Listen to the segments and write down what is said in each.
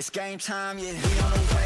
It's game time, yeah, we on the way.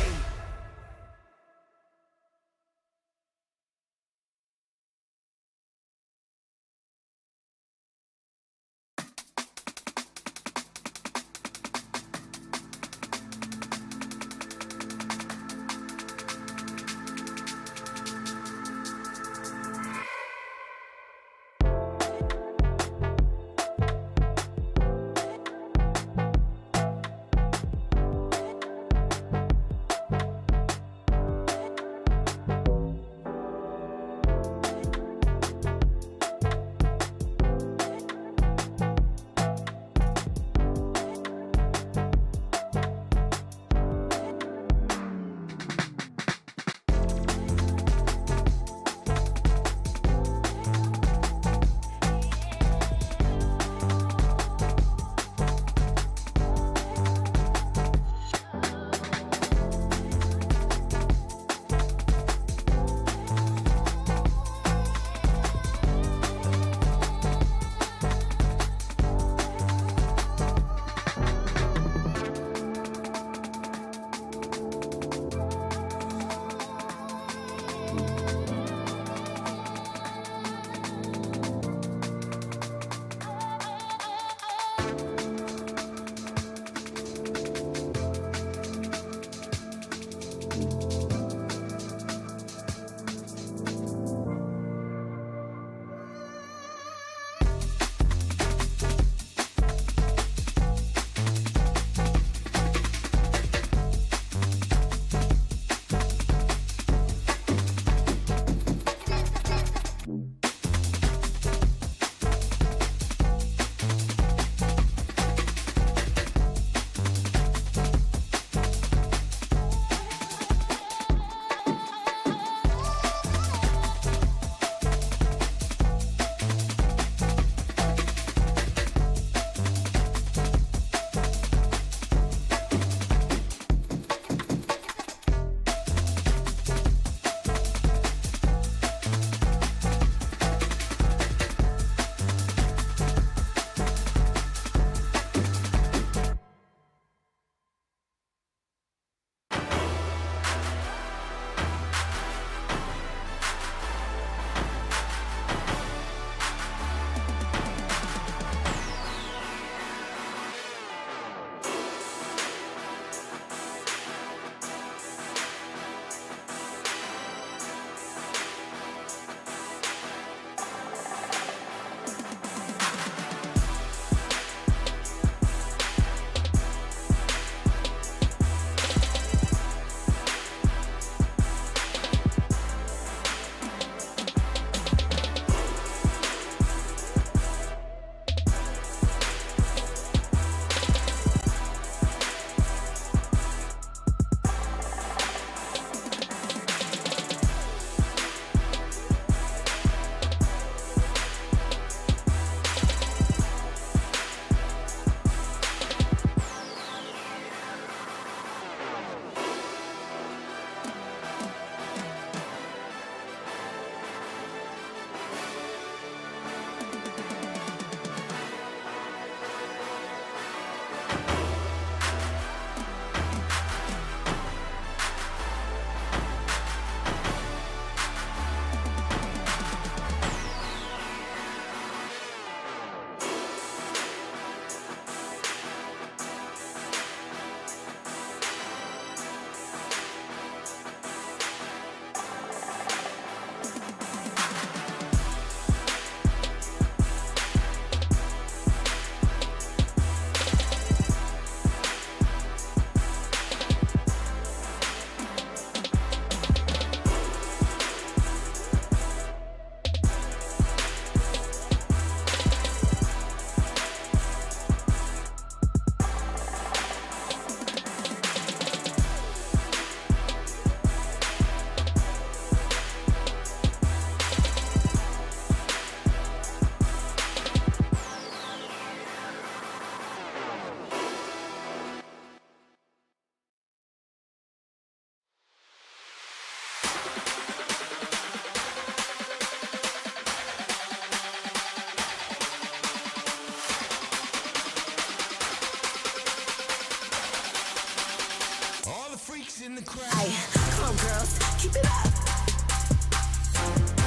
in the crowd. Ay, come on, girls, keep it up.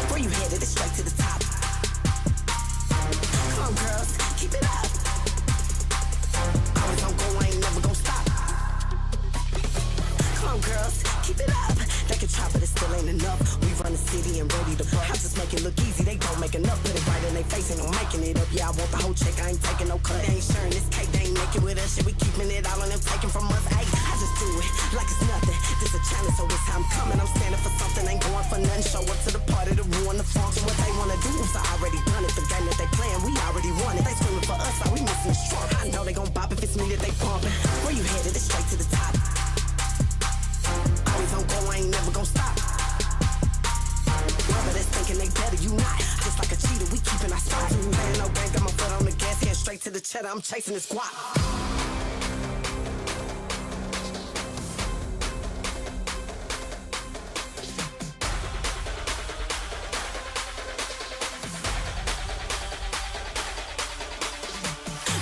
Where you headed? It's straight to the top. Come on, girls, keep it up. Always on go, I ain't never gon' stop. Come on, girls, keep it up. They can try, but it still ain't enough. We run the city and ready to bust. I just make it look easy, they don't make enough. Put it right in their face, ain't no making it up. Yeah, I want the whole check, I ain't taking no cut. They ain't sharing this cake, they ain't making with us. Shit, we keeping it all on them, taking from us. Ay, I just do it like it's nothing. This a challenge, so this how I'm coming. I'm standing for something, ain't going for nothing. Show up to the party to ruin the function. What they wanna do is I already done it. The game that they playing, we already won it. They screaming for us, all we missing is strong. I know they gon' bop if it's me that they pumping. Where you headed? It's straight to the top. Always on go, I ain't never gon' stop. Whoever that's thinking they better, you not. Just like a cheater, we keeping our spot. Playing no game, got my foot on the gas, head straight to the cheddar. I'm chasing this guap.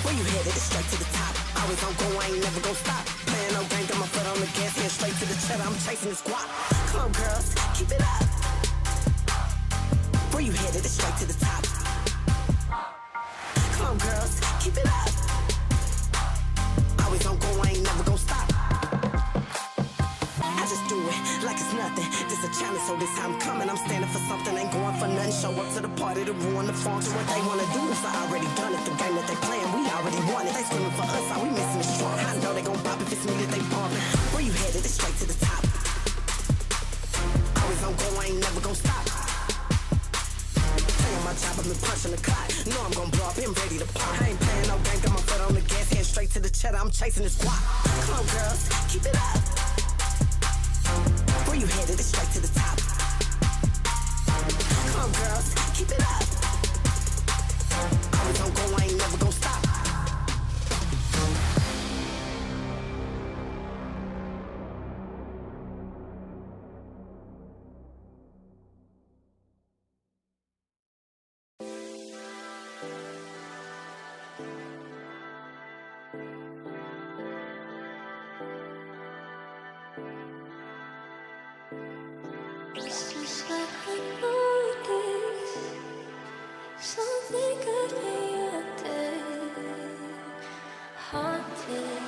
Where you headed? It's straight to the top. Always on go, I ain't never gon' stop. Playing no game, got my foot on the gas, head straight to the cheddar. I'm chasing this guap. Come on, girls, keep it up. Where you headed? It's straight to the top. Come on, girls, keep it up. Always on go, I ain't never gon' stop. I just do it like it's nothing. This a challenge, so this how I'm coming. I'm standing for something, ain't going for nothing. Show up to the party to ruin the function. What they wanna do is I already done it. The game that they playing, we already won it. They screaming for us, all we missing is strong. I know they gon' bop if it's me that they bumping. Where you headed? It's straight to the top. Always on go, I ain't never gon' stop. Playing my job, I've been punching the clock. Know I'm gon' blow up, been ready to pop. I ain't playing no game, got my foot on the gas, head straight to the cheddar. I'm chasing this guap. Come on, girls, keep it up. Where you headed? It's straight to the top. Come on, girls, keep it up. Always on go, I ain't never gon' stop. It's just like I know this. Something could be active, haunted.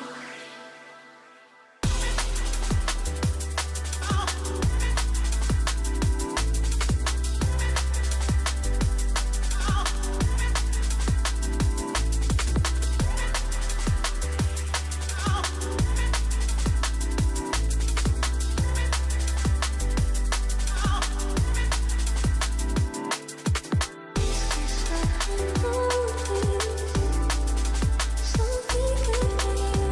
It's just like I know this. Something could be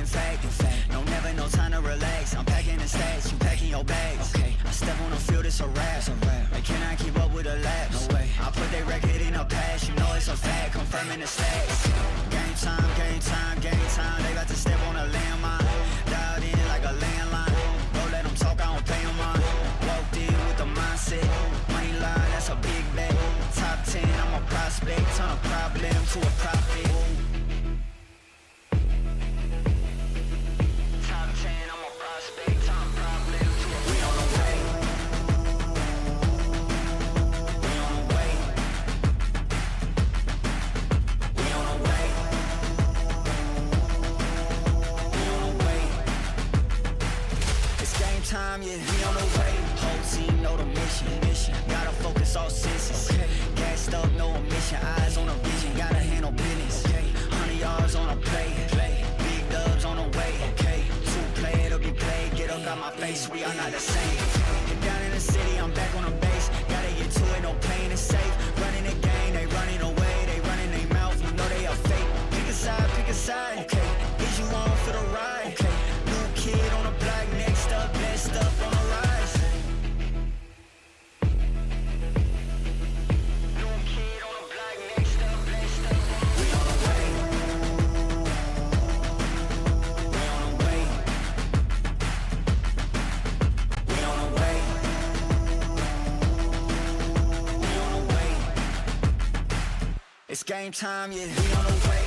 in fact, no never no time to relax. I'm packing the stacks, you packing your bags. Okay, I step on the field, it's a wrap. Like, can I keep up with the laps? No way. I put that record in a pass, you know it's a fact. Confirming the stats. Game time, game time, game time. They about to step on a landmine. Dialed in like a landline. Don't let them talk, I don't pay them on. Walked in with the mindset. Money line, that's a big bet. Top 10, I'm a prospect. Turn a problem to a profit. Top 10, I'm a prospect. Turn a problem to a we on the way. We on the way. We on the way. We on the way. It's game time, yeah. We on the way. Whole team know the mission. Gotta focus all senses. Okay. Gassed up, no omission. Eyes on the vision. Gotta handle business. Okay. 100 yards on a play. Big dubs on the way. Okay. 2 play, it'll be played. Get up out my face. We are not the same. Get down in the city, I'm back on the base. Gotta get to it, no pain is safe. Running the game, they running away. They running their mouth, you know they are fake. Pick a side, pick a side. Okay. Is you on for the ride? Okay. New kid on the block, next up, best up on the rise. New kid on the block, next up, best up. We on the way. We on the way. We on the way. We on the way. It's game time, yeah. We on the way.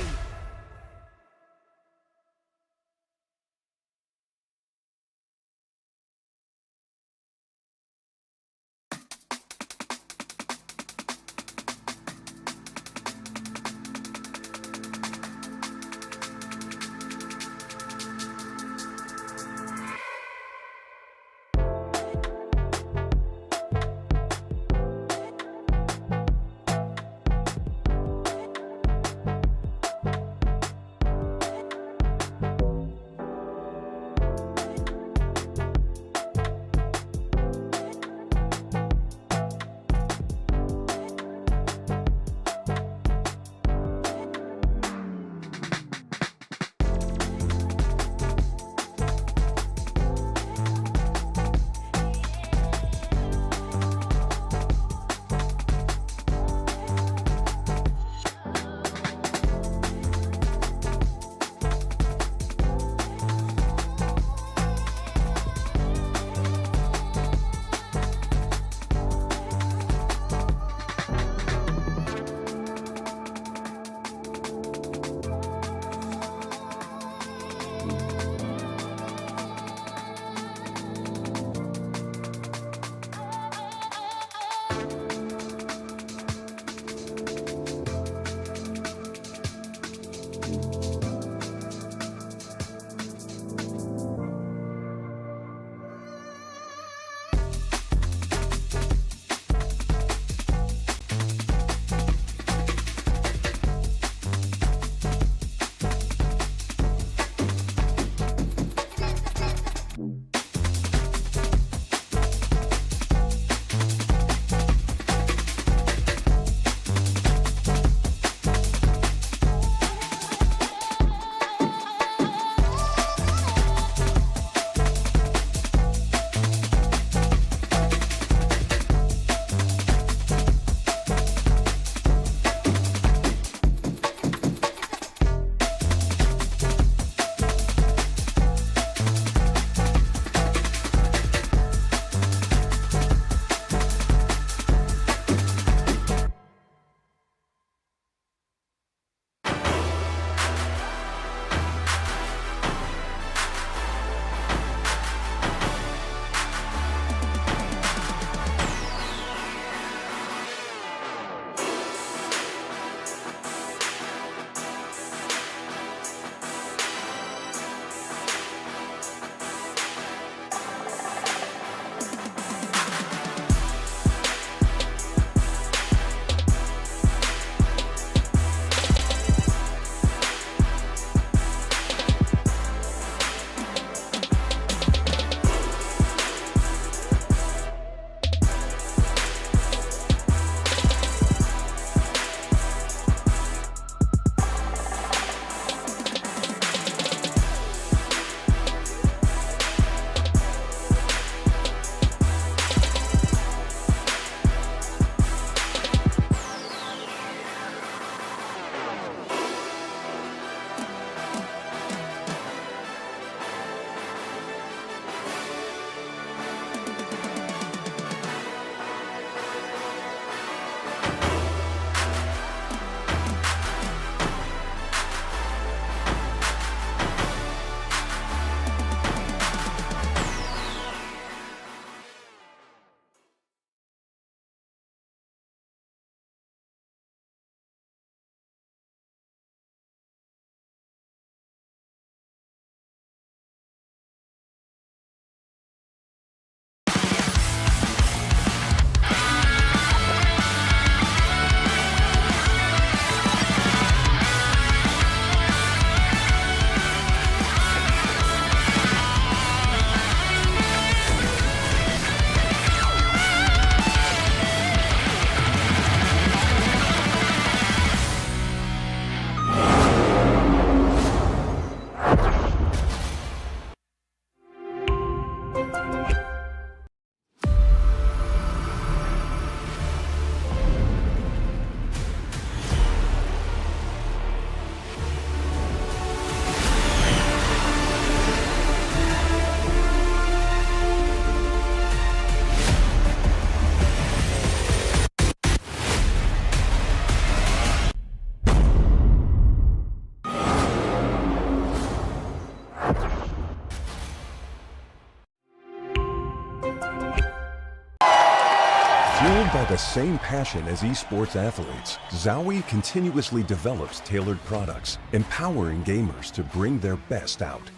Fueled by the same passion as esports athletes, Zowie continuously develops tailored products, empowering gamers to bring their best out.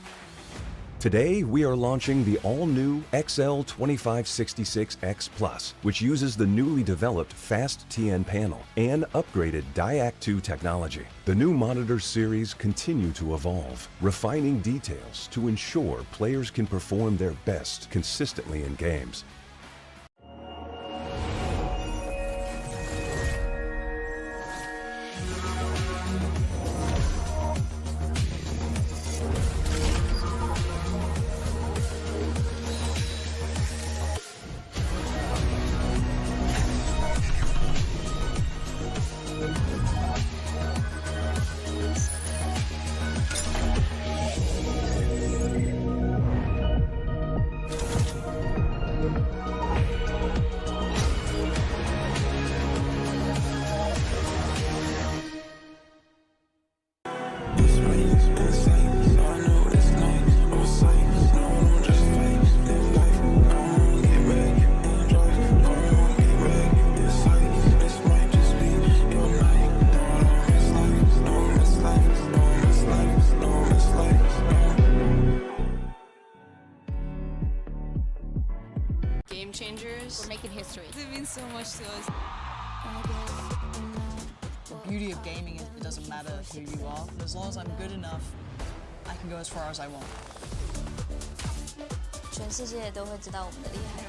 Today, we are launching the all-new XL2566X Plus, which uses the newly developed Fast TN panel and upgraded Diac2 technology. The new monitor series continue to evolve, refining details to ensure players can perform their best consistently in games. Game changers. We're making history. It means so much to us. The beauty of gaming is it doesn't matter who you are. As long as I'm good enough, I can go as far as I want. 全世界都会知道我们的厉害。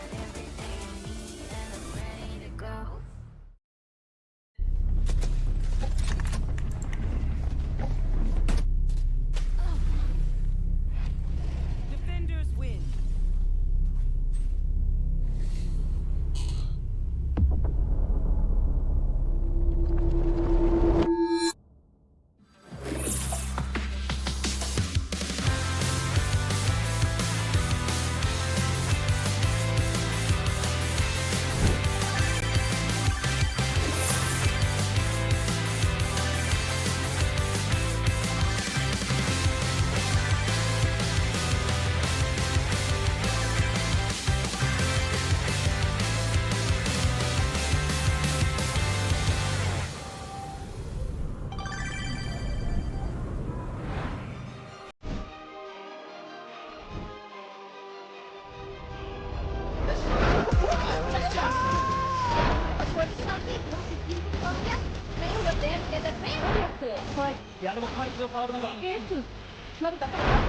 Yeah, the fight so far.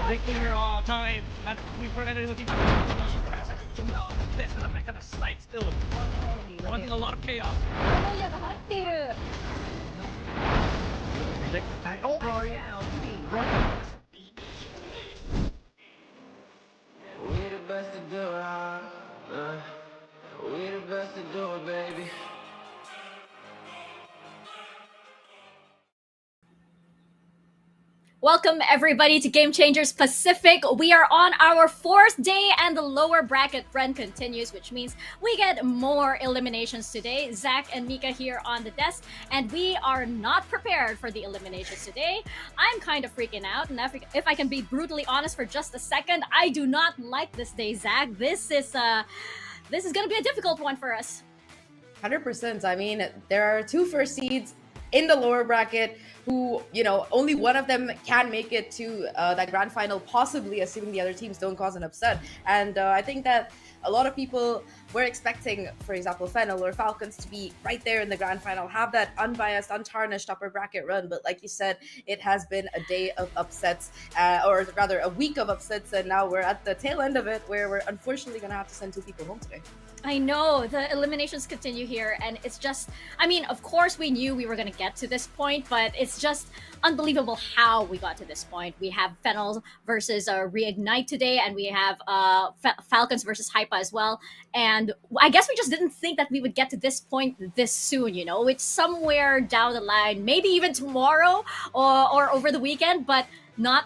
Taking her all time. We forget looking. This is the back of the site still. Causing a lot of chaos. Oh, Royale. We the best to do it, we the best to do it, baby. Welcome everybody to Game Changers Pacific. We are on our 4th day and the lower bracket run continues, which means we get more eliminations today. Zach and Mika here on the desk, and we are not prepared for the eliminations today. I'm kind of freaking out, and if I can be brutally honest for just a second, I do not like this day, Zach. This is gonna be a difficult one for us. 100%. I mean, there are 2 first seeds in the lower bracket who, you know, only one of them can make it to that grand final, possibly assuming the other teams don't cause an upset. And I think that a lot of people were expecting, for example, Fennel or Falcons to be right there in the grand final, have that unbiased, untarnished upper bracket run. But like you said, it has been a day of upsets, or rather a week of upsets. And now we're at the tail end of it, where we're unfortunately going to have to send 2 people home today. I know, the eliminations continue here, and it's just, I mean, of course we knew we were going to get to this point, but it's just unbelievable how we got to this point. We have Fennel versus Reignite today, and we have Falcons versus HYPA as well. And I guess we just didn't think that we would get to this point this soon, you know? It's somewhere down the line, maybe even tomorrow or over the weekend, but not,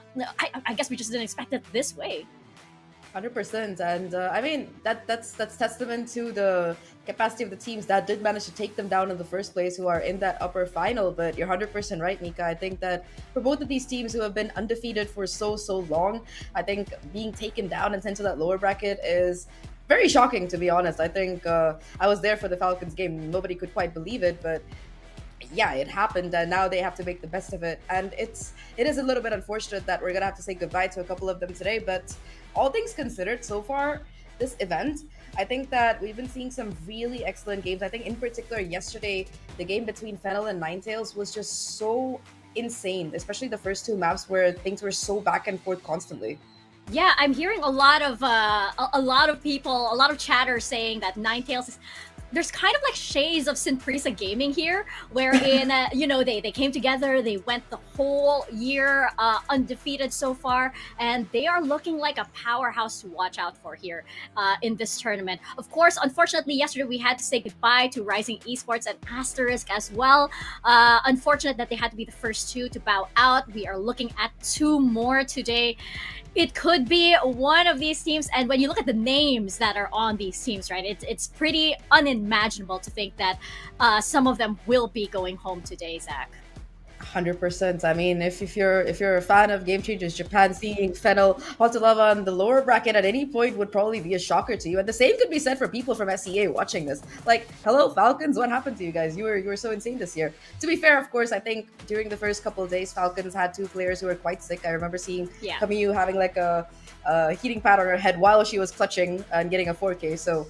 I guess we just didn't expect it this way. 100%, and I mean that's testament to the capacity of the teams that did manage to take them down in the first place, who are in that upper final. But you're 100% right, Mika. I think that for both of these teams who have been undefeated for so long, I think being taken down and sent to that lower bracket is very shocking, to be honest. I think I was there for the Falcons game. Nobody could quite believe it, but yeah, it happened, and now they have to make the best of it. And it is a little bit unfortunate that we're gonna have to say goodbye to a couple of them today, but all things considered, so far this event, I think that we've been seeing some really excellent games. I think in particular yesterday, the game between Fennel and Ninetales was just so insane, especially the first two maps where things were so back and forth constantly. Yeah, I'm hearing a lot of people, a lot of chatter saying that Ninetales is, there's kind of like shades of Synprisa Gaming here, wherein you know, they came together, they went the whole year undefeated so far, and they are looking like a powerhouse to watch out for here in this tournament. Of course, unfortunately, yesterday we had to say goodbye to Rising Esports and Asterisk as well. Unfortunate that they had to be the first two to bow out. We are looking at two more today. It could be one of these teams, and when you look at the names that are on these teams, right, it's pretty unimaginable to think that some of them will be going home today, Zach. 100%. I mean, if you're a fan of Game Changers Japan, seeing Fennel Hotulava on the lower bracket at any point would probably be a shocker to you. And the same could be said for people from SEA watching this. Like, hello Falcons, what happened to you guys? You were so insane this year. To be fair, of course, I think during the first couple of days, Falcons had two players who were quite sick. I remember seeing Kamiyu having like a heating pad on her head while she was clutching and getting a 4K. So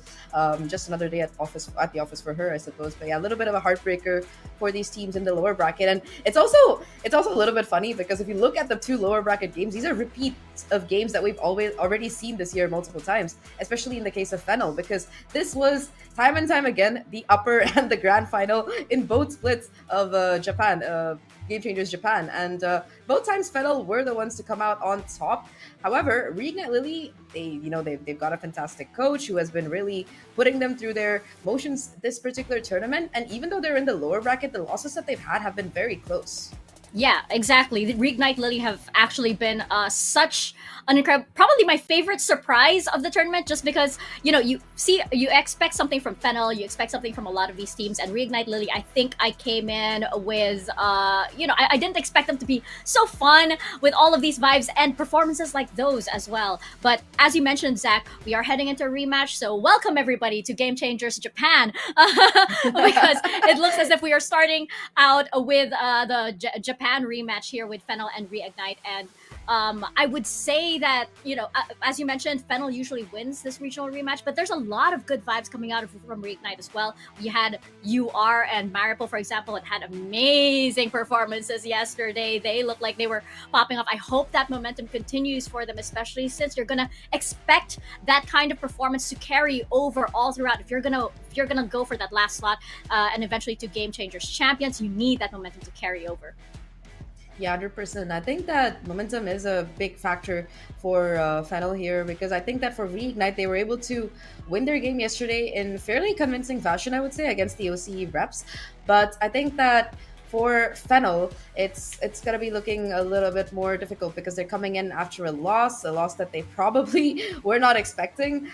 just another day at the office for her, I suppose. But yeah, a little bit of a heartbreaker for these teams in the lower bracket. And it's also a little bit funny because if you look at the two lower bracket games, these are repeats of games that we've already seen this year multiple times, especially in the case of Fennel, because this was time and time again the upper and the grand final in both splits of Japan. Game Changers Japan, and both times Fennel were the ones to come out on top. However, Reignite Lily, they've got a fantastic coach who has been really putting them through their motions this particular tournament, and even though they're in the lower bracket, the losses that they've had have been very close. Yeah, exactly. The Reignite Lily have actually been such an incredible, probably my favorite surprise of the tournament, just because, you know, you expect something from Fennel, you expect something from a lot of these teams, and Reignite Lily, I think I came in with, I didn't expect them to be so fun with all of these vibes and performances like those as well. But as you mentioned, Zach, we are heading into a rematch, so welcome everybody to Game Changers Japan, because it looks as if we are starting out with the Japan rematch here with Fennel and Reignite, and I would say that, as you mentioned, Fennel usually wins this regional rematch, but there's a lot of good vibes coming out from Reignite as well. We had UR and Maripo, for example, that had amazing performances yesterday. They looked like they were popping off. I hope that momentum continues for them, especially since you're gonna expect that kind of performance to carry over all throughout. If you're gonna go for that last slot and eventually to Game Changers Champions, you need that momentum to carry over. Yeah, 100%. I think that momentum is a big factor for Fennel here, because I think that for Reignite, they were able to win their game yesterday in fairly convincing fashion, I would say, against the OCE reps. But I think that for Fennel, it's going to be looking a little bit more difficult because they're coming in after a loss that they probably were not expecting.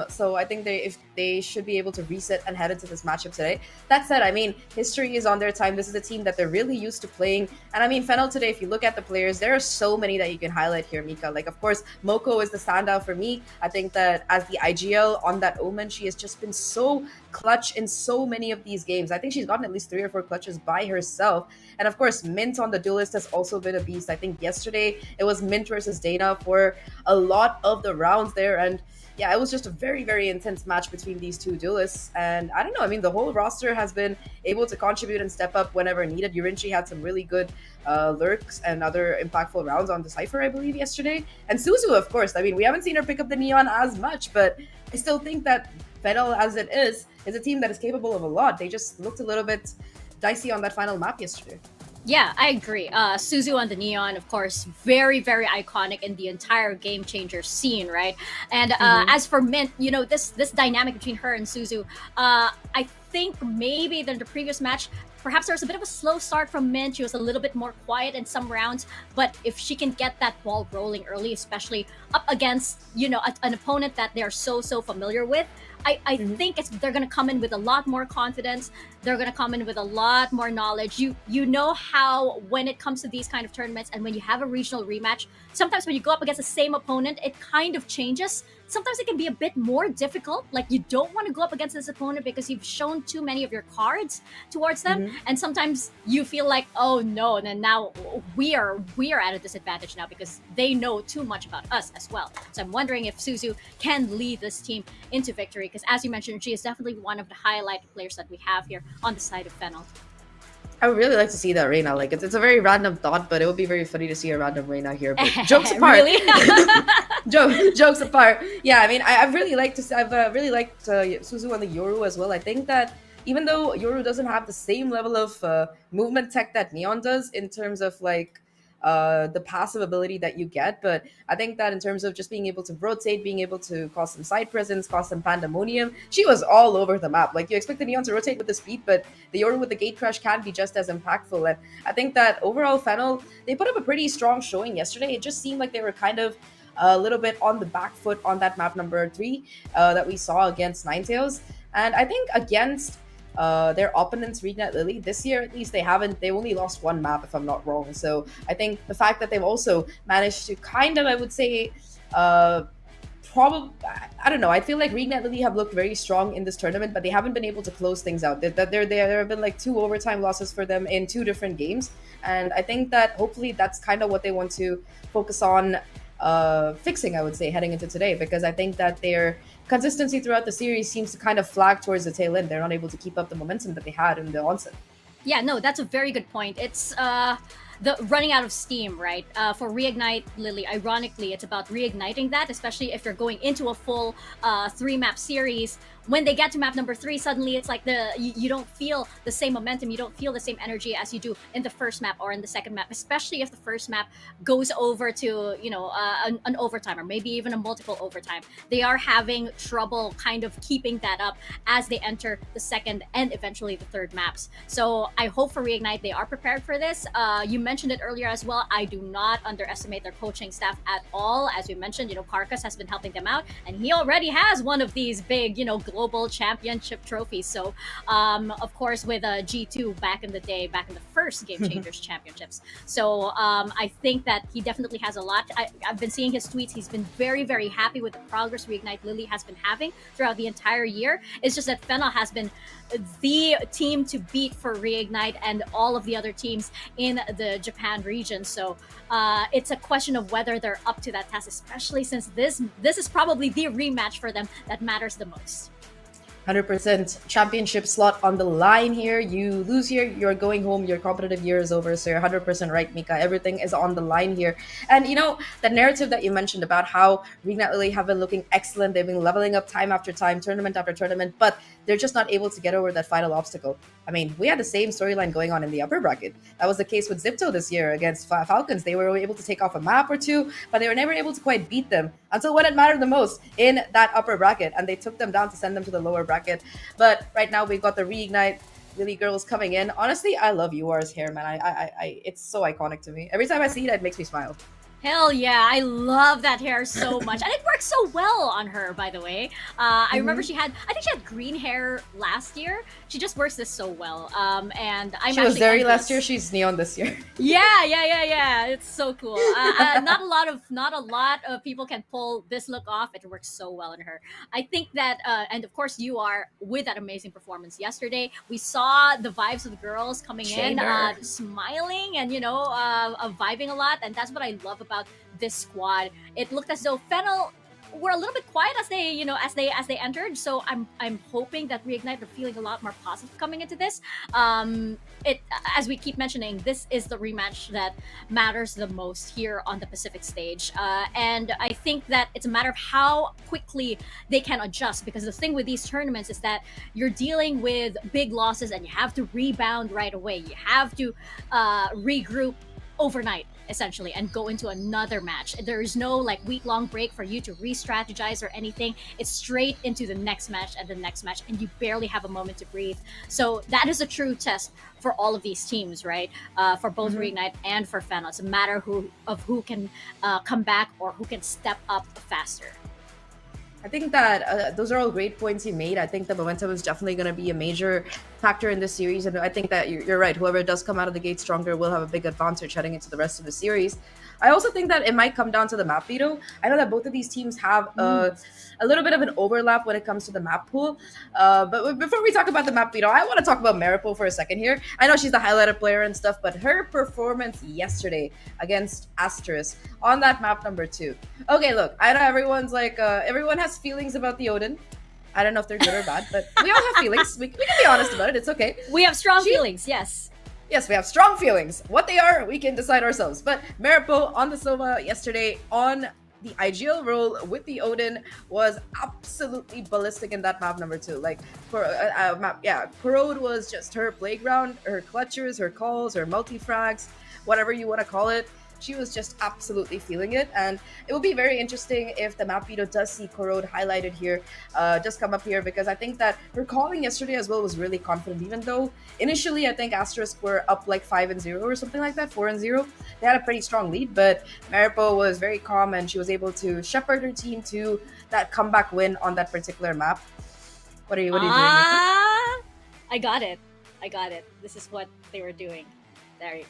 So I think they should be able to reset and head into this matchup today. That said, I mean, history is on their time. This is a team that they're really used to playing. And I mean, Fennel today, if you look at the players, there are so many that you can highlight here, Mika. Like, of course, Moko is the standout for me. I think that as the IGL on that Omen, she has just been so clutch in so many of these games. I think she's gotten at least 3 or 4 clutches by herself. And of course, Mint on the duelist has also been a beast. I think yesterday it was Mint versus Dana for a lot of the rounds there. And yeah, it was just a very, very intense match between these two duelists. And I don't know, I mean, the whole roster has been able to contribute and step up whenever needed. Yurinchi had some really good lurks and other impactful rounds on the Cypher, I believe, yesterday. And Suzu, of course, I mean, we haven't seen her pick up the Neon as much, but I still think that Fennel, as it is a team that is capable of a lot. They just looked a little bit dicey on that final map yesterday. Yeah, I agree. Suzu on the Neon, of course, very, very iconic in the entire Game Changer scene, right? And as for Mint, you know, this dynamic between her and Suzu, I think maybe than the previous match, perhaps there was a bit of a slow start from Mint. She was a little bit more quiet in some rounds, but if she can get that ball rolling early, especially up against, you know, an opponent that they're so familiar with, I think they're going to come in with a lot more confidence. They're going to come in with a lot more knowledge. You know how when it comes to these kind of tournaments and when you have a regional rematch, sometimes when you go up against the same opponent, it kind of changes. Sometimes it can be a bit more difficult. Like you don't want to go up against this opponent because you've shown too many of your cards towards them. And sometimes you feel like, oh no, and now we are at a disadvantage now because they know too much about us as well. So I'm wondering if Suzu can lead this team into victory because as you mentioned, she is definitely one of the highlighted players that we have here on the side of Fennel. I would really like to see that Reina. Like it's a very random thought, but it would be very funny to see a random Reina here. But jokes apart, jokes apart. Yeah, I mean, I've really liked Suzu and the Yoru as well. I think that even though Yoru doesn't have the same level of movement tech that Neon does in terms of like the passive ability that you get, but I think that in terms of just being able to rotate, being able to cause some side presence, cause some pandemonium, she was all over the map. Like you expect the Neon to rotate with the speed, but the Yoru with the gate crash can be just as impactful. And I think that overall Fennel, they put up a pretty strong showing yesterday. It just seemed like they were kind of a little bit on the back foot on that map number 3 that we saw against Ninetales. And I think against their opponents, Regnite Lily, this year at least, they only lost one map if I'm not wrong. So I think the fact that they've also managed to kind of, I would say, probably, I don't know, I feel like Regnite Lily have looked very strong in this tournament, but they haven't been able to close things out. There have been like 2 overtime losses for them in 2 different games, and I think that hopefully that's kind of what they want to focus on fixing, I would say, heading into today, because I think that their consistency throughout the series seems to kind of flag towards the tail end. They're not able to keep up the momentum that they had in the onset. Yeah, no, that's a very good point. It's the running out of steam, right? For Reignite Lily, ironically, it's about reigniting that, especially if you're going into a full 3-map series. When they get to map number 3, suddenly it's like you don't feel the same momentum, you don't feel the same energy as you do in the first map or in the second map, especially if the first map goes over to, you know, an overtime or maybe even a multiple overtime. They are having trouble kind of keeping that up as they enter the second and eventually the third maps. So I hope for Reignite they are prepared for this. You mentioned it earlier as well. I do not underestimate their coaching staff at all. As you mentioned, you know, Carcass has been helping them out, and he already has one of these big, you know, global championship trophies. So, of course, with G2 back in the day, back in the first Game Changers championships. So, I think that he definitely has a lot. I've been seeing his tweets. He's been very, very happy with the progress Reignite Lily has been having throughout the entire year. It's just that Fennel has been the team to beat for Reignite and all of the other teams in the Japan region. So it's a question of whether they're up to that task, especially since this is probably the rematch for them that matters the most. 100% championship slot on the line here. You lose here, you're going home, your competitive year is over. So you're 100% right, Mika. Everything is on the line here. And you know, the narrative that you mentioned about how Reignite Lily have been looking excellent, they've been leveling up time after time, tournament after tournament, but they're just not able to get over that final obstacle. I mean, we had the same storyline going on in the upper bracket. That was the case with Zipto this year against Falcons. They were able to take off a map or 2, but they were never able to quite beat them until when it mattered the most in that upper bracket, and they took them down to send them to the lower bracket. But right now we've got the Reignite Lily girls coming in. Honestly, I love UR's hair, man. I it's so iconic to me. Every time I see it makes me smile. Hell yeah, I love that hair so much. And it works so well on her, by the way. I remember I think she had green hair last year. She just works this so well. And she was Zeri last year, she's Neon this year. Yeah. It's so cool. Not a lot of people can pull this look off. It works so well on her. I think that, and of course you are with that amazing performance yesterday. We saw the vibes of the girls coming in, smiling and, you know, vibing a lot. And that's what I love about this squad. It looked as though Fennel were a little bit quiet as they, as they entered. So I'm hoping that Reignite are feeling a lot more positive coming into this. It, as we keep mentioning, this is the rematch that matters the most here on the Pacific stage, and I think that it's a matter of how quickly they can adjust, because the thing with these tournaments is that you're dealing with big losses and you have to rebound right away. You have to regroup overnight, essentially, and go into another match. There is no like week-long break for you to re-strategize or anything. It's straight into the next match and the next match, and you barely have a moment to breathe. So that is a true test for all of these teams, right? For both Reignite and for Fennel. It's a matter of who can come back or who can step up faster. I think that those are all great points you made. I think the momentum is definitely going to be a major factor in this series. And I think that you're right. Whoever does come out of the gate stronger will have a big advantage heading into the rest of the series. I also think that it might come down to the map veto. I know that both of these teams have a little bit of an overlap when it comes to the map pool. But before we talk about the map veto, I want to talk about Maripo for a second here. I know she's the highlighted player and stuff, but her performance yesterday against Asterisk on that map number 2. Okay, look, I know everyone's like, everyone has feelings about the Odin. I don't know if they're good or bad, but we all have feelings. We can be honest about it. It's okay. We have strong feelings, yes. Yes, we have strong feelings. What they are, we can decide ourselves. But Maripo on the Sova yesterday on the IGL role with the Odin was absolutely ballistic in that map number 2. Like, Corrode was just her playground, her clutchers, her calls, her multi-frags, whatever you want to call it. She was just absolutely feeling it, and it will be very interesting if the map veto does see Corrode highlighted here, just come up here, because I think that her calling yesterday as well was really confident, even though initially I think Asterisk were up like 5-0 or something like that, 4-0. They had a pretty strong lead, but Maripo was very calm and she was able to shepherd her team to that comeback win on that particular map. What are you doing, Mika? I got it. This is what they were doing. There,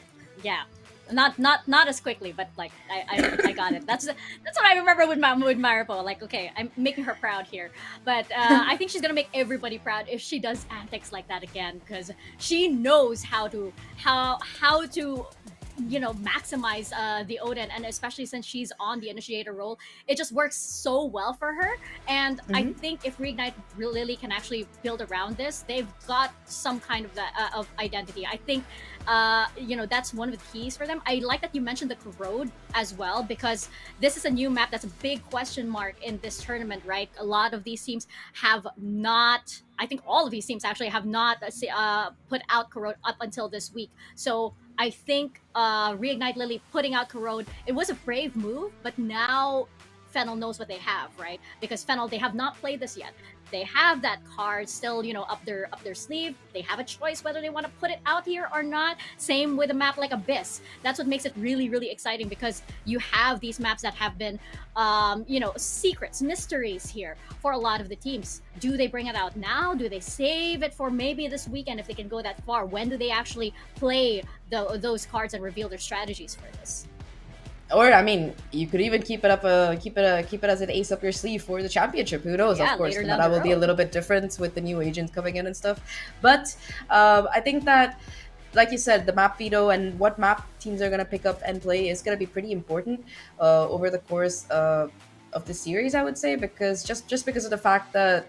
yeah. Not as quickly, but like I got it. That's what I remember with Maripo. Like, okay, I'm making her proud here, but I think she's gonna make everybody proud if she does antics like that again, because she knows how to maximize the Odin, and especially since she's on the initiator role, it just works so well for her. And I think if Reignite Lily can actually build around this, they've got some kind of of identity. I think that's one of the keys for them. I like that you mentioned the Corrode as well, because this is a new map that's a big question mark in this tournament, right? A lot of these teams have not, I think all of these teams actually have not put out Corrode up until this week. So I think Reignite Lily putting out Corrode, it was a brave move, but now Fennel knows what they have, right? Because Fennel, they have not played this yet. They have that card still, up their sleeve. They have a choice whether they want to put it out here or not. Same with a map like Abyss. That's what makes it really, really exciting, because you have these maps that have been, secrets, mysteries here for a lot of the teams. Do they bring it out now? Do they save it for maybe this weekend if they can go that far? When do they actually play those cards and reveal their strategies for this? Or, I mean, you could even keep it as an ace up your sleeve for the championship. Who knows? Yeah, of course, that will be a little bit different with the new agents coming in and stuff. But I think that, like you said, the map veto and what map teams are going to pick up and play is going to be pretty important over the course of the series, I would say, because just because of the fact that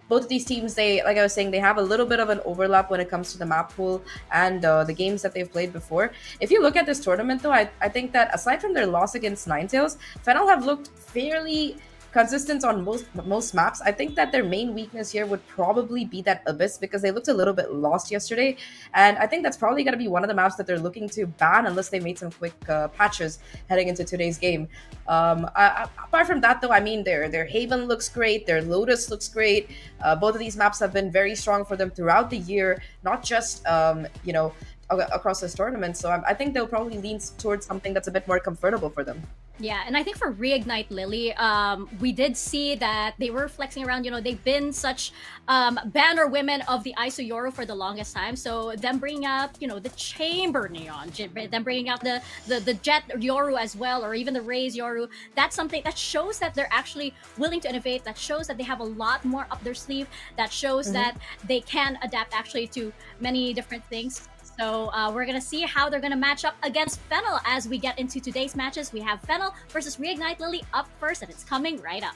both of these teams, they, like I was saying, they have a little bit of an overlap when it comes to the map pool and the games that they've played before. If you look at this tournament, though, I think that aside from their loss against Ninetales, Fennel have looked fairly consistent on most maps. I think that their main weakness here would probably be that Abyss, because they looked a little bit lost yesterday, and I think that's probably going to be one of the maps that they're looking to ban unless they made some quick patches heading into today's game. Apart from that, though, I mean, their Haven looks great, their Lotus looks great. Both of these maps have been very strong for them throughout the year, not just across this tournament. So I think they'll probably lean towards something that's a bit more comfortable for them. Yeah, and I think for Reignite Lily, we did see that they were flexing around. They've been such banner women of the ISO Yoru for the longest time. So them bringing out, the Chamber Neon, them bringing out the Jet Yoru as well, or even the Raze Yoru, that's something that shows that they're actually willing to innovate. That shows that they have a lot more up their sleeve. That shows that they can adapt actually to many different things. So we're going to see how they're going to match up against Fennel as we get into today's matches. We have Fennel versus Reignite Lily up first, and it's coming right up.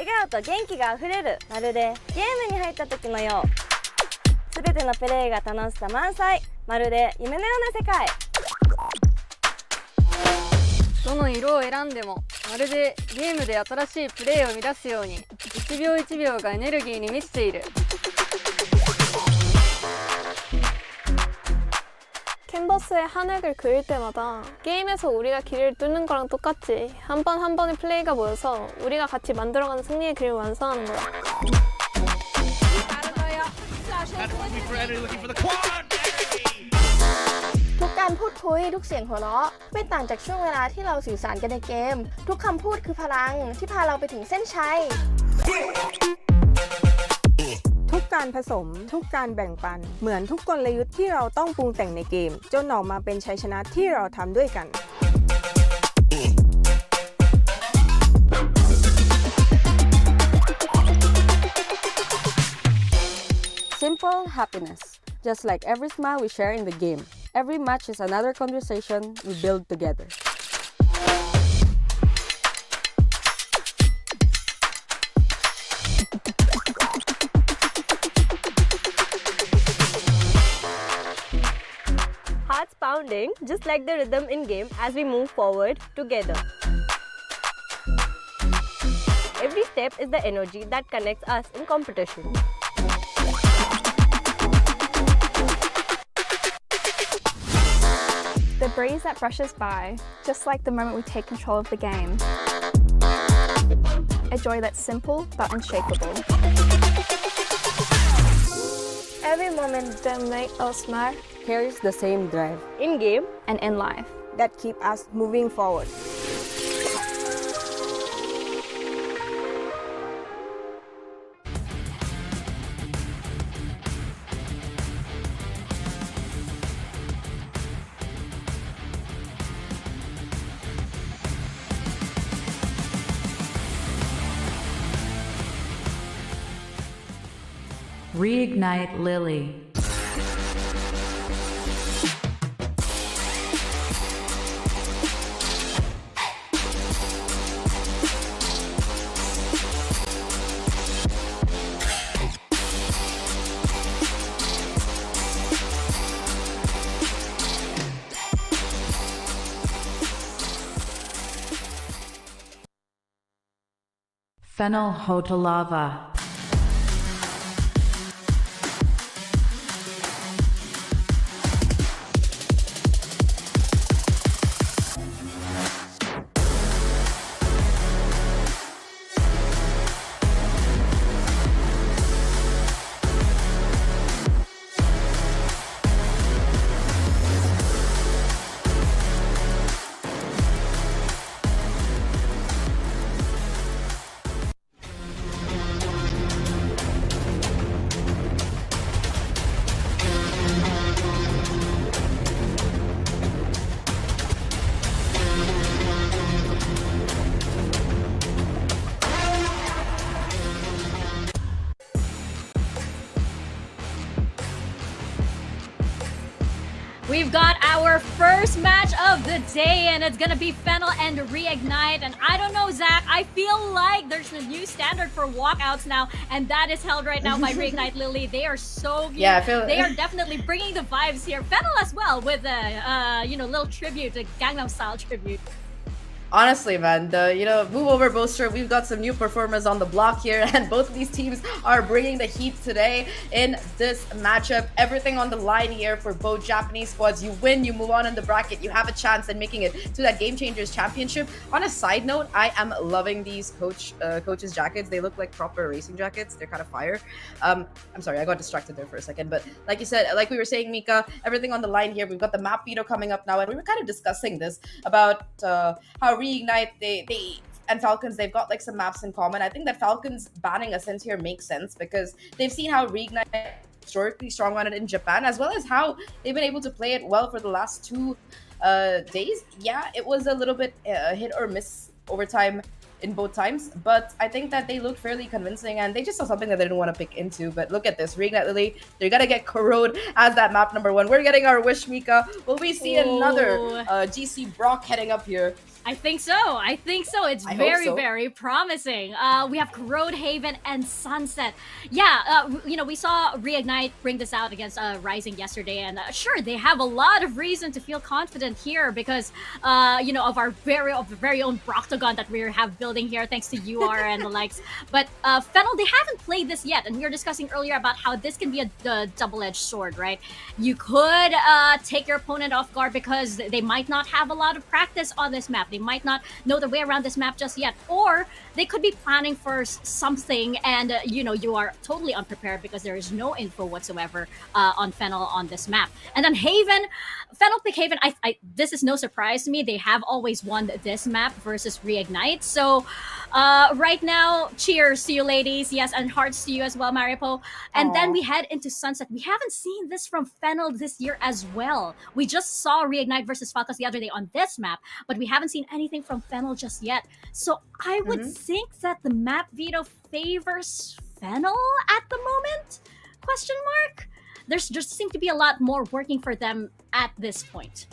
笑顔と元気があふれる、まるでゲームに入った時のよう。すべてのプレイが楽しさ満載、まるで夢のような世界。どの色を選んでもまるでゲームで新しいプレイを生み出すように、1秒1秒がエネルギーに満ちている。 캔버스에 한 획을 그릴 때마다 게임에서 우리가 길을 뚫는 거랑 똑같이 한 번 한 번의 플레이가 모여서 우리가 같이 만들어가는 승리의 그림을 완성하는 거야. Looking for the quad. ทุกการพูดคุยทุกเสียงหัวเราะไม่ต่างจากช่วงเวลาที่เราสื่อสารกันในเกมทุกคำพูดคือพลังที่พาเราไปถึงเส้นชัย ทุกการผสมทุกการแบ่งปันเหมือนทุกกลยุทธ์ที่เราต้องปรุงแต่งในเกมจนออกมาเป็นชัยชนะที่เราทำด้วยกัน Simple happiness, just like every smile we share in the game. Every match is another conversation we build together. Hearts pounding, just like the rhythm in game as we move forward together. Every step is the energy that connects us in competition. The breeze that brushes by, just like the moment we take control of the game. A joy that's simple but unshakable. Every moment that makes us smile carries the same drive in game and in life that keep us moving forward. Reignite Lily. Fennel Hotalava. We've got our first match of the day, and it's gonna be Fennel and Reignite. And I don't know, Zach, I feel like there's a new standard for walkouts now, and that is held right now by Reignite Lily. They are so good. Yeah, I feel they are definitely bringing the vibes here. Fennel as well with a little tribute, a Gangnam Style tribute. Honestly, man, move over Boaster. We've got some new performers on the block here, and both of these teams are bringing the heat today in this matchup. Everything on the line here for both Japanese squads. You win, you move on in the bracket, you have a chance at making it to that Game Changers Championship. On a side note, I am loving these coaches' jackets. They look like proper racing jackets. They're kind of fire. I'm sorry, I got distracted there for a second, but like you said, like we were saying, Mika, everything on the line here. We've got the map veto coming up now, and we were kind of discussing this about how Reignite, they and Falcons, they've got like some maps in common. I think that Falcons banning Ascent here makes sense because they've seen how Reignite historically strong on it in Japan, as well as how they've been able to play it well for the last 2 days. Yeah, it was a little bit hit or miss over time in both times, but I think that they looked fairly convincing, and they just saw something that they didn't want to pick into. But look at this, Reignite Lily, they're gonna get Corrode as that map number 1. We're getting our wish, Mika. Will we see another GC Brock heading up here? I think so. It's very promising. We have Corrode, Haven, and Sunset. Yeah, we saw Reignite bring this out against Rising yesterday, and sure, they have a lot of reason to feel confident here because, of our very own Broctagon that we have building here, thanks to UR and the likes. But Fennel, they haven't played this yet, and we were discussing earlier about how this can be a double-edged sword, right? You could take your opponent off guard because they might not have a lot of practice on this map. They might not know their way around this map just yet, or they could be planning for something and you are totally unprepared because there is no info whatsoever on Fennel on this map. And then Haven, Fennel pick Haven, this is no surprise to me. They have always won this map versus Reignite. So right now, cheers to you ladies, yes, and hearts to you as well, Maripo. And then we head into Sunset. We haven't seen this from Fennel this year as well. We just saw Reignite versus Falcons the other day on this map, but we haven't seen anything from Fennel just yet. So I would think that the map veto favors Fennel at the moment? Question mark? There's just seem to be a lot more working for them at this point.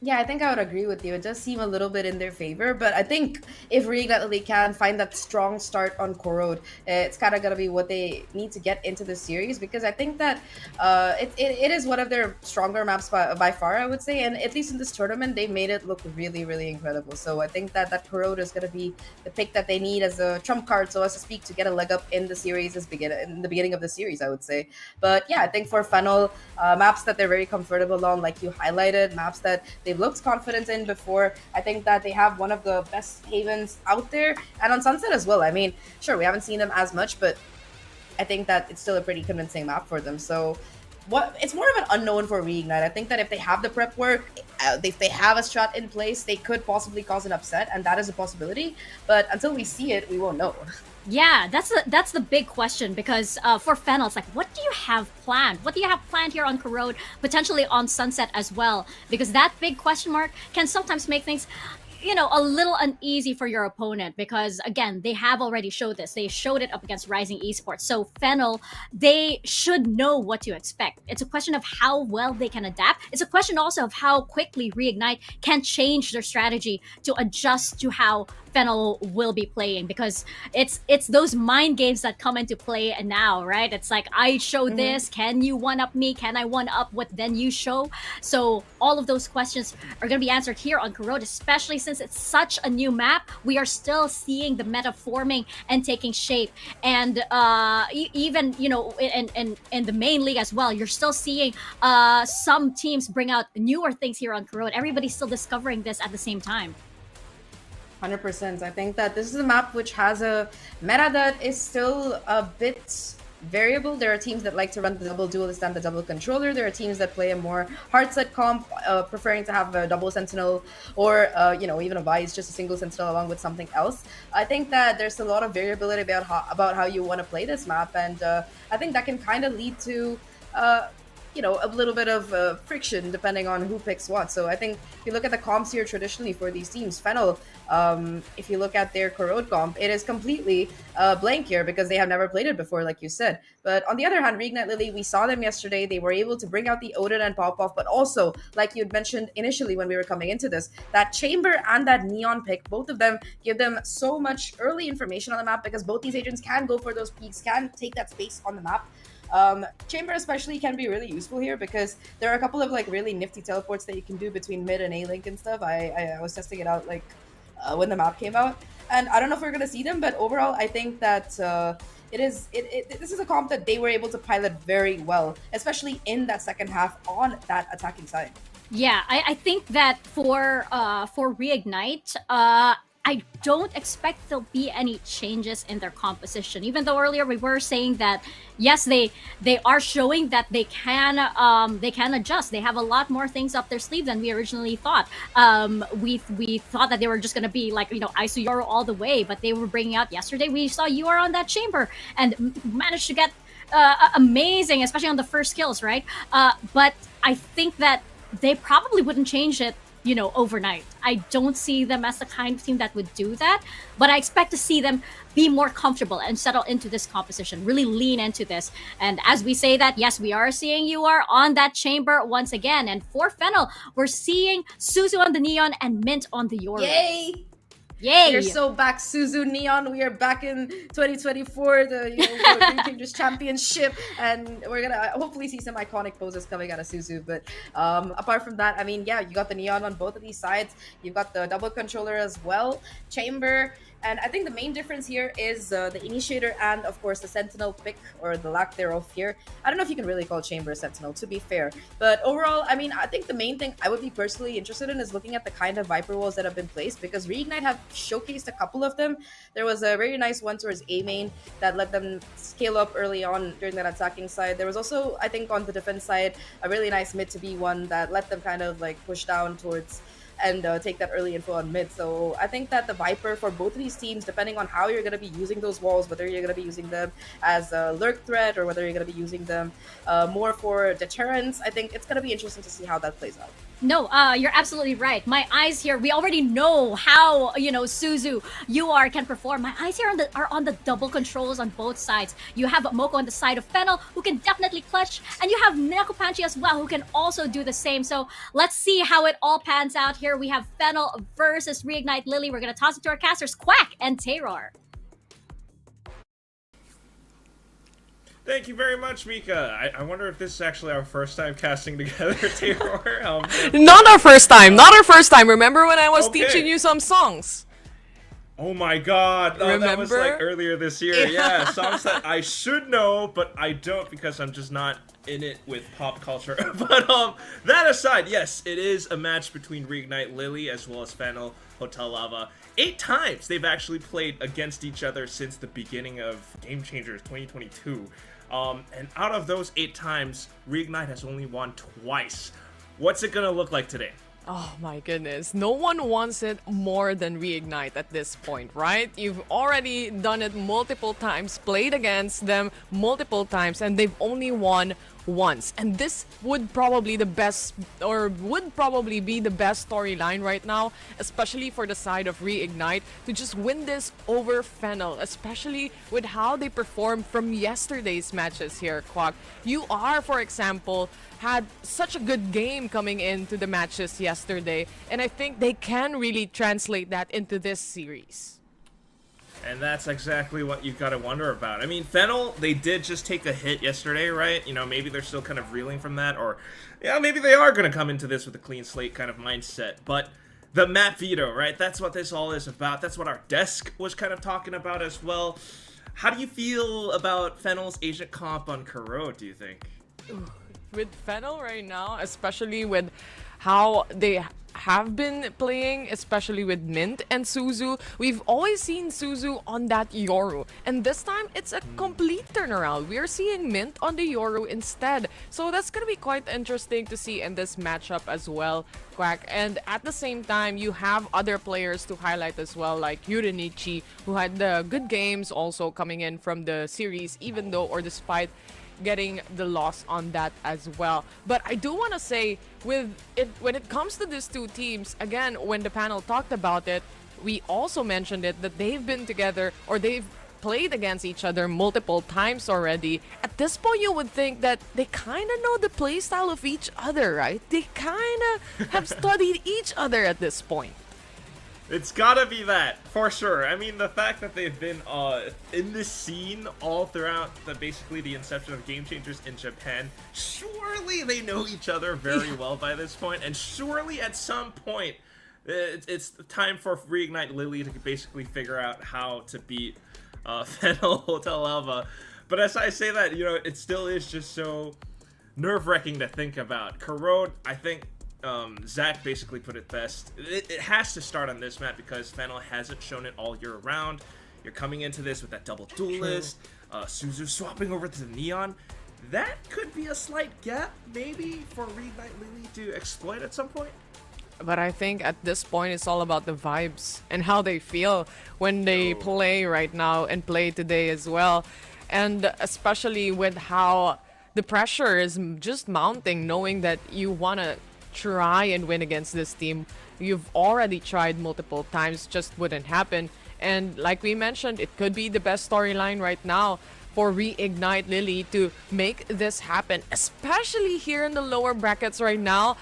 Yeah, I think I would agree with you. It does seem a little bit in their favor, but I think if Reignite Lily can find that strong start on Corrode, it's kind of going to be what they need to get into the series, because I think that it is one of their stronger maps by far, I would say, and at least in this tournament, they made it look really, really incredible. So I think that Corrode is going to be the pick that they need as a trump card, so as to speak, to get a leg up in the series in the beginning of the series, I would say. But yeah, I think for Fennel, maps that they're very comfortable on, like you highlighted, maps that they've looked confident in before. I think that they have one of the best Havens out there, and on Sunset as well. I mean, sure, we haven't seen them as much, but I think that it's still a pretty convincing map for them. So it's more of an unknown for Reignite. I think that if they have the prep work, if they have a strat in place, they could possibly cause an upset, and that is a possibility. But until we see it, we won't know. Yeah, that's the big question, because for Fennel, it's like, what do you have planned? What do you have planned here on Corrode, potentially on Sunset as well? Because that big question mark can sometimes make things, a little uneasy for your opponent, because again, they have already showed this. They showed it up against Rising Esports. So Fennel, they should know what to expect. It's a question of how well they can adapt. It's a question also of how quickly Reignite can change their strategy to adjust to how Fennel will be playing, because it's those mind games that come into play and now, right? It's like, I show this, can you one-up me? Can I one-up what then you show? So all of those questions are going to be answered here on Corrode, especially since it's such a new map. We are still seeing the meta forming and taking shape, and even in the main league as well, you're still seeing some teams bring out newer things here on Corrode. Everybody's still discovering this at the same time. 100%. I think that this is a map which has a meta that is still a bit variable. There are teams that like to run the double duelist and the double controller. There are teams that play a more hard set comp, preferring to have a double sentinel, or even a Vice, just a single sentinel along with something else. I think that there's a lot of variability about how you want to play this map, and I think that can kind of lead to a little bit of friction depending on who picks what. So I think if you look at the comps here traditionally for these teams, Fennel, if you look at their Corrode comp, it is completely blank here because they have never played it before, like you said. But on the other hand, Reignite Lily, we saw them yesterday. They were able to bring out the Odin and Pop-Off, but also, like you had mentioned initially when we were coming into this, that Chamber and that Neon pick, both of them give them so much early information on the map, because both these agents can go for those peaks, can take that space on the map. Chamber especially can be really useful here because there are a couple of really nifty teleports that you can do between mid and A-Link and stuff. I was testing it out when the map came out, and I don't know if we're gonna see them, but overall I think that this is a comp that they were able to pilot very well, especially in that second half on that attacking side. Yeah, I think that for Reignite, I don't expect there'll be any changes in their composition. Even though earlier we were saying that yes, they are showing that they can adjust. They have a lot more things up their sleeve than we originally thought. We thought that they were just gonna be ISO Yoro all the way, but they were bringing out yesterday. We saw you are on that Chamber and managed to get amazing, especially on the first kills, right? But I think that they probably wouldn't change it overnight. I don't see them as the kind of team that would do that, but I expect to see them be more comfortable and settle into this composition, really lean into this. And as we say that, yes, we are seeing you are on that chamber once again. And for Fennel, we're seeing Suzu on the Neon and Mint on the Yoru. Yay! Yay! We're so back, Suzu Neon. We are back in 2024, the Game Changers Championship, and we're gonna hopefully see some iconic poses coming out of Suzu. But apart from that, I mean, yeah, you got the Neon on both of these sides. You've got the double controller as well, Chamber. And I think the main difference here is the Initiator and, of course, the Sentinel pick, or the lack thereof here. I don't know if you can really call Chamber a Sentinel, to be fair. But overall, I mean, I think the main thing I would be personally interested in is looking at the kind of Viper walls that have been placed, because Reignite have showcased a couple of them. There was a very nice one towards A main that let them scale up early on during that attacking side. There was also, I think, on the defense side, a really nice mid to B one that let them kind of like push down towards and take that early info on mid. So I think that the Viper for both of these teams, depending on how you're going to be using those walls, whether you're going to be using them as a lurk threat or whether you're going to be using them more for deterrence, I think it's going to be interesting to see how that plays out. No, you're absolutely right. My eyes here, we already know how, Suzu, UR can perform. My eyes here are on the double controls on both sides. You have Moko on the side of Fennel, who can definitely clutch, and you have Nekopanchi as well, who can also do the same. So let's see how it all pans out here. We have Fennel versus Reignite Lily. We're going to toss it to our casters, Quack and Terror. Thank you very much, Mika. I wonder if this is actually our first time casting together, Terror. Not our first time. Not our first time. Remember when I was teaching you some songs? Oh my god. Oh, that was like earlier this year. Yeah, songs that I should know, but I don't because I'm just not in it with pop culture. But that aside, yes, it is a match between Reignite Lily as well as Fennel Hotel Lava. 8 times they've actually played against each other since the beginning of Game Changers 2022. And out of those 8 times, Reignite has only won twice. What's it gonna look like today? Oh my goodness, no one wants it more than Reignite at this point, right? You've already done it multiple times, played against them multiple times, and they've only won once. And this would probably be the best storyline right now, especially for the side of Reignite, to just win this over Fennel, especially with how they performed from yesterday's matches here, Quack. You are, for example, had such a good game coming into the matches yesterday, and I think they can really translate that into this series. And that's exactly what you've got to wonder about. I mean, Fennel, they did just take a hit yesterday, right? Maybe they're still kind of reeling from that, or yeah, maybe they are going to come into this with a clean slate kind of mindset. But the map veto, right? That's what this all is about. That's what our desk was kind of talking about as well. How do you feel about Fennel's agent comp on Kuro, do you think? With Fennel right now, especially with how they have been playing, especially with Mint and Suzu, we've always seen Suzu on that Yoru, and this time it's a complete turnaround. We are seeing Mint on the Yoru instead, so that's gonna be quite interesting to see in this matchup as well, Quack. And at the same time, you have other players to highlight as well, like Yurinichi, who had the good games also coming in from the series, even though, or despite getting the loss on that as well. But I do want to say, when it comes to these two teams, again, when the panel talked about it, we also mentioned it, that they've been together, or they've played against each other multiple times already. At this point, you would think that they kind of know the playstyle of each other, right? They kind of have studied each other at this point. It's gotta be that, for sure. I mean, the fact that they've been in this scene all throughout basically the inception of Game Changers in Japan, surely they know each other very well by this point, and surely at some point it's time for Reignite Lily to basically figure out how to beat Fennel Hotel Lava. But as I say that, it still is just so nerve-wracking to think about. Corrode, I think Zach basically put it best. It has to start on this map because Fennel hasn't shown it all year round. You're coming into this with that double duelist, Suzu swapping over to the Neon. That could be a slight gap, maybe, for Reignite Lily to exploit at some point. But I think at this point, it's all about the vibes and how they feel when they play right now and play today as well. And especially with how the pressure is just mounting, knowing that you want to try and win against this team. You've already tried multiple times, just wouldn't happen. And like we mentioned, it could be the best storyline right now for Reignite Lily to make this happen, especially here in the lower brackets right now.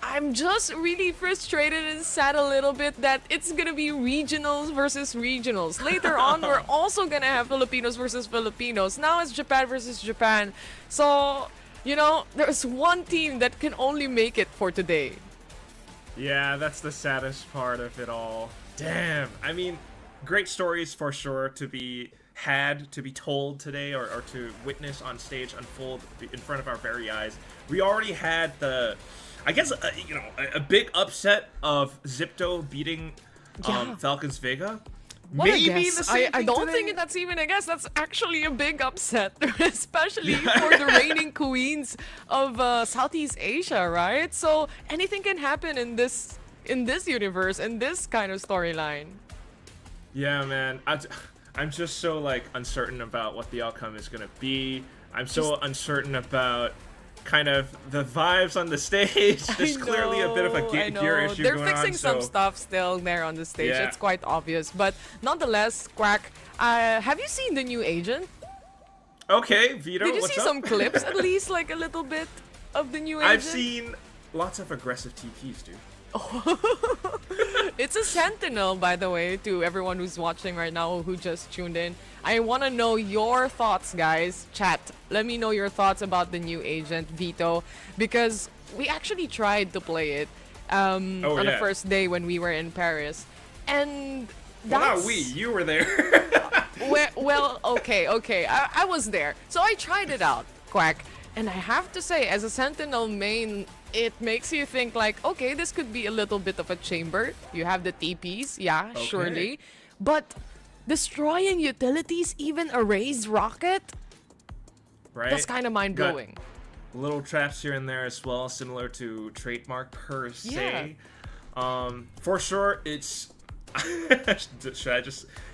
I'm just really frustrated and sad a little bit that it's gonna be regionals versus regionals. Later on, we're also gonna have Filipinos versus Filipinos. Now it's Japan versus Japan. So, you know, there's one team that can only make it for today. Yeah, that's the saddest part of it all. Damn. I mean, great stories for sure to be had, to be told today, or to witness on stage unfold in front of our very eyes. We already had the, I guess, you know, a big upset of Zipto beating Falcons Vega. What Maybe a guess. the same I thing don't today? think that's even a guess. That's actually a big upset, especially for the reigning queens of Southeast Asia, right? So anything can happen in this universe, in this kind of storyline. Yeah, man. I'm just so like uncertain about what the outcome is gonna be. I'm so uncertain about kind of the vibes on the stage. There's clearly a bit of a gear issue They're going on. fixing some stuff still there on the stage. Yeah. It's quite obvious, but nonetheless, Quack, have you seen the new agent? Okay, Vito, Did you what's see up? some clips, at least like a little bit of the new agent? I've seen lots of aggressive TPs, dude. It's a sentinel, by the way, to everyone who's watching right now who just tuned in. I want to know your thoughts, guys. Chat, let me know your thoughts about the new agent, Vito, because we actually tried to play it on the first day when we were in Paris. And Well, that's... not we, you were there. well, okay. I was there. So I tried it out, Quack. And I have to say, as a Sentinel main, it makes you think like, okay, this could be a little bit of a chamber. You have the TPs, yeah, surely. But destroying utilities, even a raised rocket? Right? That's kind of mind-blowing. Got little traps here and there as well, similar to Trademark per se. For sure, it's...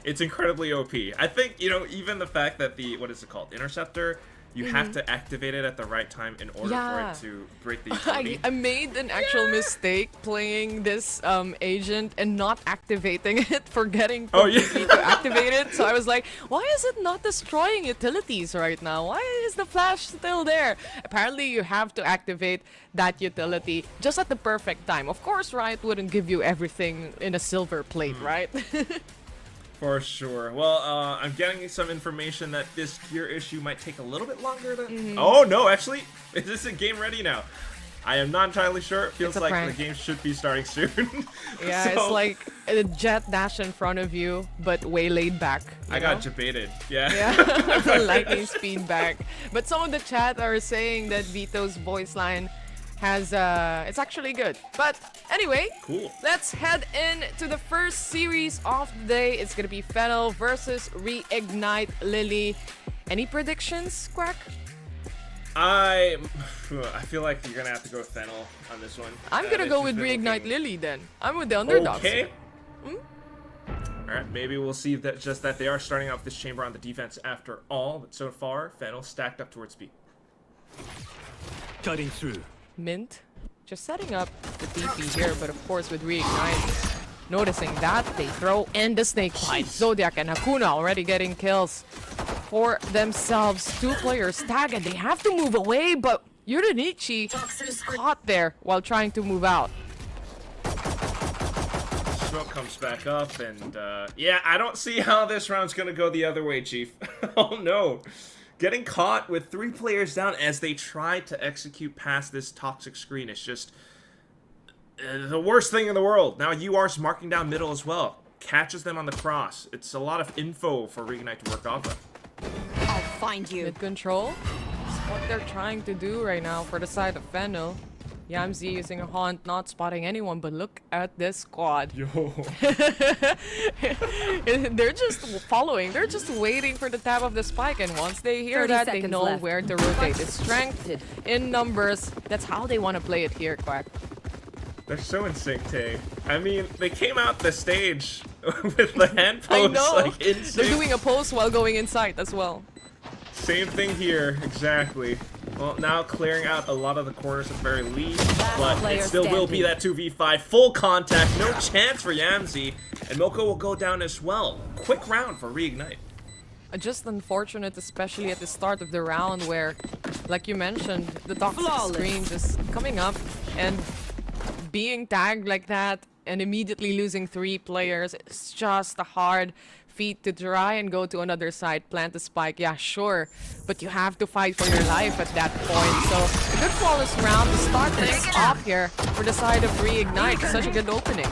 it's incredibly OP. I think, you know, even the fact that the, what is it called, Interceptor, you have to activate it at the right time in order for it to break the utility. I made an actual mistake playing this agent and not activating it, forgetting completely to activate it. So I was like, why is it not destroying utilities right now? Why is the flash still there? Apparently you have to activate that utility just at the perfect time. Of course, Riot wouldn't give you everything in a silver plate, right? For sure. Well, I'm getting some information that this gear issue might take a little bit longer than... Oh, no, actually, is this game ready now? I am not entirely sure. It feels like the game should be starting soon. Yeah, So, it's like a jet dash in front of you, but way laid back. I got debated. Yeah. Yeah, lightning speed back. But some of the chat are saying that Vito's voice line has it's actually good. But anyway, cool. Let's head into the first series of the day. It's gonna be Fennel versus Reignite Lily. Any predictions, Quack? I feel like you're gonna have to go with Fennel on this one. I'm gonna go with Reignite Lily then. I'm with the underdogs. Okay. Alright, maybe we'll see that just that they are starting off this chamber on the defense after all, but so far, Fennel stacked up towards B. Cutting through. Mint just setting up the TP here, but of course with Reignite, noticing that, they throw in the snake bite. Zodiac and Hakuna already getting kills for themselves. Two players tag and they have to move away, but Yurinichi is caught there while trying to move out. Smoke comes back up, and yeah, I don't see how this round's gonna go the other way, Chief. Oh no. Getting caught with 3 players down as they try to execute past this toxic screen is just the worst thing in the world. Now UR's marking down middle as well. Catches them on the cross. It's a lot of info for Reignite to work off of. I'll find you. Mid control. That's what they're trying to do right now for the side of Fennel. Yamzi using a haunt, not spotting anyone, but look at this squad. Yo. They're just following. They're just waiting for the tap of the spike, and once they hear that, they know where to rotate. It's strength in numbers. That's how they want to play it here, Quack. They're so in sync, Tay. I mean, they came out the stage with the hand I posts, know. like, in sync. They're doing a pose while going inside as well. Same thing here, exactly. Well, now clearing out a lot of the corners at the very least, but it still will be that 2v5. Full contact, no chance for Yamzi, and Moko will go down as well. Quick round for Reignite. Just unfortunate, especially at the start of the round where, like you mentioned, the toxic screen just coming up and being tagged like that and immediately losing 3 players. It's just a hard feat to try and go to another side, plant the spike, yeah, sure, but you have to fight for your life at that point. So a good flawless round to start things off here for the side of Reignite. Such a good opening.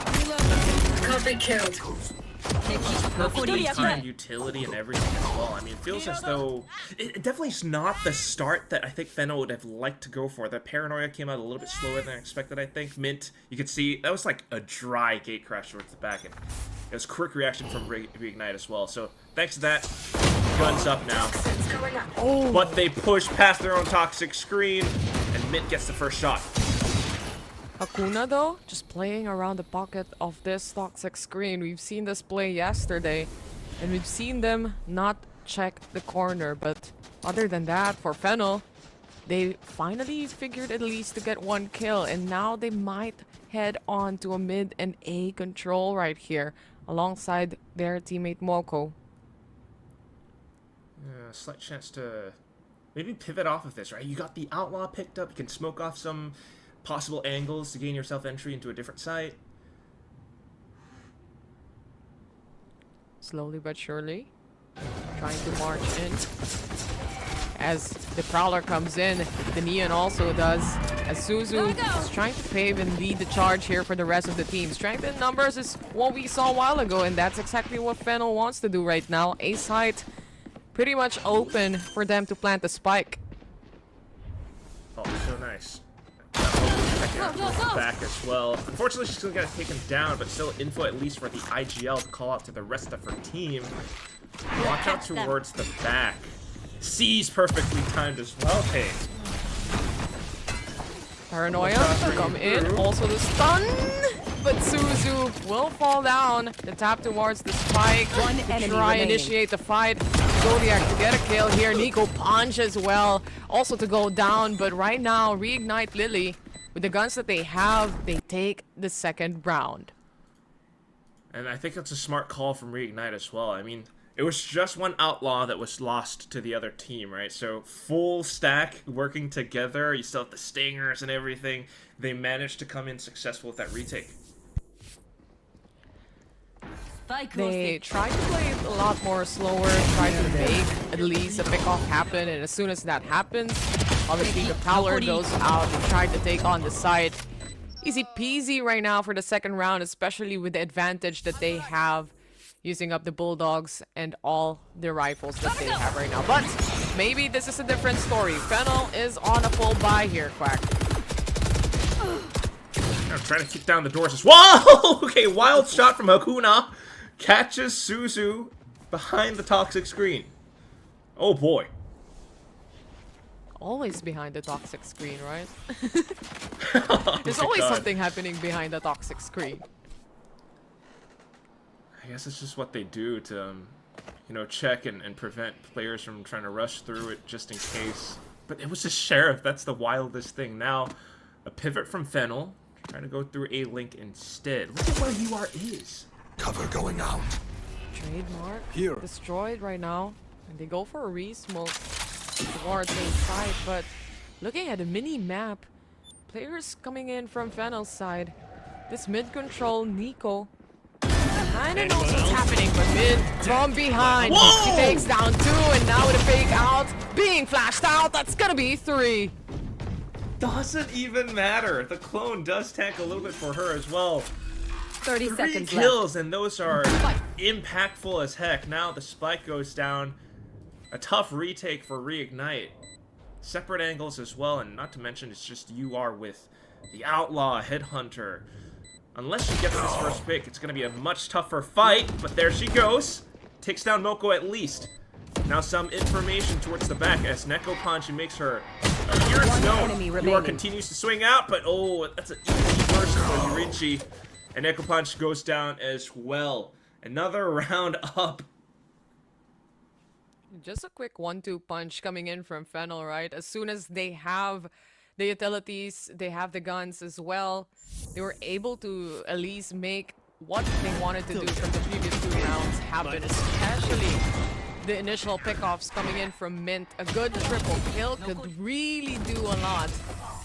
Perfect timed utility and everything as well. I mean, it feels as though it definitely is not the start that I think Fennel would have liked to go for. The Paranoia came out a little bit slower than I expected, I think. Mint, you could see, that was like a dry gate crash towards the back, and it was quick reaction from Reignite as well. So thanks to that, guns up now. Oh. But they push past their own toxic screen, and Mint gets the first shot. Hakuna though, just playing around the pocket of this toxic screen. We've seen this play yesterday, and we've seen them not check the corner, but other than that, for Fennel, they finally figured at least to get 1 kill, and now they might head on to a mid and A control right here, alongside their teammate Moko. Slight chance to maybe pivot off of this, right? You got the Outlaw picked up, you can smoke off some possible angles to gain yourself entry into a different site. Slowly but surely, trying to march in. As the Prowler comes in, the Neon also does. As Suzu is trying to pave and lead the charge here for the rest of the team. Strength in numbers is what we saw a while ago, and that's exactly what Fennel wants to do right now. A site pretty much open for them to plant the spike. Oh, so nice. Back as well. Unfortunately, she's still got to take him down, but still info at least for the IGL to call out to the rest of her team. Watch out towards the back. C's perfectly timed as well. Hey. Paranoia come in, also the stun, but Suzu will fall down. The tap towards the spike. One enemy try and initiate the fight. Zodiac to get a kill here. Nico punch as well, also to go down. But right now, Reignite Lily, with the guns that they have, they take the second round. And I think that's a smart call from Reignite as well. I mean, it was just one Outlaw that was lost to the other team, right? So full stack working together. You still have the Stingers and everything. They managed to come in successful with that retake. They tried to play it a lot more slower, try to make at least a pick-off happen, and as soon as that happens, obviously the Prowler goes out and tried to take on the side. Easy peasy right now for the second round, especially with the advantage that they have using up the Bulldogs and all the rifles that they have right now. But maybe this is a different story. Fennel is on a full buy here, Quack. I'm trying to kick down the doors. Whoa! Okay, wild shot from Hakuna. Catches Suzu behind the toxic screen. Oh boy. Always behind the toxic screen, right? Oh There's always something happening behind the toxic screen. I guess it's just what they do to, you know, check and prevent players from trying to rush through it just in case. But it was a Sheriff. That's the wildest thing. Now, a pivot from Fennel. Trying to go through A link instead. Look at where UR is. Cover going out. Trademark Here. destroyed right now. And they go for a re-smoke towards the side. But looking at the mini-map, players coming in from Fennel's side. This mid-control, Nico, kind of knows what's happening, but mid from behind. Whoa! He takes down 2, and now with a fake out, being flashed out, that's gonna be 3. Doesn't even matter. The clone does tank a little bit for her as well. 30 3 seconds kills, and those are impactful as heck. Now the spike goes down. A tough retake for Reignite. Separate angles as well, and not to mention it's just UR with the Outlaw, Headhunter. Unless she gets this first pick, it's going to be a much tougher fight, but there she goes. Takes down Moko at least. Now some information towards the back as Neko Panchi makes her appearance known. UR continues to swing out, but oh, that's an easy burst for Yurinchi. And Neko Punch goes down as well. Another round up. Just a quick 1-2 punch coming in from Fennel, right? As soon as they have the utilities, they have the guns as well, they were able to at least make what they wanted to do from the previous 2 rounds happen, especially the initial pickoffs coming in from Mint. A good triple kill could really do a lot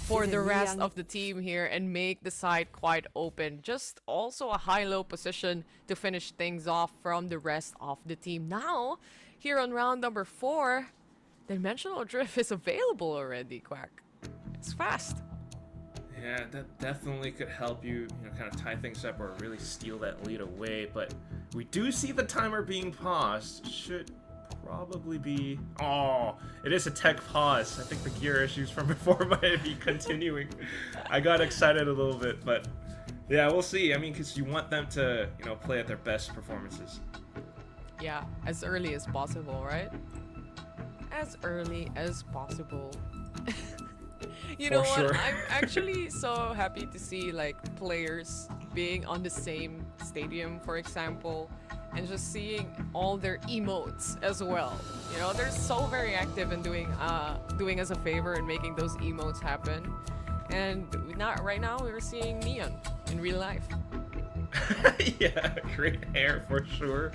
for the rest of the team here and make the side quite open. Just also a high-low position to finish things off from the rest of the team. Now, here on round number 4, Dimensional Drift is available already, Quack. It's fast. Yeah, that definitely could help you, kind of tie things up or really steal that lead away. But we do see the timer being paused. Should probably be... Oh, it is a tech pause. I think the gear issues from before might be continuing. I got excited a little bit, but yeah, we'll see. I mean, because you want them to, play at their best performances. Yeah, as early as possible, right? As early as possible. You know what? I'm actually so happy to see like players being on the same stadium, for example, and just seeing all their emotes as well. They're so very active in doing us a favor and making those emotes happen. And right now we're seeing Neon in real life. Yeah, great hair for sure.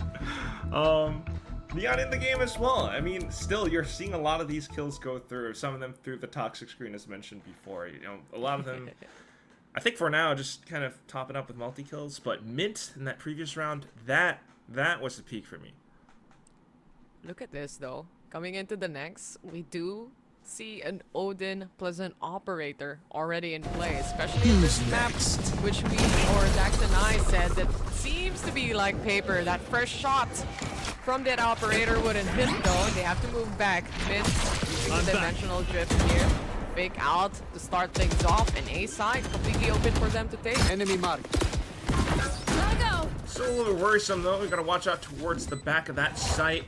Neon in the game as well. I mean, still, you're seeing a lot of these kills go through. Some of them through the toxic screen, as mentioned before. A lot of them, I think for now, just kind of topping up with multi-kills. But Mint in that previous round, that was the peak for me. Look at this, though. Coming into the next, we do see an Odin plus an Operator already in play, especially in this map, which Dax and I said that seems to be like paper. That first shot from that Operator wouldn't hit though. They have to move back. Mint using the Dimensional Drift here. Fake out to start things off, and A side completely open for them to take. Enemy mark. Gotta go. Still a little worrisome though. We gotta watch out towards the back of that site.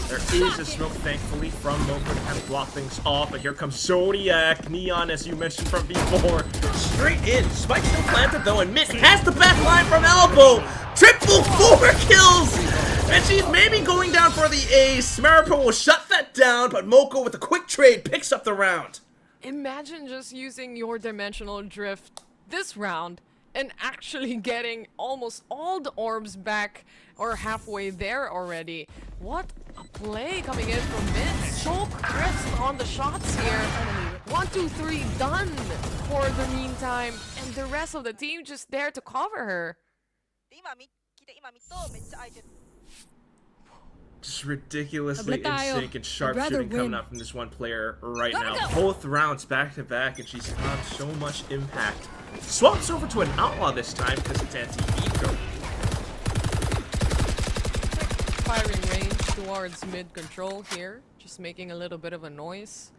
There is a smoke, thankfully, from Mocha to kind of block things off. But here comes Zodiac. Neon, as you mentioned from before. Straight in. Spike still planted, though, and Mint has the back line from elbow. Triple 4 kills! And she's maybe going down for the ace. Maripo will shut that down, but Mocha, with a quick trade, picks up the round. Imagine just using your Dimensional Drift this round and actually getting almost all the orbs back or halfway there already. What a play coming in from Mint. So crisp on the shots here. 1, 2, 3 done for the meantime. And the rest of the team just there to cover her. Just ridiculously in sync and sharp shooting coming up from this one player right now. Both rounds back to back, and she's had so much impact. Swaps over to an Outlaw this time because it's anti-eco. Firing range towards mid control here, just making a little bit of a noise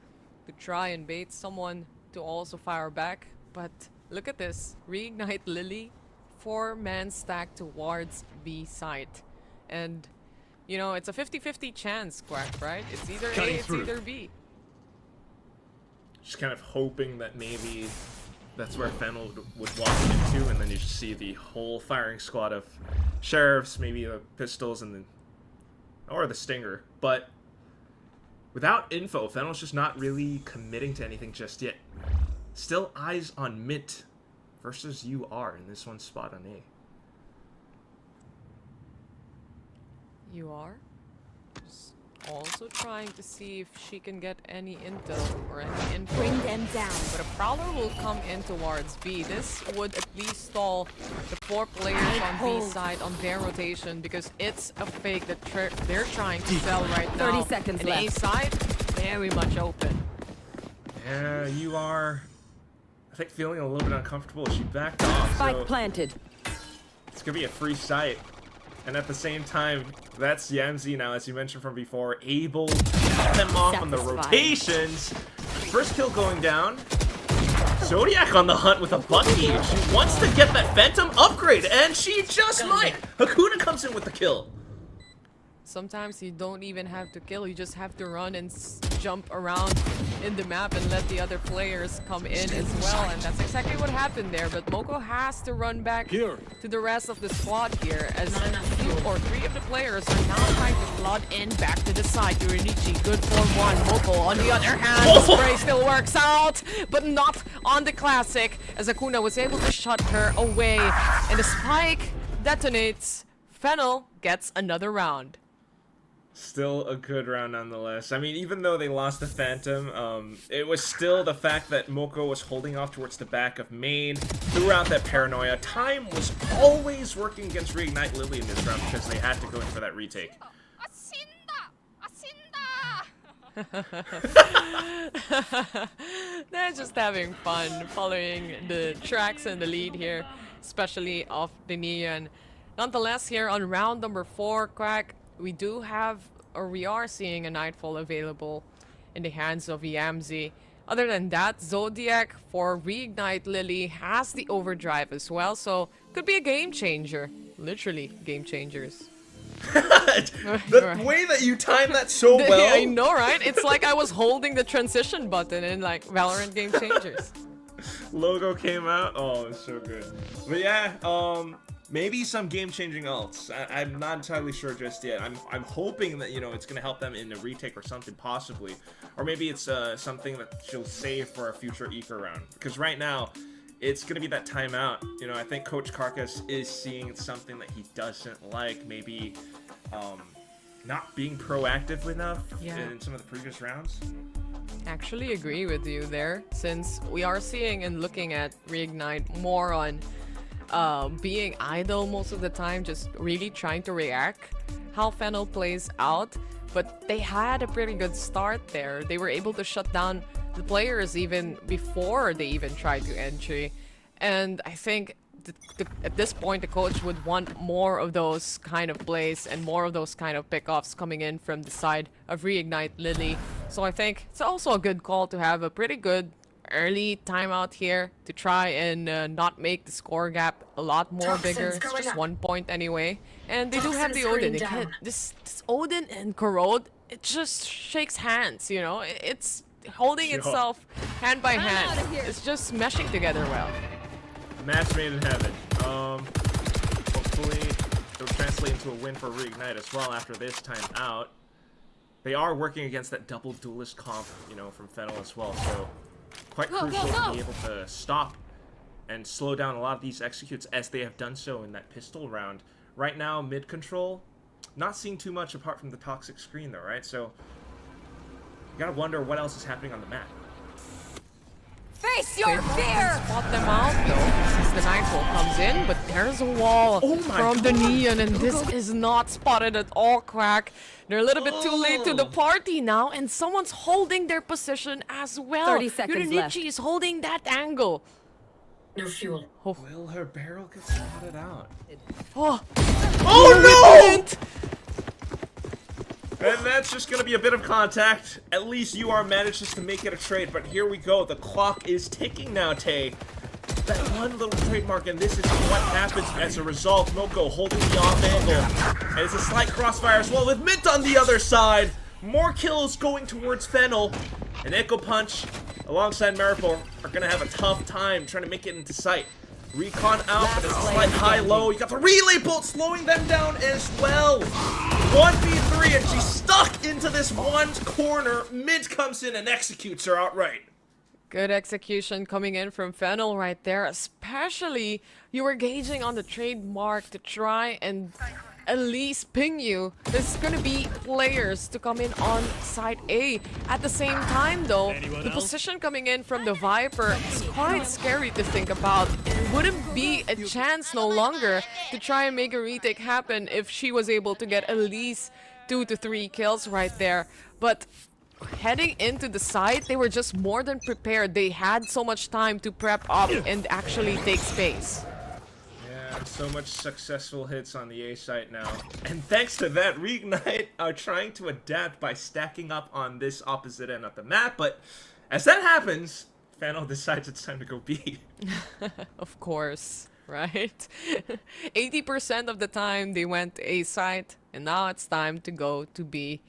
to try and bait someone to also fire back. But look at this, reignite Lily, 4-man stack towards B site, and it's a 50-50 chance, Quack, right? It's either A, it's either B. Just kind of hoping that maybe that's where Fennel would walk into, and then you just see the whole firing squad of sheriffs, maybe the pistols, and then or the stinger. But without info, Fennel's just not really committing to anything just yet. Still eyes on Mint versus UR in this one spot on A. UR just also trying to see if she can get any intel or any info. Bring them down. But a Prowler will come in towards B. This would at least stall the 4 players on B side on their rotation, because it's a fake that they're trying to sell right now. 30 seconds and left. A side, very much open. Yeah, you are, I think, feeling a little bit uncomfortable. She backed off. Spike planted. It's going to be a free site. And at the same time, that's Yamzi now, as you mentioned from before, able to cut them off on the rotations. First kill going down. Zodiac on the hunt with a Bucky. She wants to get that Phantom upgrade, and she just might. Hakuna comes in with the kill. Sometimes you don't even have to kill, you just have to run and jump around in the map and let the other players come in as well, and that's exactly what happened there. But Moko has to run back to the rest of the squad here, as 2 or 3 of the players are now trying to flood in back to the side. Yurinichi, good for 1. Moko, on the other hand, the spray still works out, but not on the classic, as Akuna was able to shut her away, and the spike detonates. Fennel gets another round. Still a good round nonetheless. I mean, even though they lost the Phantom, it was still the fact that Moko was holding off towards the back of main throughout that paranoia. Time was always working against Reignite Lily in this round because they had to go in for that retake. They're just having fun following the tracks and the lead here, especially of the Neon. Nonetheless, here on round number 4, Quack, we do have, or we are seeing a Nightfall available in the hands of Yamzi. Other than that, Zodiac for Reignite Lily has the overdrive as well, so could be a game changer. Literally, game changers. The way that you timed that so well. I know, right? It's like I was holding the transition button in like Valorant Game Changers. Logo came out. Oh, it's so good. But yeah, maybe some game-changing ults. I'm not entirely sure just yet. I'm hoping that, you know, it's going to help them in a retake or something, possibly. Or maybe it's something that she'll save for a future Eco round. Because right now, it's going to be that timeout. You know, I think Coach Karkas is seeing something that he doesn't like. Maybe not being proactive enough in some of the previous rounds. Actually agree with you there, since we are seeing and looking at Reignite more on being idle most of the time, just really trying to react how Fennel plays out. But they had a pretty good start there. They were able to shut down the players even before they even tried to entry. And I think at this point the coach would want more of those kind of plays and more of those kind of pickoffs coming in from the side of Reignite Lily. So I think it's also a good call to have a pretty good early timeout here to try and not make the score gap a lot more bigger. It's just 1 point anyway. And they do have the Odin. Again, this Odin and Corrode, it just shakes hands, you know? It's holding itself hand by hand. It's just meshing together well. Match made in heaven. Hopefully it'll translate into a win for Reignite as well after this time out. They are working against that double duelist comp, you know, from Fennel as well, so quite crucial to be able to stop and slow down a lot of these executes as they have done so in that pistol round. Right now, mid control, not seeing too much apart from the toxic screen though, right? So you gotta wonder what else is happening on the map. Face your fear! Spot them out though, since the Nightfall comes in, but there's a wall from the Neon, and this is not spotted at all, Quack. They're a little bit too late to the party now, and someone's holding their position as well. 30 seconds left. Yurinichi is holding that angle. No fuel. Oh. Will her barrel get spotted out? Oh, oh no! And that's just going to be a bit of contact. At least UR manages to make it a trade, but here we go. The clock is ticking now, Tay. That one little trademark, and this is what happens as a result. Moko holding the off angle. And it's a slight crossfire as well with Mint on the other side. More kills going towards Fennel. And Echo Punch alongside Maripo are going to have a tough time trying to make it into sight. Recon out, but it's a slight high-low. You got the relay bolt slowing them down as well. 1v3, and she's stuck into this one corner. Mint comes in and executes her outright. Good execution coming in from Fennel right there. Especially, you were gauging on the trademark to try and at least ping you. There's gonna be players to come in on side A. At the same time though, the position coming in from the Viper is quite scary to think about. It wouldn't be a chance no longer to try and make a retake happen if she was able to get at least 2 to 3 kills right there. But heading into the site, they were just more than prepared. They had so much time to prep up and actually take space. So much successful hits on the A site now. And thanks to that, Reignite are trying to adapt by stacking up on this opposite end of the map. But as that happens, Fennel decides it's time to go B. Of course, right? 80% of the time they went to A site, and now it's time to go to B.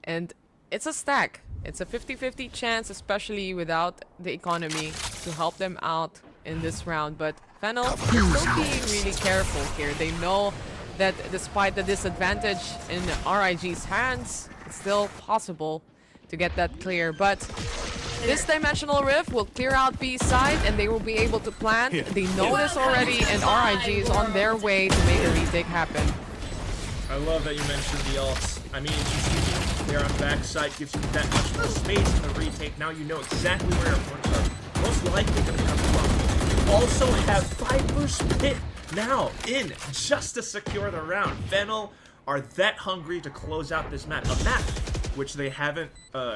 And it's a stack. It's a 50-50 chance, especially without the economy to help them out in this round. But Fennel is still being really careful here. They know that despite the disadvantage in RIG's hands, it's still possible to get that clear. But this Dimensional Rift will clear out B side and they will be able to plant. They know this already, and RIG is on their way to make a retake happen. I love that you mentioned the ults. I mean, GCT there on backside gives you that much more space in the retake. Now you know exactly where your opponents are most likely going to come from. You also have 5 pit now in just to secure the round. Fennel are that hungry to close out this map. A map which they haven't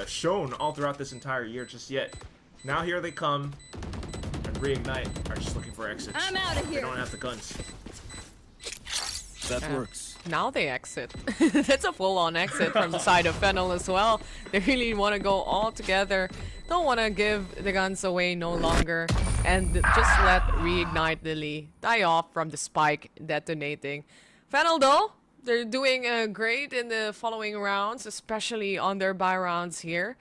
shown all throughout this entire year just yet. Now here they come, and Reignite are just looking for exits. I'm out of here. They don't have the guns. That works. Now they exit. That's a full-on exit from the side of Fennel as well. They really want to go all together. Don't want to give the guns away no longer. And just let Reignite Lily die off from the spike detonating. Fennel though, they're doing great in the following rounds, especially on their buy rounds here.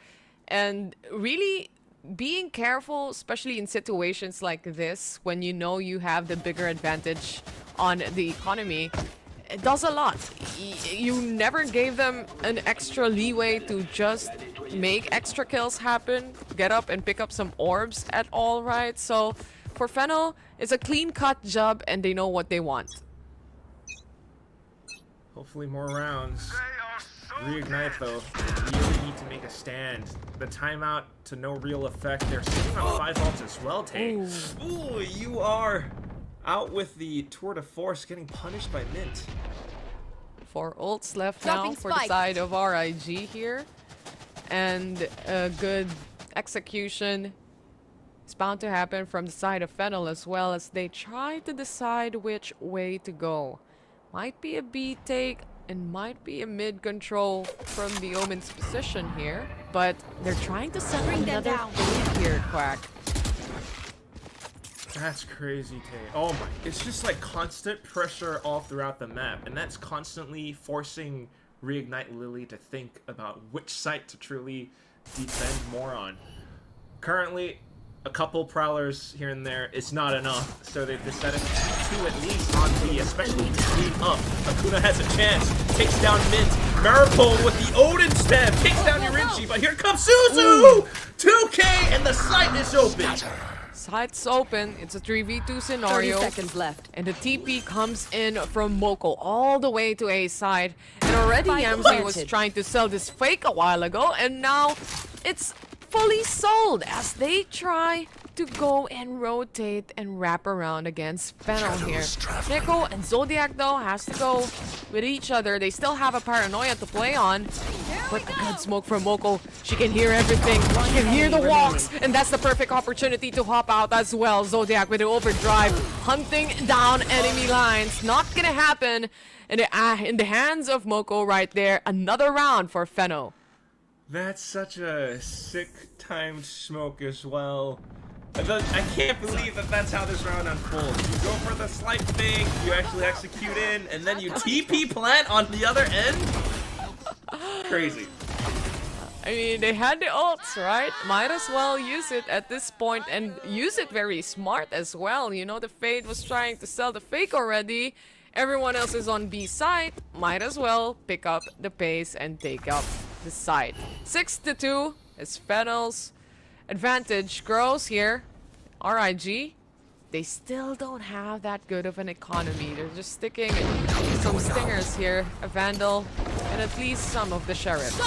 And really being careful, especially in situations like this, when you know you have the bigger advantage on the economy, it does a lot. You never gave them an extra leeway to just make extra kills happen, get up and pick up some orbs at all, right? So for Fennel, it's a clean-cut job and they know what they want. Hopefully more rounds. Reignite though, really need to make a stand. The timeout to no real effect. They're sitting on 5 ults as well, Tay. Ooh, you are out with the tour de force, getting punished by Mint. 4 ults left now for the side of RIG here. And a good execution is bound to happen from the side of Fennel as well, as they try to decide which way to go. Might be a B take and might be a mid control from the Omen's position here. But they're trying to set another fade here, Quack. That's crazy, Tay. Oh my, it's just like constant pressure all throughout the map, and that's constantly forcing Reignite Lily to think about which site to truly defend more on. Currently, a couple prowlers here and there is not enough, so they've decided to at least on B, especially to speed up. Akuna has a chance, takes down Mint. Maripol with the Odin stab, takes down Yorichi, but here comes Suzu! 2K, and the site is open! Site's open. It's a 3v2 scenario. 30 seconds left. And the TP comes in from Moko all the way to A side. And already Yamzi was trying to sell this fake a while ago. And now it's fully sold as they try to go and rotate and wrap around against Fennel here. Neko and Zodiac though has to go with each other. They still have a Paranoia to play on. But the good smoke from Moko. She can hear everything. She can hear the walks. And that's the perfect opportunity to hop out as well. Zodiac with the overdrive. Hunting down enemy lines. Not gonna happen in the hands of Moko right there. Another round for Fennel. That's such a sick timed smoke as well. I can't believe that that's how this round unfolds. You go for the slight fake, you actually execute in, and then you TP plant on the other end? Crazy. I mean, they had the ults, right? Might as well use it at this point and use it very smart as well. You know, the Fade was trying to sell the fake already. Everyone else is on B side. Might as well pick up the pace and take up the side. 6-2 is Fennel's advantage grows here. RIG, they still don't have that good of an economy. They're just sticking some stingers here. A Vandal and at least some of the Sheriffs.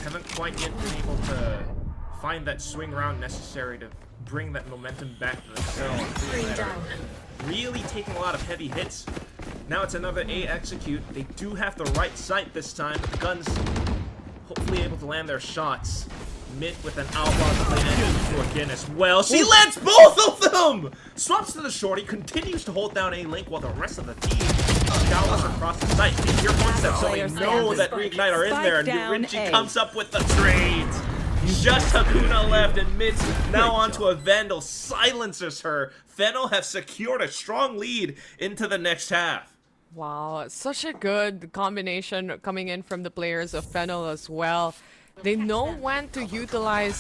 Haven't quite yet been able to find that swing round necessary to bring that momentum back to themselves. Really taking a lot of heavy hits. Now it's another A execute. They do have the right sight this time, but the guns hopefully able to land their shots. Mint with an outlaw play to again as well. She lands both of them! Swaps to the shorty, continues to hold down A link while the rest of the team scours across the site. They hear footsteps, so they know that Reignite are in there, and Yorichi comes up with the trade. Just Hakuna left, and Mint now onto a Vandal silences her. Fennel have secured a strong lead into the next half. Wow, such a good combination coming in from the players of Fennel as well. They know when to utilize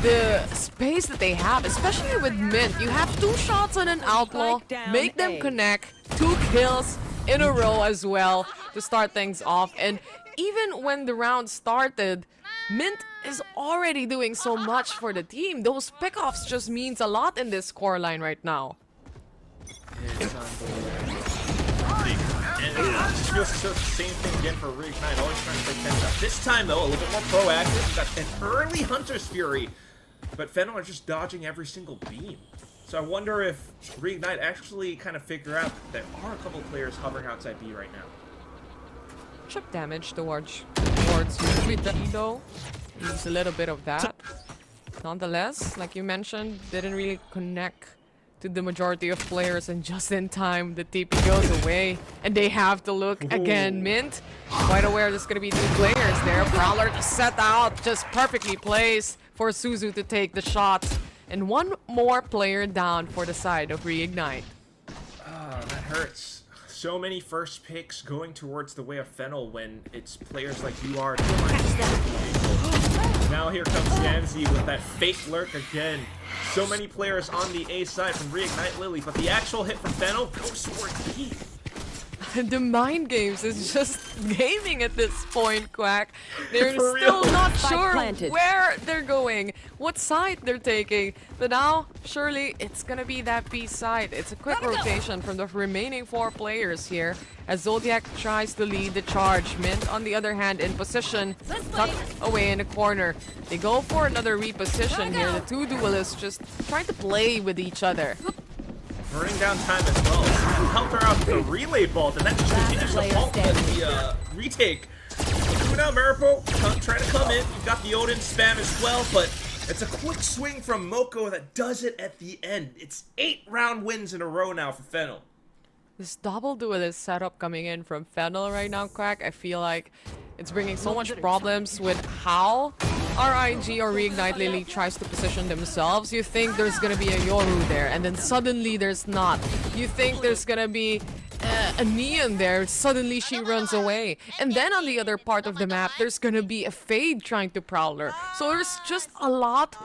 the space that they have, especially with Mint. You have 2 shots on an Outlaw, make them connect, 2 kills in a row as well to start things off. And even when the round started, Mint is already doing so much for the team. Those pickoffs just means a lot in this scoreline right now. It's unbelievable. And it just feels the same thing again for Reignite, always trying to play catch up. This time though, a little bit more proactive. We got an early Hunter's Fury, but Fennel are just dodging every single beam. So I wonder if Reignite actually kind of figure out that there are a couple players hovering outside B right now. Chip damage towards VCT though. Needs a little bit of that. Nonetheless, like you mentioned, didn't really connect to the majority of players, and just in time the TP goes away and they have to look again. Mint quite aware there's gonna be 2 players there. Prowler to set out, just perfectly placed for Suzu to take the shot, and 1 more player down for the side of Reignite. Ah, that hurts. So many first picks going towards the way of Fennel when it's players like you are. Now here comes Gamzee with that fake lurk again. So many players on the A side from Reignite Lily, but the actual hit from Fennel goes towards B. The mind games is just gaming at this point, Quack. They're still not sure where they're going, what side they're taking. But now, surely, it's gonna be that B side. It's a quick rotation from the remaining 4 players here as Zodiac tries to lead the charge. Mint, on the other hand, in position, tucked away in the corner. They go for another reposition here. The 2 duelists just trying to play with each other. Burning down time as well. Help her out with the relay vault, and that just continues to halt the retake. Now Maripo trying to come in. You've got the Odin spam as well, but it's a quick swing from Moko that does it at the end. It's 8 round wins in a row now for Fennel. This double duelist setup coming in from Fennel right now, Quack, I feel like it's bringing so much problems with how RIG or Reignite Lily tries to position themselves. You think there's gonna be a Yoru there, and then suddenly there's not. You think there's gonna be a Neon there, suddenly she runs away. And then on the other part of the map, there's gonna be a Fade trying to Prowler. So there's just a lot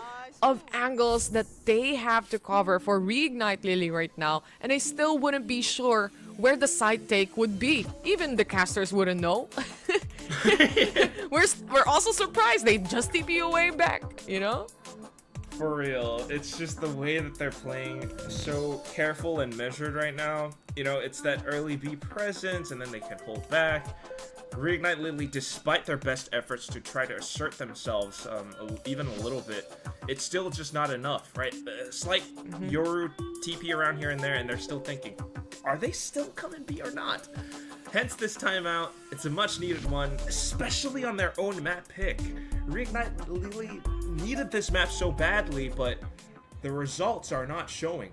of angles that they have to cover for Reignite Lily right now, and I still wouldn't be sure where the side take would be. Even the casters wouldn't know. We're also surprised they just TP away back, you know? For real, it's just the way that they're playing, so careful and measured right now. You know, it's that early B presence, and then they can hold back. Reignite Lily, despite their best efforts to try to assert themselves even a little bit, it's still just not enough, right? Slight Yoru TP around here and there, and they're still thinking, are they still coming B or not? Hence this timeout. It's a much needed one, especially on their own map pick. Reignite Lily needed this map so badly, but the results are not showing.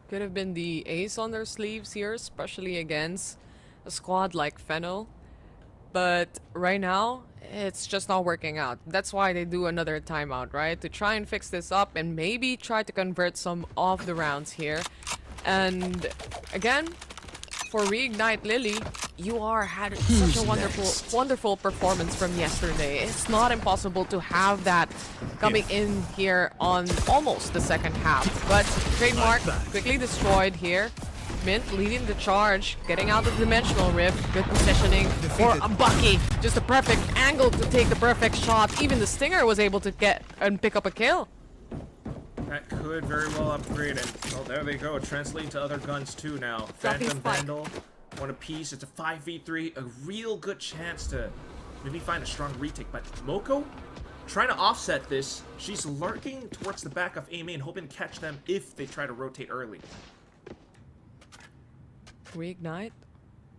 Could have been the ace on their sleeves here, especially against a squad like Fennel. But right now, it's just not working out. That's why they do another timeout, right? To try and fix this up and maybe try to convert some of the rounds here. And again, for Reignite Lily, you had such a wonderful performance from yesterday. It's not impossible to have that coming in here on almost the second half. But Trademark quickly destroyed here. Mint leading the charge, getting out of the Dimensional Rift. Good positioning for a Bucky. Just a perfect angle to take the perfect shot. Even the Stinger was able to get and pick up a kill. That could very well upgrade, and oh, there they go, translating to other guns too now. Phantom Vandal, one apiece. It's a 5v3, a real good chance to maybe find a strong retake. But Moko trying to offset this. She's lurking towards the back of A main, hoping to catch them if they try to rotate early. Reignite,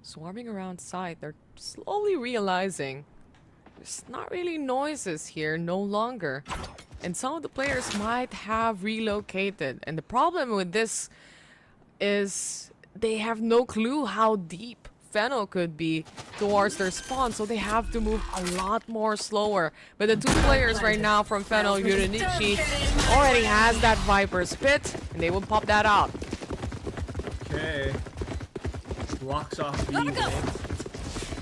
swarming around side. They're slowly realizing there's not really noises here no longer. And some of the players might have relocated. And the problem with this is they have no clue how deep Fennel could be towards their spawn. So they have to move a lot more slower. But the 2 players right now from Fennel, Yurinichi, already has that Viper's Pit. And they will pop that out. Okay. Blocks off B lane.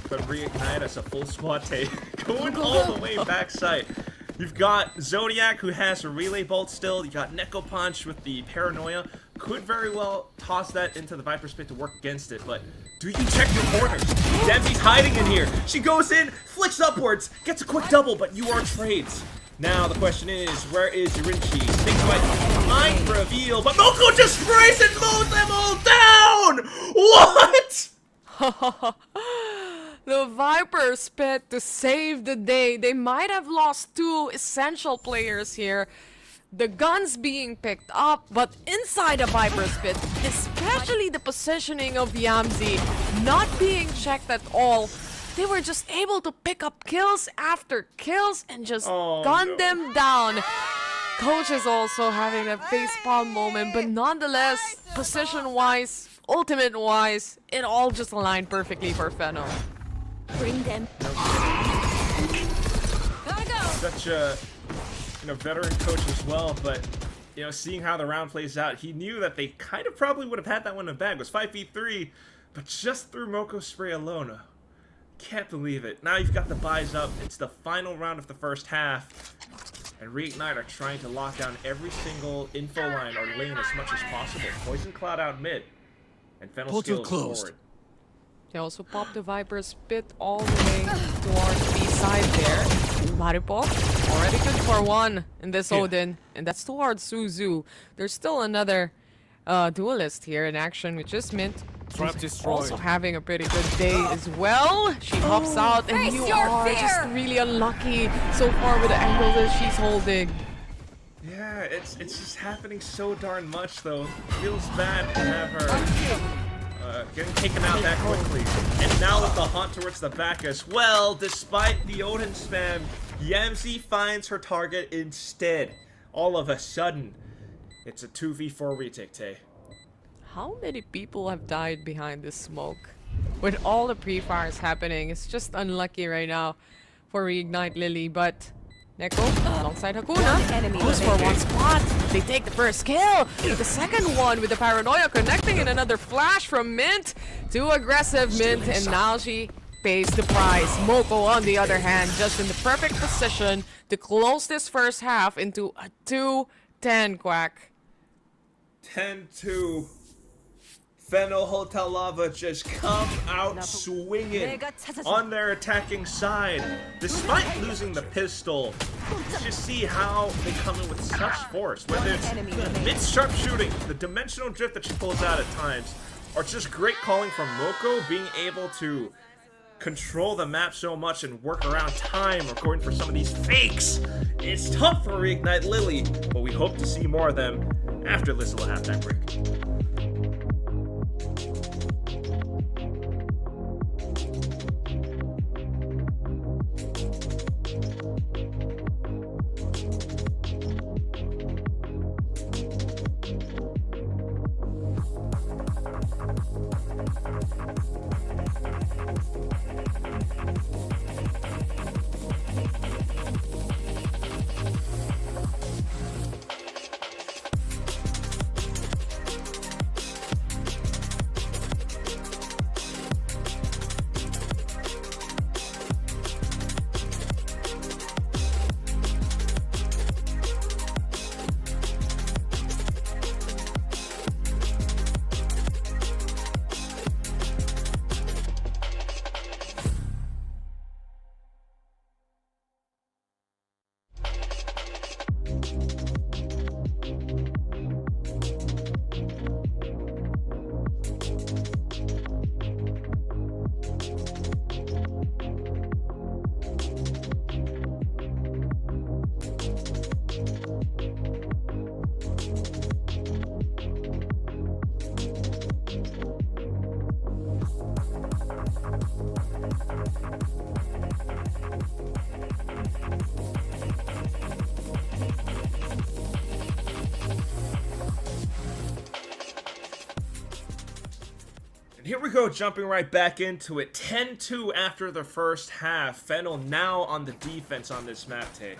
but Reignite as a full squad take. Going all the way backside. You've got Zodiac, who has a Relay Bolt still. You got Neko Punch with the Paranoia. Could very well toss that into the Viper's Pit to work against it, but do you check your corners? Dempsey's hiding in here. She goes in, flicks upwards, gets a quick double, but you are trades. Now the question is, where is Yurinchi? Things might reveal, but Moko just sprays and mows them all down! What? The Viper's Pit to save the day. They might have lost two essential players here. The guns being picked up, but inside the Viper's Pit, especially the positioning of Yamzi not being checked at all, they were just able to pick up kills after kills and just gun them down. Coach is also having a facepalm moment, but nonetheless, position-wise, ultimate-wise, it all just aligned perfectly for Fennel. Bring them. Gotta go! Such a veteran coach as well, but seeing how the round plays out, he knew that they kind of probably would have had that one in the bag. It was 5v3, but just through Moko's spray alone. Can't believe it. Now you've got the buys up. It's the final round of the first half, and Reignite are trying to lock down every single info line or lane as much as possible. Poison Cloud out mid, and Fennel skills forward. They also popped the Viper's Pit all the way towards the side there. Maripo, already good for one in this Odin, and that's towards Suzu. There's still another duelist here in action, which is Mint. She's also having a pretty good day as well. She hops out, and you are just really unlucky so far with the angle that she's holding. Yeah, it's just happening so darn much, though. Feels bad to have her getting taken out that quickly. And now with the haunt towards the back as well, despite the Odin spam, Yamzi finds her target instead. All of a sudden, it's a 2v4 retake, Tay. How many people have died behind this smoke? With all the pre-fires happening, it's just unlucky right now for Reignite Lily, but Neko, alongside Hakuna, goes for one spot. They take the first kill. The second one with the Paranoia connecting in another flash from Mint. Too aggressive Mint, and now she pays the price. Moko, on the other hand, just in the perfect position to close this first half into a 2-10 quack. 10-2. Fennel Hotel Lava just come out swinging on their attacking side. Despite losing the pistol, you just see how they come in with such force. Whether it's Mint's sharpshooting, the dimensional drift that she pulls out at times, or just great calling from Moko, being able to control the map so much and work around time or going for some of these fakes. It's tough for Reignite Lily, but we hope to see more of them after this little halftime break. Here we go, jumping right back into it. 10-2 after the first half. Fennel now on the defense on this map, Tay.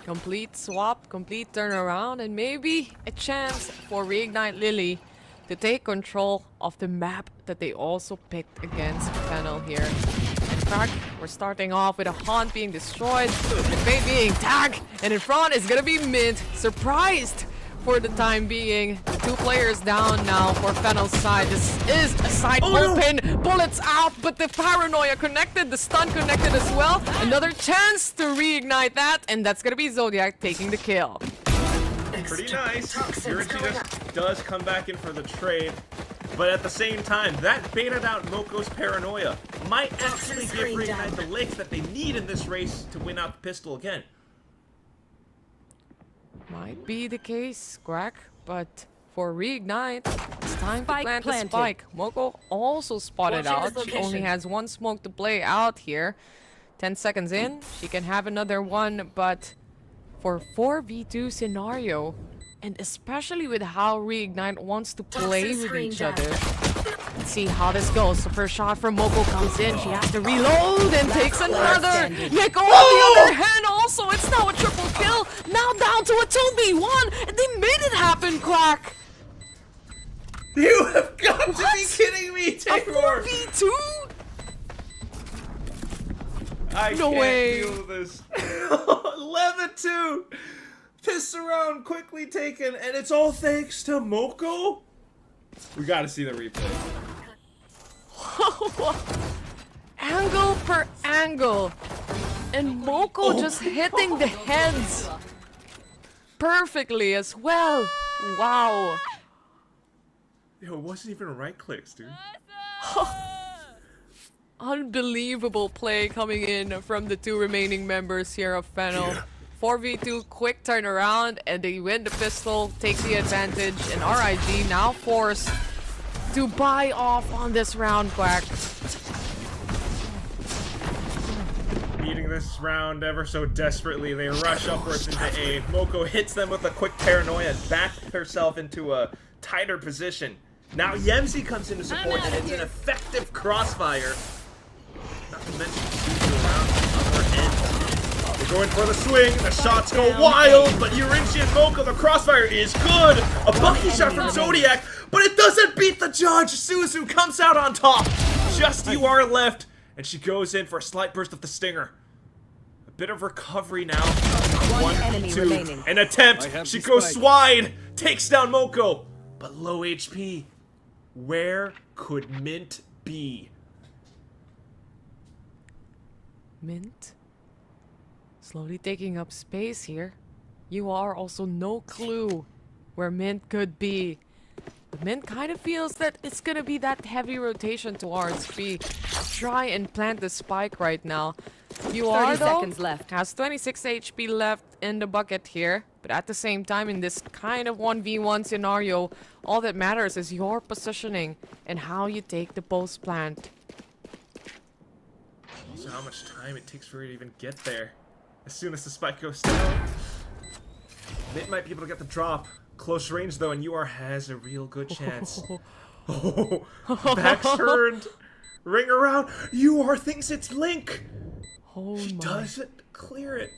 Complete swap, complete turnaround, and maybe a chance for Reignite Lily to take control of the map that they also picked against Fennel here. In fact, we're starting off with a Haunt being destroyed, the Fate being tagged, and in front is gonna be Mint. Surprised for the time being. The 2 players down now for Fennel's side. This is a side open. No. Bullets out, but the Paranoia connected, the stun connected as well. Another chance to reignite that, and that's gonna be Zodiac taking the kill. Pretty nice. Yurichi does come back in for the trade. But at the same time, that baited out Moko's Paranoia might actually give Reignite the legs that they need in this race to win out the pistol again. Might be the case, Quack, but for Reignite, it's time to plant the spike. Moko also spotted out. She only has 1 smoke to play out here. 10 seconds in, she can have another one, but for 4v2 scenario, and especially with how Reignite wants to play with each other. Let's see how this goes. The first shot from Moko comes in. She has to reload and takes another. Nick on the other hand also. It's now a triple kill. Now down to a 2v1. And they made it happen, Quack. You have got to be kidding me, Taylor. A 4v2? I can't feel this. 11-2. Piss around, quickly taken, and it's all thanks to Moko? We gotta see the replay. Angle per angle. And Moko just hitting the heads perfectly as well. Wow. Yo, it wasn't even right clicks, dude. Unbelievable play coming in from the 2 remaining members here of Fennel. 4v2, quick turnaround, and they win the pistol, take the advantage, and RIG now forced to buy off on this round, Quack. Beating this round ever so desperately, they rush upwards into A. Moko hits them with a quick Paranoia and backs herself into a tighter position. Now Yemzi comes in to support, and it's an effective crossfire. Not to mention Suzu around the upper end. They're going for the swing, the shots go wild, but Yurichi and Moko, the crossfire is good! A bucky shot from Zodiac, but it doesn't beat the judge! Suzu comes out on top! Just you are left, and she goes in for a slight burst of the stinger. A bit of recovery now. 1, 2, an attempt! She goes wide! Takes down Moko! But low HP. Where could Mint be? Mint? Slowly taking up space here. You are also no clue where Mint could be. But Mint kind of feels that it's gonna be that heavy rotation towards B. Try and plant the spike right now. You are, though, seconds left. Has 26 HP left in the bucket here. But at the same time, in this kind of 1v1 scenario, all that matters is your positioning and how you take the post plant. Also, how much time it takes for her to even get there. As soon as the spike goes down, Mint might be able to get the drop. Close range though, and UR has a real good chance. Oh, back turned. Ring around. UR thinks it's Link. Oh, she doesn't clear it.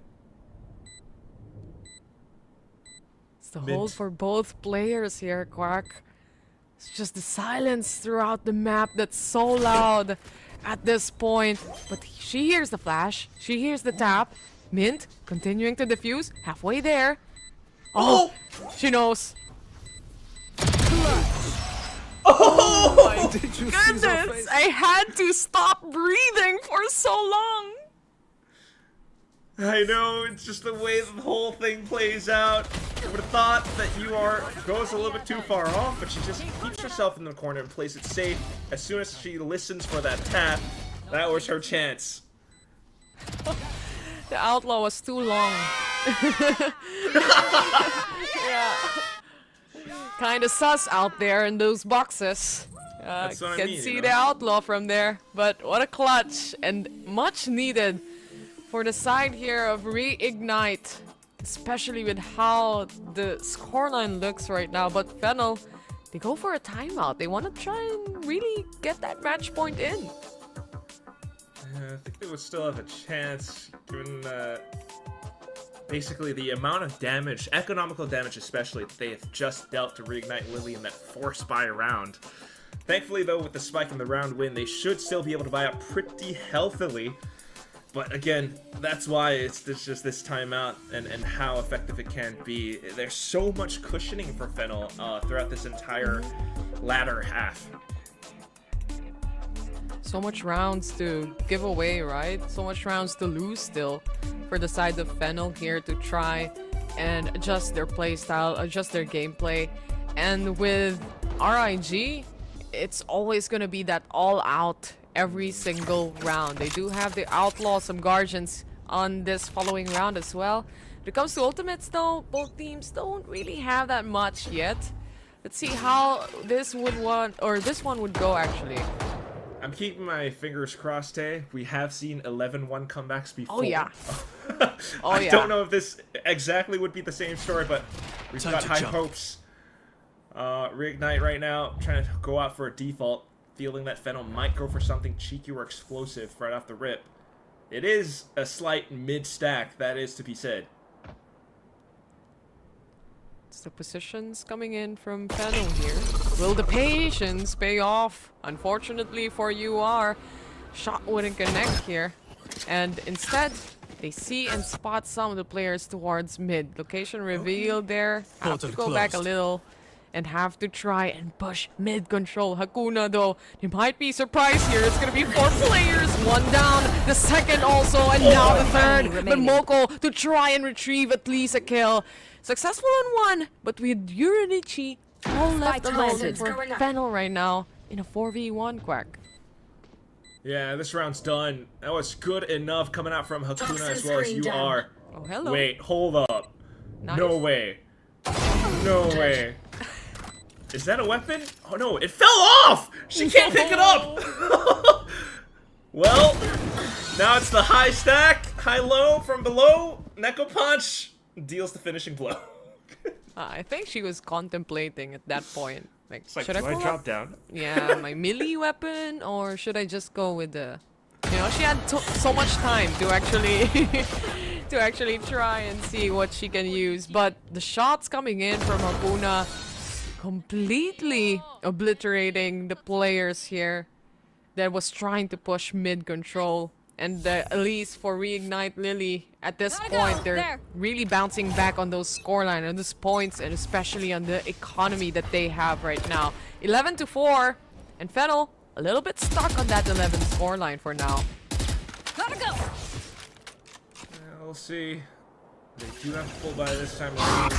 It's the hold for both players here, Quack. It's just the silence throughout the map that's so loud at this point. But she hears the flash. She hears the tap. Mint continuing to defuse. Halfway there. Oh! She knows. Oh my goodness! I had to stop breathing for so long. I know, it's just the way the whole thing plays out. I would have thought that UR goes a little bit too far off, but she just keeps herself in the corner and plays it safe. As soon as she listens for that tap, that was her chance. The outlaw was too long. Yeah. Kinda sus out there in those boxes. That's what I Can mean, see you know? the outlaw from there. But what a clutch and much needed for the side here of Reignite. Especially with how the scoreline looks right now. But Fennel, they go for a timeout. They want to try and really get that match point in. I think they would still have a chance, given that basically the amount of damage, economical damage especially, that they have just dealt to Reignite Lily in that forced buy round. Thankfully, though, with the spike in the round win, they should still be able to buy up pretty healthily. But again, that's why it's just this timeout and how effective it can be. There's so much cushioning for Fennel throughout this entire latter half. So much rounds to give away, right? So much rounds to lose still for the side of Fennel here to try and adjust their playstyle, adjust their gameplay. And with RIG, it's always going to be that all-out every single round. They do have the Outlaw, some Guardians on this following round as well. When it comes to ultimates though, both teams don't really have that much yet. Let's see how this one would go actually. I'm keeping my fingers crossed, Tay. We have seen 11-1 comebacks before. Oh yeah. I don't know if this exactly would be the same story, but we've got high hopes. Reignite right now, trying to go out for a default, feeling that Fennel might go for something cheeky or explosive right off the rip. It is a slight mid-stack, that is to be said. It's the positions coming in from Fennel here. Will the patience pay off? Unfortunately for UR, shot wouldn't connect here. And instead, they see and spot some of the players towards mid. Location revealed there. Have to go back a little and have to try and push mid control. Hakuna though, they might be surprised here. It's gonna be 4 players, 1 down, the second also, and now the third. But Moko to try and retrieve at least a kill. Successful on 1, but with Uranichi all left alone for Fennel right now in a 4v1 quack. Yeah, this round's done. That was good enough coming out from Hakuna as well as UR. Oh, hello. Wait, hold up. Nice. No way. No way. Is that a weapon? Oh no, it fell off! She can't pick it up! Well, now it's the high stack, high-low from below. Neko Punch deals the finishing blow. I think she was contemplating at that point. Like, It's like, should do I drop down? Yeah, my melee weapon, or should I just go with the... You know, she had so much time to actually... to actually try and see what she can use. But the shots coming in from Hakuna completely obliterating the players here that was trying to push mid control. And at least for Reignite Lily, at this point, they're really bouncing back on those scoreline, on those points, and especially on the economy that they have right now. 11-4, and Fennel a little bit stuck on that 11 scoreline for now. Gotta go. We'll see. They do have full buy this time around.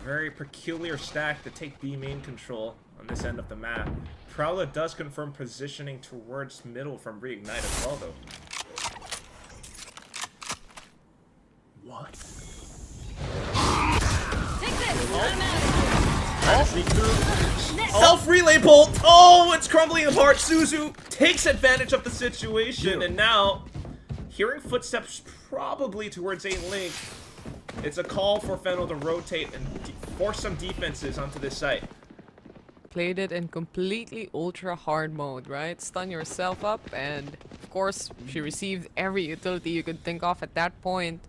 Very peculiar stack to take B main control on this end of the map. Prowler does confirm positioning towards middle from Reignite as well, though. What? Take this. Self-relay bolt! Oh, it's crumbling apart. Suzu takes advantage of the situation, and now, hearing footsteps probably towards A link, it's a call for Fennel to rotate and force some defenses onto this site. Played it in completely ultra hard mode, right? Stun yourself up, and of course, she received every utility you could think of at that point.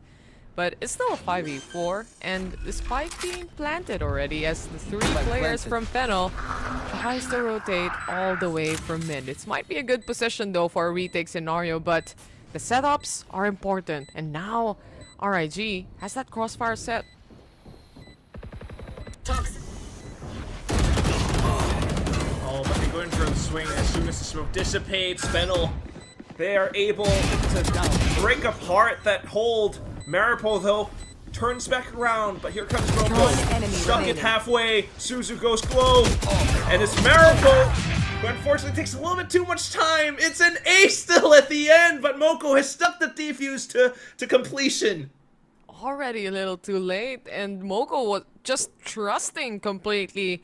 But it's still a 5v4, and the spike being planted already as the 3 players from Fennel tries to rotate all the way from mid. This might be a good position though for a retake scenario, but the setups are important, and now RIG has that crossfire set. Oh, but they go in for the swing as soon as the smoke dissipates. Fennel, they are able to break apart that hold. Maripo, though, turns back around, but here comes Moko. Stuck it halfway. Suzu goes glow. And it's Maripo, who unfortunately takes a little bit too much time. It's an ace still at the end, but Moko has stuck the defuse to completion. Already a little too late, and Moko was just trusting completely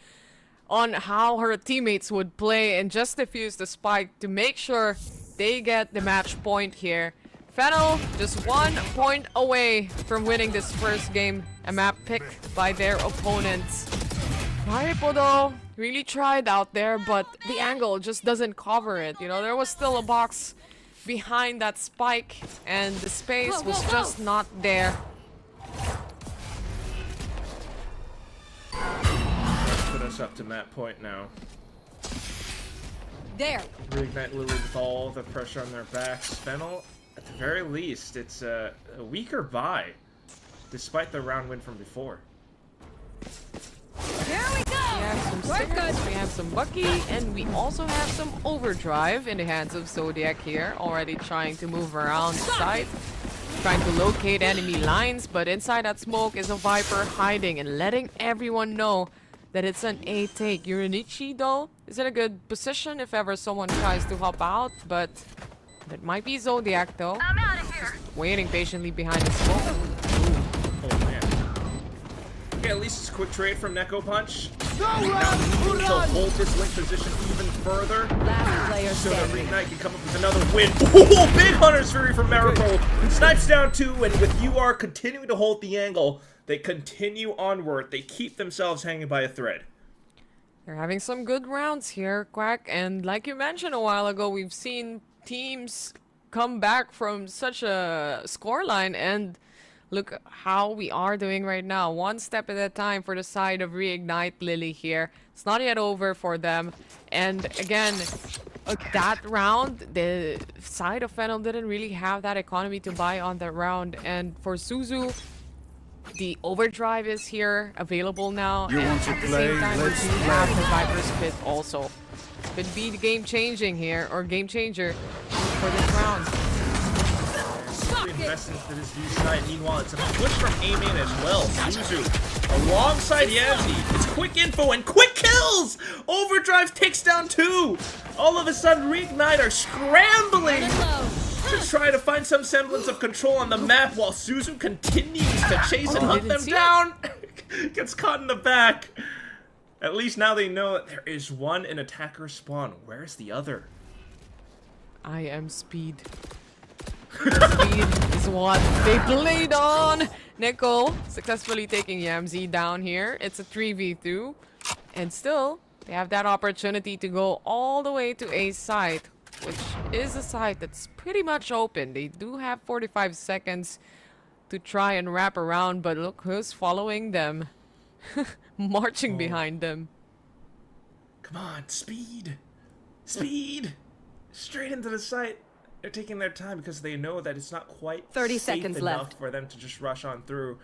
on how her teammates would play and just defuse the spike to make sure they get the match point here. Fennel just 1 point away from winning this first game, a map picked by their opponents. Maripo though really tried out there, but the angle just doesn't cover it. You know, there was still a box behind that spike, and the space was just not there. close up to map point now. There. Reignite Lily with all the pressure on their backs. Fennel, at the very least, it's a weaker buy, despite the round win from before. Here we go! We have some Stickers, we have some Bucky, and we also have some Overdrive in the hands of Zodiac here, already trying to move around the site, trying to locate enemy lines, but inside that smoke is a Viper hiding and letting everyone know that it's an A take. Uranichi, though, is in a good position if ever someone tries to hop out, but that might be Zodiac, though. I'm out of here. Just waiting patiently behind the smoke. Oh, man. Okay, at least it's a quick trade from Neko Punch. Now needing to hold this link position even further. Last player So that standing. Reignite can come up with another win. Oh, big Hunter's Fury from Mariko. Snipes down 2, and with UR continuing to hold the angle, they continue onward. They keep themselves hanging by a thread. They're having some good rounds here, Quack, and like you mentioned a while ago, we've seen teams come back from such a scoreline, and look how we are doing right now. One step at a time for the side of Reignite Lily here. It's not yet over for them, and again, that round, the side of Fennel didn't really have that economy to buy on that round, and for Suzu, the Overdrive is here, available now, You and want to at the play? same time, we Let's do play. have the Viper's Pit also. Could be the game-changing here, or game-changer for this round. Really invested into this U side. Meanwhile, it's a push from A-Main as well. Suzu alongside Yamzi. It's quick info and quick kills! Overdrive takes down 2! All of a sudden, Reignite are scrambling to try to find some semblance of control on the map while Suzu continues to chase and hunt them down. Gets caught in the back. At least now they know that there is one in attacker spawn. Where's the other? I am Speed. Speed is what they played on. Neko successfully taking Yamzi down here. It's a 3v2. And still, they have that opportunity to go all the way to A site, which is a site that's pretty much open. They do have 45 seconds to try and wrap around, but look who's following them. Marching behind them. Come on, Speed! Speed! Straight into the site. They're taking their time because they know that it's not quite 30 safe seconds enough left. for them to just rush on through,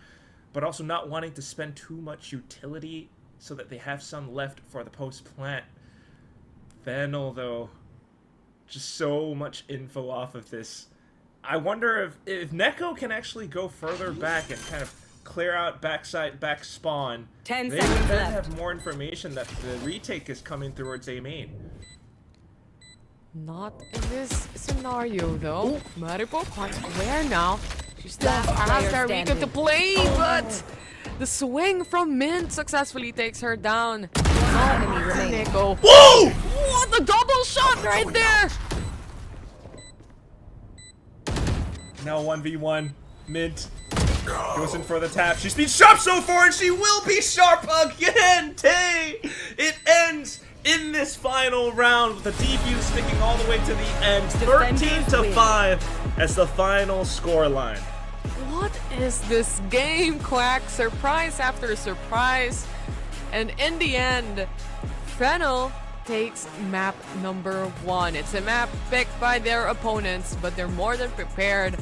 but also not wanting to spend too much utility so that they have some left for the post-plant. Fennel, though, just so much info off of this. I wonder if Neko can actually go further back and kind of clear out backside, back spawn. 10 they seconds then left. have more information that the retake is coming towards A main. Not in this scenario, though. Maripo quite square now. She still has that Rika to play, but the swing from Mint successfully takes her down. Neko. Whoa! What the double shot right there! Now 1v1. Mint goes in for the tap. She's been sharp so far, and she will be sharp again. Tay! It ends in this final round with the debut sticking all the way to the end. 13-5 as the final scoreline. What is this game, Quack? Surprise after surprise. And in the end, Fennel takes map number 1. It's a map picked by their opponents, but they're more than prepared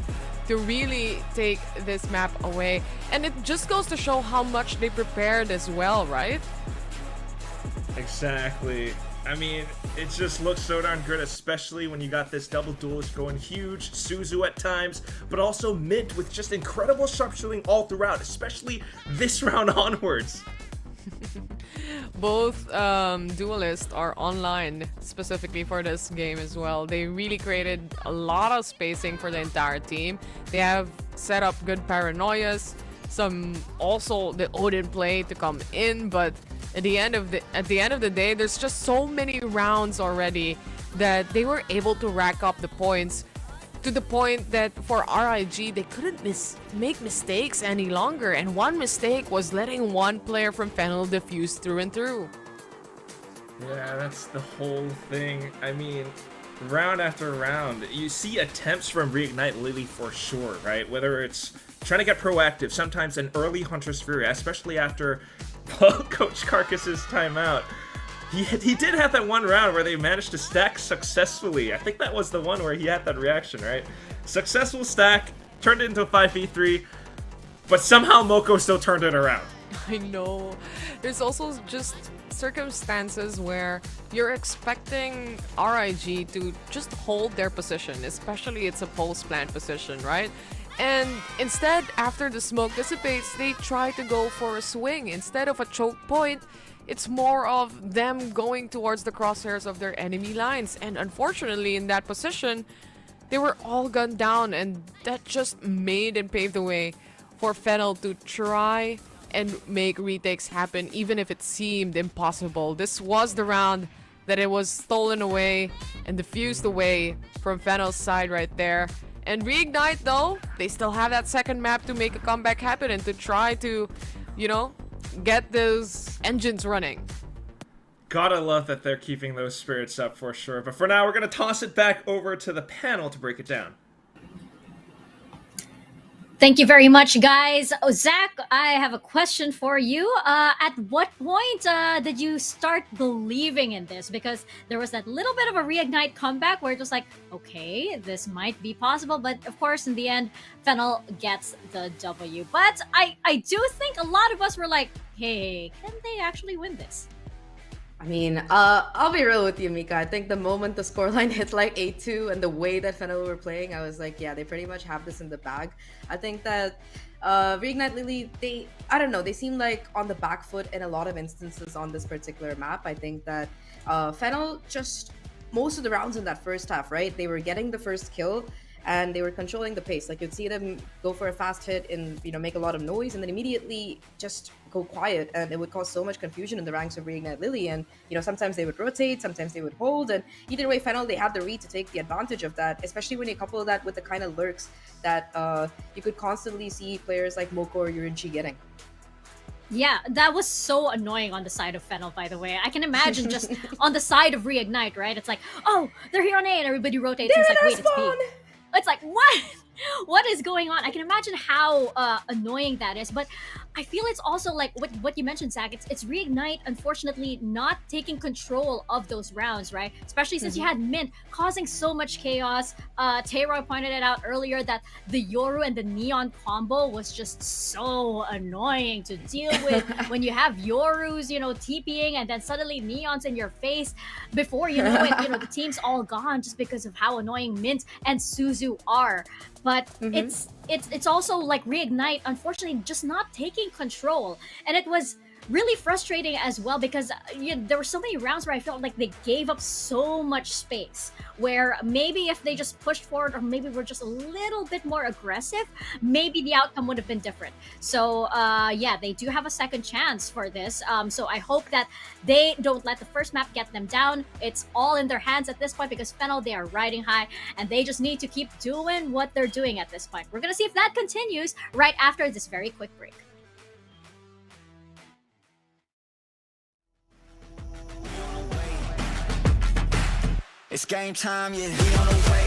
to really take this map away. And it just goes to show how much they prepared as well, right? Exactly. I mean, it just looks so darn good, especially when you got this double duelist going huge, Suzu at times, but also Mint with just incredible sharpshooting all throughout, especially this round onwards. Both duelists are online specifically for this game as well. They really created a lot of spacing for the entire team. They have set up good paranoias, some also the Odin play to come in, but at the end of the day, there's just so many rounds already that they were able to rack up the points to the point that for RIG, they couldn't make mistakes any longer. And one mistake was letting one player from Fennel defuse through and through. Yeah, that's the whole thing. I mean, round after round, you see attempts from Reignite Lily for sure, right? Whether it's trying to get proactive, sometimes an early Hunter's Fury, especially after Coach Carcass's timeout. He did have that one round where they managed to stack successfully. I think that was the one where he had that reaction, right? Successful stack, turned it into a 5v3, but somehow Moko still turned it around. I know. There's also just circumstances where you're expecting RIG to just hold their position, especially it's a post-plant position, right? And instead, after the smoke dissipates, they try to go for a swing. Instead of a choke point, it's more of them going towards the crosshairs of their enemy lines. And unfortunately, in that position, they were all gunned down, and that just made and paved the way for Fennel to try and make retakes happen, even if it seemed impossible. This was the round that it was stolen away and diffused away from Fennel's side right there. And Reignite, though, they still have that second map to make a comeback happen and to try to, you know, get those engines running. Gotta love that they're keeping those spirits up for sure. But for now, we're gonna toss it back over to the panel to break it down. Thank you very much, guys. Oh, Zach, I have a question for you. At what point did you start believing in this? Because there was that little bit of a reignite comeback where it was like, okay, this might be possible. But of course, in the end, Fennel gets the W. But I do think a lot of us were like, hey, can they actually win this? I mean, I'll be real with you, Mika. I think the moment the scoreline hit like 8-2 and the way that Fennel were playing, I was like, yeah, they pretty much have this in the bag. I think that Reignite Lily, I don't know, they seem like on the back foot in a lot of instances on this particular map. I think that Fennel just, most of the rounds in that first half, right? They were getting the first kill and they were controlling the pace. Like, you'd see them go for a fast hit and, you know, make a lot of noise and then immediately just go quiet, and it would cause so much confusion in the ranks of Reignite Lily. And, you know, sometimes they would rotate, sometimes they would hold, and either way, Fennel, they had the read to take the advantage of that, especially when you couple that with the kind of lurks that you could constantly see players like Moko or Yurinchi getting. Yeah, that was so annoying on the side of Fennel, by the way. I can imagine just on the side of Reignite, right? It's like, oh, they're here on A, and everybody rotates, and it's like, wait, it's B. It's like, what? What is going on? I can imagine how annoying that is, but I feel it's also like what you mentioned, Zach. It's Reignite, unfortunately, not taking control of those rounds, right? Especially since you had Mint causing so much chaos. Taeroy pointed it out earlier that the Yoru and the Neon combo was just so annoying to deal with when you have Yorus, you know, TPing and then suddenly Neon's in your face. Before you know it, you know, the team's all gone just because of how annoying Mint and Suzu are. But it's also like Reignite, unfortunately, just not taking control. And it was really frustrating as well because there were so many rounds where I felt like they gave up so much space, where maybe if they just pushed forward or maybe were just a little bit more aggressive, maybe the outcome would have been different. So yeah, they do have a second chance for this. So I hope that they don't let the first map get them down. It's all in their hands at this point because Fennel, they are riding high and they just need to keep doing what they're doing at this point. We're gonna see if that continues right after this very quick break. It's game time, yeah, we on the way.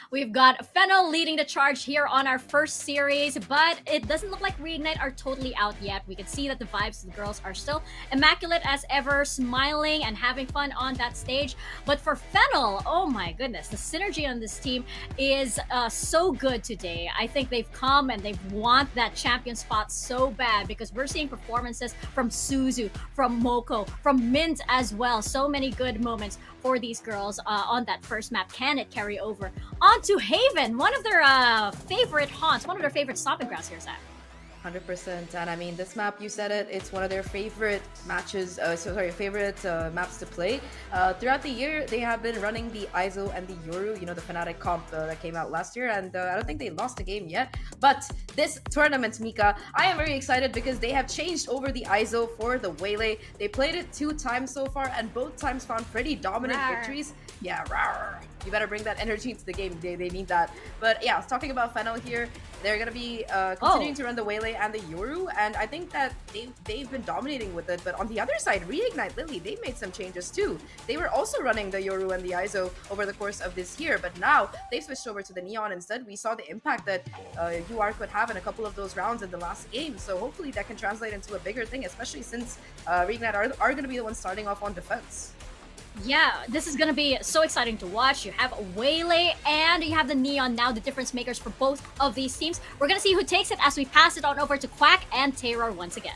We've got Fennel leading the charge here on our first series, but it doesn't look like Reignite are totally out yet. We can see that the vibes of the girls are still immaculate as ever, smiling and having fun on that stage. But for Fennel, oh my goodness, the synergy on this team is so good today. I think they've come and they want that champion spot so bad because we're seeing performances from Suzu, from Moko, from Mint as well. So many good moments for these girls on that first map. Can it carry over onto Haven, one of their favorite haunts, one of their favorite stomping grounds here, Zach? 100%. And I mean, this map, you said it, it's one of their favorite matches, favorite maps to play. Throughout the year, they have been running the ISO and the Yoru, you know, the Fnatic comp that came out last year, and I don't think they lost a game yet. But this tournament, Mika, I am very excited because they have changed over the ISO for the Waylay. They played it 2 times so far, and both times found pretty dominant victories. Yeah, rawr. You better bring that energy into the game. They need that. But yeah, talking about Fennel here, they're gonna be continuing to run the Waylay and the Yoru, and I think that they've been dominating with it. But on the other side, Reignite Lily, they made some changes too. They were also running the Yoru and the ISO over the course of this year, but now they've switched over to the Neon instead. We saw the impact that UR could have in a couple of those rounds in the last game, so hopefully that can translate into a bigger thing, especially since Reignite are going to be the ones starting off on defense. Yeah, this is gonna be so exciting to watch. You have Waylay and you have the Neon now, the difference makers for both of these teams. We're gonna see who takes it as we pass it on over to Quack and Terror once again.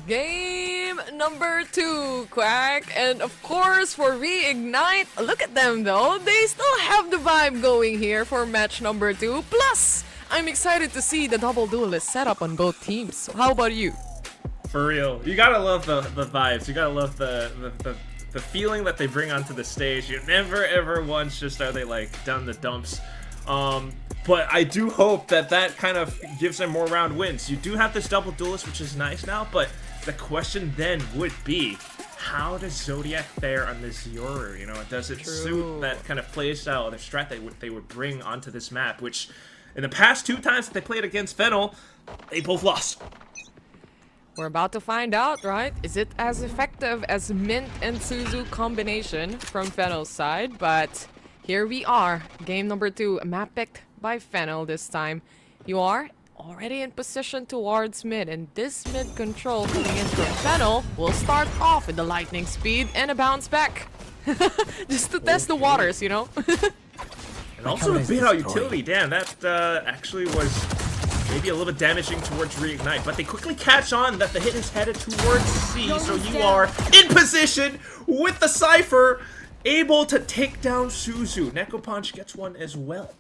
Game number 2, Quack. And of course, for Reignite, look at them though. They still have the vibe going here for match number 2. Plus, I'm excited to see the double duelist setup on both teams. So how about you? For real. You gotta love the vibes. You gotta love the feeling that they bring onto the stage. You never ever once just are they like down the dumps. But I do hope that kind of gives them more round wins. You do have this double duelist, which is nice now, but the question then would be, how does Zodiac fare on this Yoru? You know, does it suit that kind of play style, the strat they would bring onto this map, which in the past 2 times that they played against Fennel, they both lost. We're about to find out, right? Is it as effective as Mint and Suzu combination from Fennel's side? But here we are, game number 2, a map picked by Fennel this time. You are already in position towards mid, and this mid control coming in from Fennel will start off with the lightning speed and a bounce back. Just to test the waters, you know? And also a bit out utility, damn, that actually was maybe a little bit damaging towards Reignite, but they quickly catch on that the hit is headed towards C, so you are in position with the Cypher, able to take down Suzu. Neko Punch gets one as well.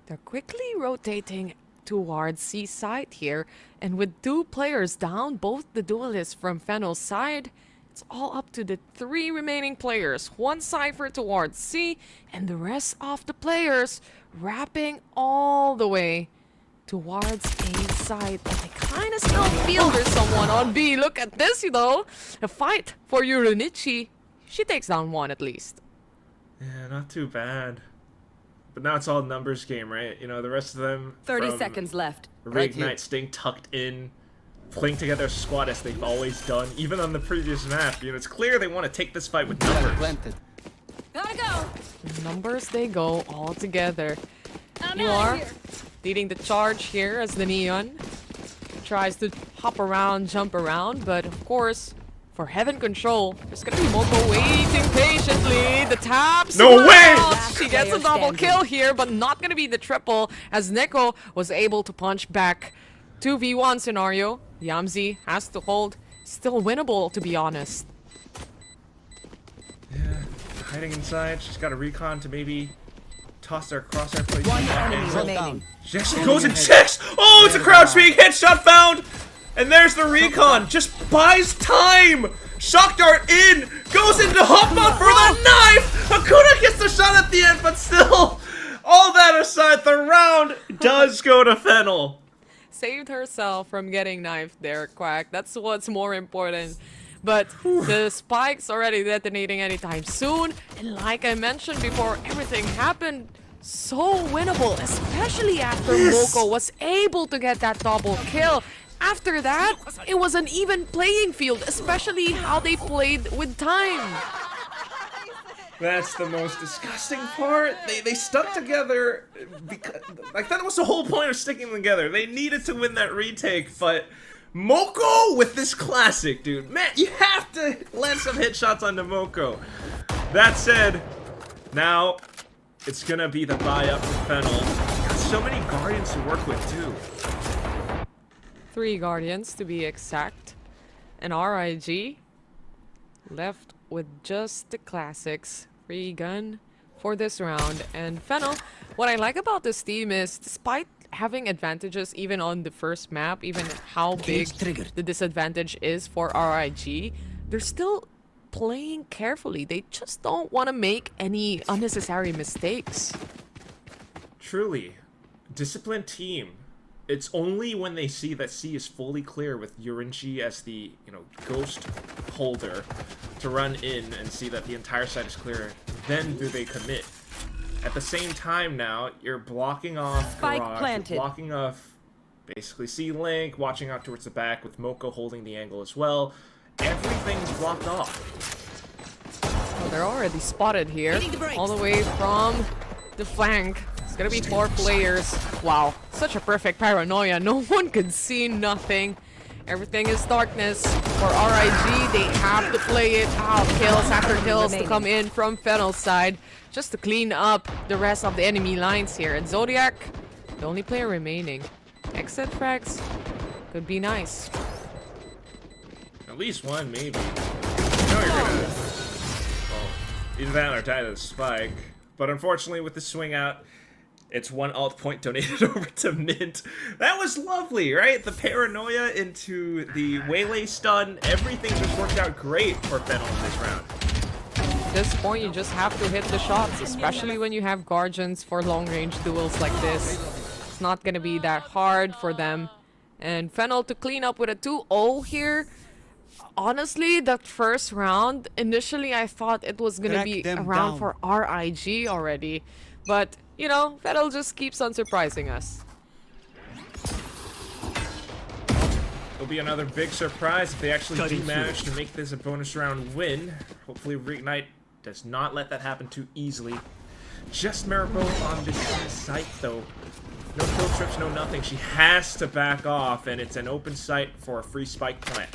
They're quickly rotating towards C side here, and with 2 players down, both the duelists from Fennel's side, it's all up to the 3 remaining players. 1 Cypher towards C, and the rest of the players wrapping all the way towards A side, but they kind of still feel there's someone on B. Look at this, you know. A fight for Yurunichi. She takes down 1 at least. Yeah, not too bad. But now it's all numbers game, right? You know, the rest of them 30 seconds left. Reignite staying tucked in, playing together a squad as they've always done, even on the previous map. You know, it's clear they want to take this fight with numbers. Gotta go. Numbers they go all together. You are leading the charge here as the Neon tries to hop around, jump around, but of course, for Heaven Control, there's gonna be Moko waiting patiently. The taps. No way! She gets a double kill here, but not gonna be the triple, as Neko was able to punch back. 2v1 scenario. Yamzi has to hold. Still winnable, to be honest. Yeah, hiding inside. She's got a recon to maybe toss their crosshair place. 1 enemy remaining. She actually goes and checks. Oh, it's a crouch peek. Headshot found. And there's the recon. Just buys time. Shock dart in. Goes into hop on for the knife. Hakuna gets the shot at the end, but still, all that aside, the round does go to Fennel. Saved herself from getting knifed there, Quack. That's what's more important. But the spike's already detonating anytime soon. And like I mentioned before, everything happened so winnable, especially after Moko was able to get that double kill. After that, it was an even playing field, especially how they played with time. That's the most disgusting part. They stuck together because, like, that was the whole point of sticking them together. They needed to win that retake, but Moko with this classic, dude. Man, you have to land some hit shots onto Moko. That said, now it's gonna be the buy up for Fennel. Got so many Guardians to work with too. 3 Guardians to be exact. And RIG left with just the classics. Free gun for this round. And Fennel, what I like about this team is, despite having advantages even on the first map, even how big the disadvantage is for RIG, they're still playing carefully. They just don't want to make any unnecessary mistakes. Truly, disciplined team. It's only when they see that C is fully clear with Yurinchi as the, ghost holder to run in and see that the entire side is clear, then do they commit. At the same time now, you're blocking off Garage, you're blocking off basically C-Link, watching out towards the back with Moko holding the angle as well. Everything's blocked off. Well, they're already spotted here, all the way from the flank. It's gonna be 4 players. Wow, such a perfect paranoia. No one could see nothing. Everything is darkness. For RIG, they have to play it out. Kills after kills to come in from Fennel's side, just to clean up the rest of the enemy lines here. And Zodiac, the only player remaining. Exit frags could be nice. At least one, maybe. You know you're gonna... Well, either that or die to the spike. But unfortunately, with the swing out, it's 1 alt point donated over to Mint. That was lovely, right? The paranoia into the Waylay stun. Everything just worked out great for Fennel in this round. At this point, you just have to hit the shots, especially when you have Guardians for long-range duels like this. It's not gonna be that hard for them. And Fennel to clean up with a 2-0 here. Honestly, that first round, initially I thought it was gonna be a round for RIG already. But, Fennel just keeps on surprising us. It'll be another big surprise if they actually do manage to make this a bonus round win. Hopefully Reignite does not let that happen too easily. Just Maripo on this site though. No kill trips, no nothing. She has to back off, and it's an open site for a free spike plant.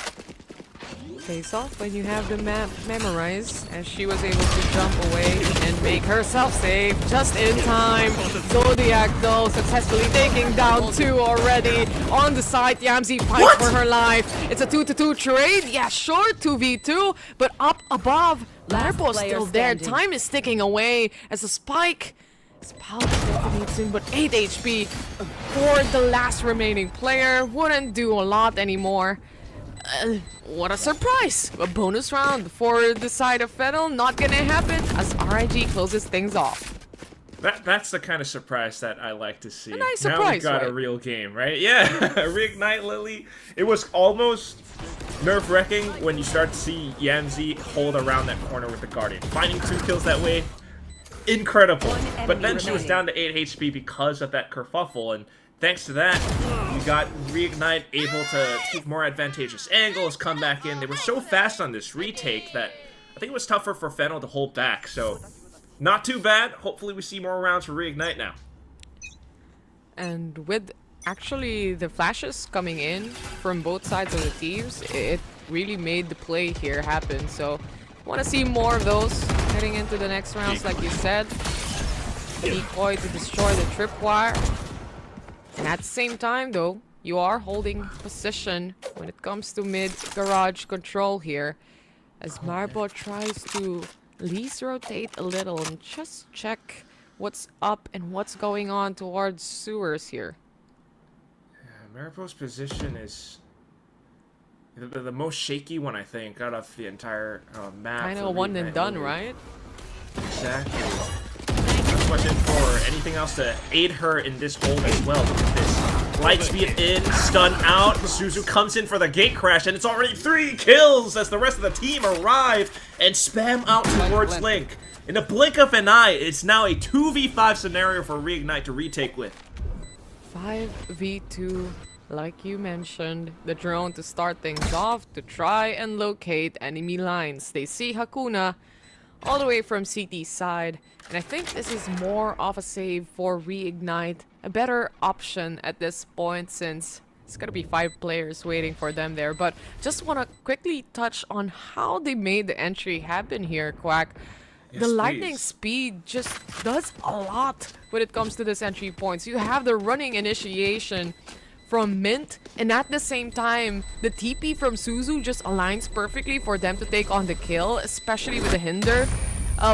Pays off when you have the map memorized, as she was able to jump away and make herself safe just in time. Zodiac though successfully taking down 2 already on the side. Yamzi fights for her life. It's a 2-2 trade. Yeah, sure, 2v2, but up above, Ladderpost still there. Time is ticking away as a spike. Spout detonates in, but 8 HP for the last remaining player. Wouldn't do a lot anymore. What a surprise! A bonus round for the side of Fennel. Not gonna happen as RIG closes things off. That's the kind of surprise that I like to see. A nice surprise, now we've got right? a real game, right? Yeah, Reignite Lily. It was almost nerve-wracking when you start to see Yamzi hold around that corner with the Guardian. Finding 2 kills that way, incredible. But then she was down to 8 HP because of that kerfuffle, and thanks to that, you got Reignite able to take more advantageous angles, come back in. They were so fast on this retake that I think it was tougher for Fennel to hold back. So, not too bad. Hopefully we see more rounds for Reignite now. And with actually the flashes coming in from both sides of the teams, it really made the play here happen. So, want to see more of those heading into the next rounds, like you said. Decoy to destroy the tripwire. And at the same time, though, you are holding position when it comes to mid-garage control here. As Marbo tries to least rotate a little and just check what's up and what's going on towards sewers here. Yeah, Maripo's position is the most shaky one, I think, out of the entire map. Kind of a one and done, right? Exactly. Question for anything else to aid her in this hold as well. Look at this. Light speed in, stun out. Suzu comes in for the gate crash, and it's already 3 kills as the rest of the team arrive and spam out towards Link. In a blink of an eye, it's now a 2v5 scenario for Reignite to retake with. 5v2, like you mentioned. The drone to start things off to try and locate enemy lines. They see Hakuna all the way from CT side. And I think this is more of a save for Reignite. A better option at this point since it's gonna be 5 players waiting for them there. But just want to quickly touch on how they made the entry happen here, Quack. Yes, the lightning please. speed just does a lot when it comes to this entry points. You have the running initiation from Mint, and at the same time, the TP from Suzu just aligns perfectly for them to take on the kill, especially with the Hinder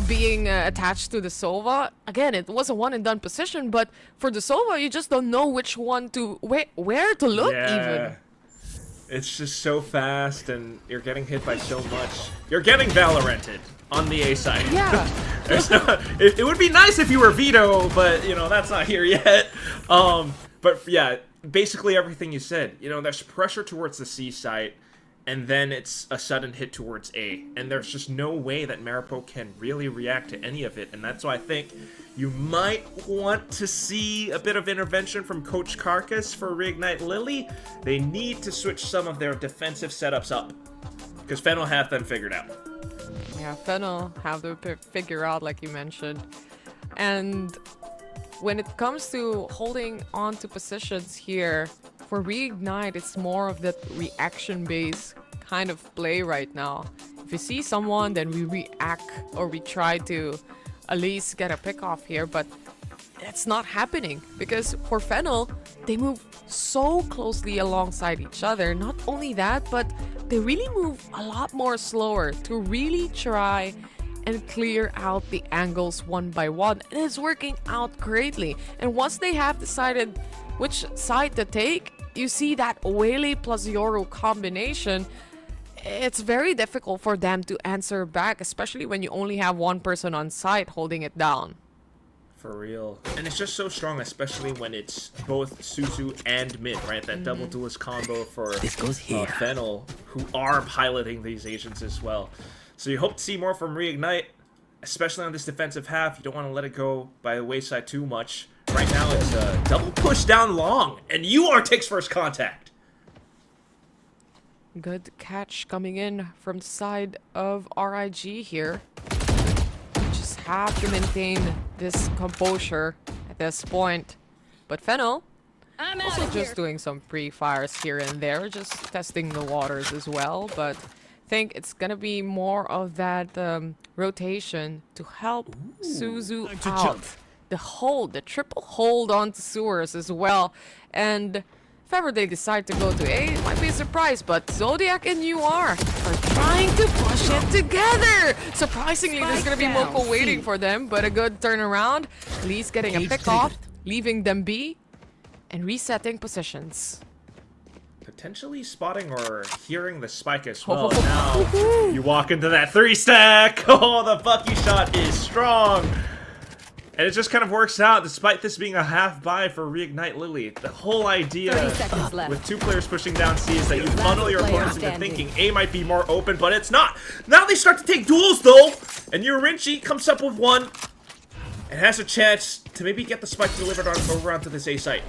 being attached to the Sova. Again, it was a one and done position, but for the Sova, you just don't know which one to where to look even. It's just so fast, and you're getting hit by so much. You're getting Valoranted on the A side. Yeah. It would be nice if you were Vito, but, you know, that's not here yet. But, yeah, basically everything you said. You know, there's pressure towards the C site, and then it's a sudden hit towards A. And there's just no way that Maripo can really react to any of it. And that's why I think you might want to see a bit of intervention from Coach Carcass for Reignite Lily. They need to switch some of their defensive setups up, because Fennel have them figured out. Yeah, Fennel have to figure out, like you mentioned. And when it comes to holding on to positions here, for Reignite, it's more of that reaction-based kind of play right now. If we see someone, then we react, or we try to at least get a pick off here, but it's not happening because for Fennel, they move so closely alongside each other. Not only that, but they really move a lot more slower to really try and clear out the angles one by one. It is working out greatly. And once they have decided which side to take, you see that Whaley plus Yoru combination. It's very difficult for them to answer back, especially when you only have one person on site holding it down. For real. And it's just so strong, especially when it's both Suzu and Mint, right? That double duelist combo for Fennel, who are piloting these agents as well. So you hope to see more from Reignite, especially on this defensive half. You don't want to let it go by the wayside too much. Right now it's a double push down long, and UR takes first contact. Good catch coming in from the side of RIG here. You just have to maintain this composure at this point. But Fennel also just doing some pre-fires here and there, just testing the waters as well. But I think it's gonna be more of that rotation to help Suzu out. The triple hold onto sewers as well. And if ever they decide to go to A, it might be a surprise, but Zodiac and UR are trying to push it together! Surprisingly, there's gonna be Moko waiting for them, but a good turnaround. At least getting a pick off, leaving them be, and resetting positions. Potentially spotting or hearing the spike as well. Now you walk into that 3-stack. Oh, the Bucky shot is strong. And it just kind of works out, despite this being a half buy for Reignite Lily. The whole idea with 2 players pushing down C is that you funnel your opponents into thinking A might be more open, but it's not. Now they start to take duels, though, and Yorinchi comes up with one and has a chance to maybe get the spike delivered over onto this A site.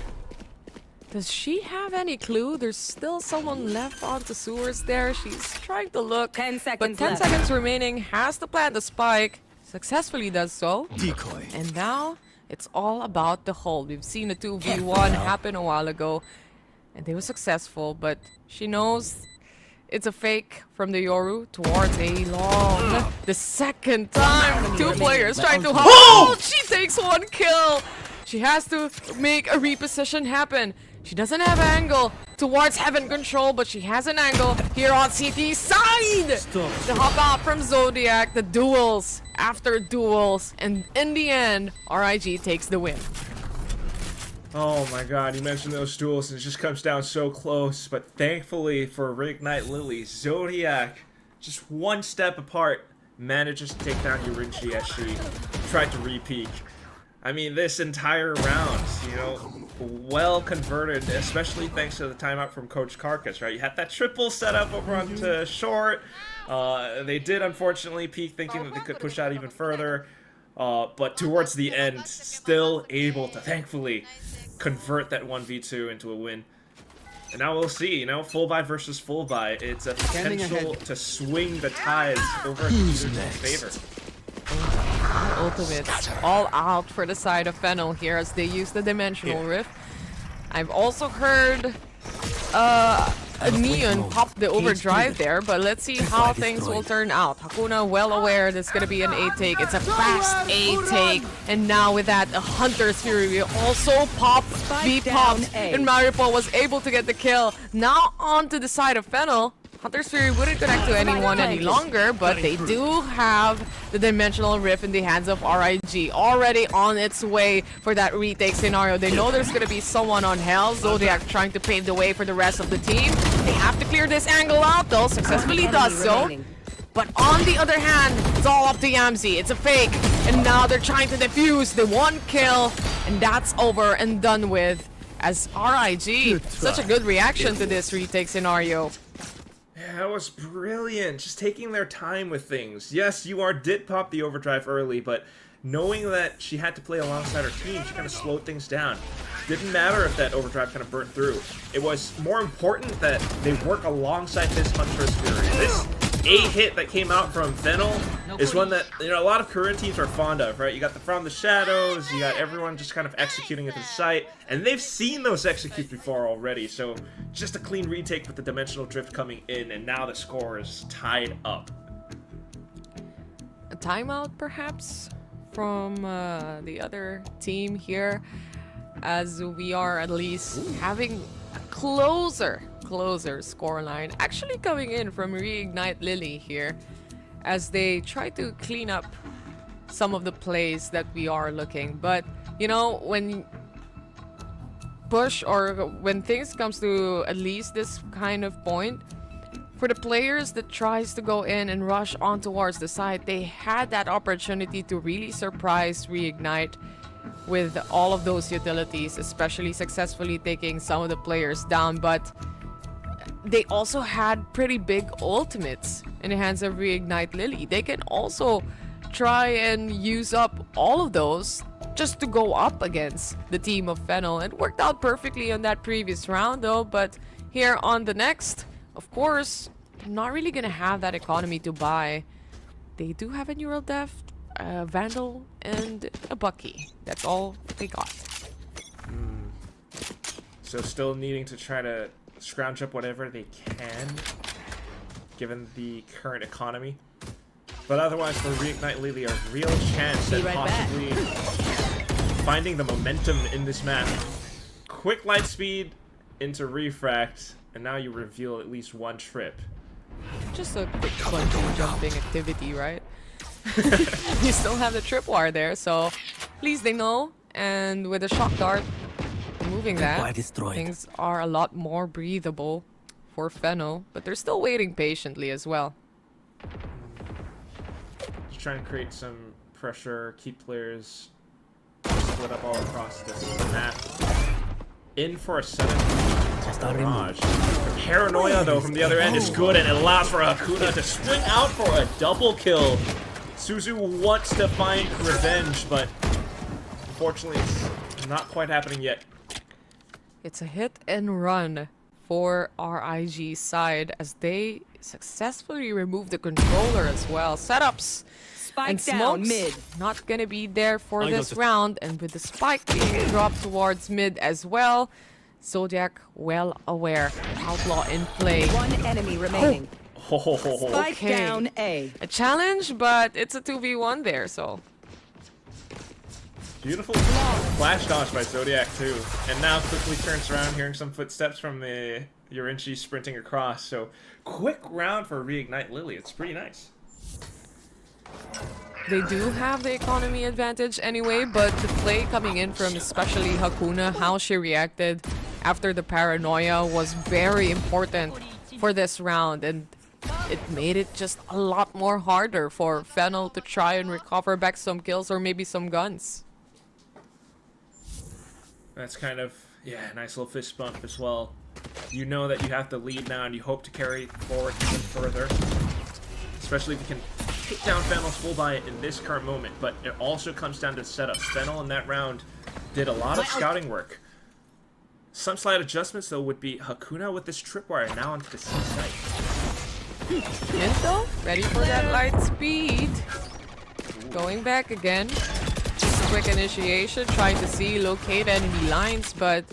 Does she have any clue? There's still someone left onto sewers there. She's trying to look, 10 seconds but 10 left. seconds remaining. Has to plant the spike. Successfully does so. Decoy. And now it's all about the hold. We've seen a 2v1 happen a while ago, and they were successful, but she knows it's a fake from the Yoru towards A long. The second time, 2 players trying to hop. Oh! She takes 1 kill. She has to make a reposition happen. She doesn't have angle towards Heaven Control, but she has an angle here on CT's side! The hop out from Zodiac, the duels after duels, and in the end, RIG takes the win. Oh my god, you mentioned those duels and it just comes down so close, but thankfully for Reignite Lily, Zodiac, just 1 step apart, manages to take down Yorinchi as she tried to re-peek. I mean, this entire round, you know, well converted, especially thanks to the timeout from Coach Carcass, right? You had that triple set up over onto short. They did, unfortunately, peek thinking that they could push out even further. But towards the end, still able to, thankfully, convert that 1v2 into a win. And now we'll see, you know, full buy versus full buy. It's a potential to swing the tides over in Suzu's favor. ultimates all out for the side of Fennel here as they use the Dimensional Rift. I've also heard a Neon pop the overdrive there, but let's see how things will turn out. Hakuna well aware there's gonna be an A take. It's a fast A take, and now with that, a Hunter's Fury will also pop, be popped, and Maripo was able to get the kill. Now onto the side of Fennel. Hunter's Fury wouldn't connect to anyone any longer, but they do have the Dimensional Rift in the hands of RIG. Already on its way for that retake scenario. They know there's going to be someone on Hell. Zodiac trying to pave the way for the rest of the team. They have to clear this angle out, though. Successfully does so. But on the other hand, it's all up to Yamzi. It's a fake. And now they're trying to defuse the one kill. And that's over and done with. As RIG, such a good reaction to this retake scenario. Yeah, that was brilliant. Just taking their time with things. Yes, UR did pop the overdrive early, but knowing that she had to play alongside her team, she kind of slowed things down. Didn't matter if that overdrive kind of burnt through. It was more important that they work alongside this Hunter's Fury. This A hit that came out from Fennel is one that, you know, a lot of Korean teams are fond of, right? You got the From the Shadows, you got everyone just kind of executing at the site, and they've seen those executes before already, so just a clean retake with the Dimensional Drift coming in, and now the score is tied up. A timeout, perhaps, from the other team here, as we are at least having a closer scoreline actually coming in from Reignite Lily here, as they try to clean up some of the plays that we are looking. But you know, when push or when things comes to at least this kind of point, for the players that tries to go in and rush on towards the side, they had that opportunity to really surprise Reignite with all of those utilities, especially successfully taking some of the players down. But they also had pretty big ultimates in the hands of Reignite Lily. They can also try and use up all of those just to go up against the team of Fennel. It worked out perfectly on that previous round though, but here on the next, of course, they're not really gonna have that economy to buy. They do have a Neural Deft, a Vandal, and a Bucky. That's all they got. So still needing to try to scrounge up whatever they can, given the current economy. But otherwise, for Reignite Lily, a real chance at possibly finding the momentum in this map. Quick light speed into Refract, and now you reveal at least one trip. Just a quick bungee jumping activity, right? You still have the tripwire there, so at least they know. And with the shock dart, removing that, things are a lot more breathable for Fennel, but they're still waiting patiently as well. Just trying to create some pressure, keep players split up all across this map. In for a sudden barrage. Paranoia, though, from the other end is good, and it allows for Hakuna to swing out for a double kill. Suzu wants to find revenge, but unfortunately it's not quite happening yet. It's a hit and run for RIG's side as they successfully remove the controller as well. Setups and smokes mid. Not gonna be there for this round, and with the spike being dropped towards mid as well, Zodiac well aware. Outlaw in play. One enemy remaining. Spike down A. A challenge, but it's a 2v1 there, so. Beautiful flash dodge by Zodiac too, and now quickly turns around, hearing some footsteps from the Yorinchi sprinting across. So quick round for Reignite Lily. It's pretty nice. They do have the economy advantage anyway, but the play coming in from especially Hakuna, how she reacted after the paranoia was very important for this round, and it made it just a lot more harder for Fennel to try and recover back some kills or maybe some guns. That's kind of, yeah, nice little fist bump as well. You know that you have to lead now, and you hope to carry it forward even further. Especially if you can take down Fennel's full buy in this current moment, but it also comes down to setups. Fennel in that round did a lot of scouting work. Some slight adjustments, though, would be Hakuna with this tripwire now onto the C site. Minto, ready for that light speed. Going back again. Just a quick initiation, trying to see, locate enemy lines, but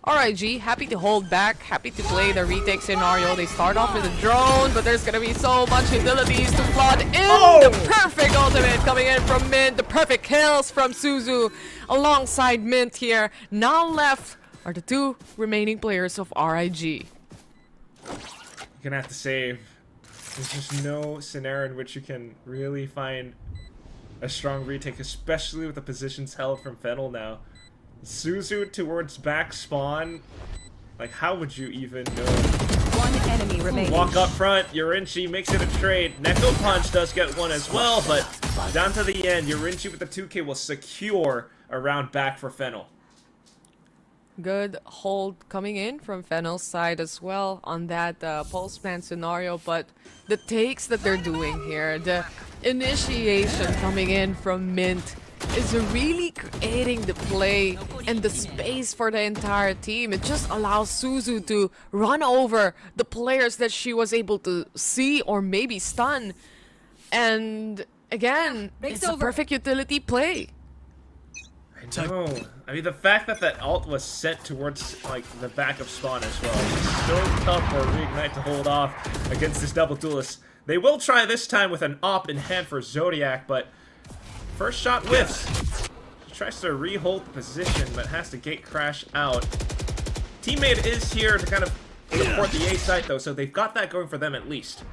RIG happy to hold back, happy to play the retake scenario. They start off with a drone, but there's gonna be so much utilities to flood in. The perfect ultimate coming in from Mint, the perfect kills from Suzu alongside Mint here. Now left are the two remaining players of RIG. You're gonna have to save. There's just no scenario in which you can really find a strong retake, especially with the positions held from Fennel now. Suzu towards back spawn. Like, how would you even know? One enemy remaining. Walk up front. Yorinchi makes it a trade. Neko Punch does get one as well, but down to the end, Yorinchi with the 2K will secure a round back for Fennel. Good hold coming in from Fennel's side as well on that pulse plan scenario, but the takes that they're doing here, the initiation coming in from Mint is really creating the play and the space for the entire team. It just allows Suzu to run over the players that she was able to see or maybe stun. And again, it's a perfect utility play. I know. I mean, the fact that that ult was sent towards, like, the back of spawn as well. It's so tough for Reignite to hold off against this double duelist. They will try this time with an op in hand for Zodiac, but first shot whiffs. She tries to re-hold the position, but has to gate crash out. Teammate is here to kind of support the A site, though, so they've got that going for them at least.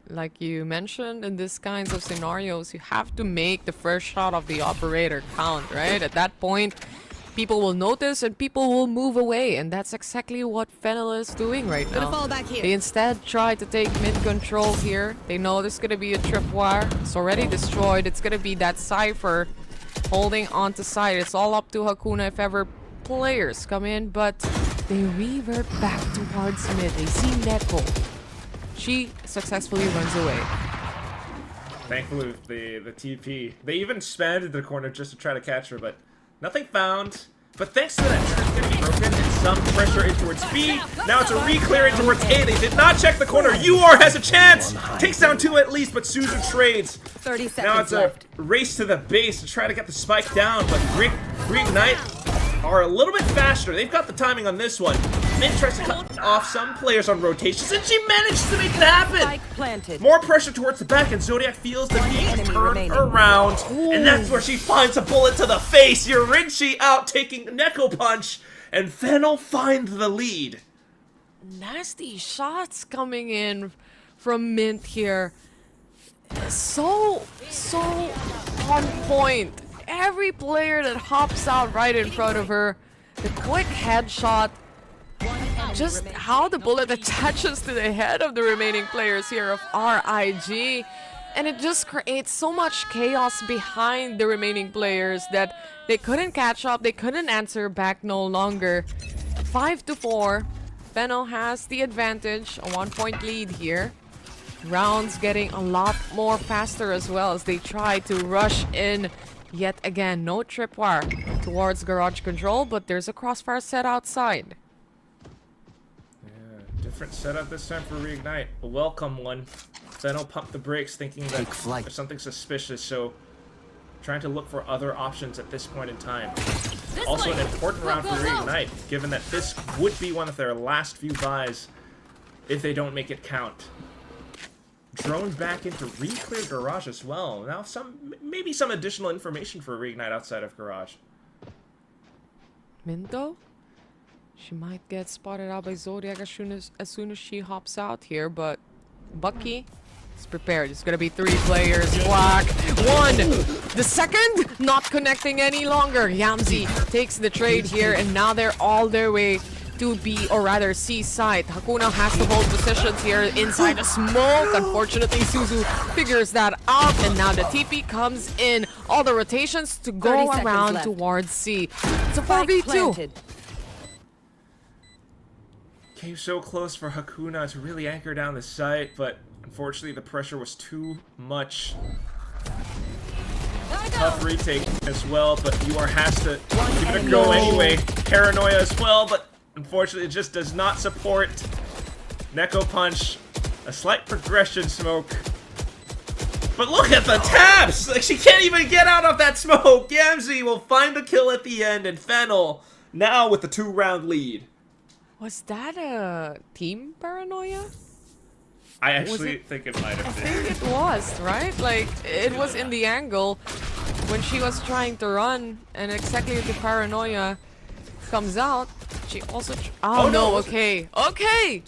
Like you mentioned, in these kinds of scenarios, you have to make the first shot of the operator count, right? At that point, people will notice and people will move away, and that's exactly what Fennel is doing right now. Fall back here. They instead try to take mid control here. They know there's gonna be a tripwire. It's already destroyed. It's gonna be that Cypher holding onto side. It's all up to Hakuna if ever players come in, but they revert back towards mid. They see Neko. She successfully runs away. Thankfully, the TP. They even spanned the corner just to try to catch her, but nothing found. But thanks to that turret getting broken and some pressure in towards B, now it's a re-clear in towards A. They did not check the corner. UR has a chance! Takes down 2 at least, but Suzu trades. 30 seconds now it's left. a race to the base to try to get the spike down, but Reignite are a little bit faster. They've got the timing on this one. Mint tries to cut off some players on rotations, and she managed to make it happen! More pressure towards the back, and Zodiac feels the game turn around. And that's where she finds a bullet to the face. Yorinchi out taking Neko Punch, and Fennel find the lead. Nasty shots coming in from Mint here. So on point. Every player that hops out right in front of her, the quick headshot, just how the bullet attaches to the head of the remaining players here of RIG, and it just creates so much chaos behind the remaining players that they couldn't catch up, they couldn't answer back no longer. 5-4, Fennel has the advantage, a 1-point lead here. Rounds getting a lot more faster as well as they try to rush in. Yet again, no tripwire towards garage control, but there's a crossfire set outside. Yeah, different setup this time for Reignite. A welcome one. Fennel pumped the brakes thinking that there's something suspicious, so trying to look for other options at this point in time. Also an important round for Reignite, given that this would be one of their last few buys if they don't make it count. Drone back into re-clear garage as well. Now maybe some additional information for Reignite outside of garage. Minto? She might get spotted out by Zodiac as soon as she hops out here, but Bucky is prepared. It's gonna be 3 players. Whack! 1! The second? Not connecting any longer. Yamzi takes the trade here, and now they're all their way to B, or rather C side. Hakuna has to hold positions here inside the smoke. Unfortunately, Suzu figures that out, and now the TP comes in. All the rotations to go around towards C. It's a 4v2. Came so close for Hakuna to really anchor down the site, but unfortunately the pressure was too much. Tough retake as well, but UR has to give it a go anyway. Paranoia as well, but unfortunately, it just does not support Neko Punch. A slight progression smoke. But look at the taps! Like, she can't even get out of that smoke! Yamzi will find the kill at the end, and Fennel now with the 2-round lead. Was that a team paranoia? I actually think it might have been. I think it was, right? Like, it was in the angle when she was trying to run, and exactly the paranoia comes out. She also... Oh, no, okay. Okay!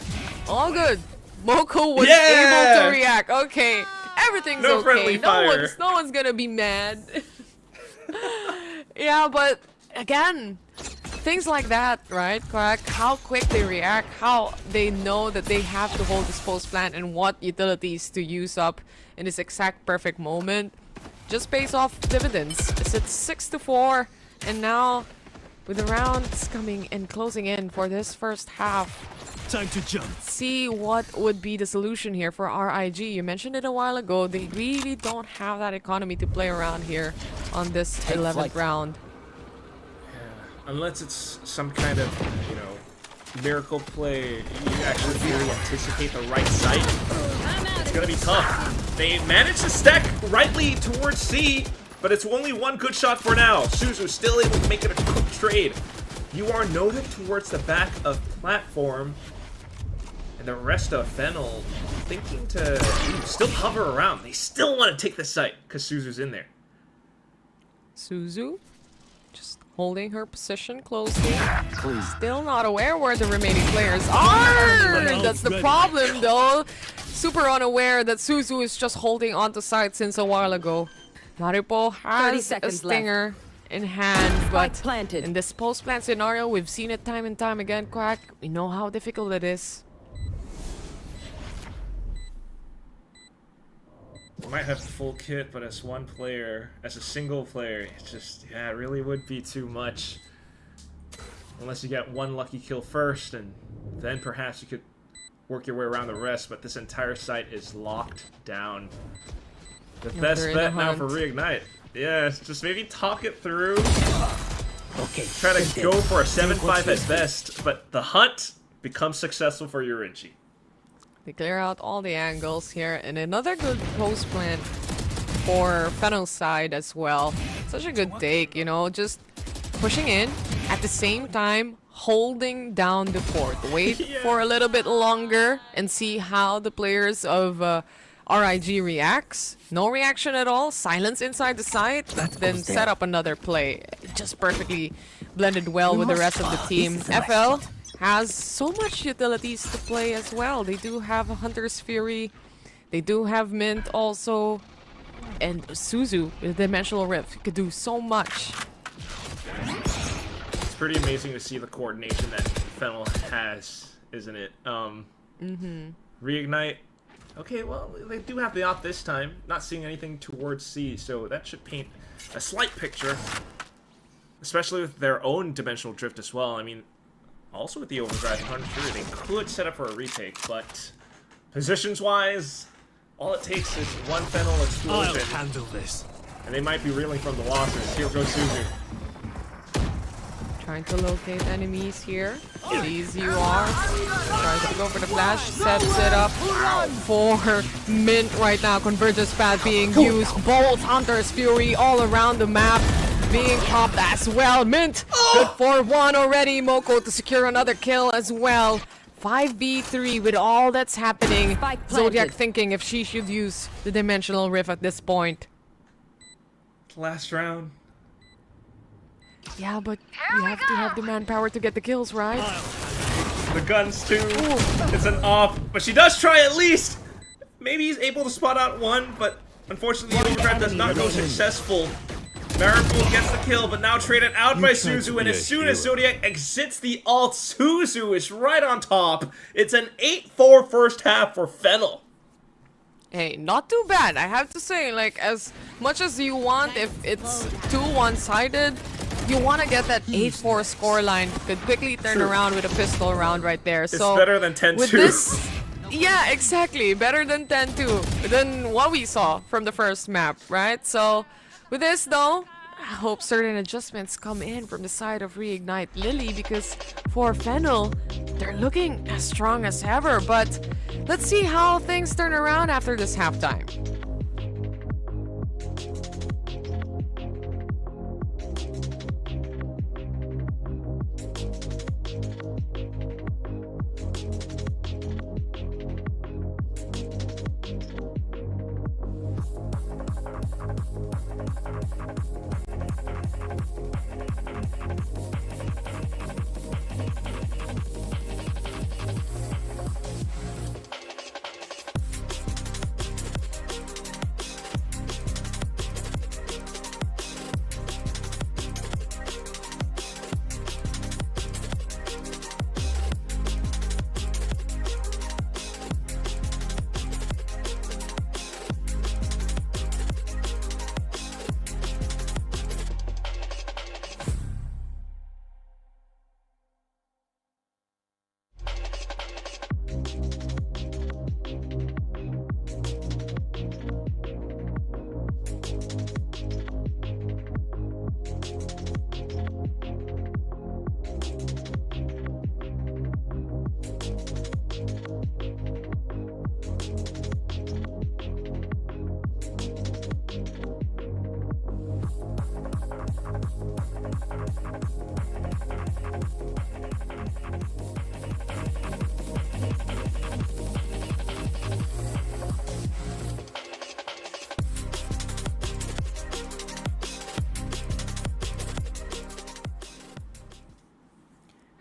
All good. Moko was able to react. Okay. Everything's No okay. friendly fire. No one's gonna be mad. Yeah, but again, things like that, right? Quack, how quick they react, how they know that they have to hold this post plant and what utilities to use up in this exact perfect moment, just pays off dividends. It's at 6-4, and now with the rounds coming and closing in for this first half, time to jump. See what would be the solution here for RIG. You mentioned it a while ago. They really don't have that economy to play around here on this 11th round. Yeah, unless it's some kind of, you know, miracle play. You actually really anticipate the right site. It's gonna be tough. They managed to stack rightly towards C, but it's only one good shot for now. Suzu still able to make it a quick trade. You are noted towards the back of platform. And the rest of Fennel thinking to still hover around. They still want to take the site because Suzu's in there. Suzu just holding her position closely. Still not aware where the remaining players are. That's the problem though. Super unaware that Suzu is just holding onto site since a while ago. Maripo has a stinger in hand, but in this post-plant scenario, we've seen it time and time again, Quack. We know how difficult it is. We might have the full kit, but as one player, as a single player, it's just, yeah, it really would be too much. Unless you get one lucky kill first, and then perhaps you could work your way around the rest, but this entire site is locked down. The best bet now for Reignite. Yeah, just maybe talk it through. Okay. Try to go for a 7-5 at best, but the hunt becomes successful for Yorinchi. They clear out all the angles here, and another good post plant for Fennel's side as well. Such a good take, you know, just pushing in at the same time, holding down the fort. Wait for a little bit longer and see how the players of RIG reacts. No reaction at all, silence inside the site, then set up another play. Just perfectly blended well with the rest of the team. FL has so much utilities to play as well. They do have a Hunter's Fury, they do have Mint also, and Suzu with Dimensional Rift could do so much. It's pretty amazing to see the coordination that Fennel has, isn't it? Reignite. Okay, well, they do have the op this time. Not seeing anything towards C, so that should paint a slight picture. Especially with their own Dimensional Drift as well. I mean, also with the Overdrive and Hunter's Fury, they could set up for a retake, but positions-wise, all it takes is one Fennel explosion. I'll handle this. And they might be reeling from the losses. Here goes Suzu. Trying to locate enemies here. Sees you are. Tries to go for the flash. Sets it up for Mint right now. Convergence pad being used. Bolt, Hunter's Fury all around the map. Being popped as well. Mint, good for one already. Moko to secure another kill as well. 5v3 with all that's happening. Zodiac thinking if she should use the Dimensional Rift at this point. Last round. Yeah, but you have to have the manpower to get the kills, right? The guns too. It's an off, but she does try at least. Maybe he's able to spot out one, but unfortunately the overdrive does not go successful. Maripool gets the kill, but now traded out by Suzu, and as soon as Zodiac exits the ult, Suzu is right on top. It's an 8-4 first half for Fennel. Hey, not too bad, I have to say. Like, as much as you want, if it's too one-sided, you want to get that 8-4 scoreline. Could quickly turn around with a pistol round right there. It's better than 10-2. With this, yeah, exactly. Better than 10-2. Than what we saw from the first map, right? So, with this though, I hope certain adjustments come in from the side of Reignite Lily, because for Fennel, they're looking as strong as ever. But let's see how things turn around after this halftime.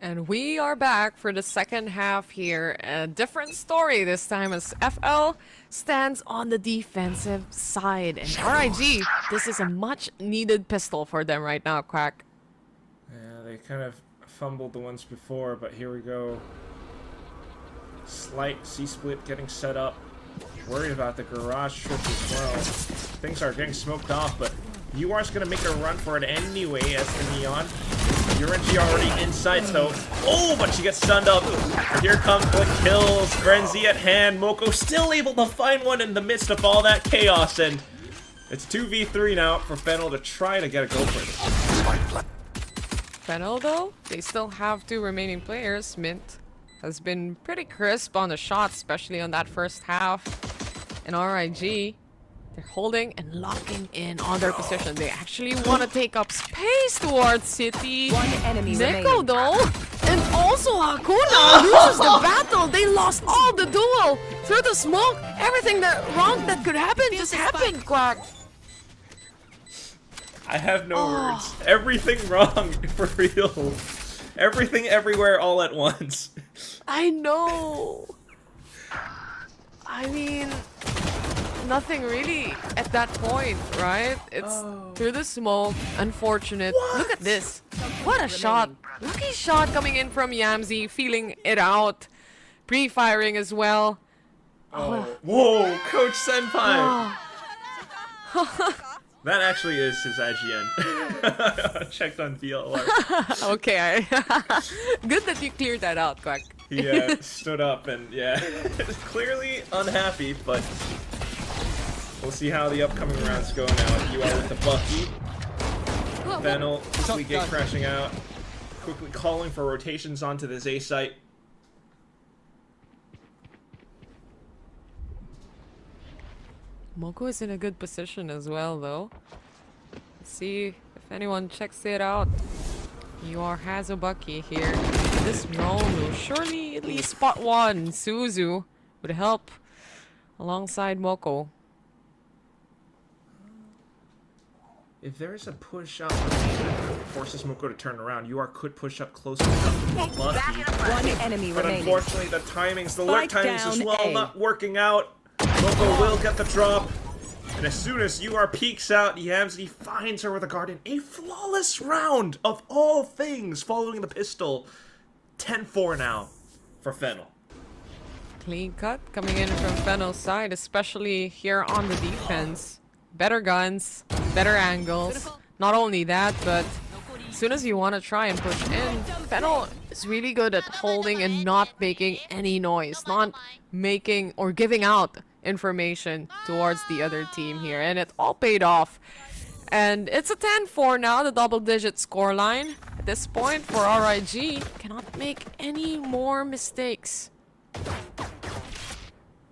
And we are back for the second half here. A different story this time as FL stands on the defensive side. And RIG, this is a much needed pistol for them right now, Quack. Yeah, they kind of fumbled the ones before, but here we go. Slight C-split getting set up. Worried about the garage trip as well. Things are getting smoked off, but UR's gonna make a run for it anyway as the Neon. URNG already inside, so... Oh, but she gets stunned up. Here comes the kills. Frenzy at hand. Moko still able to find one in the midst of all that chaos, and it's 2v3 now for Fennel to try to get a go for it. Fennel, though, they still have 2 remaining players. Mint has been pretty crisp on the shots, especially on that first half. And RIG, they're holding and locking in on their position. They actually want to take up space towards City. One enemy Neko, remaining. though, and also Hakuna loses the battle. They lost all the duel through the smoke. Everything that wrong that could happen just happened, Quack. I have no words. Everything wrong, for real. Everything everywhere all at once. I know. I mean, nothing really at that point, right? It's through the smoke. Unfortunate. Look at this. What a shot. Lucky shot coming in from Yamzi, feeling it out. Pre-firing as well. Oh. Whoa, Coach Senpai! That actually is his IGN. Checked on VLR. Okay, good that you cleared that out, Quack. He stood up and clearly unhappy, but we'll see how the upcoming rounds go now. You are with the Bucky. Fennel quickly gate crashing out, quickly calling for rotations onto this A site. Moko is in a good position as well, though. Let's see if anyone checks it out. UR has a Bucky here. This drone will surely at least spot one. Suzu would help alongside Moko. If there is a push up that forces Moko to turn around, UR could push up close enough to Bucky. One enemy But remaining. unfortunately, the timings, the lurk Spike timings as down well, A. not working out. Moko will get the drop. And as soon as UR peeks out, Yamzi finds her with a garden. A flawless round of all things following the pistol. 10-4 now for Fennel. Clean cut coming in from Fennel's side, especially here on the defense. Better guns, better angles. Not only that, but as soon as you want to try and push in, Fennel is really good at holding and not making any noise. Not making or giving out information towards the other team here. And it all paid off. And it's a 10-4 now, the double-digit scoreline. At this point for RIG, cannot make any more mistakes.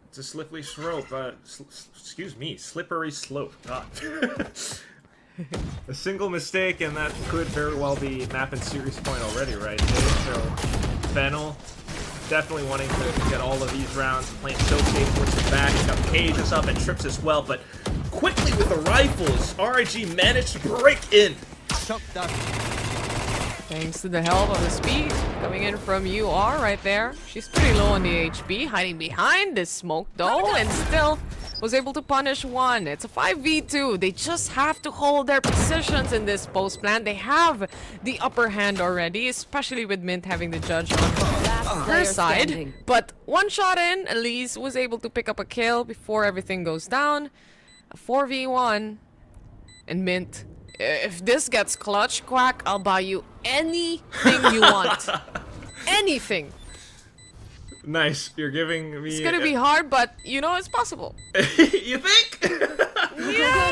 It's a slippery slope. Excuse me, slippery slope. God. A single mistake, and that could very well be map and series point already, right? So, Fennel definitely wanting to get all of these rounds, playing so safe towards the back. He's got Pages up and Trips as well, but quickly with the rifles, RIG managed to break in. Thanks to the help of the speed coming in from UR right there. She's pretty low on the HP, hiding behind this smoke though, and still was able to punish one. It's a 5v2. They just have to hold their positions in this post plan. They have the upper hand already, especially with Mint having the judge on her side. standing. But one shot in, Elise was able to pick up a kill before everything goes down. A 4v1, and Mint, if this gets clutch, Quack, I'll buy you anything you want. Anything. Nice, you're giving me... It's gonna be hard, but you know it's possible. You think? Yeah.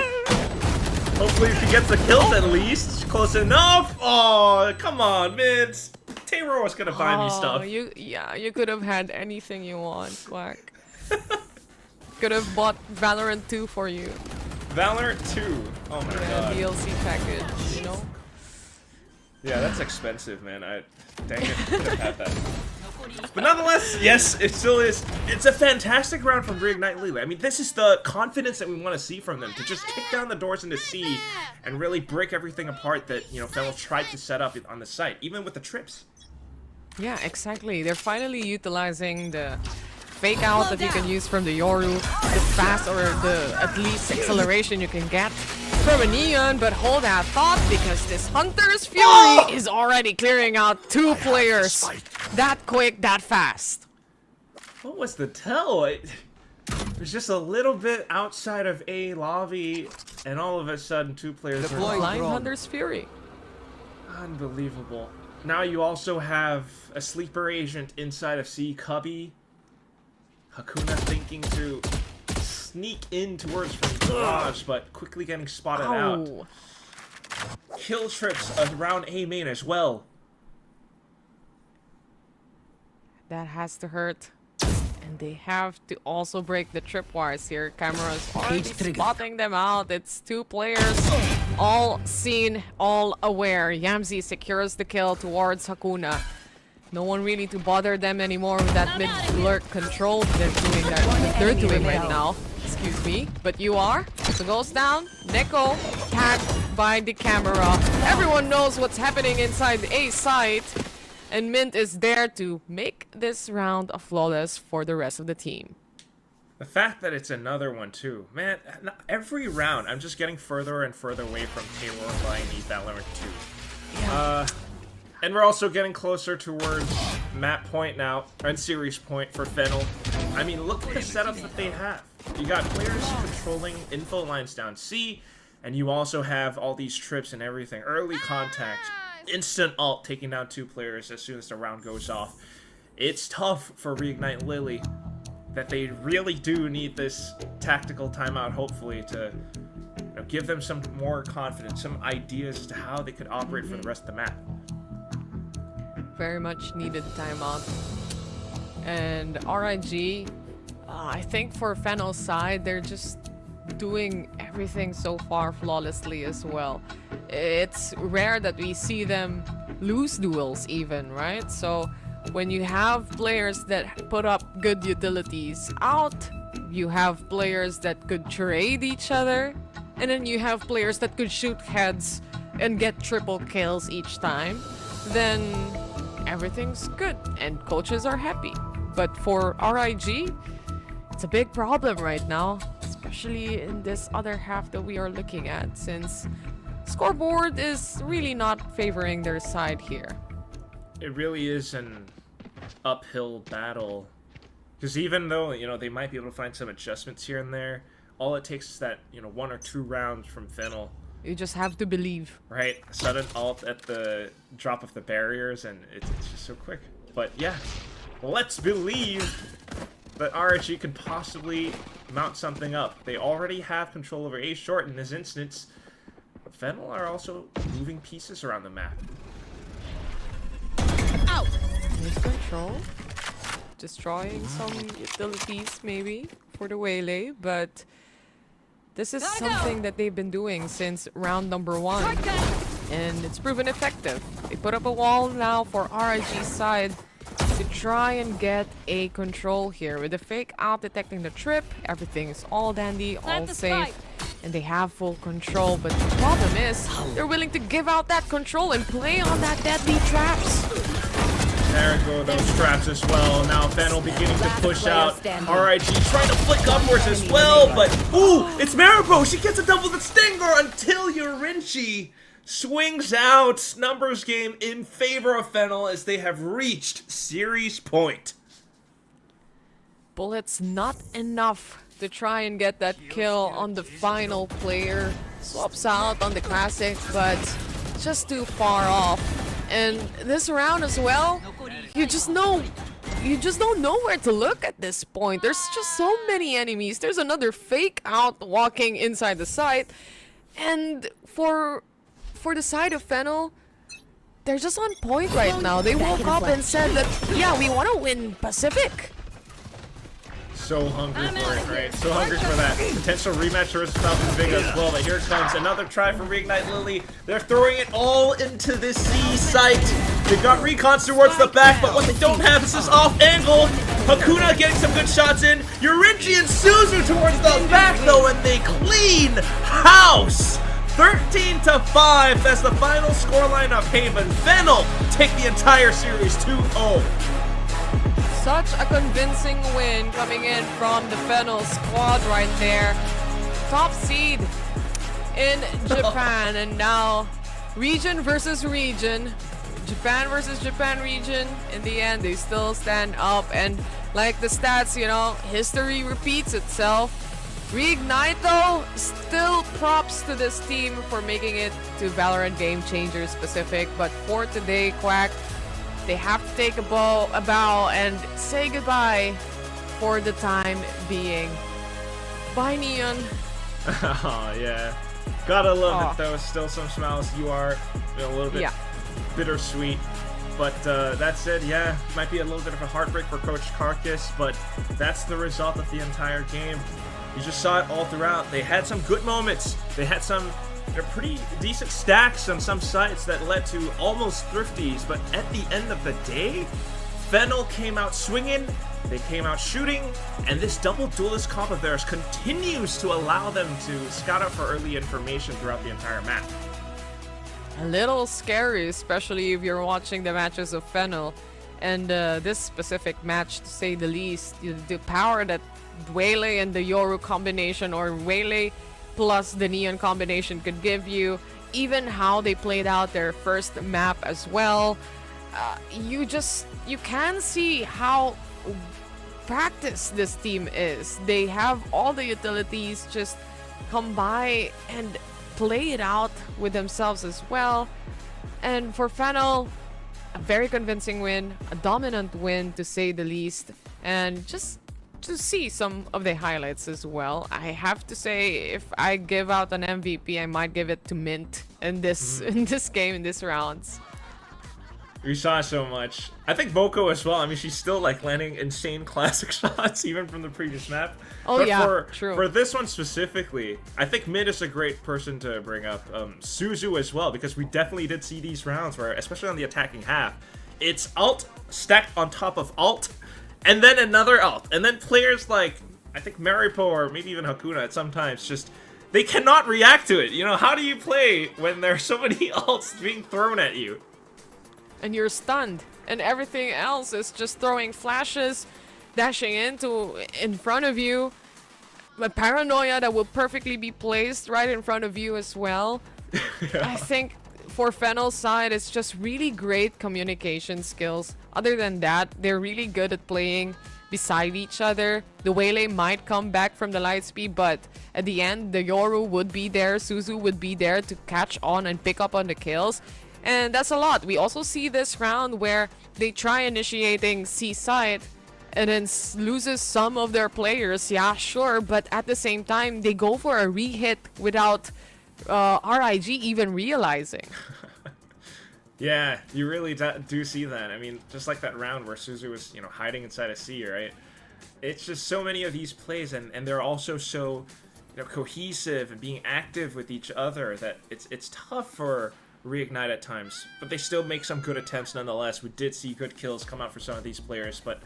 Hopefully she gets the kills at least. Close enough. Oh, come on, Mint. Taylor was gonna buy me stuff. You could have had anything you want, Quack. Could have bought Valorant 2 for you. Valorant 2? Oh my god. DLC package, you know? Yeah, that's expensive, man. Dang it, could have had that. But nonetheless, yes, it still is. It's a fantastic round from Reignite Lily. I mean, this is the confidence that we want to see from them, to just kick down the doors into C and really break everything apart that, you know, Fennel tried to set up on the site, even with the trips. Yeah, exactly. They're finally utilizing the fake out that you can use from the Yoru, the fast or the at least acceleration you can get from a Neon, but hold that thought because this Hunter's Fury is already clearing out 2 players that quick, that fast. What was the tell? It was just a little bit outside of A lobby, and all of a sudden 2 players were Blind Hunter's Fury. Unbelievable. Now you also have a sleeper agent inside of C, Cubby. Hakuna thinking to sneak in towards from Garage, but quickly getting spotted out. Kill trips around A main as well. That has to hurt. And they have to also break the tripwires here. Cameras already spotting them out. It's 2 players, all seen, all aware. Yamzi secures the kill towards Hakuna. No one really to bother them anymore with that mid lurk control they're doing right now. Excuse me, but you are. So goes down. Neko tagged by the camera. Everyone knows what's happening inside the A site. And Mint is there to make this round a flawless for the rest of the team. The fact that it's another one too. Man, every round I'm just getting further and further away from Taylor buying the VALORANT 2. Yeah. And we're also getting closer towards map point now, and series point for Fennel. I mean, look at the setups that they have. You got players controlling info lines down C, and you also have all these trips and everything. Early contact, instant ult, taking down 2 players as soon as the round goes off. It's tough for Reignite Lily, that they really do need this tactical timeout, hopefully, to give them some more confidence, some ideas as to how they could operate for the rest of the map. Very much needed timeout. And RIG, I think for Fennel's side, they're just doing everything so far flawlessly as well. It's rare that we see them lose duels even, right? So when you have players that put up good utilities out, you have players that could trade each other, and then you have players that could shoot heads and get triple kills each time, then everything's good and coaches are happy. But for RIG, it's a big problem right now, especially in this other half that we are looking at, since scoreboard is really not favoring their side here. It really is an uphill battle, because even though they might be able to find some adjustments here and there, all it takes is that 1 or 2 rounds from Fennel. You just have to believe. Right, sudden ult at the drop of the barriers, and it's just so quick. But yeah, let's believe that RIG can possibly mount something up. They already have control over A short in this instance. But Fennel are also moving pieces around the map. Ow! Mid control. Destroying some utilities maybe for the Waylay, but this is something that they've been doing since round number 1, and it's proven effective. They put up a wall now for RIG's side to try and get a control here. With the fake out detecting the trip, everything is all dandy, all safe, and they have full control. But the problem is, they're willing to give out that control and play on that deadly traps. There go those traps as well. Now Fennel beginning to push out. RIG trying to flick upwards as well, but ooh, it's Maribo. She gets a double the stinger until Yorinchi swings out. Numbers game in favor of Fennel as they have reached series point. Bullets not enough to try and get that kill on the final player. Swaps out on the classic, but just too far off. And this round as well, you just don't know where to look at this point. There's just so many enemies. There's another fake out walking inside the site, and for the side of Fennel, they're just on point right now. They woke up and said that, yeah, we want to win Pacific. So hungry for it, right? So hungry for that potential rematch versus Falcon Big as well. But here comes another try for Reignite Lily. They're throwing it all into this C site. They've got recons towards the back, but what they don't have is this off angle. Hakuna getting some good shots in. Yorinchi and Suzu towards the back though, and they clean house. 13-5. That's the final scoreline of Haven. Fennel take the entire series 2-0. Such a convincing win coming in from the Fennel squad right there. Top seed in Japan, and now region versus region. Japan versus Japan region. In the end, they still stand up, and like the stats, you know, history repeats itself. Reignite though, still props to this team for making it to Valorant Game Changers Pacific, but for today, Quack, they have to take a bow and say goodbye for the time being. Bye, Neon. Oh, yeah. Gotta love it, though. Still some smiles. You are a little bit bittersweet. But that said, yeah, might be a little bit of a heartbreak for Coach Karkas, but that's the result of the entire game. You just saw it all throughout. They had some good moments. They had some pretty decent stacks on some sites that led to almost thrifties, but at the end of the day, Fennel came out swinging, they came out shooting, and this double duelist comp of theirs continues to allow them to scout out for early information throughout the entire map. A little scary, especially if you're watching the matches of Fennel, and this specific match, to say the least. The power that Waylay and the Yoru combination, or Waylay plus the Neon combination, could give you, even how they played out their first map as well. You can see how practiced this team is. They have all the utilities, just come by and play it out with themselves as well. And for Fennel, a very convincing win, a dominant win to say the least, and just to see some of the highlights as well. I have to say, if I give out an MVP, I might give it to Mint in this game, in this rounds. We saw so much. I think Boko as well. I mean, she's still like landing insane classic shots even from the previous map. Oh, but yeah, true. For this one specifically, I think Mid is a great person to bring up. Suzu as well, because we definitely did see these rounds where, especially on the attacking half, it's ult stacked on top of ult, and then another ult, and then players like, I think Maripo or maybe even Hakuna at sometimes just, they cannot react to it. You know, how do you play when there's so many ults being thrown at you? And you're stunned, and everything else is just throwing flashes, dashing in front of you. A paranoia that will perfectly be placed right in front of you as well. Yeah. I think for Fennel's side, it's just really great communication skills. Other than that, they're really good at playing beside each other. The Waylay might come back from the light speed, but at the end, the Yoru would be there, Suzu would be there to catch on and pick up on the kills. And that's a lot. We also see this round where they try initiating C side and then loses some of their players. Yeah, sure, but at the same time, they go for a re-hit without RIG even realizing. Yeah, you really do see that. I mean, just like that round where Suzu was, hiding inside a C, right? It's just so many of these plays, and they're also so, cohesive and being active with each other that it's tough for Reignite at times, but they still make some good attempts nonetheless. We did see good kills come out for some of these players, but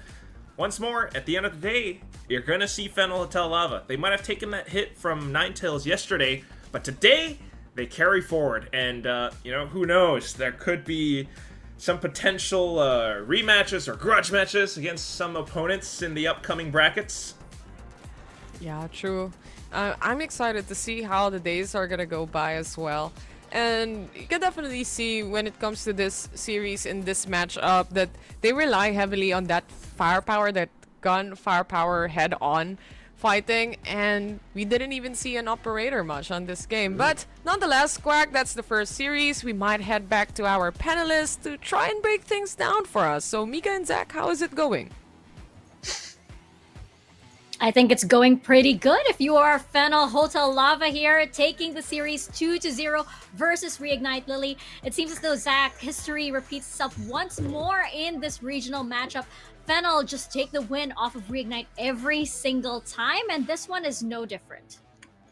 once more, at the end of the day, you're gonna see Fennel Hotel Lava. They might have taken that hit from Ninetales yesterday, but today they carry forward, and who knows? There could be some potential rematches or grudge matches against some opponents in the upcoming brackets. Yeah, true. I'm excited to see how the days are gonna go by as well. And you can definitely see when it comes to this series in this matchup that they rely heavily on that firepower, that gun firepower head-on fighting, and we didn't even see an operator much on this game. But nonetheless, Quack, that's the first series. We might head back to our panelists to try and break things down for us. So Mika and Zach, how is it going? I think it's going pretty good. If you are Fennel Hotel Lava here, taking the series 2-0 versus Reignite Lily, it seems as though Zach, history repeats itself once more in this regional matchup. Fennel just take the win off of Reignite every single time, and this one is no different.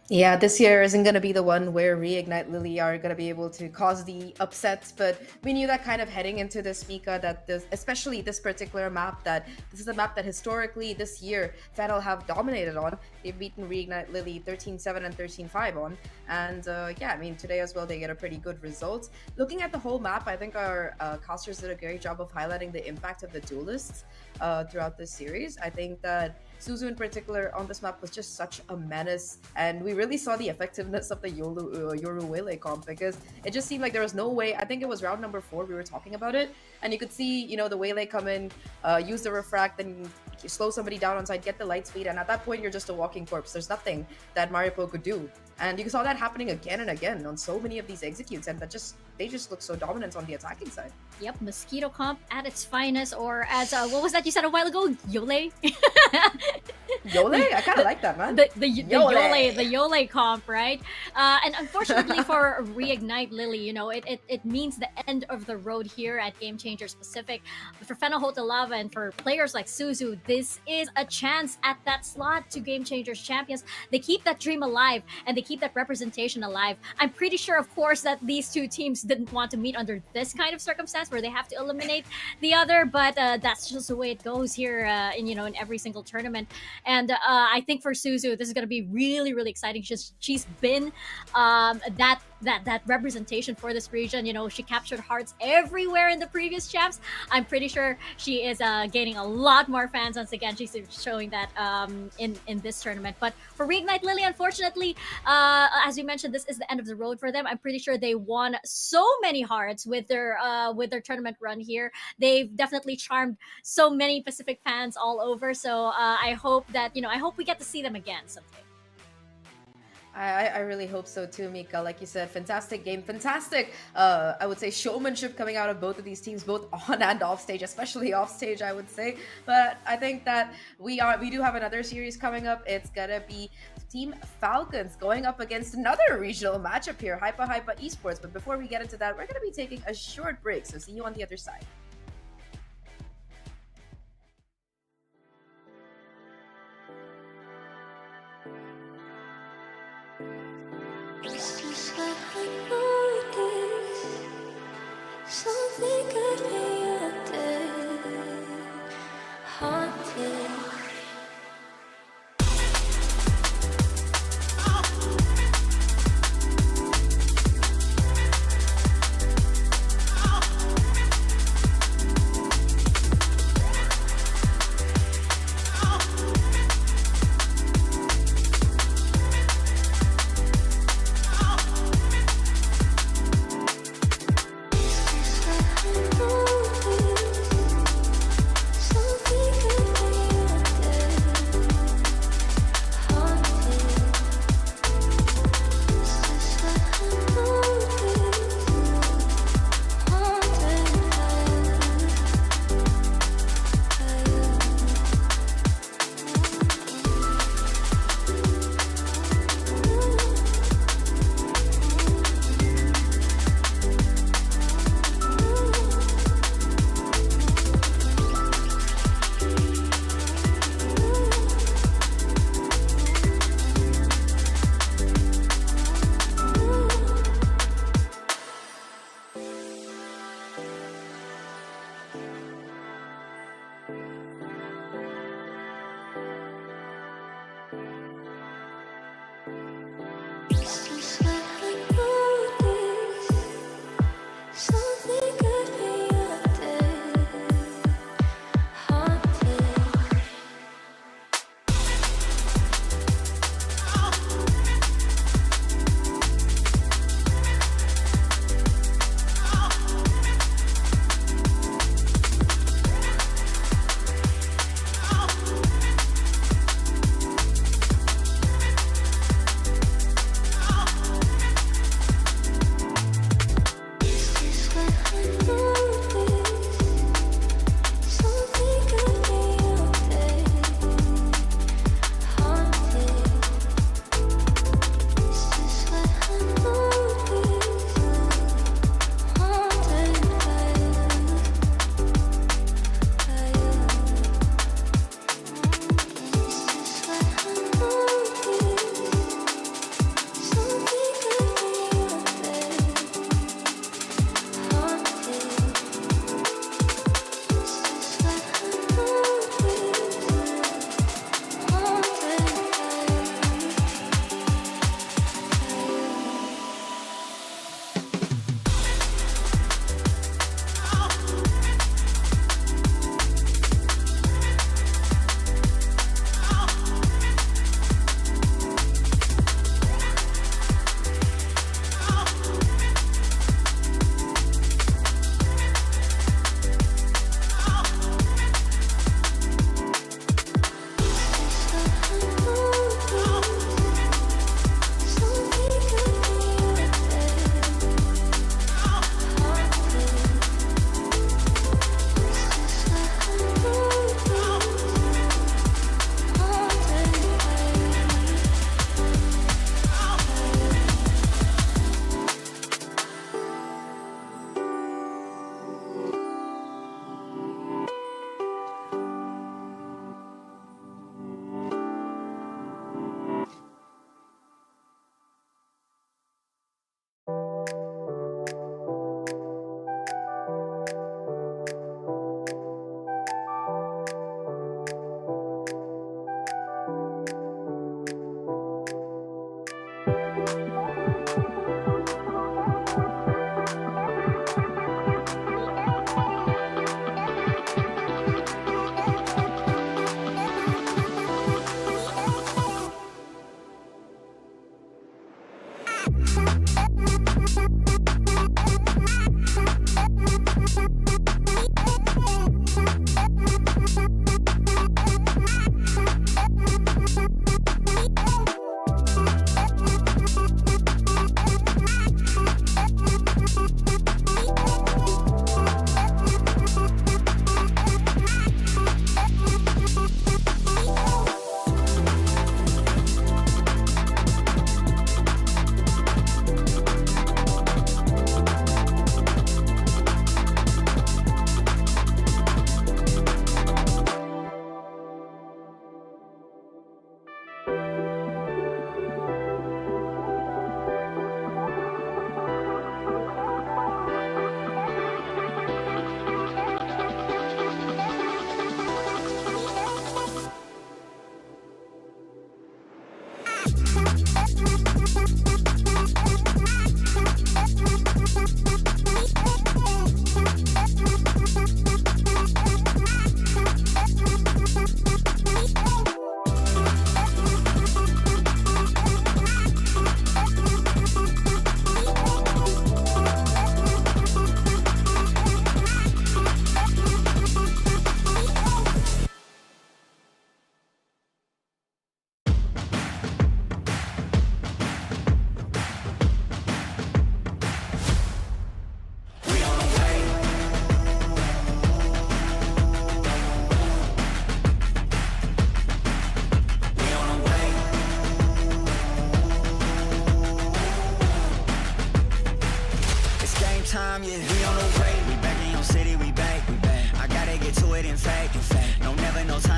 Yeah, this year isn't going to be the one where Reignite Lily are going to be able to cause the upsets, but we knew that kind of heading into this, Mika, that especially this particular map, that this is a map that historically this year Fennel have dominated on. They've beaten Reignite Lily 13-7 and 13-5 on, and yeah, I mean, today as well they get a pretty good result. Looking at the whole map, I think our casters did a great job of highlighting the impact of the duelists throughout this series. I think that Suzu in particular on this map was just such a menace, and we really saw the effectiveness of the Yoru Wele comp, because it just seemed like there was no way. I think it was round number 4 we were talking about it, and you could see, you know, the Wele come in, use the refract, then slow somebody down on side, get the light speed, and at that point you're just a walking corpse. There's nothing that Maripo could do, and you saw that happening again and again on so many of these executes, and they just look so dominant on the attacking side. Yep, mosquito comp at its finest, or as what was that you said a while ago? Yole. Yole? I kind of like that, man. The Yole comp, right? And unfortunately for Reignite Lily, you know, it means the end of the road here at Game Changers Pacific. But for Fennel Lava and for players like Suzu, this is a chance at that slot to Game Changers champions. They keep that dream alive, and they keep that representation alive. I'm pretty sure, of course, that these two teams didn't want to meet under this kind of circumstance where they have to eliminate the other, but that's just the way it goes here in every single tournament. And I think for Suzu, this is going to be really, really exciting. She's been that representation for this region. You know, she captured hearts everywhere in the previous champs. I'm pretty sure she is gaining a lot more fans once again. She's showing that in this tournament. But for Reignite Lily, unfortunately, as we mentioned, this is the end of the road for them. I'm pretty sure they won so many hearts with their tournament run here. They've definitely charmed so many Pacific fans all over. So I hope that I hope we get to see them again someday. I really hope so too, Mika. Like you said, fantastic game, fantastic, I would say, showmanship coming out of both of these teams, both on and off stage, especially off stage, I would say. But I think that we do have another series coming up. It's gonna be Team Falcons going up against another regional matchup here, HYPA Esports. But before we get into that, we're gonna be taking a short break, so see you on the other side. It's just like I know this. Something could be up there, haunted.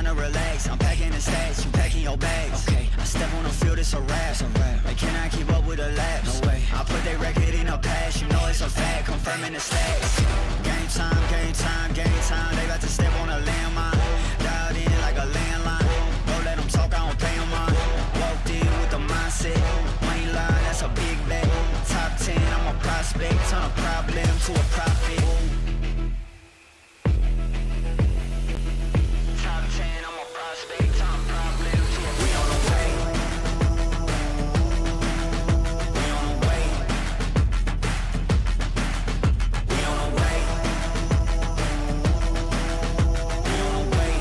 to relax. I'm packing the stats, you packing your bags. Okay, I step on the field, it's a rap. Like, can I keep up with the laps? No way. I put their record in a pass, you know it's a fact. Confirming the stats. Game time, game time, game time. They about to step on a landmine. Dialed in like a landline. Don't let them talk, I don't pay them on. Walked in with the mindset. Money line, that's a big bet. Top 10, I'm a prospect. Turn a problem to a profit. Top 10, I'm a prospect. Turn a problem to a we on the way. We on the way. We on the way. We on the way.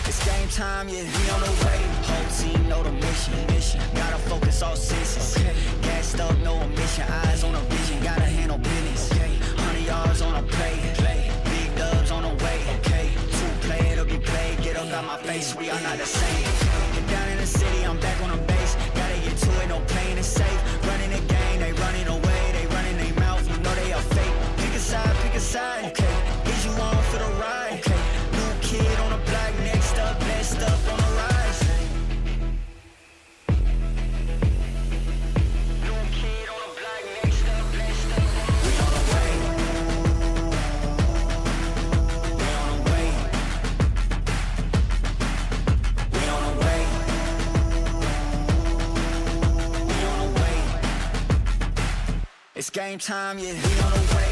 It's game time, yeah. We on the way. Whole team know the mission. Gotta focus all senses. Gassed up, no omission. Eyes on a vision. Gotta handle business. 100 yards on a play. Big dubs on the way. Two play, it'll be played. Get up out my face. We are not the same. And down in the city, I'm back on the base. Gotta get to it, no playing it safe. Running the game, they running away. They running their mouth, you know they are fake. Pick a side, pick a side. Okay, is you on for the ride? Okay, new kid on the block, next up, best up on the rise. New kid on the block, next up, best up. We on the way. We on the way. We on the way. We on the way. It's game time, yeah. We on the way.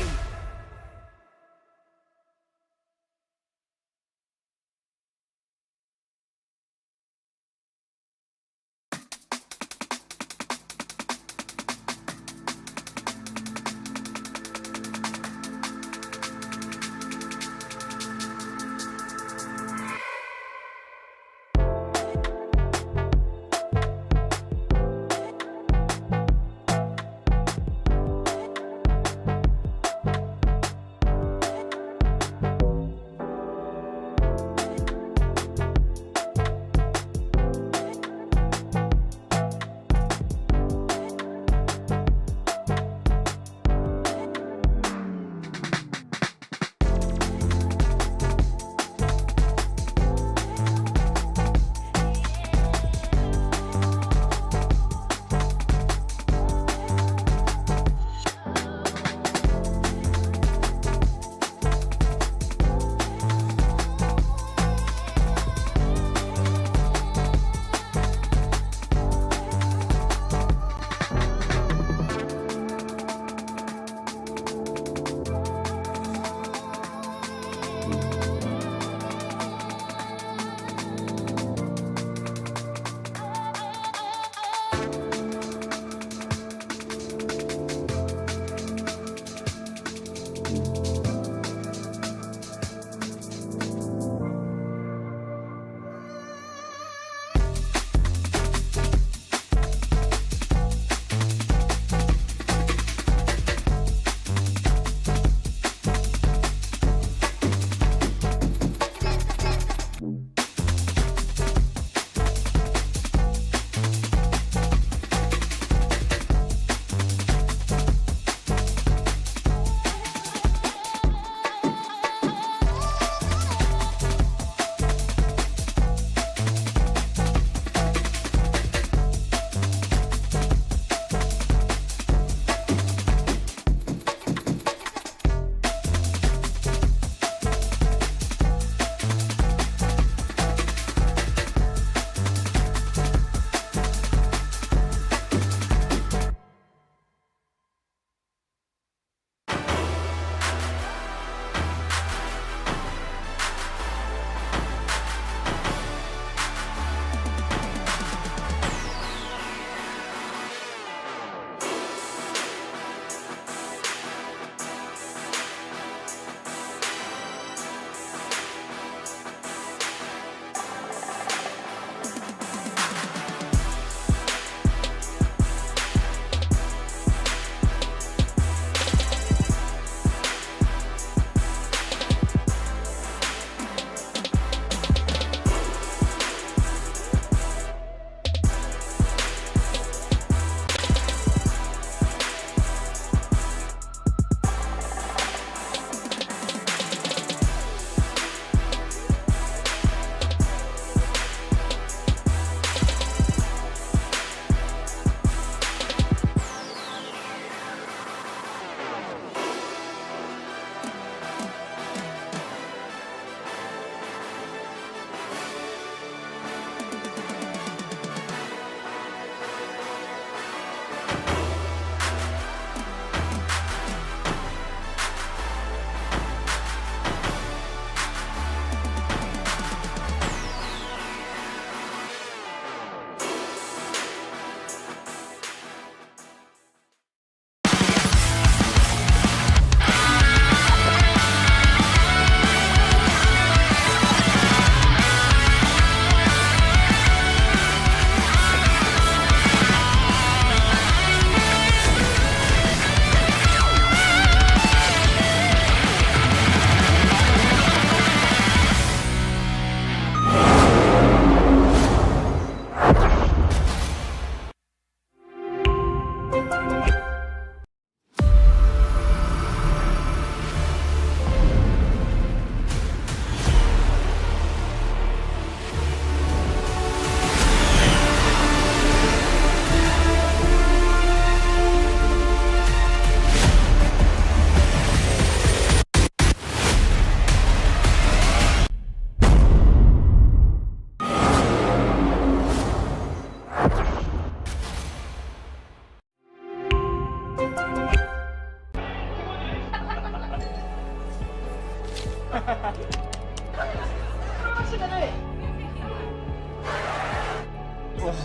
Game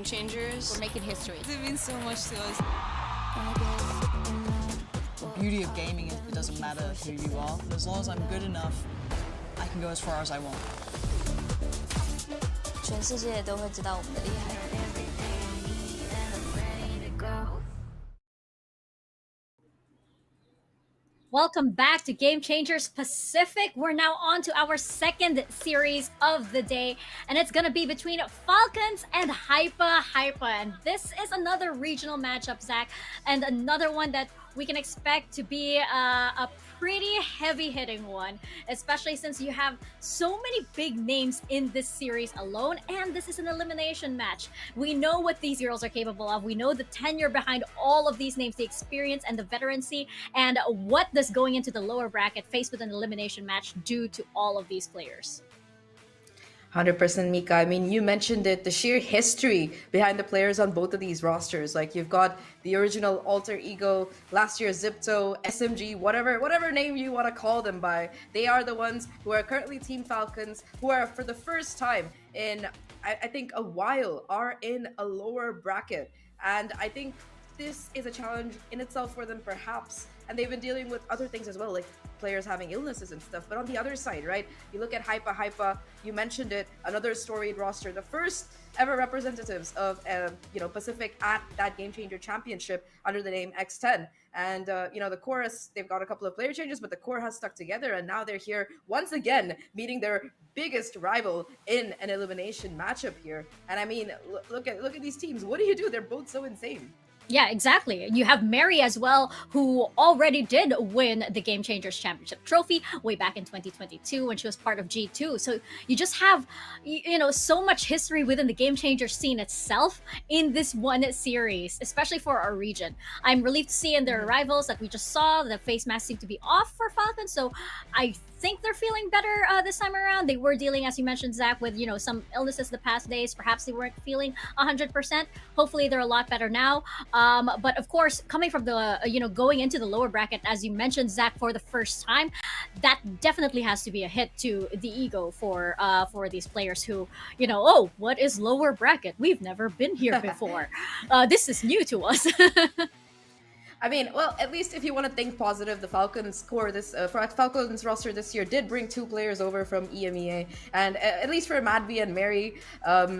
changers. We're making history. It means so much to us. The beauty of gaming is it doesn't matter who you are, but as long as I'm good enough, I can go as far as I want. 全世界都会知道我们的厉害。Welcome back to Game Changers Pacific. We're now on to our second series of the day, and it's going to be between Falcons and HYPA. And this is another regional matchup, Zach, and another one that we can expect to be a pretty heavy-hitting one, especially since you have so many big names in this series alone, and this is an elimination match. We know what these girls are capable of. We know the tenure behind all of these names, the experience and the veterancy, and what does going into the lower bracket faced with an elimination match do to all of these players. 100% Mika. I mean, you mentioned it, the sheer history behind the players on both of these rosters. Like, you've got the original Alter Ego, last year Zipto, SMG, whatever name you want to call them by. They are the ones who are currently Team Falcons, who are for the first time in, I think, a while, are in a lower bracket. And I think this is a challenge in itself for them, perhaps. And they've been dealing with other things as well, like players having illnesses and stuff. But on the other side, right, you look at HYPA, you mentioned it, another storied roster, the first ever representatives of Pacific at that Game Changer Championship under the name X10. And the core, they've got a couple of player changes, but the core has stuck together, and now they're here once again meeting their biggest rival in an elimination matchup here. And I mean, look at these teams. What do you do? They're both so insane. Yeah, exactly. You have Mary as well, who already did win the Game Changers Championship trophy way back in 2022 when she was part of G2. So you just have, so much history within the Game Changer scene itself in this one series, especially for our region. I'm relieved to see in their rivals that we just saw the face mask seem to be off for Falcons. So I think they're feeling better this time around. They were dealing, as you mentioned, Zach, with some illnesses the past days. Perhaps they weren't feeling 100%. Hopefully they're a lot better now. But of course, coming from the going into the lower bracket, as you mentioned, Zach, for the first time, that definitely has to be a hit to the ego for these players who oh, what is lower bracket? We've never been here before. This is new to us. I mean, well, at least if you want to think positive, the Falcons core for Falcons roster this year did bring 2 players over from EMEA, and at least for Madvi and Mary,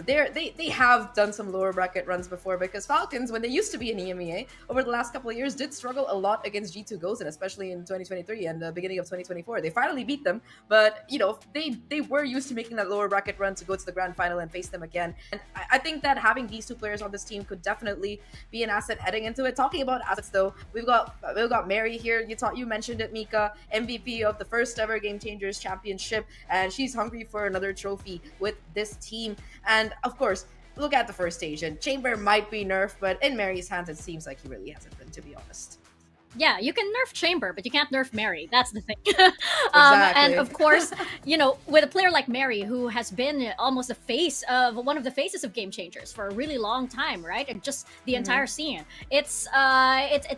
they have done some lower bracket runs before, because Falcons, when they used to be in EMEA over the last couple of years, did struggle a lot against G2 Gozen, especially in 2023 and the beginning of 2024. They finally beat them, but they were used to making that lower bracket run to go to the grand final and face them again. And I think that having these 2 players on this team could definitely be an asset heading into it. Talking about assets, though, we've got Mary here. You mentioned it, Mika, MVP of the first ever Game Changers Championship, and she's hungry for another trophy with this team. And of course, look at the first stage, and Chamber might be nerfed, but in Mary's hands, it seems like he really hasn't been, to be honest. Yeah, you can nerf Chamber, but you can't nerf Mary. That's the thing. Exactly. And of course, with a player like Mary, who has been almost one of the faces of Game Changers for a really long time, right? And just the entire scene. It's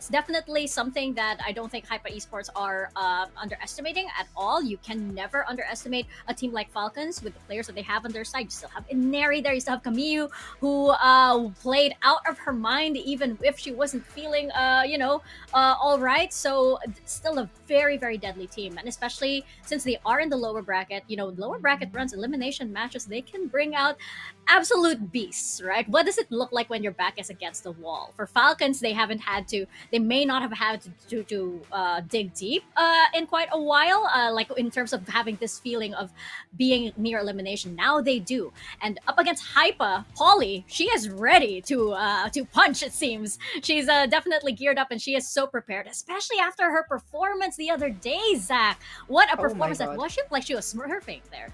definitely something that I don't think HYPA Esports are underestimating at all. You can never underestimate a team like Falcons with the players that they have on their side. You still have Inari there. You still have Camille, who played out of her mind, even if she wasn't feeling, all right. So still a very, very deadly team, and especially since they are in the lower bracket, lower bracket runs, elimination matches, they can bring out absolute beasts, right? What does it look like when your back is against the wall? For Falcons, they may not have had to dig deep in quite a while, like in terms of having this feeling of being near elimination. Now they do, and up against HYPA, Polly, she is ready to punch. It seems she's definitely geared up, and she is so prepared, especially after her performance the other day, Zach. What a performance that was. She looked like she was smurfing there.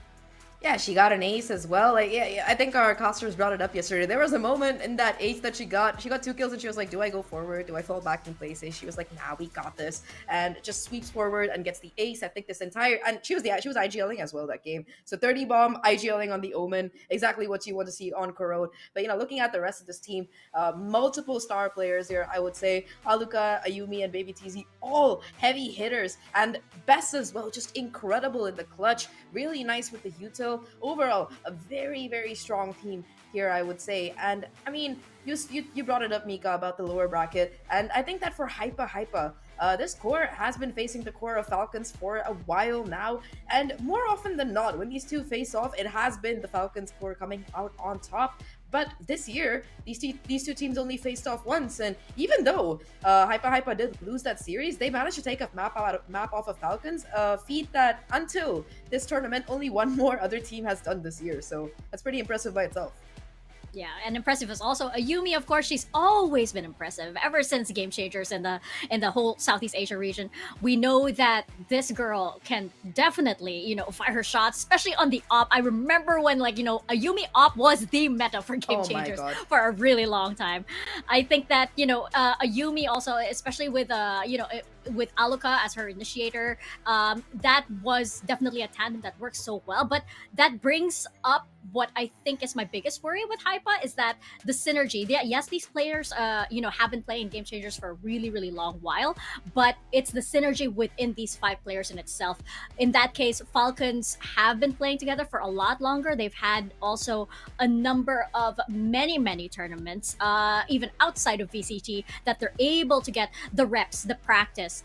Yeah, she got an ace as well. Like, yeah, I think our casters brought it up yesterday. There was a moment in that ace that she got 2 kills and she was like, do I go forward? Do I fall back in place? And she was like, nah, we got this. And just sweeps forward and gets the ace. I think this entire, and she was IGLing as well that game. So 30 bomb, IGLing on the Omen, exactly what you want to see on Corrode. But, looking at the rest of this team, multiple star players here, I would say. Aluka, Ayumi, and Baby TZ, all heavy hitters. And Bess as well, just incredible in the clutch. Really nice with the util. Overall, a very, very strong team here, I would say. And I mean, you brought it up, Mika, about the lower bracket. And I think that for HYPA, this core has been facing the core of Falcons for a while now. And more often than not, when these two face off, it has been the Falcons core coming out on top. But this year, these two teams only faced off once, and even though HYPA did lose that series, they managed to take a map off of Falcons, a feat that until this tournament, only one more other team has done this year. So that's pretty impressive by itself. Yeah, and impressive is also Ayumi. Of course, she's always been impressive ever since Game Changers in the whole Southeast Asia region. We know that this girl can definitely, fire her shots, especially on the op. I remember when, Ayumi op was the meta for Game Changers for a really long time. I think that Ayumi also, especially with with Aluka as her initiator, that was definitely a tandem that works so well. But that brings up what I think is my biggest worry with HYPA is that the synergy. Yes, these players, have been playing Game Changers for a really, really long while, but it's the synergy within these 5 players in itself. In that case, Falcons have been playing together for a lot longer. They've had also a number of many tournaments, even outside of VCT, that they're able to get the reps, the practice,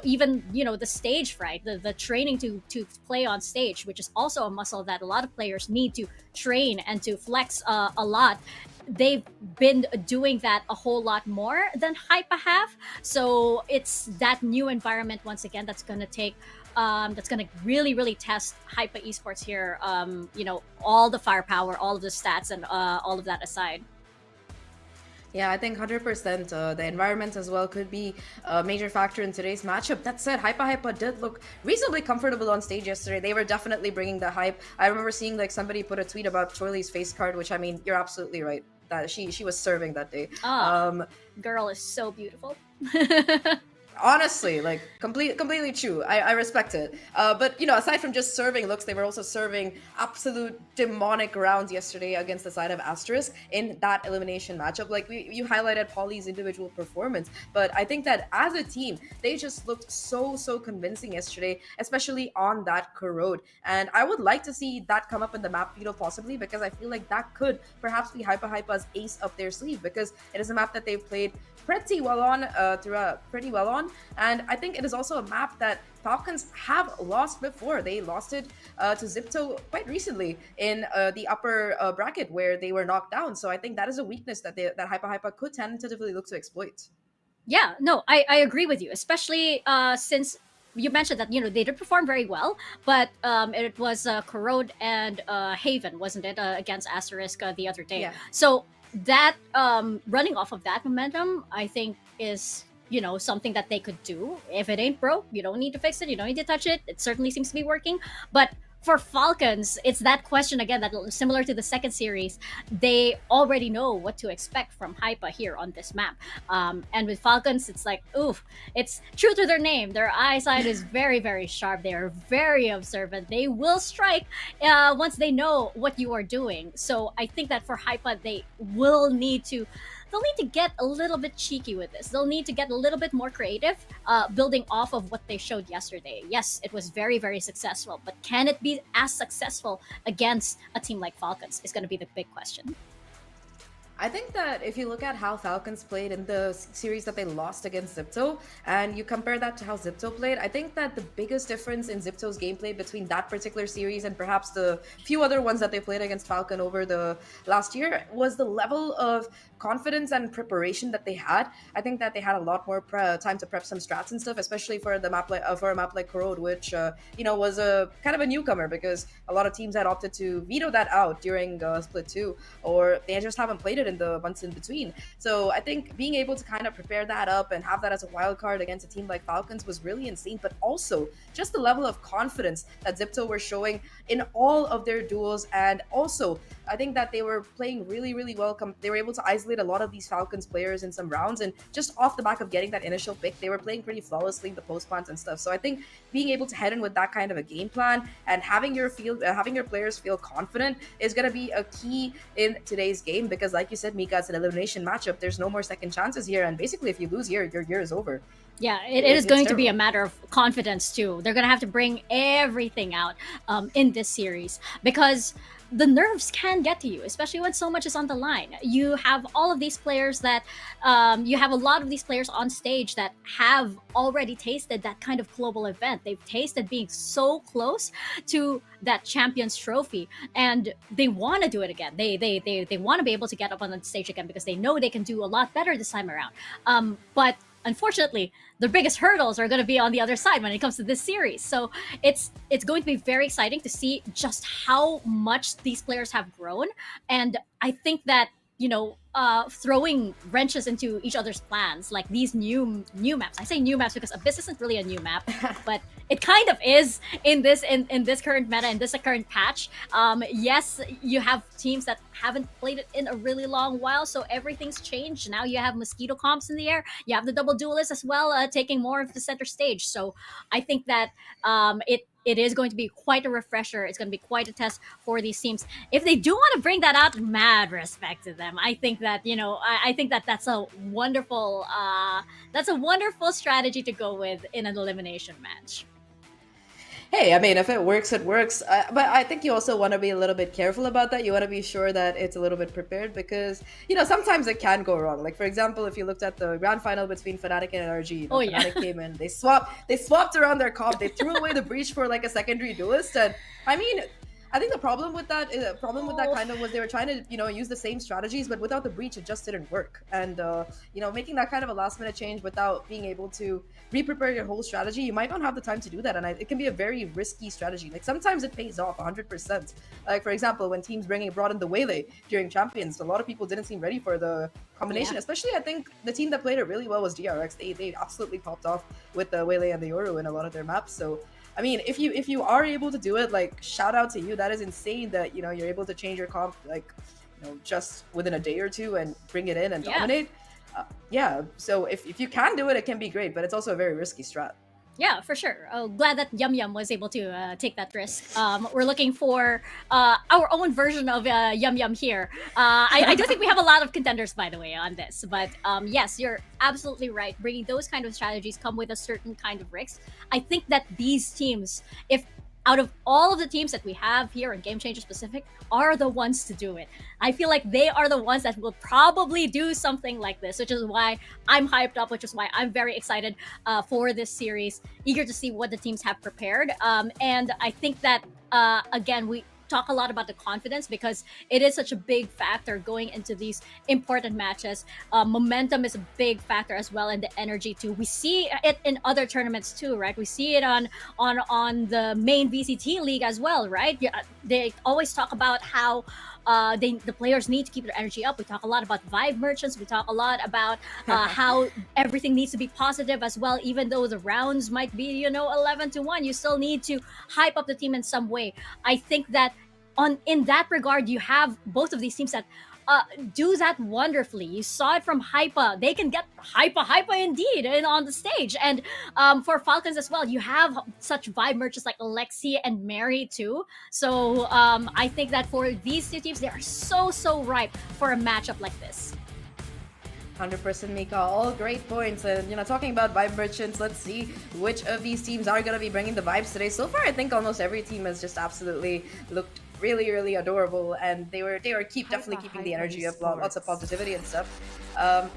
even the stage fright, the training to play on stage, which is also a muscle that a lot of players need to train and to flex a lot. They've been doing that a whole lot more than HYPA have. So it's that new environment once again that's going to take that's going to really test HYPA esports here. All the firepower, all of the stats, and all of that aside. Yeah, I think 100% the environment as well could be a major factor in today's matchup. That said, HYPA did look reasonably comfortable on stage yesterday. They were definitely bringing the hype. I remember seeing somebody put a tweet about Chorley's face card, which, I mean, you're absolutely right. That she was serving that day. Girl is so beautiful. Honestly, completely true. I respect it. But aside from just serving looks, they were also serving absolute demonic rounds yesterday against the side of Asterisk in that elimination matchup. You highlighted Polly's individual performance, but I think that as a team, they just looked so convincing yesterday, especially on that Corrode. And I would like to see that come up in the map veto possibly, because I feel like that could perhaps be HYPA's ace up their sleeve, because it is a map that they've played pretty well on, and I think it is also a map that Falcons have lost before. They lost it to Zipto quite recently in the upper bracket where they were knocked down. So I think that is a weakness that HYPA could tentatively look to exploit. Yeah, no, I agree with you, especially since you mentioned that they did perform very well, but it was Corrode and Haven, wasn't it, against Asterisk the other day? Yeah. So that running off of that momentum, I think, is something that they could do. If it ain't broke, you don't need to fix it, you don't need to touch it. It certainly seems to be working. But for Falcons, it's that question again that similar to the second series, they already know what to expect from HYPA here on this map. And with Falcons, it's like, oof, it's true to their name. Their eyesight is very sharp. They are very observant. They will strike once they know what you are doing. So I think that for HYPA, they'll need to get a little bit cheeky with this. They'll need to get a little bit more creative, building off of what they showed yesterday. Yes, it was very successful, but can it be as successful against a team like Falcons is going to be the big question. I think that if you look at how Falcons played in the series that they lost against Zipto, and you compare that to how Zipto played, I think that the biggest difference in Zipto's gameplay between that particular series and perhaps the few other ones that they played against Falcon over the last year was the level of confidence and preparation that they had, I think that they had a lot more time to prep some strats and stuff, especially for the map for a map like Corrode, which was a kind of a newcomer because a lot of teams had opted to veto that out during Split 2, or they just haven't played it in the months in between. So I think being able to kind of prepare that up and have that as a wild card against a team like Falcons was really insane, but also just the level of confidence that Zipto were showing in all of their duels. And also I think that they were playing really, really well. They were able to isolate a lot of these Falcons players in some rounds, and just off the back of getting that initial pick, they were playing pretty flawlessly in the post plants and stuff. So I think being able to head in with that kind of a game plan and having your players feel confident is going to be a key in today's game, because like you said, Mika, it's an elimination matchup. There's no more second chances here, and basically if you lose here, your year is over. Yeah, it is going to be a matter of confidence too. They're going to have to bring everything out in this series, because the nerves can get to you, especially when so much is on the line. You have all of these players that, you have a lot of these players on stage that have already tasted that kind of global event. They've tasted being so close to that Champions Trophy, and they want to do it again. They want to be able to get up on the stage again because they know they can do a lot better this time around. But unfortunately, the biggest hurdles are going to be on the other side when it comes to this series. So it's going to be very exciting to see just how much these players have grown. And I think that, throwing wrenches into each other's plans, like these new maps. I say new maps because Abyss isn't really a new map, but it kind of is in this current meta, in this current patch. Yes, you have teams that haven't played it in a really long while, so everything's changed. Now you have mosquito comps in the air. You have the double duelists as well, taking more of the center stage. So I think that it is going to be quite a refresher. It's going to be quite a test for these teams. If they do want to bring that out, mad respect to them. I think that, I think that that's a wonderful strategy to go with in an elimination match. Hey, I mean, if it works, it works. But I think you also want to be a little bit careful about that. You want to be sure that it's a little bit prepared because, sometimes it can go wrong. Like, for example, if you looked at the grand final between Fnatic and NRG, Fnatic came in, they swapped around their comp, they threw away the breach for like a secondary duelist. And I mean, I think the problem with that kind of was they were trying to, use the same strategies, but without the breach, it just didn't work. And, making that kind of a last minute change without being able to re-prepare your whole strategy, you might not have the time to do that. And it can be a very risky strategy. Like sometimes it pays off 100%. Like for example, when teams brought in the Waylay during Champions, a lot of people didn't seem ready for the combination. Yeah. Especially I think the team that played it really well was DRX. They absolutely popped off with the Waylay and the Yoru in a lot of their maps. So I mean, if you are able to do it, like shout out to you. That is insane that you're able to change your comp just within a day or two and bring it in and dominate. So if you can do it, it can be great, but it's also a very risky strat. Yeah, for sure. Glad that Yum Yum was able to take that risk. We're looking for our own version of Yum Yum here. I do think we have a lot of contenders, by the way, on this. But yes, you're absolutely right. Bringing those kind of strategies come with a certain kind of risk. I think that these teams, if out of all of the teams that we have here in Game Changer specific, are the ones to do it. I feel like they are the ones that will probably do something like this, which is why I'm hyped up, which is why I'm very excited for this series, eager to see what the teams have prepared. And I think that, again, we talk a lot about the confidence because it is such a big factor going into these important matches. Momentum is a big factor as well, and the energy too. We see it in other tournaments too, right? We see it on the main VCT league as well, right? They always talk about how the players need to keep their energy up. We talk a lot about vibe merchants. We talk a lot about how everything needs to be positive as well. Even though the rounds might be 11-1, you still need to hype up the team in some way. I think that in that regard, you have both of these teams that do that wonderfully. You saw it from HYPA. They can get HYPA indeed on the stage. And for Falcons as well, you have such vibe merchants like Alexi and Mary too. So I think that for these two teams, they are so ripe for a matchup like this. 100% Mika, all great points. And talking about vibe merchants, let's see which of these teams are going to be bringing the vibes today. So far, I think almost every team has just absolutely looked really, really adorable, and they were definitely keeping the energy up, lots of positivity and stuff.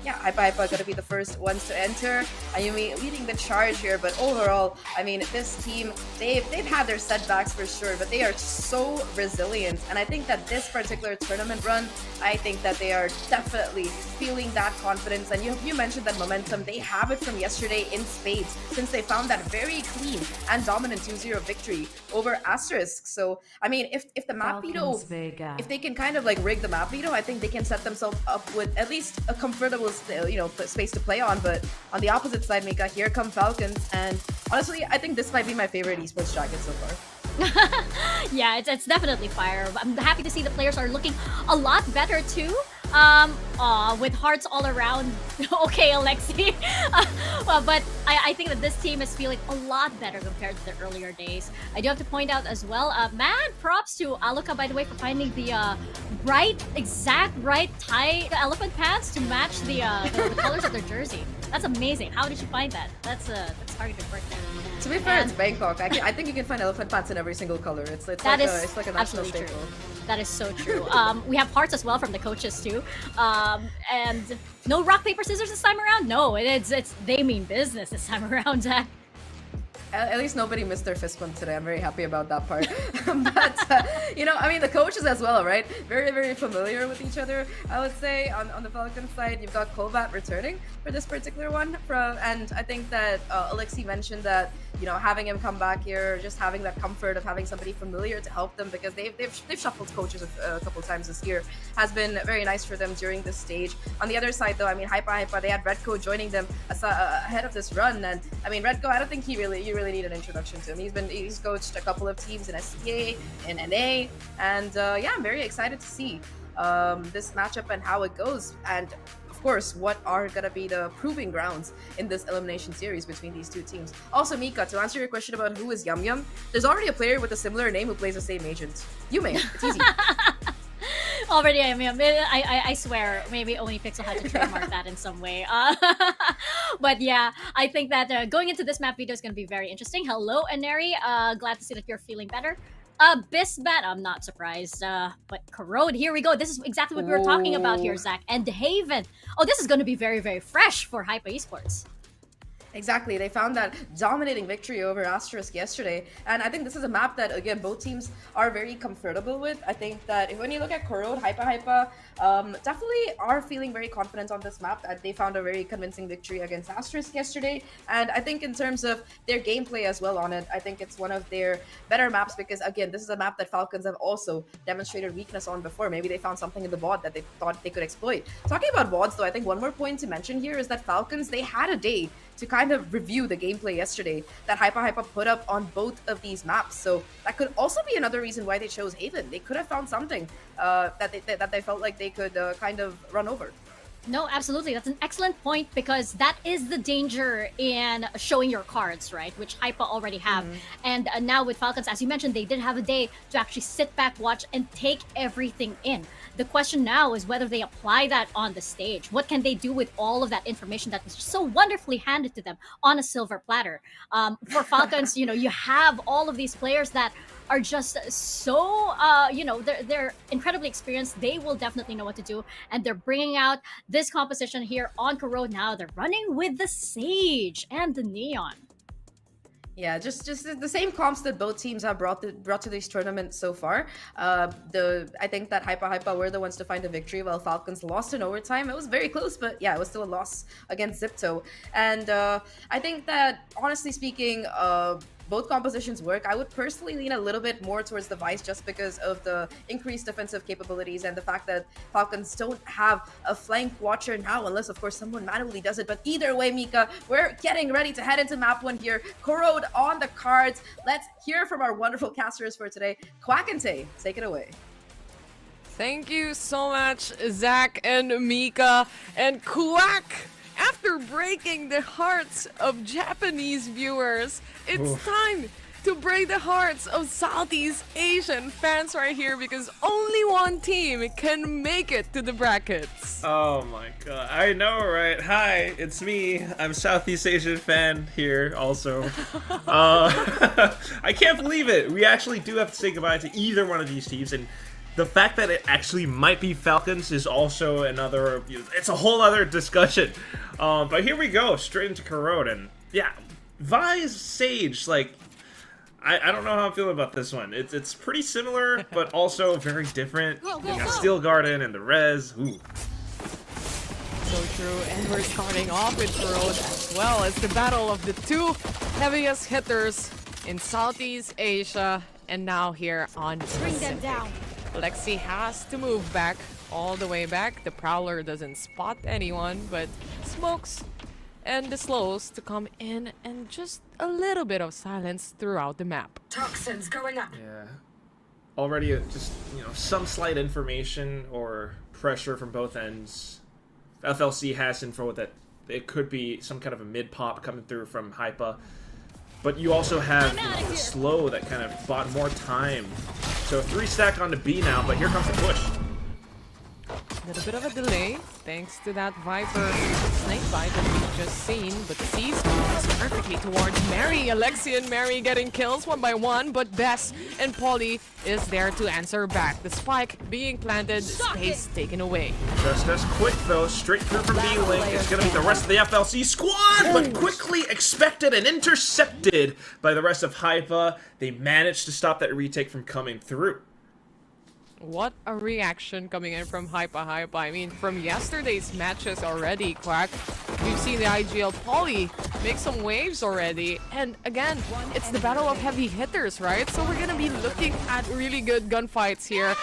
Yeah, HYPA gonna be the first ones to enter. Ayumi leading the charge here, but overall, I mean, this team, they've had their setbacks for sure, but they are so resilient. And I think that this particular tournament run, I think that they are definitely feeling that confidence. And you mentioned that momentum, they have it from yesterday in spades, since they found that very clean and dominant 2-0 victory over Asterisk. So, I mean, if the map veto, if they can kind of like rig the map veto, I think they can set themselves up with at least a comfortable, space to play on. But on the opposite side, Mika, here come Falcons, and honestly, I think this might be my favorite esports jacket so far. Yeah, it's definitely fire. I'm happy to see the players are looking a lot better too. With hearts all around. Okay, Alexi. But I think that this team is feeling a lot better compared to the earlier days. I do have to point out as well, mad props to Aluka, by the way, for finding the exact right tie elephant pants to match the colors of their jersey. That's amazing. How did you find that? That's targeted work there. To be fair, it's Bangkok. I think you can find elephant pants in every single color. It's like a national staple. That is so true. We have hearts as well from the coaches too. And no rock, paper, scissors this time around? No, it's they mean business this time around, Zach. At least nobody missed their fist bump today. I'm very happy about that part. But, I mean, the coaches as well, right? Very, very familiar with each other, I would say. On the Falcon side, you've got Kovat returning for this particular one. And I think that Alexi mentioned that, having him come back here, just having that comfort of having somebody familiar to help them, because they've shuffled coaches a couple times this year, has been very nice for them during this stage. On the other side, though, I mean, HYPA, they had Redco joining them ahead of this run. And, I mean, Redco, I don't think you really need an introduction to him. He's coached a couple of teams in SCA, in NA, and yeah, I'm very excited to see this matchup and how it goes, and of course what are gonna be the proving grounds in this elimination series between these two teams. Also, Mika, to answer your question about who is Yum Yum, there's already a player with a similar name who plays the same agent. Yume. It's easy. Already, I swear, maybe only Pixel had to trademark that in some way. But yeah, I think that going into this map video is going to be very interesting. Hello, Aneri. Glad to see that you're feeling better. Bisbat, I'm not surprised. But Corrode, here we go. This is exactly what we were talking about here, Zach. And Haven. Oh, this is going to be very, very fresh for HYPA Esports. Exactly, they found that dominating victory over Asterisk yesterday, and I think this is a map that, again, both teams are very comfortable with. I think that when you look at Corrode, HYPA definitely are feeling very confident on this map. They found a very convincing victory against Asterisk yesterday, and I think in terms of their gameplay as well on it, I think it's one of their better maps, because, again, this is a map that Falcons have also demonstrated weakness on before. Maybe they found something in the VOD that they thought they could exploit. Talking about VODs, though, I think one more point to mention here is that Falcons, they had a day to kind of review the gameplay yesterday that HYPA put up on both of these maps. So that could also be another reason why they chose Haven. They could have found something that they felt like they could kind of run over. No, absolutely. That's an excellent point, because that is the danger in showing your cards, right? Which HYPA already have. And now with Falcons, as you mentioned, they did have a day to actually sit back, watch, and take everything in. The question now is whether they apply that on the stage. What can they do with all of that information that was so wonderfully handed to them on a silver platter? For Falcons, you have all of these players that are just so, they're incredibly experienced. They will definitely know what to do. And they're bringing out this composition here on Corrode now. They're running with the Sage and the Neon. Yeah, just the same comps that both teams have brought to this tournament so far. I think that HYPA were the ones to find a victory, while Falcons lost in overtime. It was very close, but yeah, it was still a loss against Zipto. And I think that, honestly speaking, both compositions work. I would personally lean a little bit more towards the Vice, just because of the increased defensive capabilities and the fact that Falcons don't have a flank watcher now, unless, of course, someone manually does it. But either way, Mika, we're getting ready to head into map 1 here. Corrode on the cards. Let's hear from our wonderful casters for today. Quack and Tay, take it away. Thank you so much, Zach and Mika. And Quack, after breaking the hearts of Japanese viewers, it's time to break the hearts of Southeast Asian fans right here because only one team can make it to the brackets. Oh my god, I know, right? Hi, it's me. I'm Southeast Asian fan here also. I can't believe it. We actually do have to say goodbye to either one of these teams, and the fact that it actually might be Falcons is also another, it's a whole other discussion. But here we go, straight into Corrode, and yeah, Vi's Sage, like, I don't know how I'm feeling about this one. It's pretty similar, but also very different. You got Steel Garden and the Res. Ooh. So true, and we're starting off with Corrode as well as the battle of the two heaviest hitters in Southeast Asia, and now here on Bring them down. Lexi has to move back, all the way back. The Prowler doesn't spot anyone, but smokes and the slows to come in and just a little bit of silence throughout the map. Toxins going up. Yeah. Already just, some slight information or pressure from both ends. FLC has info that it could be some kind of a mid-pop coming through from HYPA. But you also have the slow that kind of bought more time. So 3 stack onto B now, but here comes the push. A little bit of a delay, thanks to that Viper snake bite that we've just seen, but sees moves perfectly towards Mary. Alexi and Mary getting kills one by one, but Bess and Polly is there to answer back. The spike being planted, space taken away. Just as quick though, straight through from B-Link. It's gonna be the rest of the FLC squad, but quickly expected and intercepted by the rest of HYPA. They managed to stop that retake from coming through. What a reaction coming in from HYPA. I mean, from yesterday's matches already, Quack, we've seen the IGL Poly make some waves already. And again, it's the battle of heavy hitters, right? So we're gonna be looking at really good gunfights here.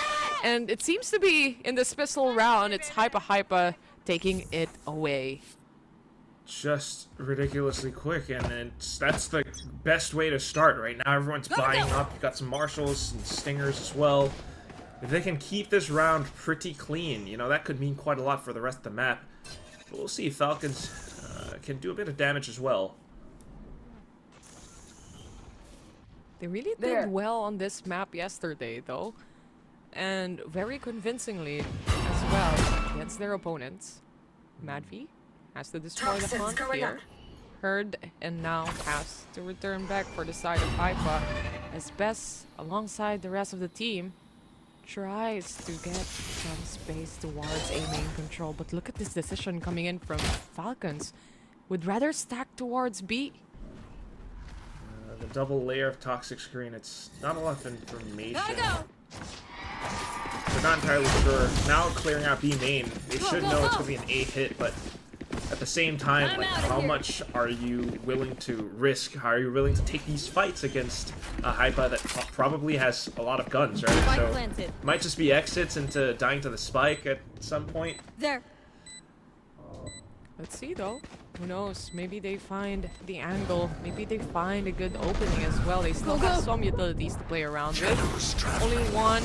And it seems to be, in this pistol round, it's HYPA taking it away. Just ridiculously quick, and that's the best way to start right now. Everyone's buying up. You've got some Marshals and Stingers as well. If they can keep this round pretty clean, that could mean quite a lot for the rest of the map. But we'll see. Falcons can do a bit of damage as well. They really did well on this map yesterday, though. And very convincingly as well against their opponents. Madvi has to destroy the hunt here. Herd and now has to return back for the side of HYPA as Bess, alongside the rest of the team, tries to get some space towards aiming control, but look at this decision coming in from Falcons. Would rather stack towards B. The double layer of toxic screen, it's not a lot of information. They're not entirely sure. Now clearing out B main, they should know it's going to be an A hit, but at the same time, like, how much are you willing to risk? How are you willing to take these fights against a HYPA that probably has a lot of guns, right? So might just be exits into dying to the spike at some point. There. Let's see though. Who knows? Maybe they find the angle. Maybe they find a good opening as well. They still have some utilities to play around with. Only one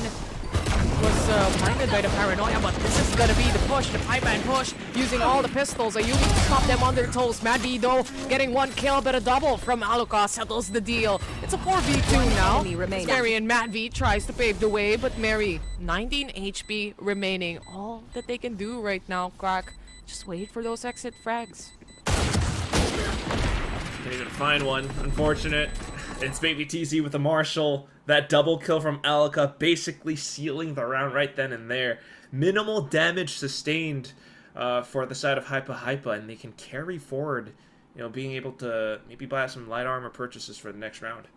was blinded by the paranoia, but this is gonna be the push, the pipeline push, using all the pistols. Ayumi to stop them on their toes. Madvi though getting 1 kill, but a double from Aluka settles the deal. It's a 4v2 now. Mary and Madvi tries to pave the way, but Mary, 19 HP remaining. All that they can do right now, Crack, just wait for those exit frags. Can't even find one. Unfortunate. It's Baby TZ with the Marshal. That double kill from Alika basically sealing the round right then and there. Minimal damage sustained for the side of HYPA, and they can carry forward, being able to maybe buy some light armor purchases for the next round.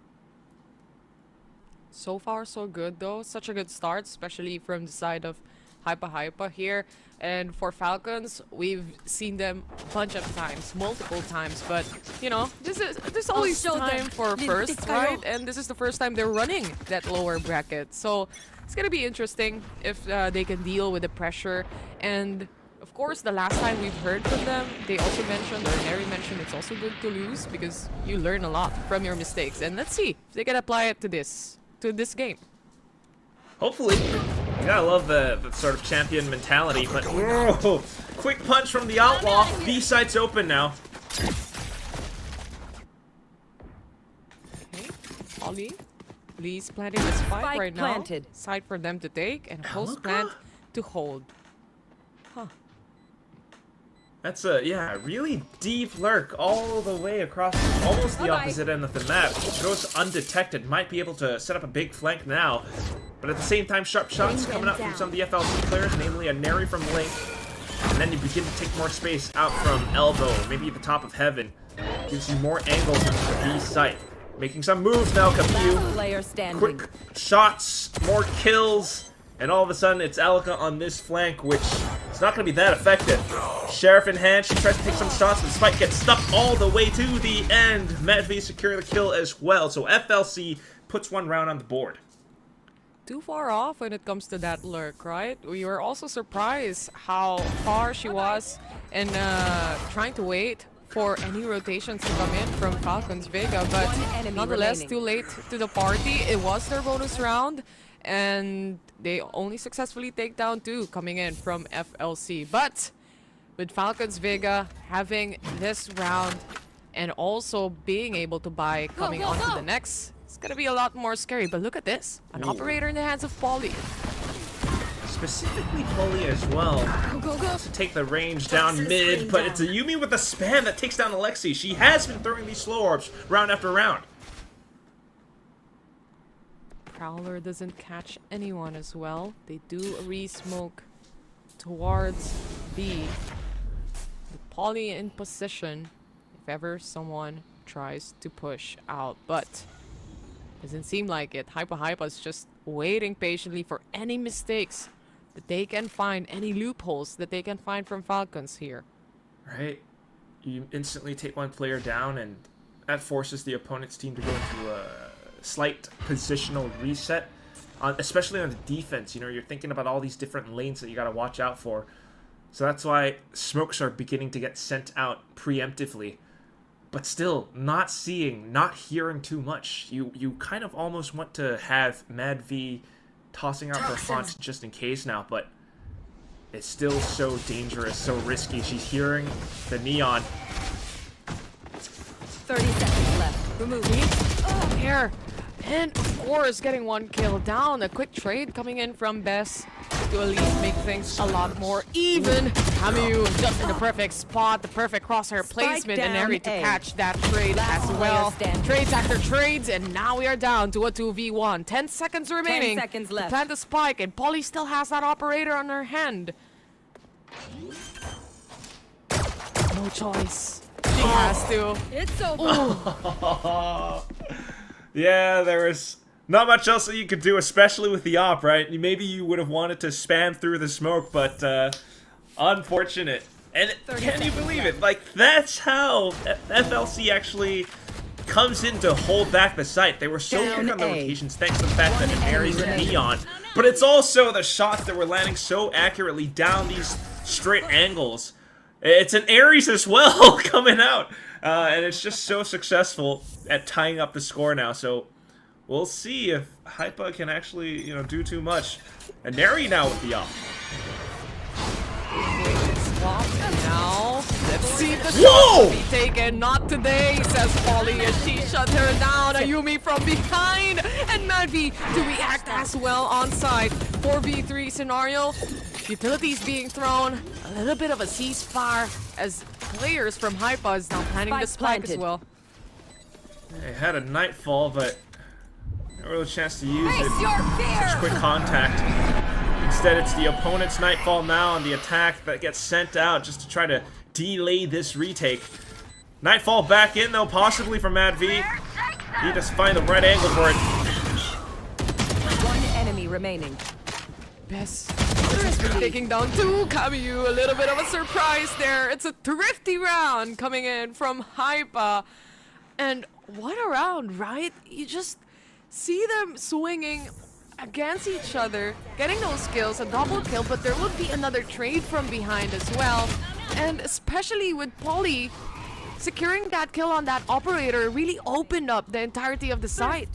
So far, so good though. Such a good start, especially from the side of HYPA here. And for Falcons, we've seen them a bunch of times, multiple times, but there's always time for first, right? And this is the first time they're running that lower bracket, so it's gonna be interesting if they can deal with the pressure. And of course, the last time we've heard from them, they also mentioned, or Mary mentioned, it's also good to lose because you learn a lot from your mistakes. And let's see if they can apply it to this game. Hopefully. You gotta love the sort of champion mentality, but whoa, quick punch from the Outlaw. B site's open now. Okay. Ollie. Lee's planting the spike right planted. now. Side for them to take and post plant to hold. Huh. That's a, yeah, really deep lurk all the way across almost the opposite end of the map. Goes undetected, might be able to set up a big flank now. But at the same time, sharp shots coming up from some of the FLC players, namely a Neri from Link. And then you begin to take more space out from Elbow, maybe at the top of Heaven. Gives you more angles into the B site. Making some moves now, Capu. Quick shots, more kills, and all of a sudden it's Alika on this flank, which is not going to be that effective. Sheriff in hand, she tries to take some shots, but Spike gets stuck all the way to the end. Medvi secure the kill as well, so FLC puts one round on the board. Too far off when it comes to that lurk, right? We were also surprised how far she was in trying to wait for any rotations to come in from Falcons Vega, but nonetheless too late to the party. It was their bonus round, and they only successfully take down 2 coming in from FLC. But with Falcons Vega having this round and also being able to buy coming on to the next, it's gonna be a lot more scary. But look at this, an operator in the hands of Polly. Specifically Polly as well. To take the range down mid, but it's a Yuumi with a spam that takes down Alexi. She has been throwing these slow orbs round after round. Prowler doesn't catch anyone as well. They do a re-smoke towards B. With Polly in position if ever someone tries to push out, but doesn't seem like it. HYPA is just waiting patiently for any mistakes that they can find, any loopholes that they can find from Falcons here. Right? You instantly take one player down, and that forces the opponent's team to go into a slight positional reset, especially on the defense. You know, you're thinking about all these different lanes that you got to watch out for. So that's why smokes are beginning to get sent out preemptively. But still, not seeing, not hearing too much. You kind of almost want to have Mad V tossing out her haunt just in case now, but it's still so dangerous, so risky. She's hearing the neon. 30 seconds left. Remove me. Oh, here. And of course, getting 1 kill down. A quick trade coming in from Bess to at least make things a lot more even. Camu just in the perfect spot, the perfect crosshair placement, and Neri to catch that trade as well. Trades after trades, and now we are down to a 2v1. 10 seconds remaining. 10 seconds left. To plant the spike, and Polly still has that operator on her hand. No choice. She has to. It's over. Yeah, there was not much else that you could do, especially with the op, right? Maybe you would have wanted to spam through the smoke, but unfortunate. And can you believe it? Like, that's how FLC actually comes in to hold back the site. They were so quick on the rotations thanks to the fact that it marries the neon. But it's also the shots that were landing so accurately down these straight angles. It's an Ares as well coming out. And it's just so successful at tying up the score now. So we'll see if HYPA can actually, you know, do too much. And Neri now with the up. And now, let's see if the shot will be taken. Not today, says Polly as she shut her down. Ayumi from behind, and Madvi to react as well on side. 4v3 scenario. Utilities being thrown. A little bit of a ceasefire as players from HYPA is now planning the spike as well. They had a nightfall, but no real chance to use it. Such quick contact. Instead, it's the opponent's nightfall now on the attack that gets sent out just to try to delay this retake. Nightfall back in, though, possibly from Mad V. He just find the right angle for it. 1 enemy remaining. Best taking down 2. Camu, a little bit of a surprise there. It's a thrifty round coming in from HYPA. And what a round, right? You just see them swinging against each other, getting those kills, a double kill, but there would be another trade from behind as well. And especially with Polly securing that kill on that operator really opened up the entirety of the site.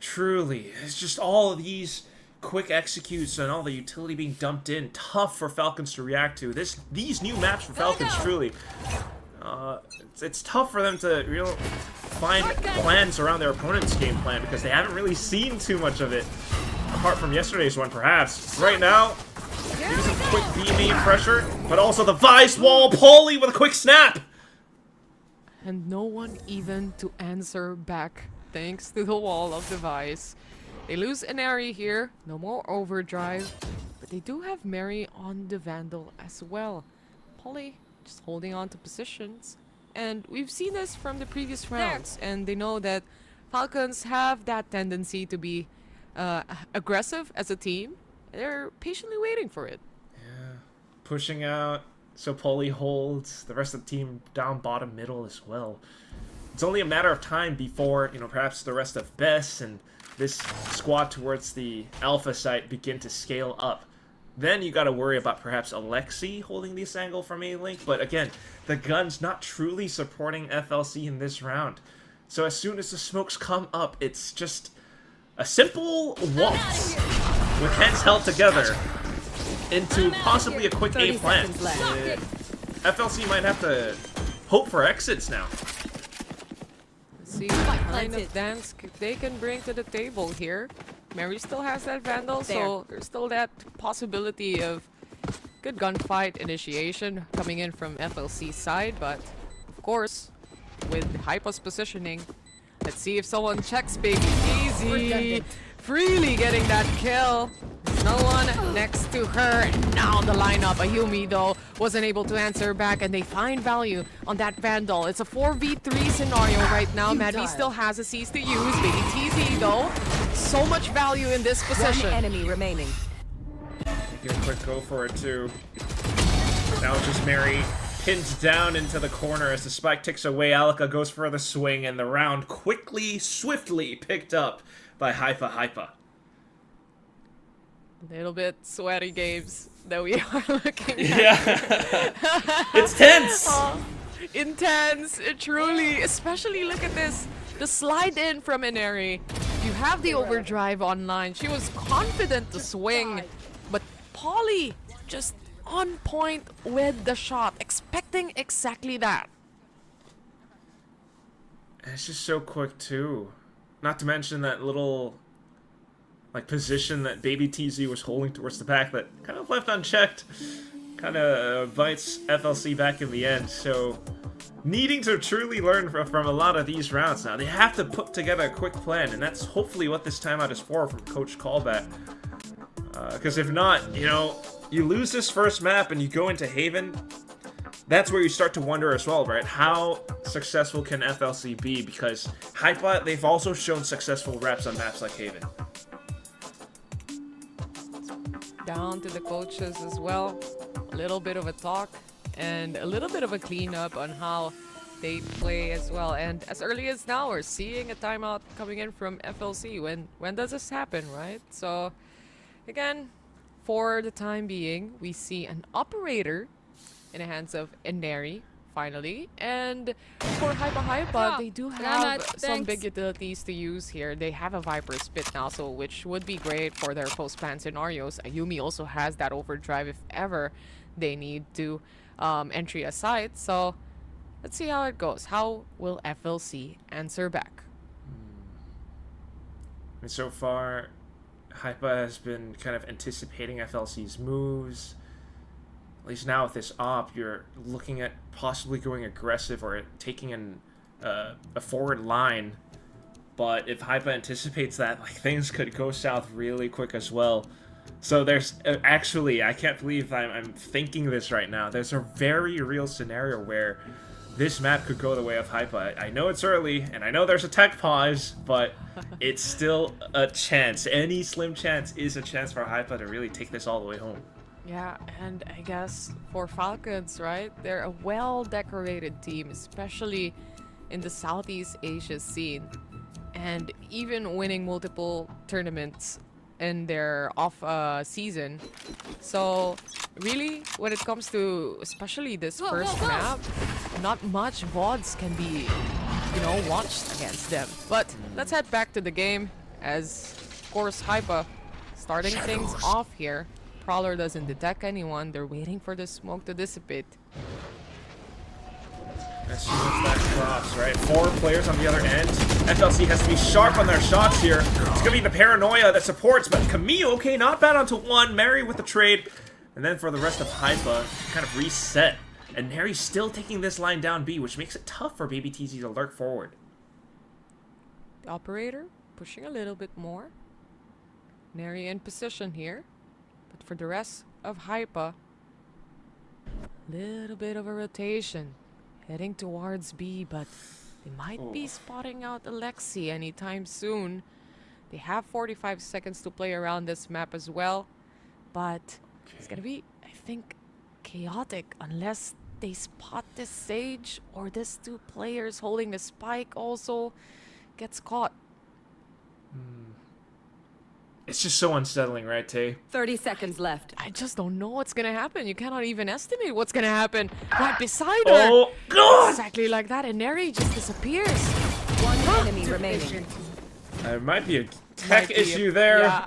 Truly, it's just all of these quick executes and all the utility being dumped in. Tough for Falcons to react to. These new maps for Falcons, truly. It's tough for them to find plans around their opponent's game plan because they haven't really seen too much of it, apart from yesterday's one, perhaps. Right now, maybe some quick B-main pressure, but also the Vice wall. Paulie with a quick snap! And no one even to answer back, thanks to the wall of the Vice. They lose Inari here, no more overdrive, but they do have Mary on the Vandal as well. Paulie just holding on to positions, and we've seen this from the previous rounds, and they know that Falcons have that tendency to be aggressive as a team. They're patiently waiting for it. Yeah, pushing out, so Paulie holds the rest of the team down bottom middle as well. It's only a matter of time before, you know, perhaps the rest of Bess and this squad towards the Alpha site begin to scale up. Then you gotta worry about perhaps Alexi holding this angle from A-Link, but again, the gun's not truly supporting FLC in this round. So as soon as the smokes come up, it's just a simple waltz with heads held together into possibly a quick A plant. FLC might have to hope for exits now. See what kind of dance they can bring to the table here. Mary still has that Vandal, so there's still that possibility of good gunfight initiation coming in from FLC's side, but of course, with HYPA's positioning, let's see if someone checks Baby Easy. Freely getting that kill. No one next to her. And now the lineup. Ayumi, though, wasn't able to answer back, and they find value on that Vandal. It's a 4v3 scenario right now. Madvi still has a C's to use. Baby TZ, though, so much value in this position. One enemy remaining. Give a quick go for it, too. Now it's just Mary pinned down into the corner as the spike ticks away. Alika goes for the swing, and the round quickly, swiftly picked up by HYPA. Little bit sweaty games that we are looking at. Yeah. It's tense. Intense, truly. Especially look at this. The slide in from Inari. You have the overdrive online. She was confident to swing. But Paulie just on point with the shot. Expecting exactly that. And it's just so quick too. Not to mention that little like position that Baby TZ was holding towards the back that kind of left unchecked. Kind of bites FLC back in the end. So needing to truly learn from a lot of these rounds now. They have to put together a quick plan, and that's hopefully what this timeout is for from Coach Callback. Because if not, you know, you lose this first map and you go into Haven, that's where you start to wonder as well, right? How successful can FLC be? Because HYPA, they've also shown successful reps on maps like Haven. Down to the coaches as well. A little bit of a talk and a little bit of a cleanup on how they play as well. And as early as now, we're seeing a timeout coming in from FLC. When does this happen, right? So again, for the time being, we see an operator in the hands of Inari, finally. And for HYPA, they do have some big utilities to use here. They have a Viper Spit now, so which would be great for their post-plan scenarios. Ayumi also has that overdrive if ever they need to entry a site. So let's see how it goes. How will FLC answer back? And so far, HYPA has been kind of anticipating FLC's moves. At least now with this op, you're looking at possibly going aggressive or taking a forward line. But if HYPA anticipates that, like, things could go south really quick as well. So there's actually, I can't believe I'm thinking this right now. There's a very real scenario where this map could go the way of HYPA. I know it's early, and I know there's a tech pause, but it's still a chance. Any slim chance is a chance for HYPA to really take this all the way home. Yeah, and I guess for Falcons, right? They're a well-decorated team, especially in the Southeast Asia scene. And even winning multiple tournaments in their off-season. So, really, when it comes to, especially this first map, not much VODs can be, you know, watched against them. But let's head back to the game as, of course, HYPA starting things off here. Prowler doesn't detect anyone. They're waiting for the smoke to dissipate. As soon as that cross, right? 4 players on the other end. FLC has to be sharp on their shots here. It's gonna be the paranoia that supports, but Camille, okay, not bad onto 1. Mary with the trade. And then for the rest of HYPA, kind of reset. And Mary's still taking this line down B, which makes it tough for Baby TZ to lurk forward. The operator pushing a little bit more. Neri in position here. But for the rest of HYPA, little bit of a rotation. Heading towards B, but they might be spotting out Alexi anytime soon. They have 45 seconds to play around this map as well. But it's gonna be, I think, chaotic unless they spot this Sage or this 2 players holding the spike also gets caught. It's just so unsettling, right, Tay? 30 seconds left. I just don't know what's gonna happen. You cannot even estimate what's gonna happen right beside her. Oh, God! Exactly like that, and Neri just disappears. One enemy remaining. There might be a tech issue there. Yeah.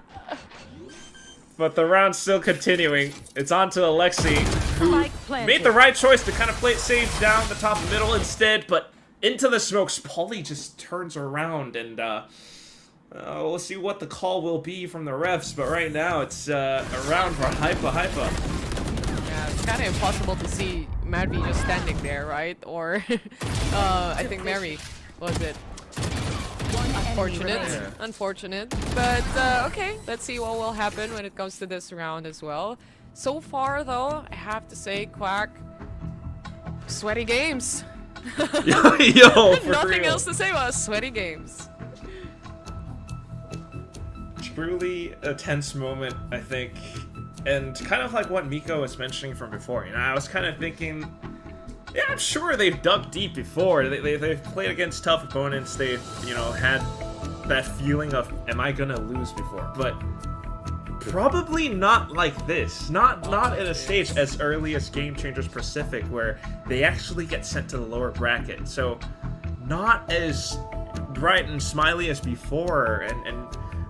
But the round's still continuing. It's on to Alexi, who made the right choice to kind of play it safe down the top middle instead, but into the smokes. Polly just turns around, and we'll see what the call will be from the refs, but right now it's a round for HYPA. Yeah, it's kind of impossible to see Madvi just standing there, right? Or, I think Mary was it. Unfortunate. But, okay, let's see what will happen when it comes to this round as well. So far, though, I have to say, Quack, sweaty games. Yo, for Nothing real. else to say about sweaty games. Truly a tense moment, I think. And kind of like what Miko was mentioning from before. You know, I was kind of thinking, yeah, I'm sure they've dug deep before. They've played against tough opponents. They've, you know, had that feeling of, am I gonna lose before? But probably not like this. Not at a stage as early as Game Changers Pacific, where they actually get sent to the lower bracket. So not as bright and smiley as before, and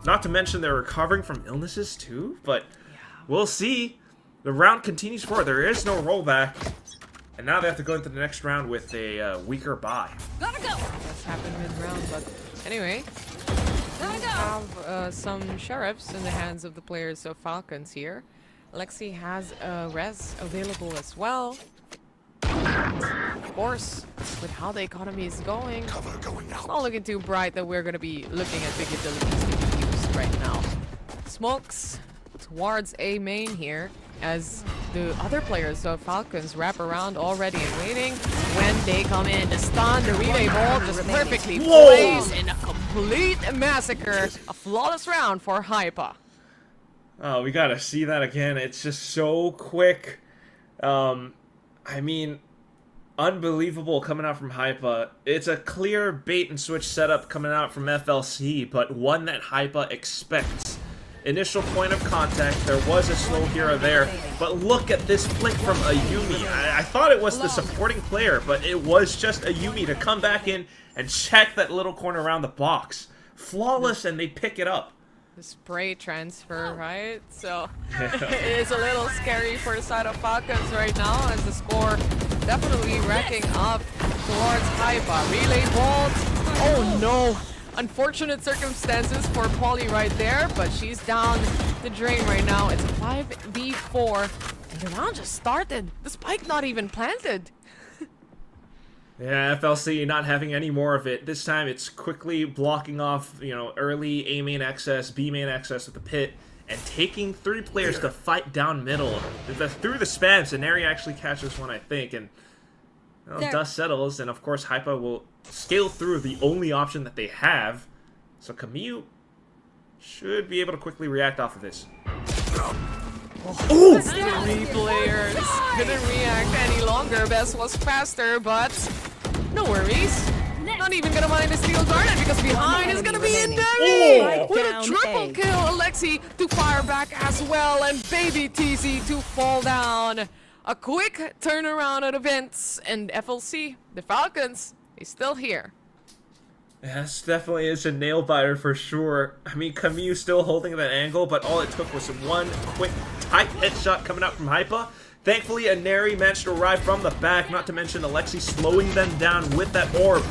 not to mention they're recovering from illnesses too, but we'll see. The round continues forward. There is no rollback. And now they have to go into the next round with a weaker bye. Gotta go! That's happened mid-round, but anyway. We have some sheriffs in the hands of the players of Falcons here. Alexi has a res available as well. Of course, with how the economy is going, it's not looking too bright that we're going to be looking at big utilities to be used right now. Smokes towards A main here as the other players of Falcons wrap around already and waiting. When they come in, the stun, the relay ball just perfectly plays in a complete massacre. A flawless round for HYPA. Oh, we gotta see that again. It's just so quick. I mean, unbelievable coming out from HYPA. It's a clear bait and switch setup coming out from FLC, but one that HYPA expects. Initial point of contact, there was a slow here or there, but look at this flick from Ayumi. I thought it was the supporting player, but it was just Ayumi to come back in and check that little corner around the box. Flawless, and they pick it up. The spray transfer, right? So it is a little scary for the side of Falcons right now, as the score definitely racking up towards HYPA. Relay vault. Oh no! Unfortunate circumstances for Polly right there, but she's down the drain right now. It's a 5v4, and the round just started. The spike not even planted. Yeah, FLC not having any more of it. This time it's quickly blocking off, you know, early A main access, B main access with the pit, and taking 3 players to fight down middle. Through the spams, and Neri actually catches one, I think, and well, dust settles, and of course HYPA will scale through the only option that they have. So Camille should be able to quickly react off of this. Oh! 3 players couldn't react any longer. Best was faster, but no worries. Not even gonna mind the steel garnet because behind is gonna be Neri with a triple kill. Alexi to fire back as well, and Baby TZ to fall down. A quick turnaround at events, and FLC, the Falcons, is still here. Yeah, this definitely is a nail biter for sure. I mean, Camille still holding that angle, but all it took was one quick tight headshot coming out from HYPA. Thankfully, Aneri managed to arrive from the back, not to mention Alexi slowing them down with that orb.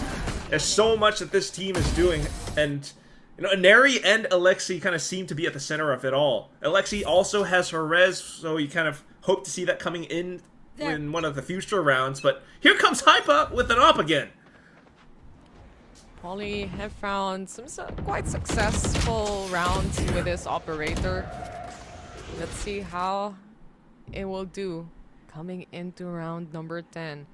There's so much that this team is doing, and you know, Aneri and Alexi kind of seem to be at the center of it all. Alexi also has her res, so you kind of hope to see that coming in one of the future rounds, but here comes HYPA with an op again. Poly have found some quite successful rounds with this operator. Let's see how it will do coming into round number 10.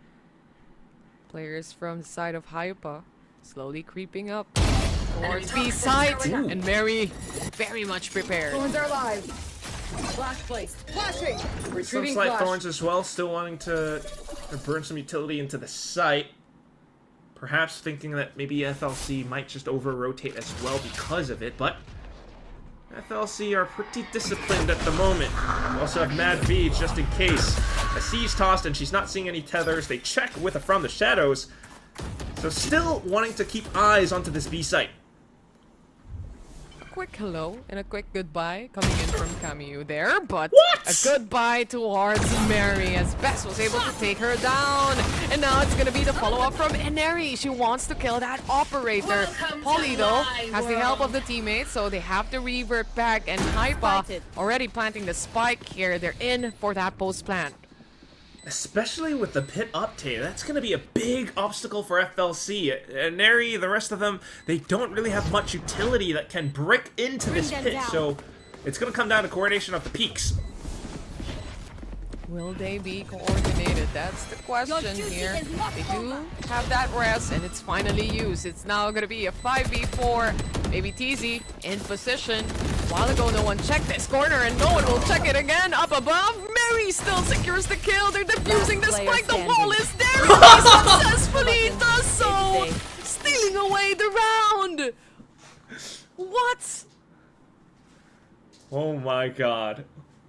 Players from the side of HYPA slowly creeping up towards B site, and Mary very much prepared. Thorns are alive. Flash placed. Flashing. Some Retrieving slight flash. thorns as well, still wanting to burn some utility into the site. Perhaps thinking that maybe FLC might just over-rotate as well because of it, but FLC are pretty disciplined at the moment. We also have Mad V just in case. A siege tossed and she's not seeing any tethers. They check with a From the Shadows. So still wanting to keep eyes onto this B site. Quick hello and a quick goodbye coming in from Camus there, but what? A goodbye towards Mary as Bess was able to take her down. And now it's gonna be the follow-up from Aneri. She wants to kill that operator. Poly though has the help of the teammates, so they have to revert back, and HYPA already planting the spike here. They're in for that post plant. Especially with the pit update, that's going to be a big obstacle for FLC. Aneri, the rest of them, they don't really have much utility that can break into this pit, so it's going to come down to coordination of the peaks. Will they be coordinated? That's the question here. They do have that rest, and it's finally used. It's now going to be a 5v4. Maybe TZ in position. A while ago, no one checked this corner, and no one will check it again. Up above, Mary still secures the kill. They're defusing the spike. The wall is there. He successfully does so, stealing away the round. What? Oh my god.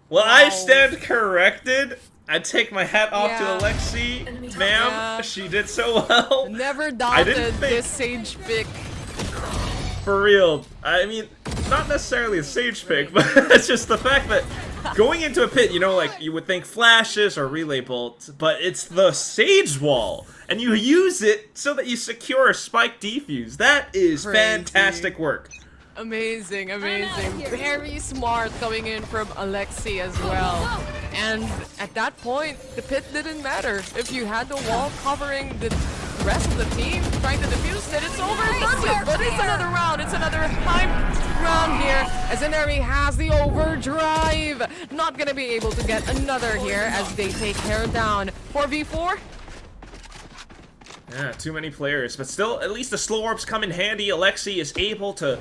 Well, I stand corrected. I take my hat off to Alexi. Ma'am, she did so well. Never doubted this Sage pick. For real. I mean, not necessarily a Sage pick, but it's just the fact that going into a pit, you know, like, you would think flashes or relay bolts, but it's the Sage wall. And you use it so that you secure a spike defuse. That is fantastic work. Amazing, amazing. Very smart coming in from Alexi as well. And at that point, the pit didn't matter. If you had the wall covering the rest of the team trying to defuse it, it's over and done with. But it's another round. It's another hype round here as Aneri has the overdrive. Not going to be able to get another here as they take her down. 4v4? Yeah, too many players, but still, at least the slow orbs come in handy. Alexi is able to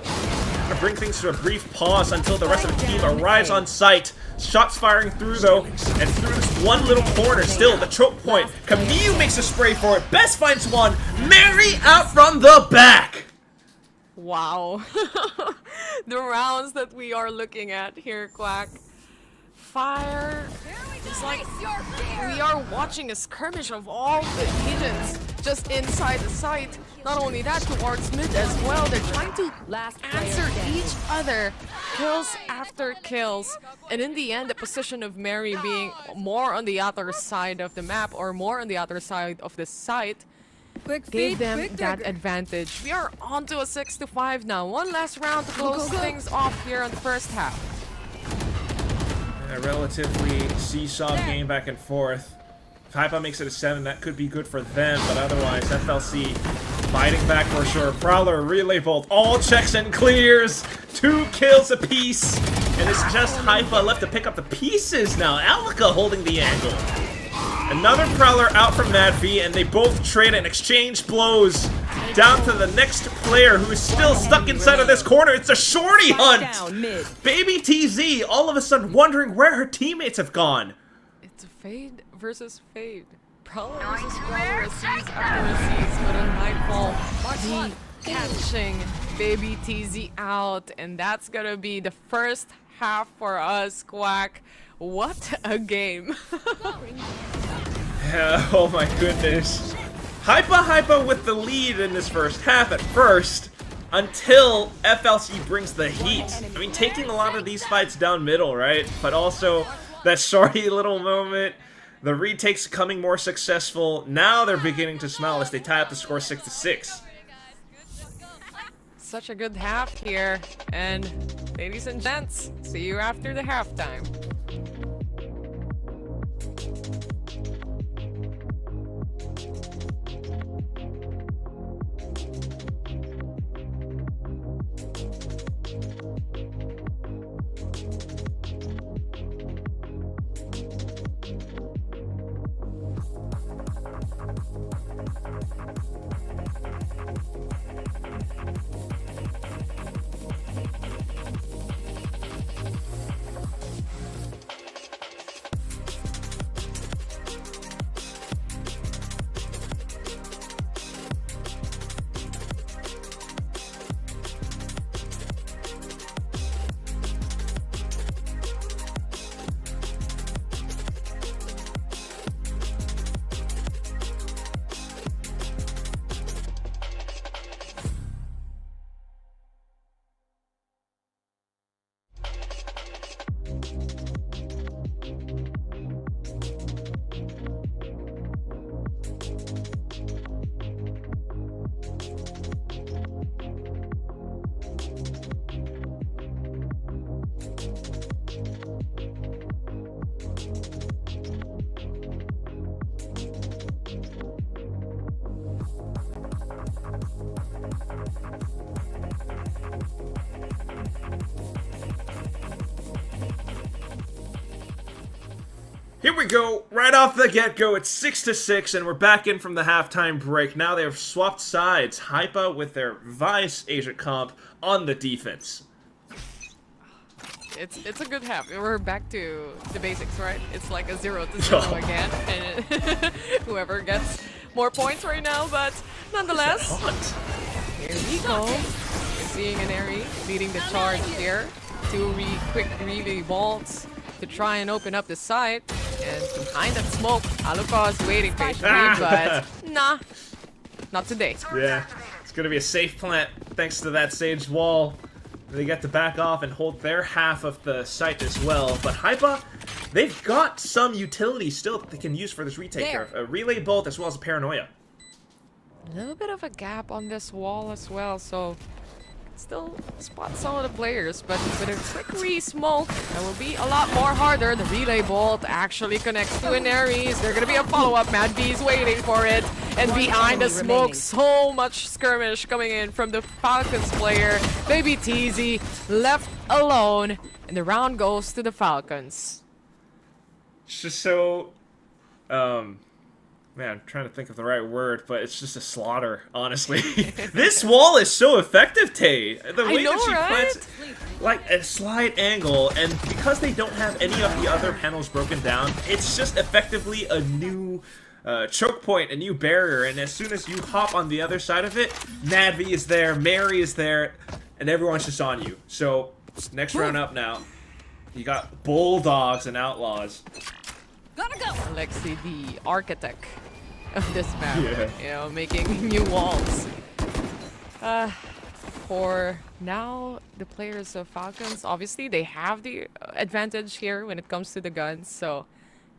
bring things to a brief pause until the rest of the team arrives on site. Shots firing through, though, and through this one little corner, still, the choke point. Camille makes a spray for it. Best finds one. Mary out from the back. Wow. The rounds that we are looking at here, Quack. Fire. It's like we are watching a skirmish of all the agents just inside the site. Not only that, towards mid as well. They're trying to answer each other. Kills after kills. And in the end, the position of Mary being more on the other side of the map or more on the other side of the site gave them that advantage. We are on to a 6-5 now. One last round to close things off here on the first half. A relatively seesaw game back and forth. If HYPA makes it a 7, that could be good for them, but otherwise, FLC fighting back for sure. Prowler, relay bolt, all checks and clears. 2 kills apiece, and it's just HYPA left to pick up the pieces now. Alika holding the angle. Another Prowler out from Mad V, and they both trade and exchange blows. Down to the next player who is still stuck inside of this corner. It's a shorty hunt! Baby TZ all of a sudden wondering where her teammates have gone. It's a Fade versus Fade. Prowler versus Prowler, seas after seas, but on Nightfall, the catching Baby TZ out, and that's gonna be the first half for us, Quack. What a game. Yeah, oh my goodness. HYPA with the lead in this first half at first, until FLC brings the heat. I mean, taking a lot of these fights down middle, right? But also that shorty little moment The retakes coming more successful. Now they're beginning to smile as they tie up the score 6-6. Such a good half here. And ladies and gents, see you after the halftime. Here we go, right off the get-go, it's 6-6, and we're back in from the halftime break. Now they have swapped sides, HYPA with their Vice Asia comp on the defense. It's a good half. We're back to the basics, right? It's like a 0-0 again, and whoever gets more points right now, but nonetheless, here we go. We're seeing an Eri leading the charge here. 2 quick relay bolts to try and open up the site, and behind that smoke, Alucard is waiting patiently, but nah, not today. Yeah, it's gonna be a safe plant thanks to that Sage wall. They get to back off and hold their half of the site as well, but HYPA, they've got some utility still that they can use for this retake here. A relay bolt as well as a paranoia. A little bit of a gap on this wall as well, so still spot some of the players, but with a quick re-smoke, that will be a lot more harder. The relay bolt actually connects to an Ares. There's gonna be a follow-up. Mad B's waiting for it. And behind the smoke, so much skirmish coming in from the Falcons player. Baby TZ left alone, and the round goes to the Falcons. It's just so, man, I'm trying to think of the right word, but it's just a slaughter, honestly. This wall is so effective, Tay. The way that she plants like a slide angle, and because they don't have any of the other panels broken down, it's just effectively a new choke point, a new barrier, and as soon as you hop on the other side of it, Nadvi is there, Mary is there, and everyone's just on you. So, next round up now, you got Bulldogs and Outlaws. Gotta go! Alexi, the architect of this map, you know, making new walls. For now, the players of Falcons, obviously, they have the advantage here when it comes to the guns, so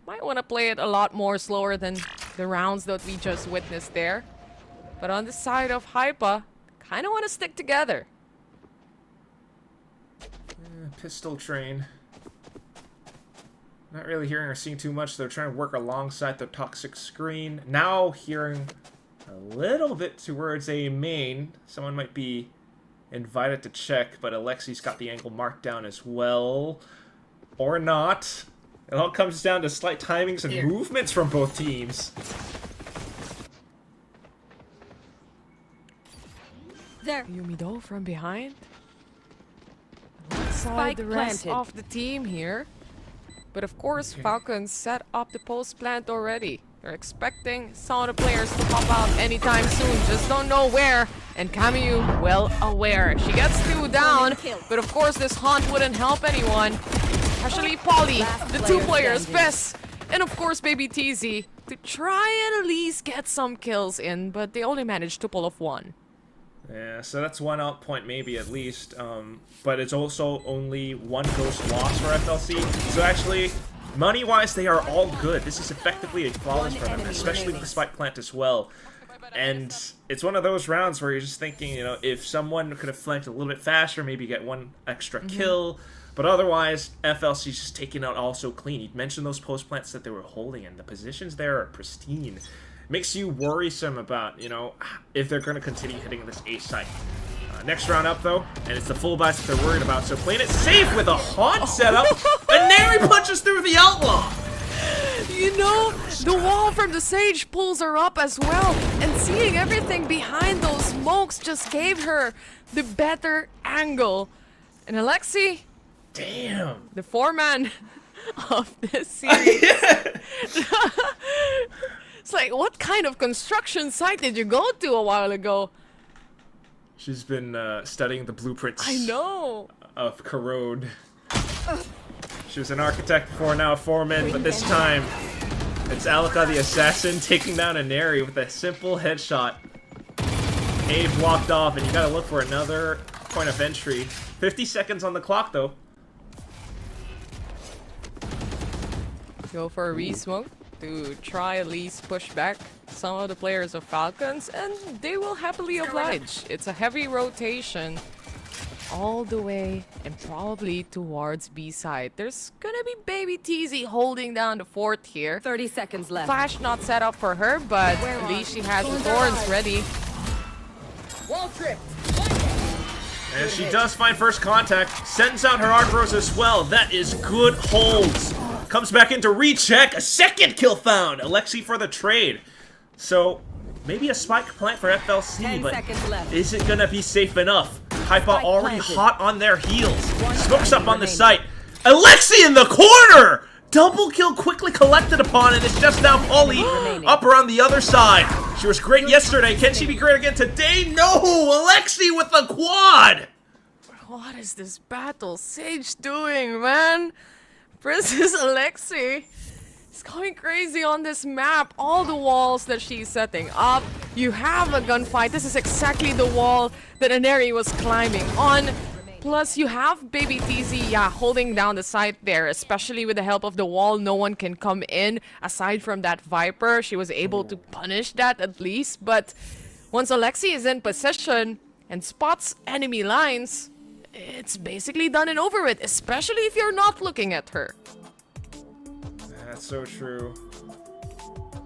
might want to play it a lot more slower than the rounds that we just witnessed there. But on the side of HYPA, kind of want to stick together. Pistol train. Not really hearing or seeing too much. They're trying to work alongside the toxic screen. Now hearing a little bit towards a main. Someone might be invited to check, but Alexi's got the angle marked down as well. Or not. It all comes down to slight timings and movements from both teams. There. Yumido from behind. Alongside the rest of the team here. But of course, Falcons set up the post plant already. They're expecting some of the players to pop out anytime soon. Just don't know where. And Camus, well aware. She gets 2 down. But of course, this hunt wouldn't help anyone. Especially Polly, the 2 players, Bess, and of course Baby TZ, to try and at least get some kills in. But they only managed to pull off 1. Yeah, so that's 1 out point maybe at least, but it's also only 1 ghost loss for FLC. So actually, Money-wise, they are all good. This is effectively a flawless for them, especially with the spike plant as well. And it's one of those rounds where you're just thinking, you know, if someone could have flanked a little bit faster, maybe get one extra kill. But otherwise, FLC's just taking out all so clean. You mentioned those post plants that they were holding, and the positions there are pristine. Makes you worrisome about, you know, if they're going to continue hitting this A site. Next round up, though, and it's the full buys that they're worried about. So playing it safe with a haunt setup, and Neri punches through the outlaw. You know, the wall from the Sage pulls her up as well, and seeing everything behind those smokes just gave her the better angle. And Alexi, damn, the foreman of this series. It's like, what kind of construction site did you go to a while ago? She's been studying the blueprints. I know. Of Corrode. She was an architect before, now a foreman, but this time it's Alaka the assassin taking down a Neri with a simple headshot. A blocked off, and you gotta look for another point of entry. 50 seconds on the clock, though. Go for a re-smoke to try at least push back some of the players of Falcons, and they will happily oblige. It's a heavy rotation all the way and probably towards B side. There's gonna be Baby TZ holding down the fort here. 30 seconds left. Flash not set up for her, but at least she has the thorns ready. Wall trip. And she does find first contact, sends out her archers as well. That is good holds. Comes back into recheck, a second kill found. Alexi for the trade. So maybe a spike plant for FLC, but is it gonna be safe enough? HYPA already hot on their heels. Smokes up on the site. Alexi in the corner! Double kill quickly collected upon, and it's just now Polly up around the other side. She was great yesterday. Can she be great again today? No! Alexi with the quad! What is this battle Sage doing, man? Princess Alexi is going crazy on this map. All the walls that she's setting up. You have a gunfight. This is exactly the wall that Aneri was climbing on. Plus, you have Baby TZ, holding down the site there, especially with the help of the wall. No one can come in. Aside from that Viper, she was able to punish that at least. But once Alexi is in position and spots enemy lines, it's basically done and over with, especially if you're not looking at her. That's so true.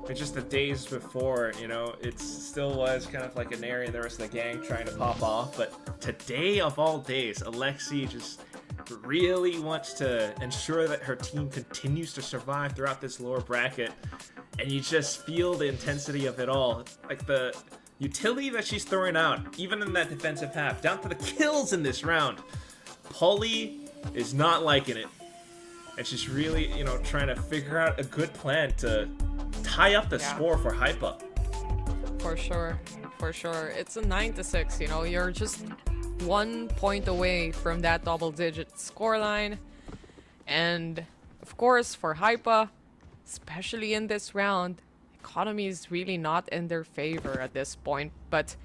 It's just the days before, you know, it still was kind of like an area and the rest of the gang trying to pop off, but today of all days, Alexi just really wants to ensure that her team continues to survive throughout this lower bracket, and you just feel the intensity of it all. Like the utility that she's throwing out, even in that defensive half, down to the kills in this round. Polly is not liking it, and she's really, you know, trying to figure out a good plan to tie up the score for HYPA. For sure, for sure. It's a 9-6, you know, you're just 1 point away from that double-digit scoreline. And of course, for HYPA, especially in this round, economy is really not in their favor at this point. But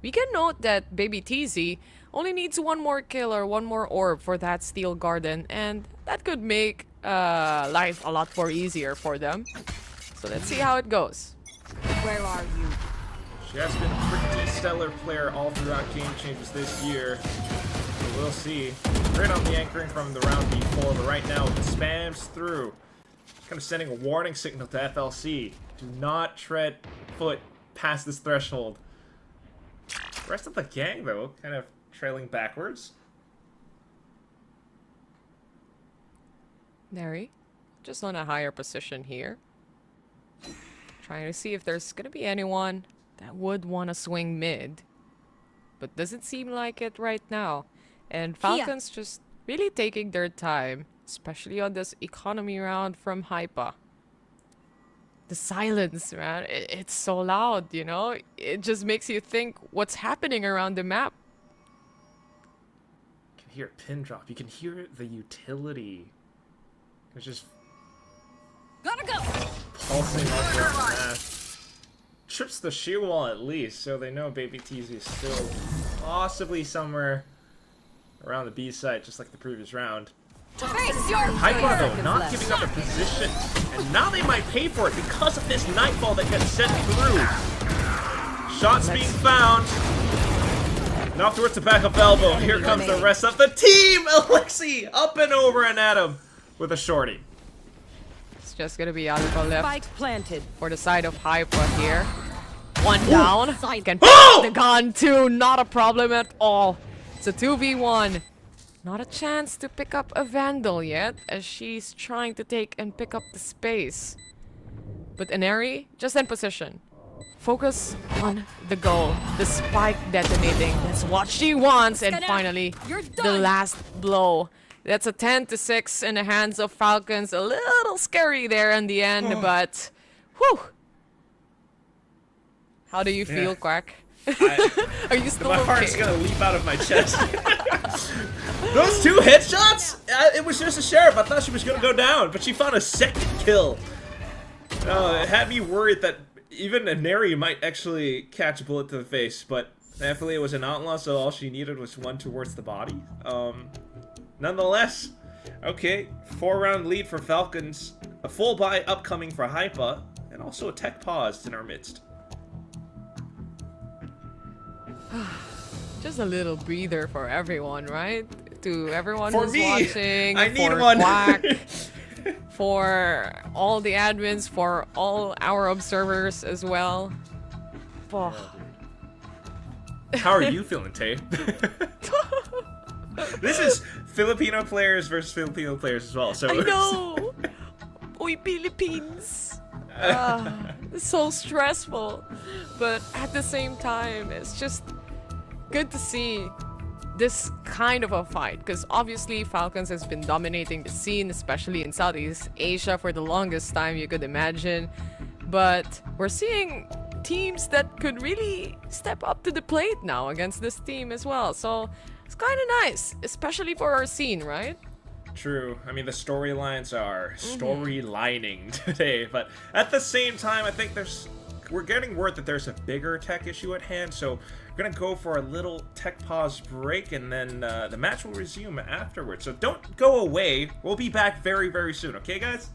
we can note that Baby TZ only needs one more kill or one more orb for that Steel Garden, and that could make life a lot more easier for them. So let's see how it goes. Where are you? She has been a pretty stellar player all throughout Game Changers this year. So we'll see. Great on the anchoring from the round before, but right now it spams through. Kind of sending a warning signal to FLC. Do not tread foot past this threshold. The rest of the gang, though, kind of trailing backwards. Neri, just on a higher position here. Trying to see if there's gonna be anyone that would want to swing mid. But doesn't seem like it right now. And Falcons just really taking their time, especially on this economy round from HYPA. The silence, man, it's so loud, you know? It just makes you think what's happening around the map. You can hear a pin drop. You can hear the utility. It's just gotta go. Pulsing all throughout the map. Trips the shear wall at least, so they know Baby TZ is still possibly somewhere around the B site, just like the previous round. Face your HYPA though, not giving up a position. And now they might pay for it because of this nightfall that gets sent through. Shots being found. And off towards the back of elbow. Here comes the rest of the team. Alexi up and over and at him with a shorty. It's just gonna be Alpha left. Spike planted. For the side of HYPA here. One down. Can pick Oh! the gun too. Not a problem at all. It's a 2v1. Not a chance to pick up a Vandal yet, as she's trying to take and pick up the space. But Inari, just in position. Focus on the goal. The spike detonating. That's what she wants. And finally, the last blow. That's a 10-6 in the hands of Falcons. A little scary there in the end, but whew. How do you feel, Quack? Are you still My okay? heart's gonna leap out of my chest. Those two headshots? It was just a sheriff. I thought she was gonna go down, but she found a second kill. It had me worried that even Inari might actually catch a bullet to the face, but thankfully it was an outlaw, so all she needed was one towards the body. Nonetheless, okay, 4-round lead for Falcons, a full buy upcoming for HYPA, and also a tech pause in our midst. Just a little breather for everyone, right? To everyone For who's me, watching, I need for one. Quack, for all the admins, for all our observers as well. Oh. How are you feeling, Tay? This is Filipino players versus Filipino players as well. So I know. Uy, Philippines. It's so stressful, but at the same time, it's just good to see this kind of a fight, because obviously Falcons has been dominating the scene, especially in Southeast Asia for the longest time you could imagine, but we're seeing teams that could really step up to the plate now against this team as well, so it's kind of nice, especially for our scene, right? True. I mean, the storylines are storylining today, but at the same time, I think we're getting word that there's a bigger tech issue at hand, so we're gonna go for a little tech pause break, and then the match will resume afterwards. So don't go away. We'll be back very, very soon. Okay, guys?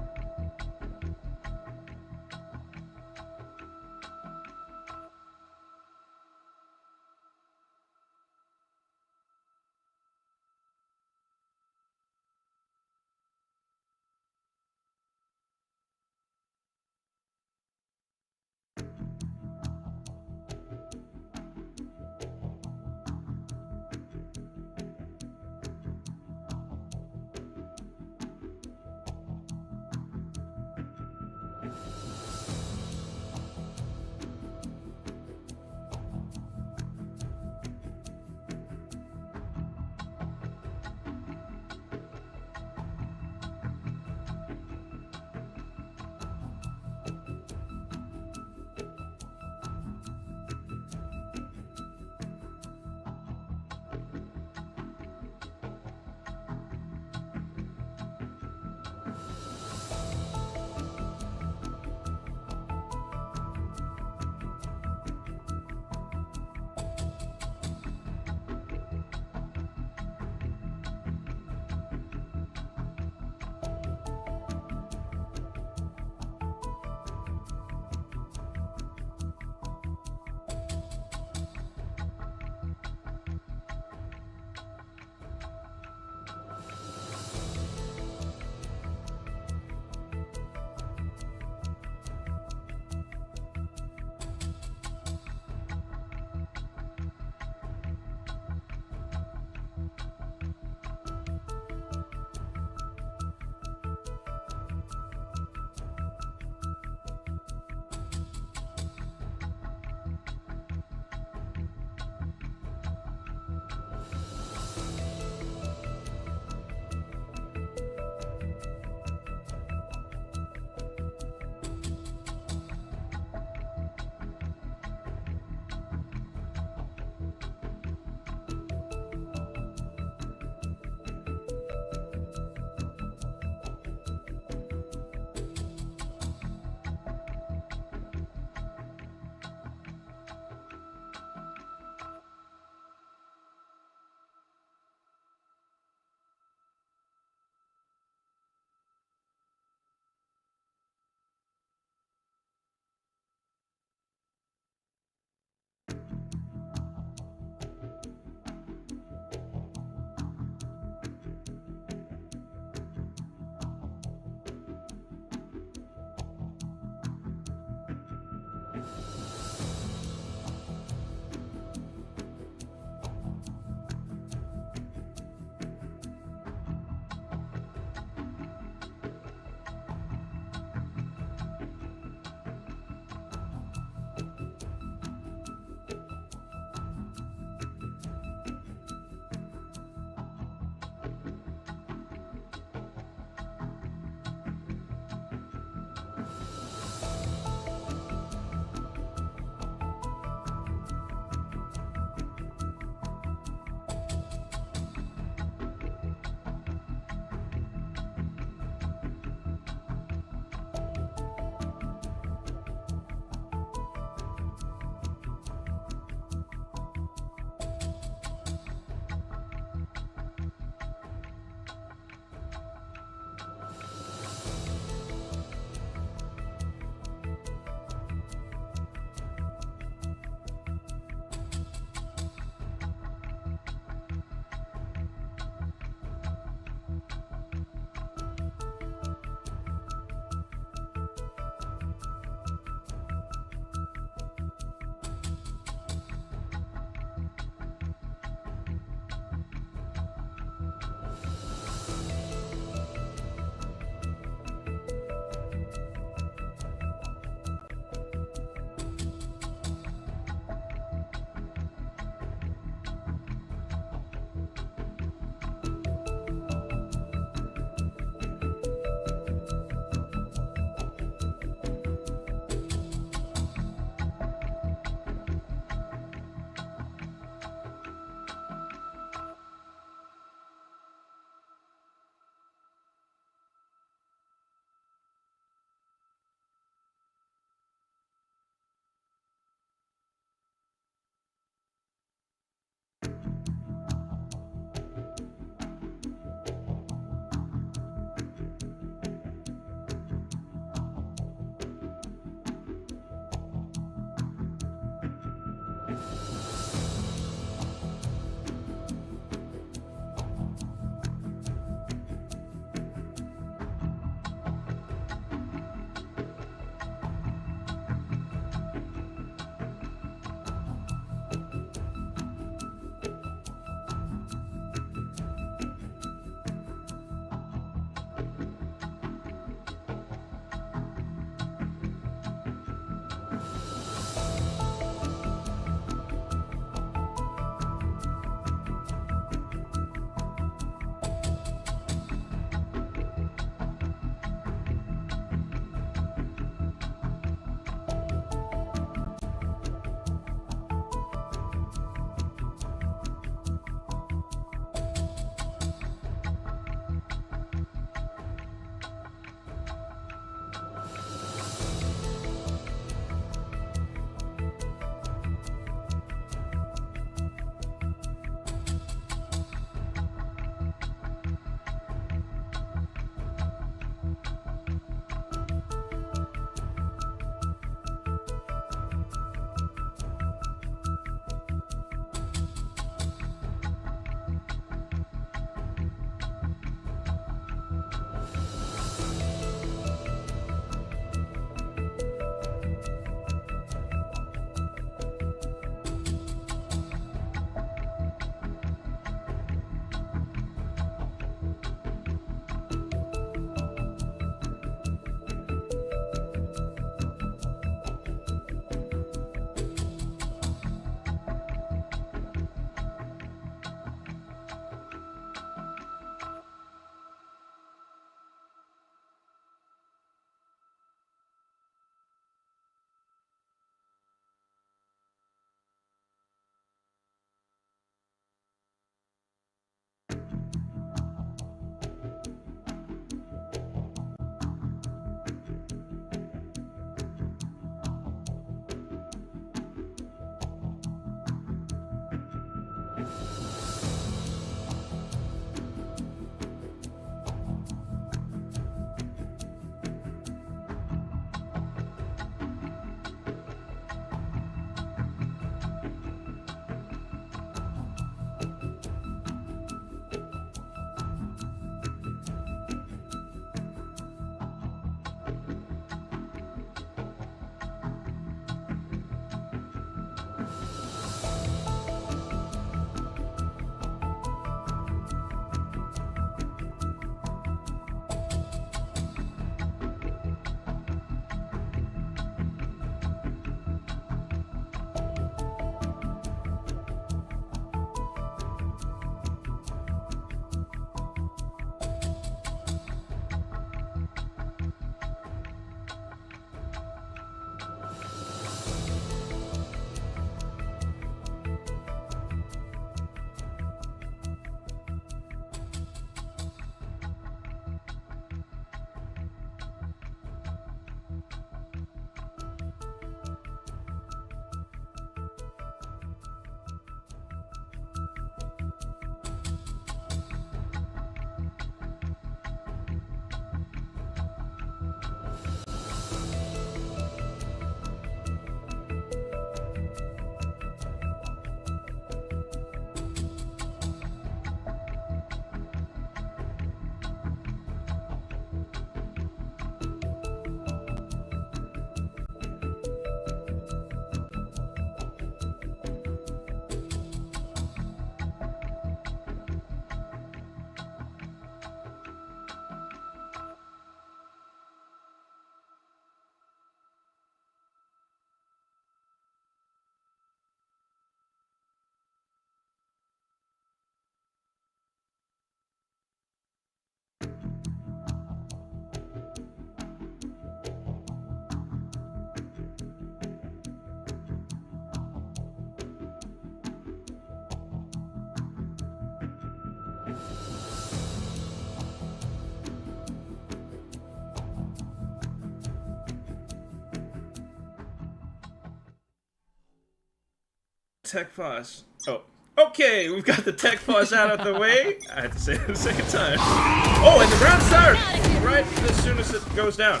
tech pause. Oh. Okay, we've got the tech pause out of the way. I had to say it a second time. Oh, and the round starts right as soon as it goes down.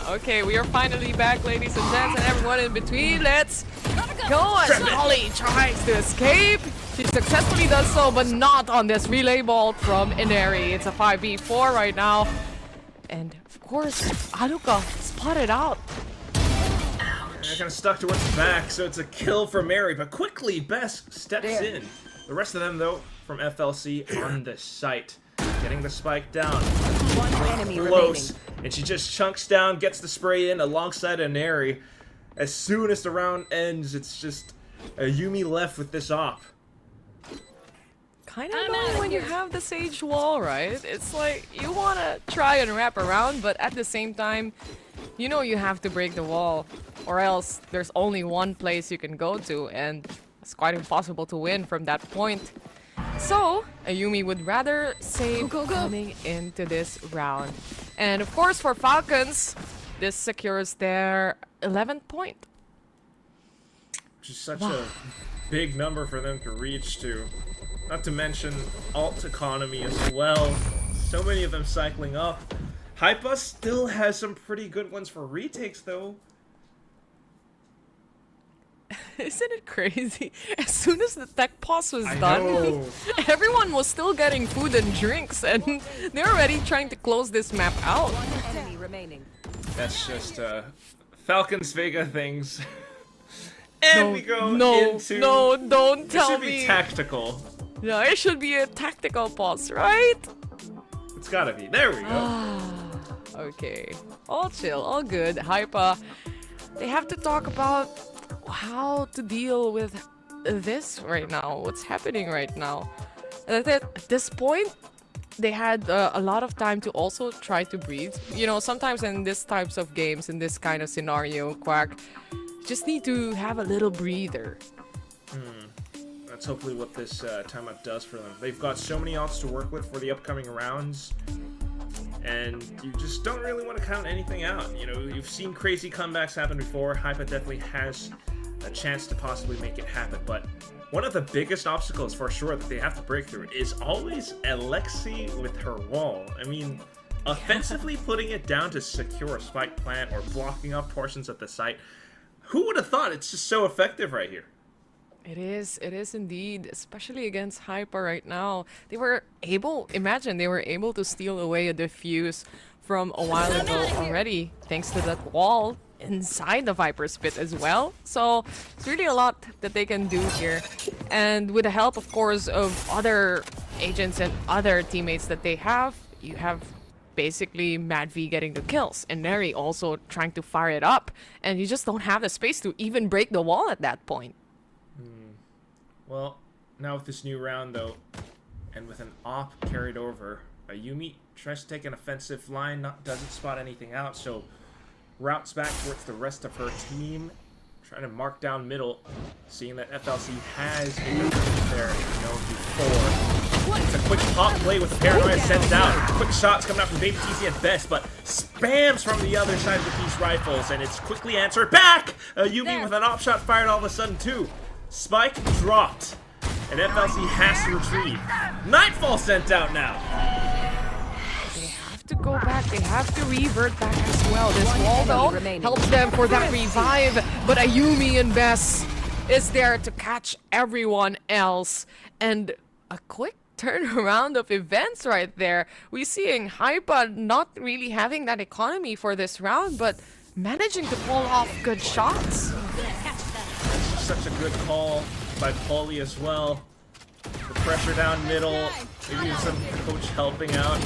Okay, we are finally back, ladies and gents, and everyone in between. Let's go as Holly tries to escape. She successfully does so, but not on this relay ball from Ineri. It's a 5v4 right now. And of course, Aluka spotted out. They're kind of stuck to its back, so it's a kill for Mary, but quickly Bess steps in. The rest of them, though, from FLC on the site. Getting the spike down. One enemy close. remaining. And she just chunks down, gets the spray in alongside Ineri. As soon as the round ends, it's just a Yumi left with this op. Kind of annoying when you have the Sage wall, right? It's like, you want to try and wrap around, but at the same time, you know you have to break the wall. Or else, there's only one place you can go to, and it's quite impossible to win from that point. So, Ayumi would rather save coming into this round. And of course, for Falcons, this secures their 11th point. Which is such a big number for them to reach to. Not to mention alt economy as well. So many of them cycling up. HYPA still has some pretty good ones for retakes though. Isn't it crazy? As soon as the tech pause was done, everyone was still getting food and drinks, and they're already trying to close this map out. One enemy remaining. That's just Falcons Vega things. And we go into... No, don't tell me. It should me. be tactical. No, it should be a tactical pause, right? It's gotta be. There we go. Okay. All chill, all good. HYPA, they have to talk about how to deal with this right now. What's happening right now? At this point, they had a lot of time to also try to breathe. You know, sometimes in these types of games, in this kind of scenario, Quack, just need to have a little breather. That's hopefully what this timeout does for them. They've got so many odds to work with for the upcoming rounds, and you just don't really want to count anything out. You know, you've seen crazy comebacks happen before. HYPA definitely has a chance to possibly make it happen, but one of the biggest obstacles for sure that they have to break through is always Alexi with her wall. I mean, offensively putting it down to secure a spike plant or blocking off portions of the site. Who would have thought? It's just so effective right here. It is indeed, especially against HYPA right now. They were able, imagine they were able to steal away a defuse from a while ago already, thanks to that wall inside the Viper's pit as well. So it's really a lot that they can do here. And with the help, of course, of other agents and other teammates that they have, you have basically Mad V getting the kills, and Neri also trying to fire it up, and you just don't have the space to even break the wall at that point. Well, now with this new round though, and with an op carried over, Ayumi tries to take an offensive line, doesn't spot anything out, so routes back towards the rest of her team, trying to mark down middle, seeing that FLC has a defense there, you know, before. It's a quick pop play with the paranoia sent out. Quick shots coming out from Baby TC at best, but spams from the other side with these rifles, and it's quickly answered back! Ayumi with an op shot fired all of a sudden too. Spike dropped, and FLC has to retrieve. Nightfall sent out now. They have to go back. They have to revert back as well. This wall, though, helps them for that revive. But Ayumi and Bess is there to catch everyone else. And a quick turnaround of events right there. We're seeing HYPA not really having that economy for this round, but managing to pull off good shots. Such a good call by Paulie as well. The pressure down middle, maybe some coach helping out.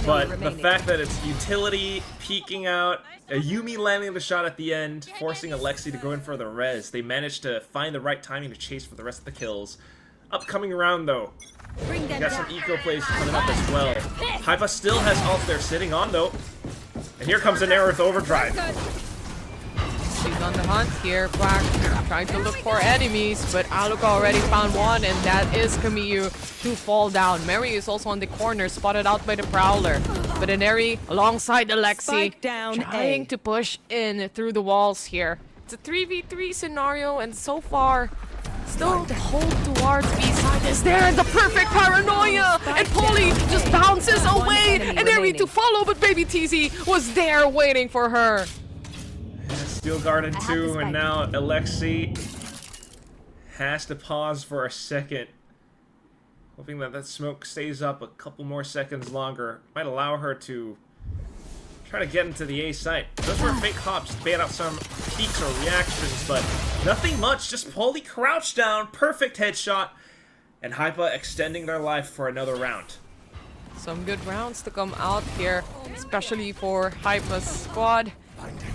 But the fact that it's utility peeking out, Ayumi landing the shot at the end, forcing Alexi to go in for the res. They managed to find the right timing to chase for the rest of the kills. Upcoming round though, we got some eco plays coming up as well. HYPA still has ult they're sitting on though. And here comes an error with overdrive. She's on the hunt here, Quack, trying to look for enemies, but Aluka already found one, and that is Kamiyu to fall down. Mary is also on the corner, spotted out by the Prowler. But Ineri alongside Alexi, trying to push in through the walls here. It's a 3v3 scenario, and so far, still the hold towards B side is there. The perfect paranoia, and Polly just bounces away, and Eri to follow, but Baby TZ was there waiting for her. Steel Garden 2, and now Alexi has to pause for a second, hoping that that smoke stays up a couple more seconds longer. Might allow her to try to get into the A site. Those were fake hops to bait out some peeks or reactions, but nothing much. Just Polly crouched down, perfect headshot, and HYPA extending their life for another round. Some good rounds to come out here, especially for HYPA's squad.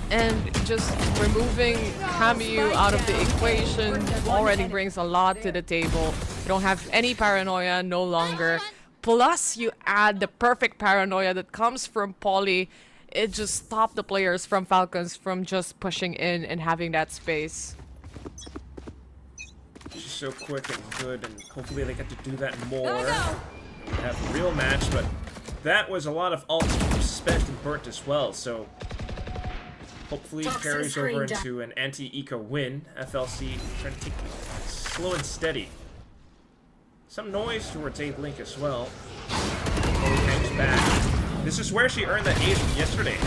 And just removing Hamiyu out of the equation already brings a lot to the table. You don't have any paranoia no longer. Plus, you add the perfect paranoia that comes from Polly. It just stopped the players from Falcons from just pushing in and having that space. She's so quick and good, and hopefully they get to do that more. Have a real match, but that was a lot of ults spent and burnt as well, so hopefully it carries over into an anti-eco win. FLC trying to take it slow and steady. Some noise towards 8th Link as well. Polly hangs back. This is where she earned that ace from yesterday.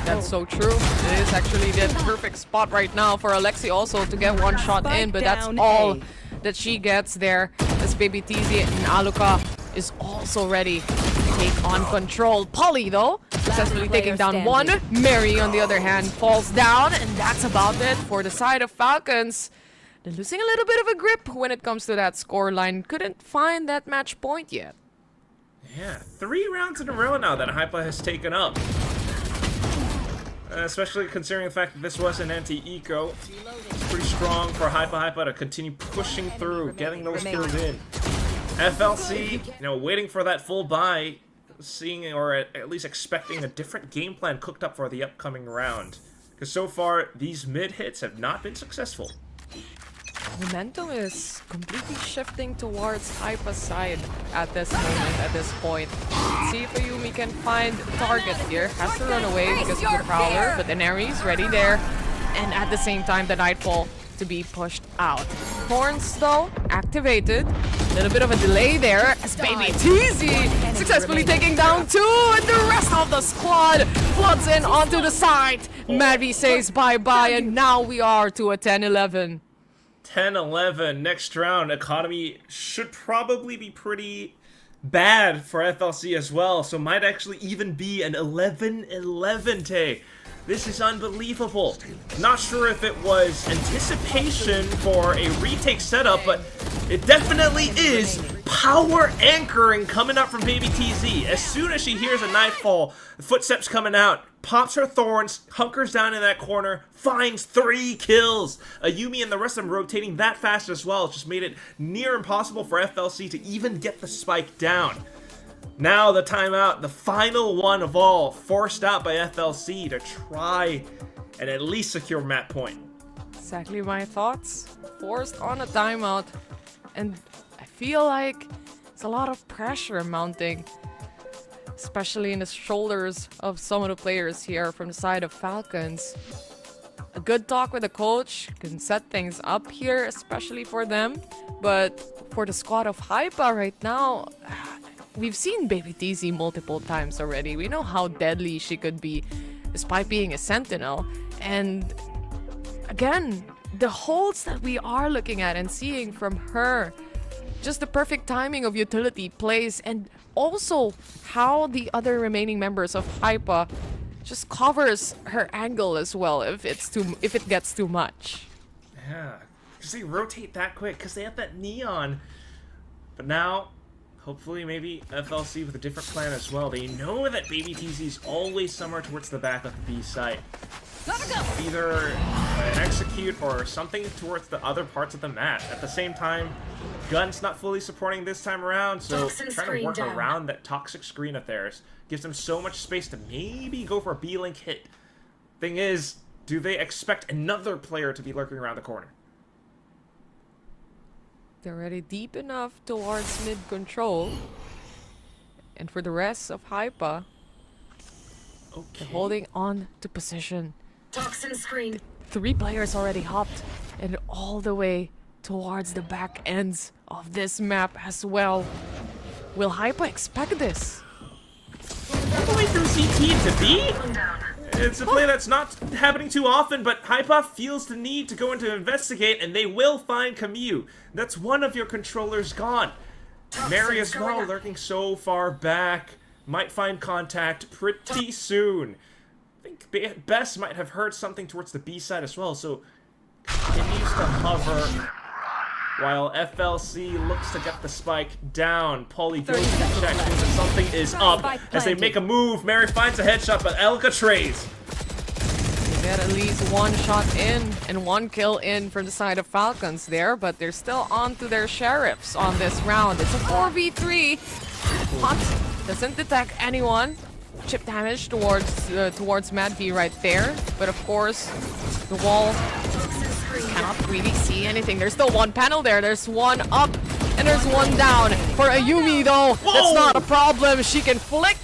That's so true. It is actually the perfect spot right now for Alexi also to get one shot in, but that's all that she gets there. As Baby TZ and Aluka is also ready to take on control. Polly, though, successfully taking down one. Mary, on the other hand, falls down, and that's about it for the side of Falcons. They're losing a little bit of a grip when it comes to that scoreline. Couldn't find that match point yet. Yeah, 3 rounds in a row now that HYPA has taken up. Especially considering the fact that this was an anti-eco. It's pretty strong for HYPA to continue pushing through, getting those kills in. FLC, you know, waiting for that full buy, seeing or at least expecting a different game plan cooked up for the upcoming round. Because so far, these mid hits have not been successful. Momentum is completely shifting towards HYPA's side at this moment, at this point. Let's see if Ayumi can find a target here. Has to run away because of the Prowler, but then Aries ready there. And at the same time, the Nightfall to be pushed out. Horns, though, activated. A little bit of a delay there as Baby TZ successfully taking down 2, and the rest of the squad floods in onto the side. Mavi says bye-bye, and now we are to a 10-11. 10-11 next round. Economy should probably be pretty bad for FLC as well, so might actually even be an 11-11 Tay. This is unbelievable. Not sure if it was anticipation for a retake setup, but it definitely is power anchoring coming up from Baby TZ. As soon as she hears a Nightfall, the footsteps coming out, pops her thorns, hunkers down in that corner, finds 3 kills. Ayumi and the rest of them rotating that fast as well. It just made it near impossible for FLC to even get the spike down. Now the timeout, the final one of all, forced out by FLC to try and at least secure map point. Exactly my thoughts. Forced on a timeout. And I feel like it's a lot of pressure mounting, especially in the shoulders of some of the players here from the side of Falcons. A good talk with the coach can set things up here, especially for them. But for the squad of HYPA right now, we've seen Baby TZ multiple times already. We know how deadly she could be, despite being a sentinel. And again, the holds that we are looking at and seeing from her, just the perfect timing of utility plays, and also how the other remaining members of HYPA just covers her angle as well if it gets too much. Yeah, because they rotate that quick, because they have that neon. But now, hopefully maybe FLC with a different plan as well. They know that Baby TZ is always somewhere towards the back of the B site. Either execute or something towards the other parts of the map. At the same time, Gun's not fully supporting this time around, so trying to work around that toxic screen of theirs gives them so much space to maybe go for a B-Link hit. Thing is, do they expect another player to be lurking around the corner? They're already deep enough towards mid control. And for the rest of HYPA, they're holding on to position. Toxin screen. 3 players already hopped and all the way towards the back ends of this map as well. Will HYPA expect this? All the way through CT to B? It's a play that's not happening too often, but HYPA feels the need to go in to investigate, and they will find Camus. That's one of your controllers gone. Mary as well, lurking so far back. Might find contact pretty soon. I think Bess might have heard something towards the B side as well, so continues to hover while FLC looks to get the spike down. Paulie goes to check that something is up as they make a move. Mary finds a headshot, but Alcatraz. They get at least 1 shot in and 1 kill in from the side of Falcons there, but they're still on to their sheriffs on this round. It's a 4v3. Hunt doesn't detect anyone. Chip damage towards Mad V right there, but of course the wall cannot really see anything. There's still 1 panel there. There's 1 up and there's 1 down. For Ayumi though, that's not a problem. She can flick,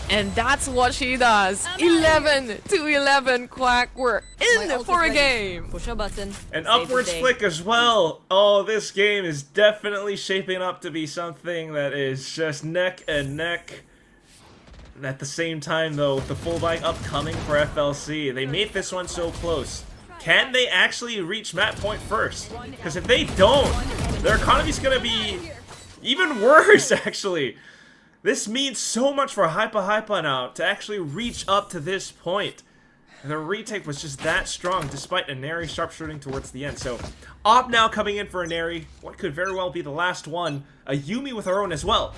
and that's what she does. 11 to 11, Quack. We're in for a game. Push a button. An upwards flick as well. Oh, this game is definitely shaping up to be something that is just neck and neck. And at the same time though, with the full bike upcoming for FLC, they made this one so close. Can they actually reach map point first? Because if they don't, their economy's gonna be even worse, actually. This means so much for HYPA now to actually reach up to this point. The retake was just that strong, despite Inari sharpshooting towards the end. So, Op now coming in for Inari. What could very well be the last one. A Yumi with her own as well.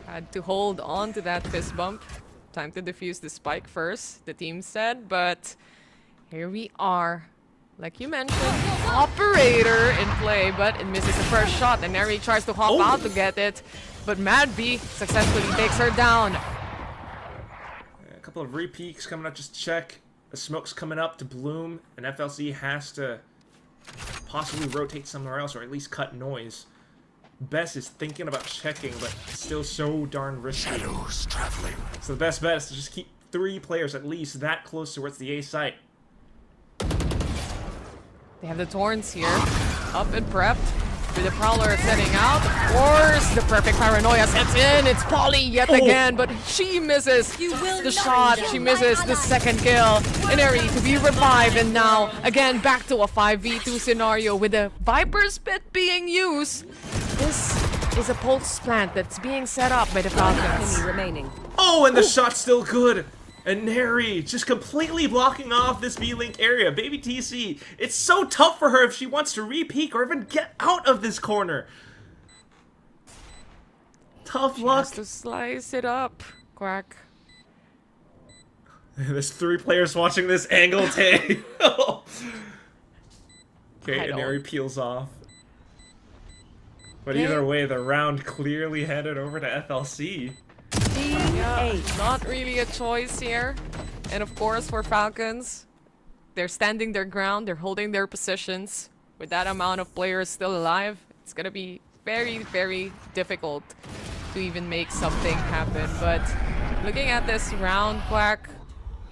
Had to hold on to that fist bump. Time to defuse the spike first, the team said, but here we are. Like you mentioned, operator in play, but it misses the first shot, and Neri tries to hop out to get it, but Mad B successfully takes her down. A couple of re-peeks coming up, just check. The smoke's coming up to bloom, and FLC has to possibly rotate somewhere else, or at least cut noise. Bess is thinking about checking, but still so darn risky. Shadows traveling. So the best bet is to just keep 3 players at least that close towards the A site. They have the Torrents here, up and prepped. With the Prowler setting out, of course, the perfect paranoia sets in. It's Polly yet again, but she misses the shot. She misses the second kill. Inari to be revived, and now again back to a 5v2 scenario with the Viper's Pit being used. This is a pulse plant that's being set up by the Falcons. Remaining. Oh, and the shot's still good. And Neri just completely blocking off this B-Link area. Baby TC, it's so tough for her if she wants to re-peek or even get out of this corner. Tough luck. Has to slice it up, Quack. There's 3 players watching this angle take. Okay, and Neri peels off. But either way, the round clearly headed over to FLC. Yeah, not really a choice here. And of course, for Falcons, they're standing their ground, they're holding their positions. With that amount of players still alive, it's gonna be very, very difficult to even make something happen. But looking at this round, Quack,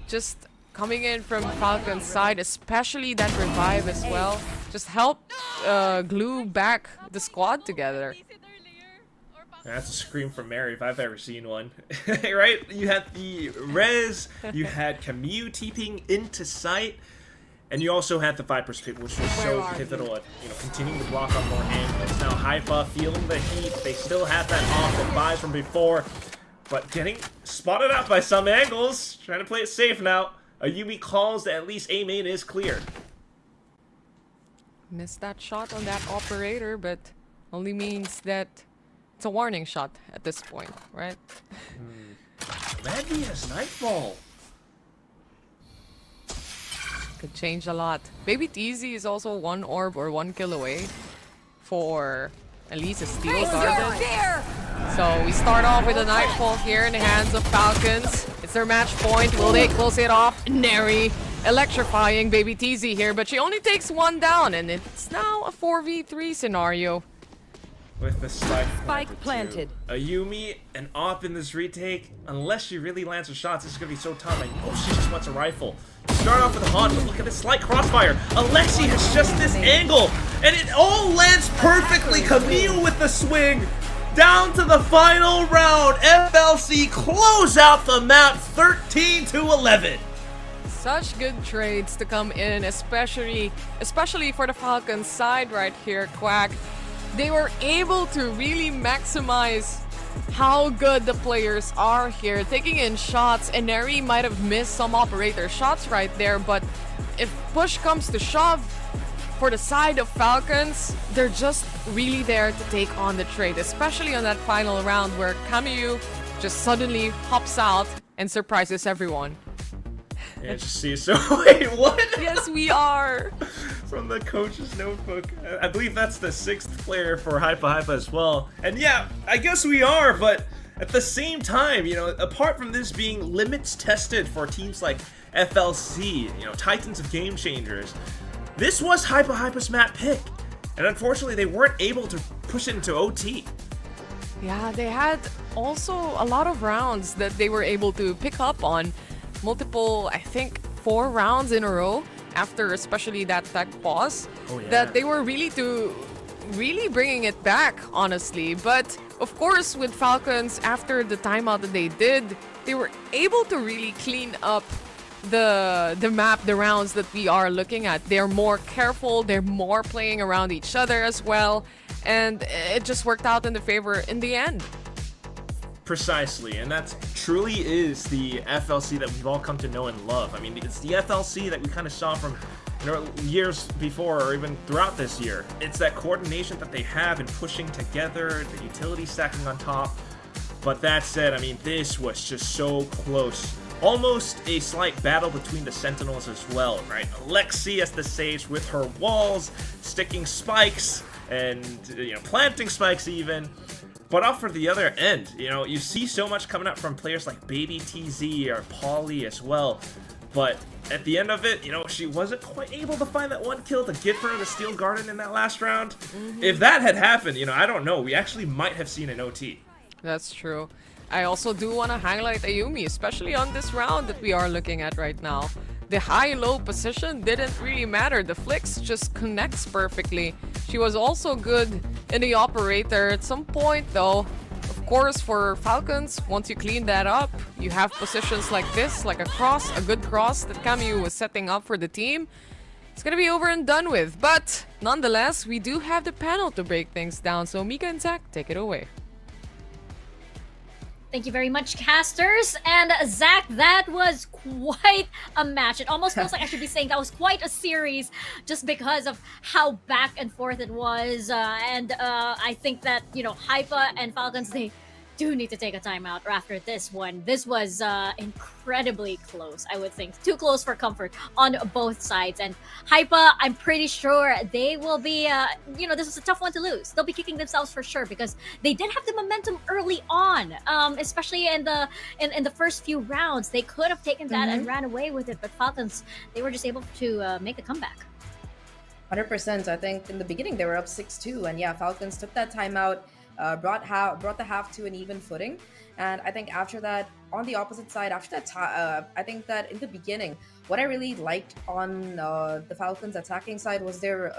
just coming in from Falcon's side, especially that revive as well, just help glue back the squad together. That's a scream from Mary if I've ever seen one. Right? You had the res, you had Camus TPing into sight, and you also had the Viper's Pit, which was so pivotal at continuing to block on more angles. Now HYPA feeling the heat. They still have that off the buys from before, but getting spotted out by some angles. Trying to play it safe now. Ayumi calls that at least A main is clear. Missed that shot on that operator, but only means that it's a warning shot at this point, right? Maggie has Nightfall. Could change a lot. Baby Teasy is also 1 orb or 1 kill away for at least a steal guarded. So we start off with a Nightfall here in the hands of Falcons. It's their match point. Will they close it off? Neri electrifying Baby Teasy here, but she only takes 1 down, and it's now a 4v3 scenario. with the spike planted. Ayumi, an op in this retake. Unless she really lands her shots, this is gonna be so tough. Oh, she just wants a rifle. Start off with a haunt, but look at this slight crossfire. Alexi has just this angle, and it all lands perfectly. Camille with the swing. Down to the final round. FLC close out the map 13-11. Such good trades to come in, especially for the Falcons side right here, Quack. They were able to really maximize how good the players are here, taking in shots. And Neri might have missed some operator shots right there, but if push comes to shove, for the side of Falcons, they're just really there to take on the trade, especially on that final round where Camus just suddenly hops out and surprises everyone. Yeah, just see. So wait, what? Yes, we are. From the coach's notebook. I believe that's the 6th player for HYPA as well. And yeah, I guess we are, but at the same time, you know, apart from this being limits tested for teams like FLC, you know, Titans of Game Changers, this was HYPA's map pick. And unfortunately, they weren't able to push it into OT. Yeah, they had also a lot of rounds that they were able to pick up on. Multiple, I think, 4 rounds in a row after especially that tech pause. Oh, yeah. That they were really bringing it back, honestly. But of course, with Falcons, after the timeout that they did, they were able to really clean up the map, the rounds that we are looking at. They're more careful, they're more playing around each other as well, and it just worked out in the favor in the end. Precisely, and that truly is the FLC that we've all come to know and love. I mean, it's the FLC that we kind of saw from, you know, years before or even throughout this year. It's that coordination that they have in pushing together, the utility stacking on top. But that said, I mean, this was just so close. Almost a slight battle between the Sentinels as well, right? Alexi as the Sage with her walls, sticking spikes, and, you know, planting spikes even. But off for the other end, you know, you see so much coming up from players like Baby TZ or Polly as well. But at the end of it, you know, she wasn't quite able to find that one kill to give her the Steel Garden in that last round. If that had happened, you know, I don't know. We actually might have seen an OT. That's true. I also do want to highlight Ayumi, especially on this round that we are looking at right now. The high-low position didn't really matter. The flicks just connects perfectly. She was also good in the operator at some point, though. Of course, for Falcons, once you clean that up, you have positions like this, like a cross, a good cross that Camus was setting up for the team. It's gonna be over and done with, but nonetheless, we do have the panel to break things down, so Mika and Zach, take it away. Thank you very much, casters. And Zach, that was quite a match. It almost feels like I should be saying that was quite a series just because of how back and forth it was. I think that, you know, HYPA and Falcons, they do need to take a timeout after this one. This was incredibly close, I would think. Too close for comfort on both sides. And HYPA, I'm pretty sure they will be, you know, this was a tough one to lose. They'll be kicking themselves for sure because they did have the momentum early on, especially in the first few rounds. They could have taken that and ran away with it, but Falcons, they were just able to make a comeback. 100%. I think in the beginning they were up 6-2, and yeah, Falcons took that timeout. Brought the half to an even footing, and I think after that, on the opposite side, after that, I think that in the beginning, what I really liked on the Falcons attacking side was their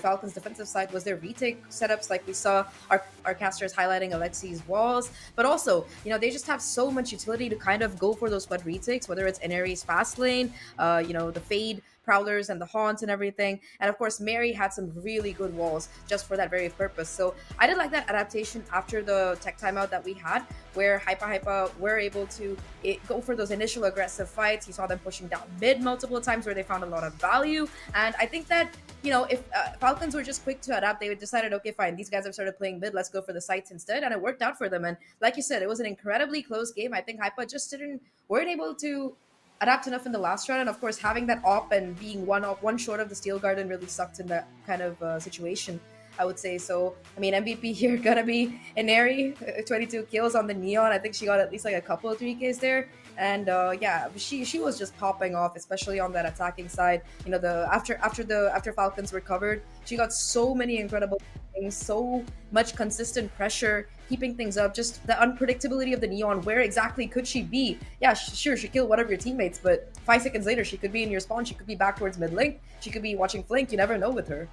Falcons defensive side was their retake setups, like we saw our casters highlighting Alexi's walls, but also, you know, they just have so much utility to kind of go for those flood retakes, whether it's Inari's fast lane, you know, the fade prowlers and the haunts and everything. And of course, Mary had some really good walls just for that very purpose. So I did like that adaptation after the tech timeout that we had, where HYPA were able to go for those initial aggressive fights. You saw them pushing down mid multiple times where they found a lot of value. And I think that, you know, if Falcons were just quick to adapt, they decided, okay, fine, these guys have started playing mid, let's go for the sites instead. And it worked out for them. And like you said, it was an incredibly close game. I think HYPA just weren't able to adapt enough in the last round, and of course having that op and being one short of the Steel Garden really sucked in that kind of situation. I would say. So, I mean, MVP here gonna be Inari, 22 kills on the Neon. I think she got at least like a couple of 3Ks there. And yeah, she was just popping off, especially on that attacking side. You know, the after Falcons recovered, she got so many incredible things, so much consistent pressure, keeping things up. Just the unpredictability of the Neon. Where exactly could she be? Yeah, sure, she killed one of your teammates, but 5 seconds later, she could be in your spawn. She could be back towards mid lane. She could be watching flank. You never know with her.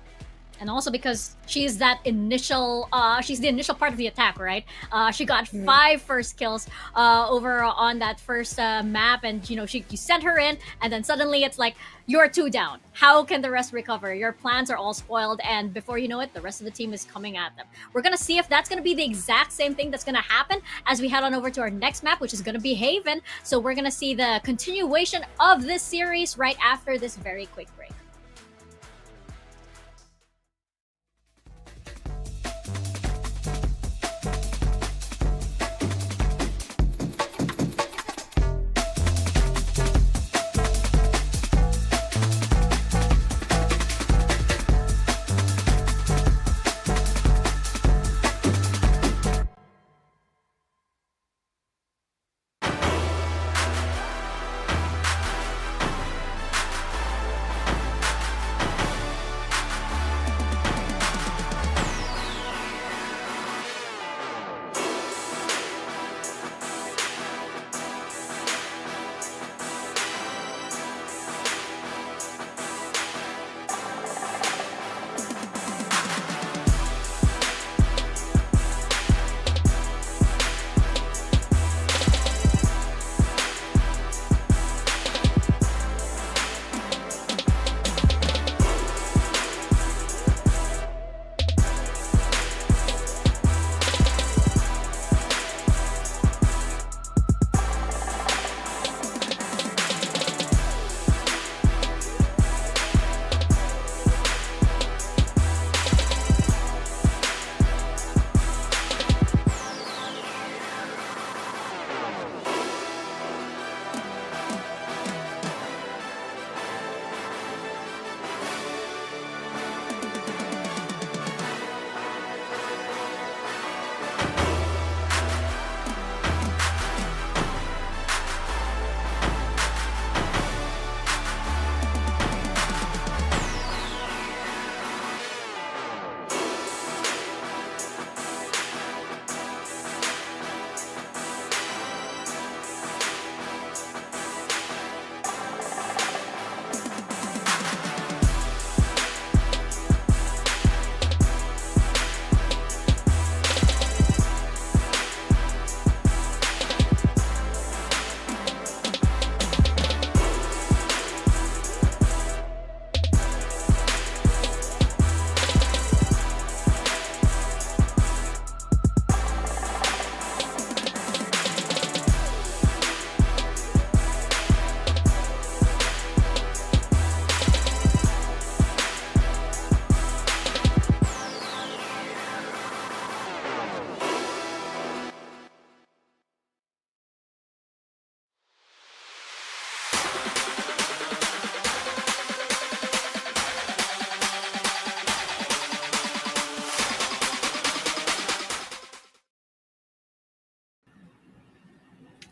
And also because she's that initial, she's the initial part of the attack, right? She got 5 first kills over on that first map, and you sent her in, and then suddenly it's like you're 2 down. How can the rest recover? Your plans are all spoiled, and before you know it, the rest of the team is coming at them. We're gonna see if that's gonna be the exact same thing that's gonna happen as we head on over to our next map, which is gonna be Haven. So we're gonna see the continuation of this series right after this very quick break.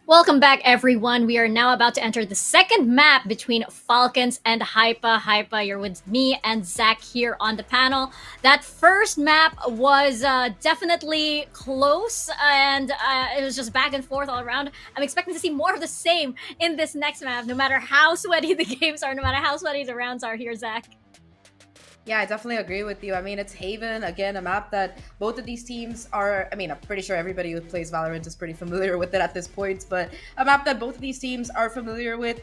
Welcome back, everyone. We are now about to enter the second map between Falcons and HYPA. HYPA, you're with me and Zach here on the panel. That first map was definitely close, and it was just back and forth all around. I'm expecting to see more of the same in this next map, no matter how sweaty the games are, no matter how sweaty the rounds are here, Zach. Yeah, I definitely agree with you. I mean, it's Haven, again, a map that both of these teams are, I mean, I'm pretty sure everybody who plays Valorant is pretty familiar with it at this point, but a map that both of these teams are familiar with,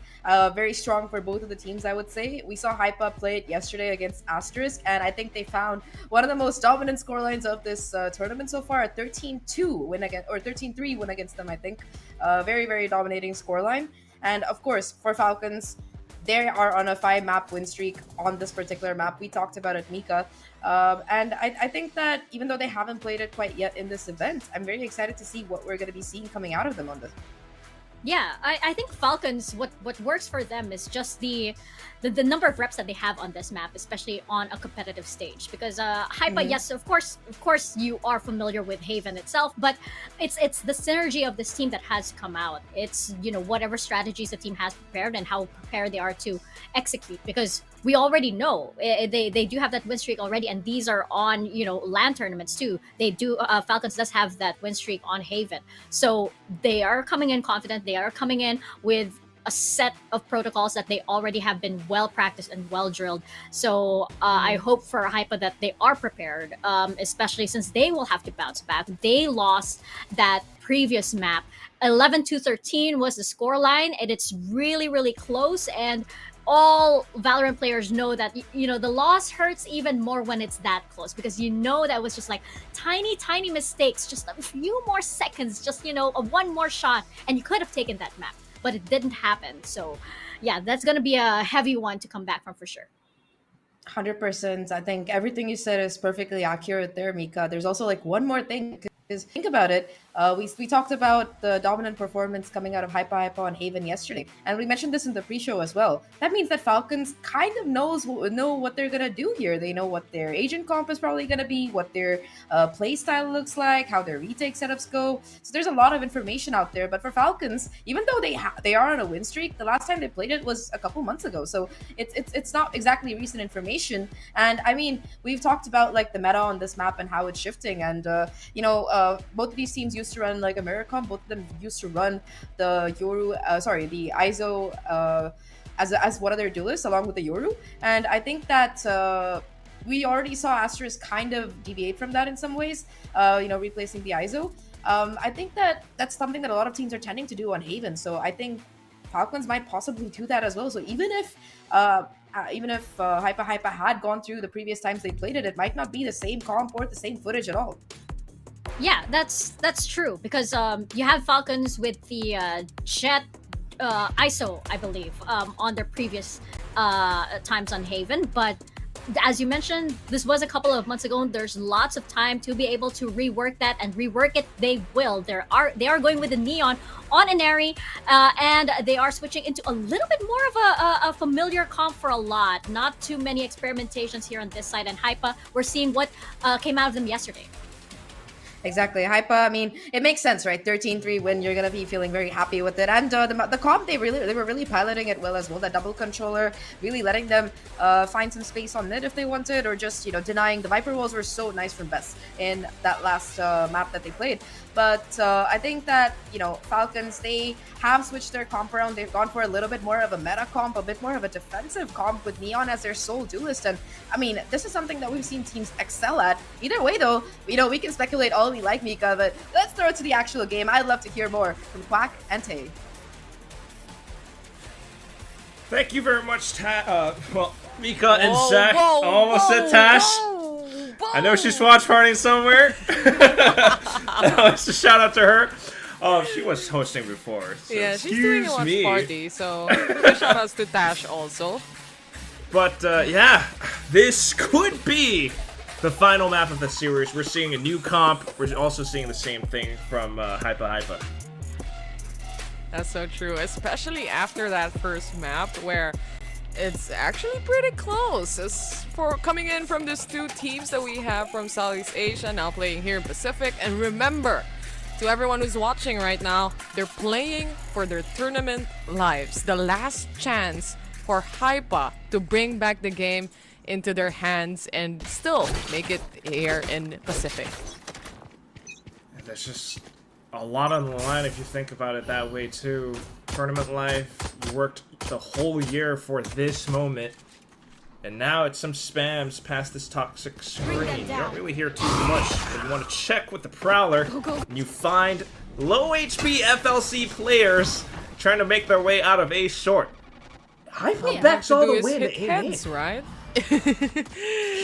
very strong for both of the teams, I would say. We saw HYPA play it yesterday against Asterisk, and I think they found one of the most dominant scorelines of this tournament so far, a 13-2 win against, or 13-3 win against them, I think. Very, very dominating scoreline. And of course, for Falcons, they are on a 5-map win streak on this particular map. We talked about it, Mika. And I think that even though they haven't played it quite yet in this event, I'm very excited to see what we're going to be seeing coming out of them on this. Yeah, I think Falcons, what works for them is just the number of reps that they have on this map, especially on a competitive stage. Because HYPA, yes, of course you are familiar with Haven itself, but it's the synergy of this team that has come out. It's, you know, whatever strategies the team has prepared and how prepared they are to execute. Because we already know they do have that win streak already, and these are on, you know, LAN tournaments too. They do Falcons does have that win streak on Haven, so they are coming in confident. They are coming in with a set of protocols that they already have been well practiced and well drilled. So I hope for HYPA that they are prepared, especially since they will have to bounce back. They lost that previous map. 11-13 was the scoreline, and it's really, really close. And all Valorant players know that, you know, the loss hurts even more when it's that close, because you know that was just like tiny mistakes, just a few more seconds, just, you know, one more shot, and you could have taken that map, but it didn't happen. So yeah, that's gonna be a heavy one to come back from for sure. 100%. I think everything you said is perfectly accurate there, Mika. There's also like one more thing. Because think about it, we talked about the dominant performance coming out of HYPA on Haven yesterday, and we mentioned this in the pre-show as well. That means that Falcons kind of know what they're gonna do here. They know what their agent comp is probably gonna be, what their play style looks like, how their retake setups go. So there's a lot of information out there. But for Falcons, even though they are on a win streak, the last time they played it was a couple months ago. So it's not exactly recent information. And I mean, we've talked about like the meta on this map and how it's shifting, and you know. Both of these teams used to run like Americom. Both of them used to run the the ISO as one of their duelists along with the Yoru. And I think that we already saw Asterisk kind of deviate from that in some ways, you know, replacing the ISO. I think that that's something that a lot of teams are tending to do on Haven. So I think Falcons might possibly do that as well. So even if HYPA had gone through the previous times they played it, it might not be the same comp or the same footage at all. Yeah, that's true, because you have Falcons with the Jet ISO, I believe, on their previous times on Haven. But as you mentioned, this was a couple of months ago. There's lots of time to be able to rework that, and rework it they will. They are going with the Neon on Inari, and they are switching into a little bit more of a familiar comp for a lot. Not too many experimentations here on this side, and HYPA, we're seeing what came out of them yesterday. Exactly. HYPA, I mean, it makes sense, right? 13-3 win, you're going to be feeling very happy with it. And the comp, they were really piloting it well as well. That double controller, really letting them find some space on mid if they wanted, or just, you know, denying. The Viper walls were so nice from Best in that last map that they played. But I think that, you know, Falcons, they have switched their comp around. They've gone for a little bit more of a meta comp, a bit more of a defensive comp with Neon as their sole duelist. And I mean, this is something that we've seen teams excel at. Either way, though, you know, we can speculate all we like, Mika, but let's throw it to the actual game. I'd love to hear more from Quack and Tay. Thank you very much, Mika and Zach. Almost said Tash. I know she's watch partying somewhere. It's a shout out to her. She was hosting before. So yeah, she's doing a watch party, so shout outs to Tash also. But yeah, this could be the final map of the series. We're seeing a new comp. We're also seeing the same thing from HYPA. That's so true, especially after that first map where it's actually pretty close. As for coming in from these two teams that we have from Southeast Asia, now playing here in Pacific. And remember, to everyone who's watching right now, they're playing for their tournament lives. The last chance for HYPA to bring back the game into their hands and still make it here in Pacific. And there's just a lot on the line if you think about it that way too. Tournament life, you worked the whole year for this moment, and now it's some spams past this toxic screen. You don't really hear too much, but you want to check with the Prowler, and you find low HP FLC players trying to make their way out of A short. HYPA backs all the way to heads, right?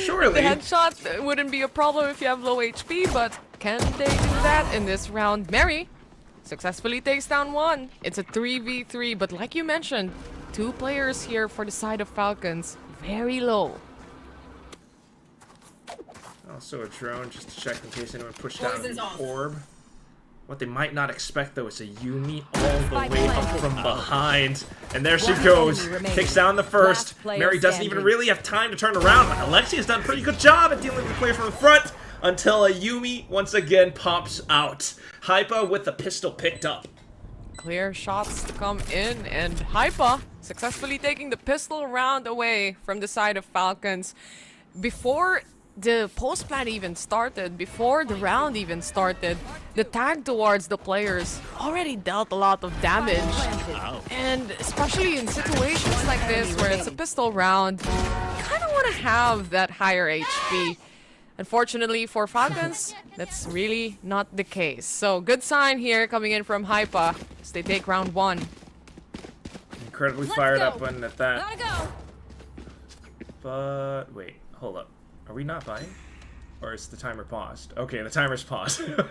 Surely. The headshot wouldn't be a problem if you have low HP, but can they do that in this round? Mary successfully takes down one. It's a 3v3, but like you mentioned, two players here for the side of Falcons, very low. Also a drone just to check in case anyone pushed down an orb. What they might not expect, though, is a Yumi all the way up from behind. And there she goes. Takes down the first. Mary doesn't even really have time to turn around. But Alexi has done a pretty good job at dealing with the players from the front until a Yumi once again pops out. HYPA with the pistol picked up. Clear shots to come in, and HYPA successfully taking the pistol round away from the side of Falcons. Before the post plan even started, before the round even started, the tag towards the players already dealt a lot of damage. And especially in situations like this where it's a pistol round, you kind of want to have that higher HP. Unfortunately for Falcons, that's really not the case. So good sign here coming in from HYPA as they take round 1. Incredibly fired up one at that. But wait, hold up. Are we not buying? Or is the timer paused? Okay, the timer's paused. Oh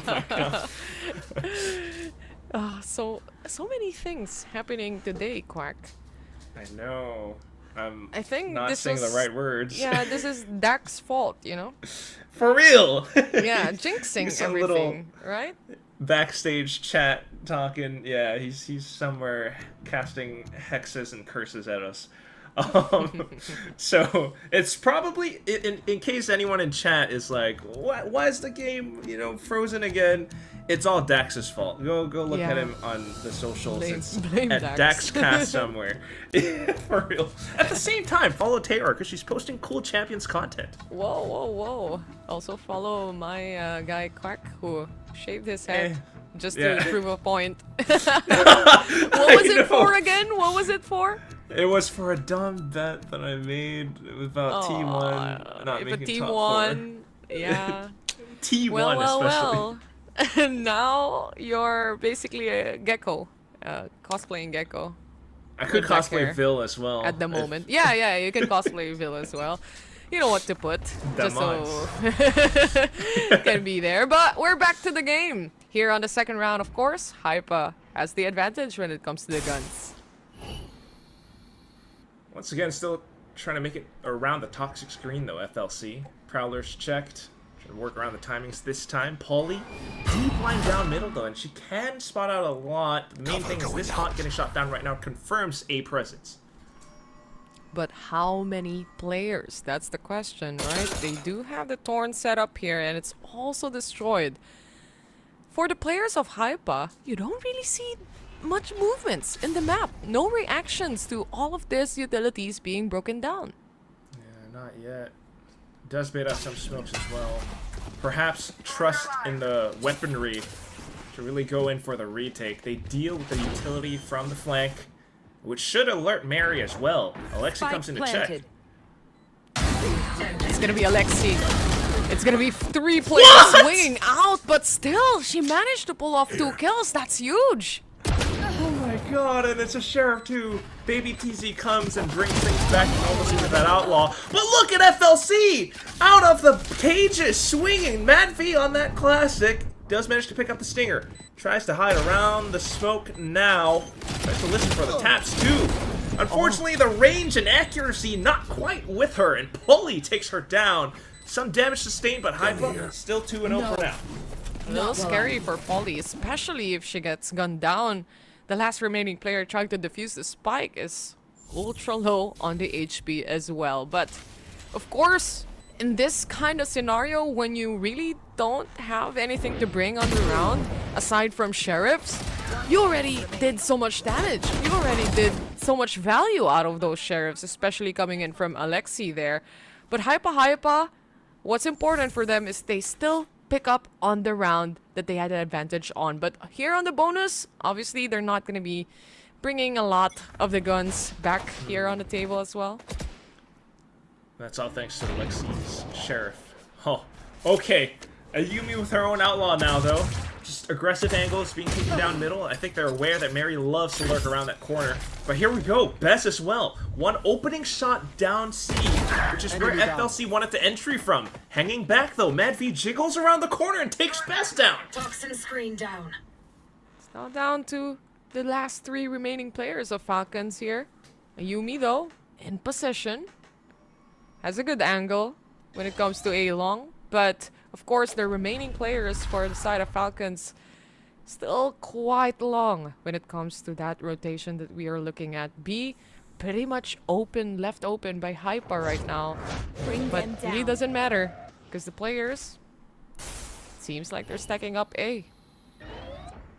my god. So many things happening today, Quack. I know. I think not this saying was, the right words. Yeah, this is Dak's fault, you know? For real! Yeah, jinxing everything, right? Backstage chat talking. Yeah, he's somewhere casting hexes and curses at us. So it's probably in case anyone in chat is like, why is the game, you know, frozen again? It's all Dax's fault. Go look at him on the socials. It's at Daxcast somewhere. For real. At the same time, follow Taylor because she's posting cool champions content. Whoa. Also follow my guy Quack who shaved his head just to prove a point. What was it for again? What was it for? It was for a dumb bet that I made. It was about T1 not making top 4. Yeah. T1 especially. Well. And now you're basically a Gecko, cosplaying Gecko. I could cosplay Vil as well. At the moment. Yeah, you can cosplay Vil as well. You know what to put. Just so can be there. But we're back to the game. Here on the second round, of course, HYPA has the advantage when it comes to the guns. Once again, still trying to make it around the toxic screen though, FLC. Prowlers checked. Trying to work around the timings this time. Paulie, deep line down middle though, and she can spot out a lot. The main thing is this Haunt getting shot down right now confirms a presence. But how many players? That's the question, right? They do have the Torn set up here, and it's also destroyed. For the players of HYPA, you don't really see much movements in the map. No reactions to all of these utilities being broken down. Yeah, not yet. Does bait us some smokes as well. Perhaps trust in the weaponry to really go in for the retake. They deal with the utility from the flank, which should alert Mary as well. Alexi comes in to check. It's gonna be Alexi. It's gonna be 3 players swinging out, but still, she managed to pull off 2 kills. That's huge. Oh my god, and it's a sheriff too. Baby TZ comes and brings things back and almost into that outlaw. But look at FLC! Out of the cages, swinging. Mad V on that classic. Does manage to pick up the stinger. Tries to hide around the smoke now. Tries to listen for the taps too. Unfortunately, the range and accuracy not quite with her, and Paulie takes her down. Some damage sustained, but HYPA still 2-0 for now. A little scary for Paulie, especially if she gets gunned down. The last remaining player trying to defuse the spike is ultra low on the HP as well. But, of course, in this kind of scenario, when you really don't have anything to bring on the round, aside from sheriffs, you already did so much damage. You already did so much value out of those sheriffs, especially coming in from Alexi there. But HYPA, what's important for them is they still pick up on the round that they had an advantage on. But here on the bonus, obviously they're not going to be bringing a lot of the guns back here on the table as well. That's all thanks to Alexi's sheriff. Oh, okay. A Yumi with her own outlaw now, though. Just aggressive angles being taken down middle. I think they're aware that Mary loves to lurk around that corner. But here we go. Bess as well. One opening shot down C, which is where FLC wanted the entry from. Hanging back, though. Mad V jiggles around the corner and takes Bess down. Toxin screen down. It's now down to the last 3 remaining players of Falcons here. Yumi, though, in position. Has a good angle when it comes to A long. But, Of course, the remaining players for the side of Falcons still quite long when it comes to that rotation that we are looking at. B pretty much open, left open by HYPA right now. But it really doesn't matter because the players seems like they're stacking up A.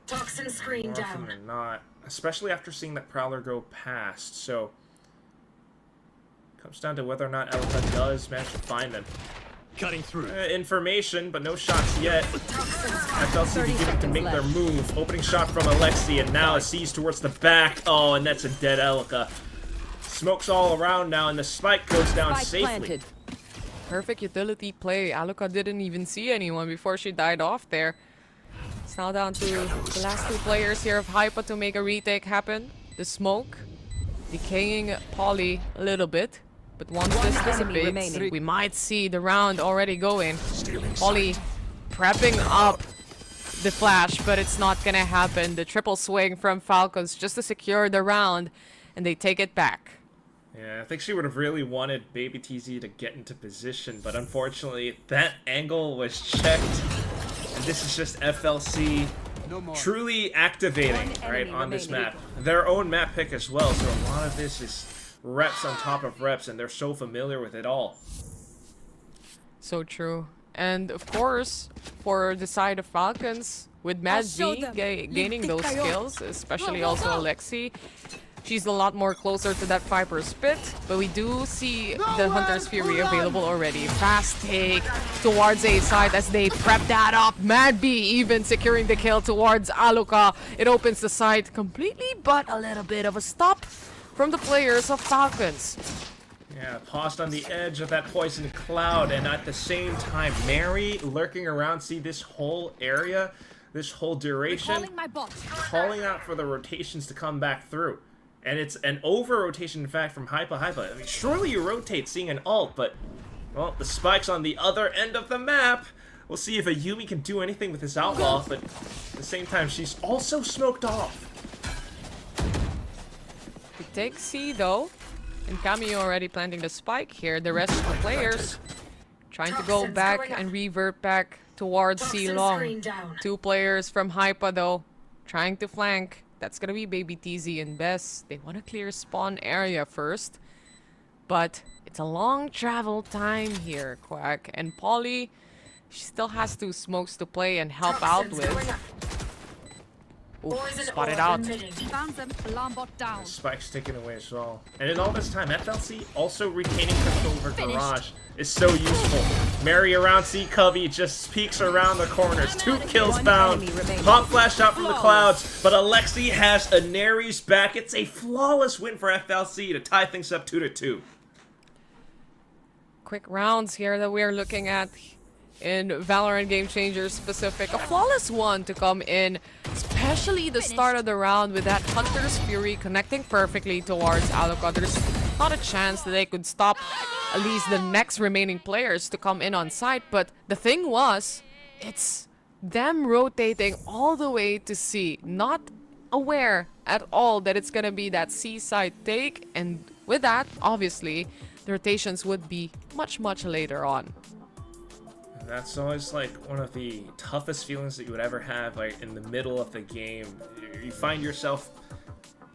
Toxin screen More often than not, especially after seeing that Prowler go past. So comes down to whether or not Elka does manage to find them. Cutting through. Information, but no shots yet. FLC beginning to make their move. Opening shot from Alexi, and now a sees towards the back. Oh, and that's a dead Elka. Smokes all around now, and the spike goes down safely. Perfect utility play. Aluka didn't even see anyone before she died off there. It's now down to the last two players here of HYPA to make a retake happen. The smoke decaying Polly a little bit. But once this dissipates, we might see the round already going. Polly prepping up the flash, but it's not gonna happen. The triple swing from Falcons just to secure the round, and they take it back. Yeah, I think she would have really wanted Baby TZ to get into position, but unfortunately that angle was checked. And this is just FLC truly activating right on this map. Their own map pick as well, so a lot of this is reps on top of reps, and they're so familiar with it all. So true. And of course, for the side of Falcons, with Mad V gaining those skills, especially also Alexi, she's a lot more closer to that Viper Spit, but we do see the Hunter's Fury available already. Fast take towards A side as they prep that up. Mad B even securing the kill towards Aluka. It opens the site completely, but a little bit of a stop from the players of Falcons. Yeah, paused on the edge of that poison cloud, and at the same time, Mary lurking around. See this whole area, this whole duration, calling out for the rotations to come back through. And it's an over-rotation, in fact, from HYPA. I mean, surely you rotate seeing an ult, but, well, the spike's on the other end of the map. We'll see if a Yumi can do anything with this outlaw, but at the same time, she's also smoked off. We take C though, and Cameo already planting the spike here. The rest of the players trying to go back and revert back towards C long. Two players from HYPA though, trying to flank. That's gonna be Baby TZ and Bess. They want to clear spawn area first, but it's a long travel time here, Quack. And Polly, she still has two smokes to play and help out with. Ooh, spotted out. Spike's taken away as well. And in all this time, FLC also retaining control over Garage is so useful. Mary around C Covey just peeks around the corners. 2 kills found. Pop flashed out from the clouds, but Alexi has a Nary's back. It's a flawless win for FLC to tie things up 2-2. Quick rounds here that we're looking at in Valorant Game Changers specific. A flawless one to come in, especially the start of the round with that Hunter's Fury connecting perfectly towards Aluka. There's not a chance that they could stop at least the next remaining players to come in on site, but the thing was, it's them rotating all the way to C, not aware at all that it's gonna be that C side take, and with that, obviously, the rotations would be much later on. That's always like one of the toughest feelings that you would ever have, like in the middle of the game. You find yourself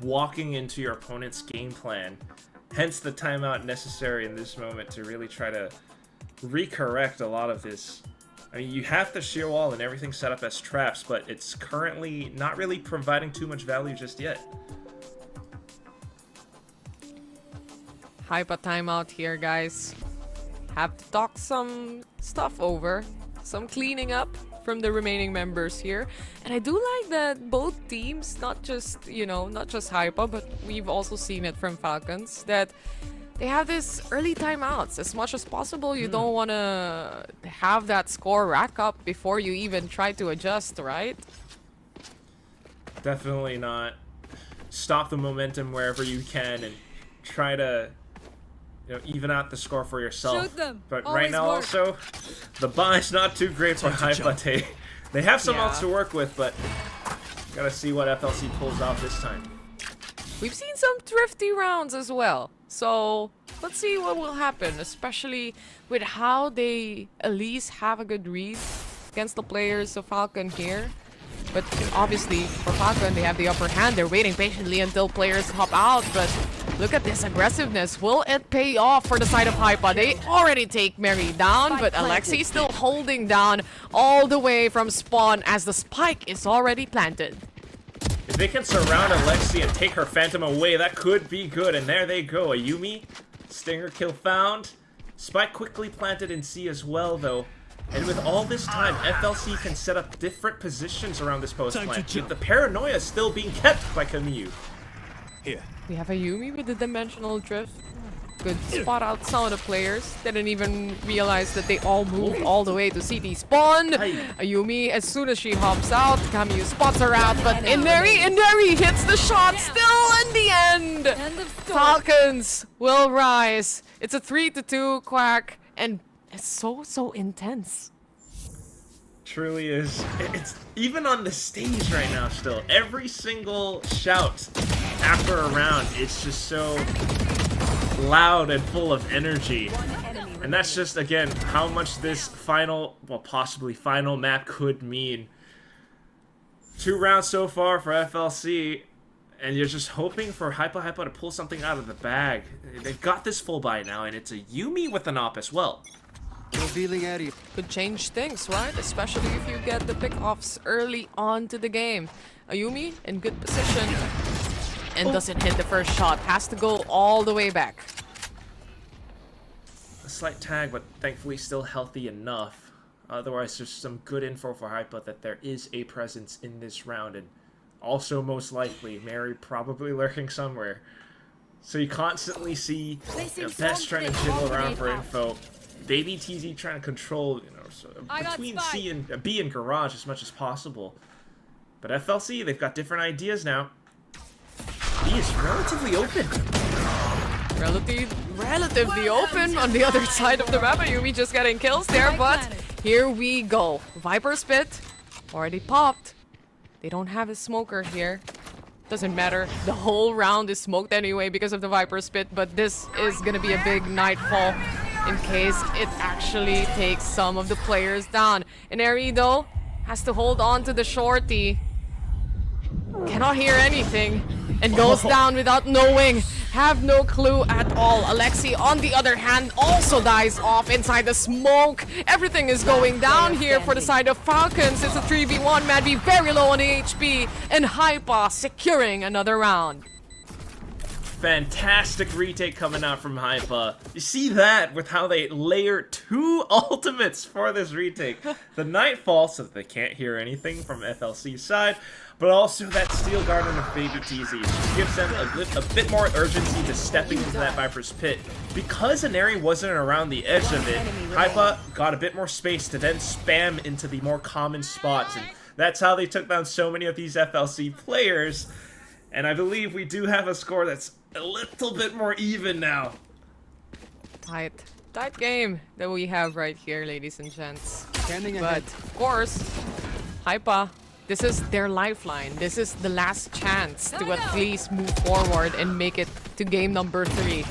walking into your opponent's game plan, hence the timeout necessary in this moment to really try to recorrect a lot of this. I mean, you have the shear wall and everything set up as traps, but it's currently not really providing too much value just yet. HYPA timeout here, guys. Have to talk some stuff over, some cleaning up from the remaining members here. And I do like that both teams, not just, you know, not just HYPA, but we've also seen it from Falcons, that they have this early timeouts. As much as possible, you don't want to have that score rack up before you even try to adjust, right? Definitely not. Stop the momentum wherever you can and try to, you know, even out the score for yourself. But right now also, the buy's not too great for HYPA. They have some else to work with, but gotta see what FLC pulls out this time. We've seen some thrifty rounds as well. So let's see what will happen, especially with how they at least have a good read against the players of Falcon here. But obviously, for Falcon, they have the upper hand. They're waiting patiently until players hop out. But look at this aggressiveness. Will it pay off for the side of HYPA? They already take Mary down, but Alexi still holding down all the way from spawn as the spike is already planted. If they can surround Alexi and take her Phantom away, that could be good. And there they go. A Yuumi. Stinger kill found. Spike quickly planted in C as well, though. And with all this time, FLC can set up different positions around this post plant, with the paranoia still being kept by Camille. Here. We have a Yuumi with the dimensional drift. Good spot out some of the players. Didn't even realize that they all moved all the way to CT spawn. A Yuumi, as soon as she hops out, Camille spots her out, but Inari hits the shot still in the end. Falcons will rise. It's a 3-2 Quack, and it's so intense. Truly is. It's even on the stage right now still. Every single shout after a round, it's just so loud and full of energy. And that's just, again, how much this final, well, possibly final map could mean. 2 rounds so far for FLC, and you're just hoping for HYPA to pull something out of the bag. They've got this full buy now, and it's a Yuumi with an op as well. Revealing area. Could change things, right? Especially if you get the pick-offs early on to the game. A Yuumi in good position and doesn't hit the first shot. Has to go all the way back. A slight tag, but thankfully still healthy enough. Otherwise, there's some good info for HYPA that there is a presence in this round, and also most likely Mary probably lurking somewhere. So you constantly see Best trying to jiggle around for info. Baby TZ trying to control, between C and B and Garage as much as possible. But FLC, they've got different ideas now. B is relatively open. Relatively open on the other side of the map. Yuumi just getting kills there, but here we go. Viper's Pit already popped. They don't have a smoker here. Doesn't matter. The whole round is smoked anyway because of the Viper's Pit, but this is gonna be a big nightfall in case it actually takes some of the players down. Inari, though, has to hold on to the shorty. Cannot hear anything and goes down without knowing. Have no clue at all. Alexi, on the other hand, also dies off inside the smoke. Everything is going down here for the side of Falcons. It's a 3v1. Madby very low on the HP, and HYPA securing another round. Fantastic retake coming out from HYPA. You see that with how they layer 2 ultimates for this retake. The Nightfall, so that they can't hear anything from FLC's side, but also that Steel Garden of Baby TZ. Just gives them a bit more urgency to stepping into that Viper's Pit. Because Inari wasn't around the edge of it, HYPA got a bit more space to then spam into the more common spots, and that's how they took down so many of these FLC players. And I believe we do have a score that's a little bit more even now. Tight game that we have right here, ladies and gents. But of course, HYPA, this is their lifeline. This is the last chance to at least move forward and make it to game number 3.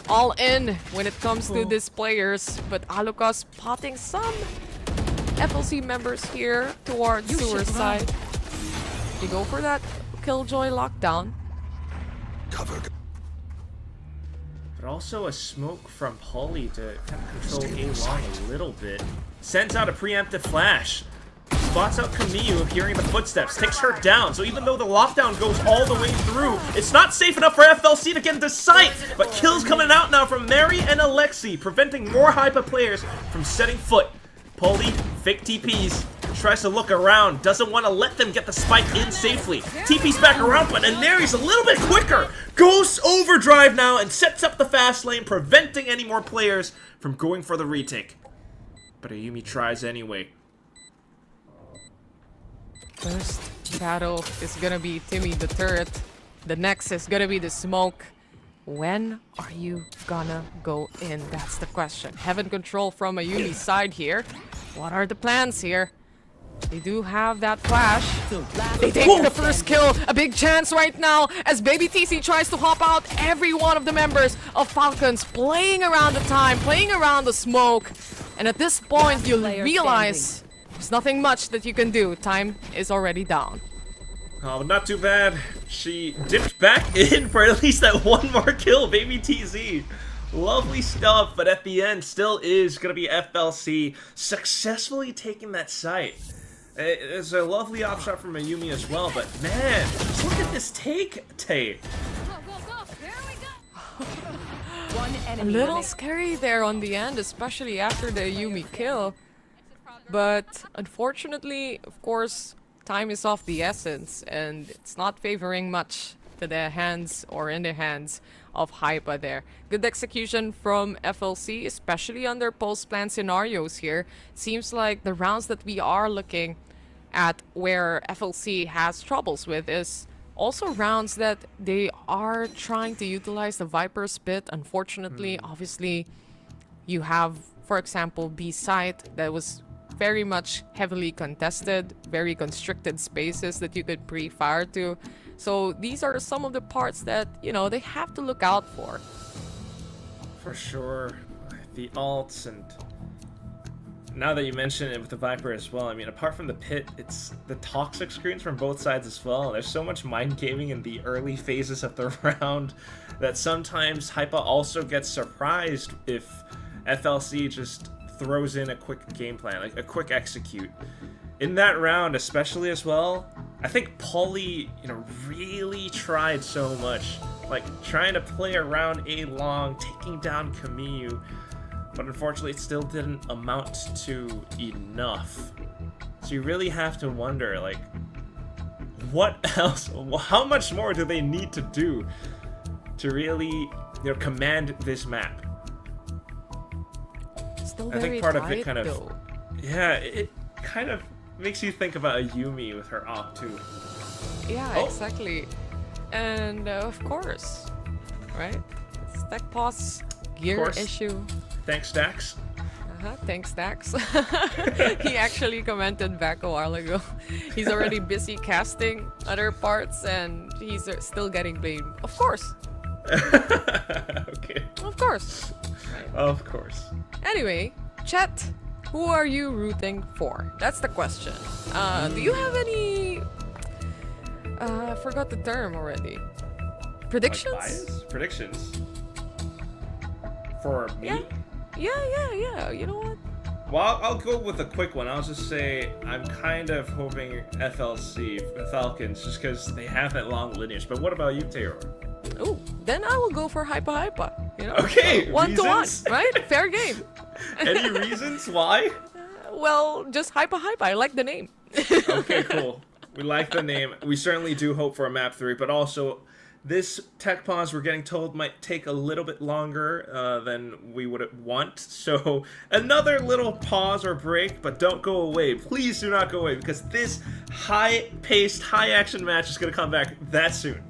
All in when it comes to these players, but Alucard spotting some FLC members here towards Sewer side. They go for that Killjoy lockdown. Cover. But also a smoke from Polly to kind of control A-Long a little bit. Sends out a preemptive flash. Spots out Camille, hearing the footsteps, takes her down. So even though the lockdown goes all the way through, it's not safe enough for FLC to get into sight. But kills coming out now from Mary and Alexi, preventing more HYPA players from setting foot. Polly, fake TPs, tries to look around, doesn't want to let them get the spike in safely. TP's back around, but Inari's a little bit quicker. Goes overdrive now and sets up the fast lane, preventing any more players from going for the retake. But Ayumi tries anyway. First battle is gonna be Timmy the Turret. The next is gonna be the smoke. When are you gonna go in? That's the question. Heaven control from Ayumi's side here. What are the plans here? They do have that flash. They take the first kill. A big chance right now as Baby TC tries to hop out. Every one of the members of Falcons playing around the time, playing around the smoke. And at this point, you realize there's nothing much that you can do. Time is already down. Oh, but not too bad. She dipped back in for at least that one more kill, Baby TZ. Lovely stuff, but at the end, still is going to be FLC successfully taking that site. It's a lovely op shot from Mayumi as well, but man, just look at this take. A little scary there on the end, especially after the Yumi kill. But unfortunately, of course, time is of the essence, and it's not favoring much to the hands or in the hands of HYPA there. Good execution from FLC, especially on their post-plan scenarios here. Seems like the rounds that we are looking at where FLC has troubles with is also rounds that they are trying to utilize the Viper's Pit. Unfortunately, obviously, you have, for example, B site that was very much heavily contested, very constricted spaces that you could pre-fire to. So these are some of the parts that, you know, they have to look out for. For sure. The alts, and now that you mention it with the Viper as well, I mean, apart from the pit, it's the toxic screens from both sides as well. There's so much mind gaming in the early phases of the round that sometimes HYPA also gets surprised if FLC just throws in a quick game plan, like a quick execute. In that round, especially as well, I think Polly, really tried so much, like trying to play around A long, taking down Camille, but unfortunately it still didn't amount to enough. So you really have to wonder, like, what else, how much more do they need to do to really, command this map? Still I very think part tight, of it kind of, though. yeah, it kind of makes you think about a Yumi with her op too. Yeah, exactly. And of course, right? Stack pause gear issue. Thanks, Dax. Thanks, Dax. He actually commented back a while ago. He's already busy casting other parts and he's still getting blamed. Of course. Okay. Of course. Right. Of course. Anyway, chat, who are you rooting for? That's the question. Do you have any... I forgot the term already. Predictions? Like bias? Predictions? For me? Yeah. You know what? Well, I'll go with a quick one. I'll just say I'm kind of hoping FLC, the Falcons, just because they have that long lineage. But what about you, Taylor? Oh, then I will go for HYPA. Okay, 1-1, right? Fair game. Any reasons why? Well, just HYPA. I like the name. Okay, cool. We like the name. We certainly do hope for a map 3, but also this tech pause we're getting told might take a little bit longer than we would want. So another little pause or break, but don't go away. Please do not go away because this high-paced, high-action match is going to come back that soon.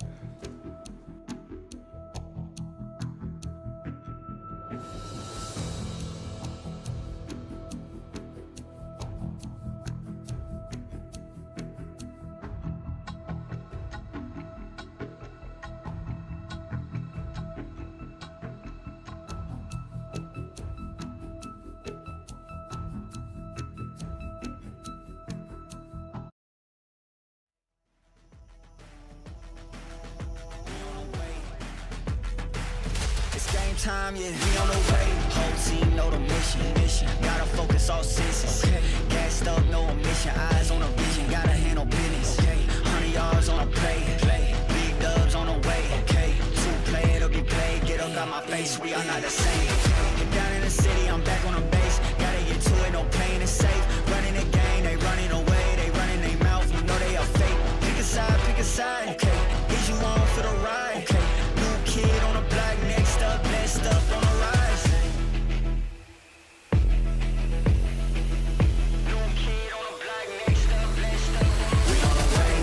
Time, yeah, we on the way. Whole team know the mission. Gotta focus all senses. Gassed up, no omission. Eyes on a vision. Gotta handle business. 100 yards on a play. Big dubs on the way. 2 play, it'll be played. Get up out my face. We are not the same. Get down in the city, I'm back on the base. Gotta get to it, no pain is safe. Running the game, they running away. They running their mouth, you know they are fake. Pick a side. Okay, is you on for the ride? Okay, new kid on the block, next up, blessed up on the rise. New kid on the block, next up, blessed up. We on the way.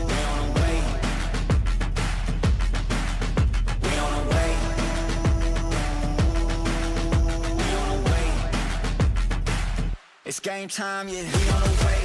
We on the way. We on the way. We on the way. same time, yeah, we on the way.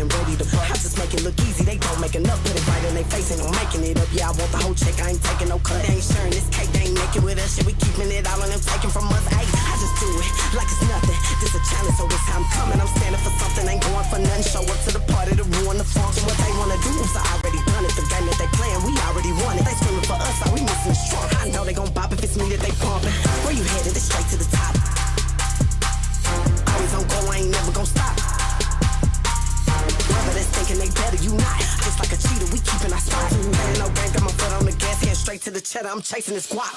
and ready to bust. I just make it look easy, they don't make enough. Put it right in their face, ain't no making it up. Yeah, I want the whole check, I ain't taking no cut. They ain't sharing this cake, they ain't making with us. Shit, we keeping it all and them taking from us. Ayy, I just do it like it's nothing. This a challenge, so this how I'm coming. I'm standing for something, ain't going for nothing. Show up to the party to ruin the function. What they wanna do is I already done it. The game that they playing, we already won it. They screaming for us, all we missing is strong. I know they gon' bop if it's me that they pumping. Where you headed? It's straight to the top. Always on go, I ain't never gon' stop. Whoever that's thinking they better, you not. Just like a cheater, we keeping our spot. Ain't no gang, got my foot on the gas, head straight to the cheddar. I'm chasing this guap.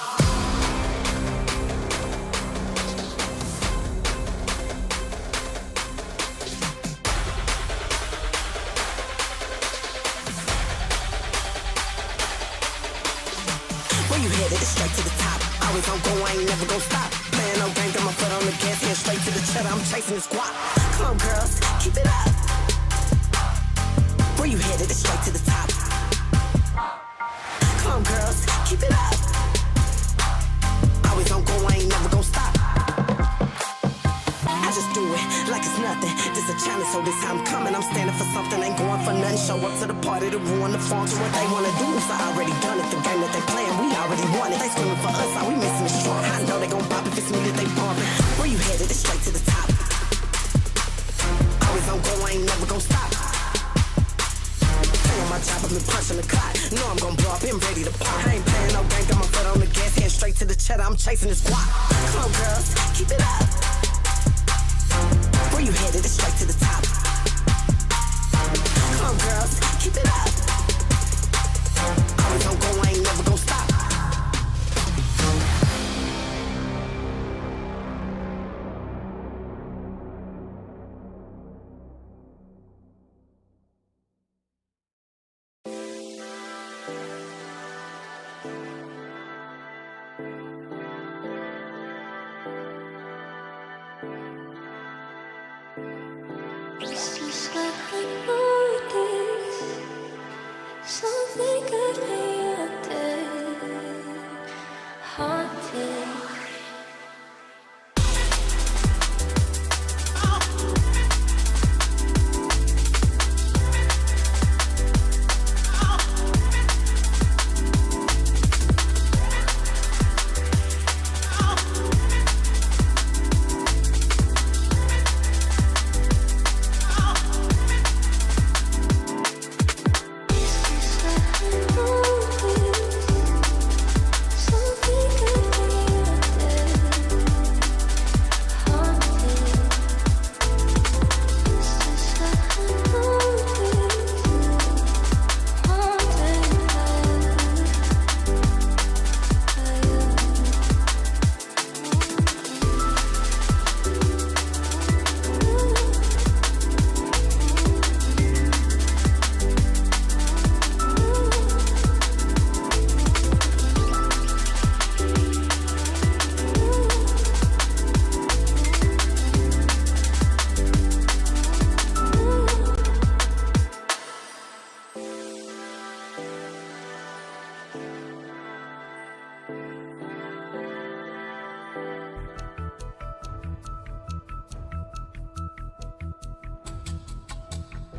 Where you headed? It's straight to the top. Always on go, I ain't never gon' stop. Playing no game, got my foot on the gas, head straight to the cheddar. I'm chasing this guap. Come on, girls, keep it up. Where you headed? It's straight to the top. Come on, girls, keep it up. Always on go, I ain't never gon' stop. I just do it like it's nothing. This a challenge, so this how I'm coming. I'm standing for something, ain't going for nothing. Show up to the party to ruin the function. What they wanna do is I already done it. The game that they playing, we already won it. They screaming for us, all we missing is strong. I know they gon' bop if it's me that they bumping. Where you headed? It's straight to the top. Always on go, I ain't never gon' stop. Playing my job, I've been punching the clock. Know I'm gon' blow up, been ready to pop. I ain't playing no game, got my foot on the gas, head straight to the cheddar. I'm chasing this guap. Come on, girls, keep it up. Where you headed? It's straight to the top. Come on, girls, keep it up. Always on go, I ain't never gon' stop. It's just like I know this. Something could be out there. Haunted.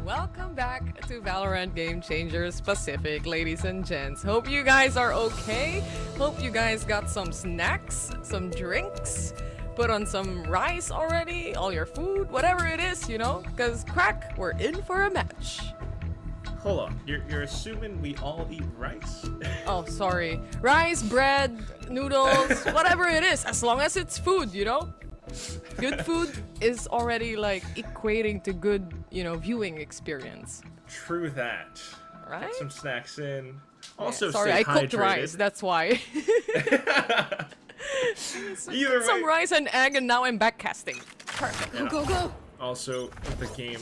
Welcome back to Valorant Game Changers Pacific, ladies and gents. Hope you guys are okay. Hope you guys got some snacks, some drinks, put on some rice already, all your food, whatever it is, you know, because crack, we're in for a match. Hold on, you're assuming we all eat rice? Oh, sorry. Rice, bread, noodles, whatever it is, as long as it's food, you know? Good food is already like equating to good, you know, viewing experience. True that. Right? Get some snacks in. Also, yeah, sorry, stay I cooked hydrated. Rice. That's why. Either way. Some rice and egg, and now I'm backcasting. Perfect. Yeah. Go, go, go. Also, with the game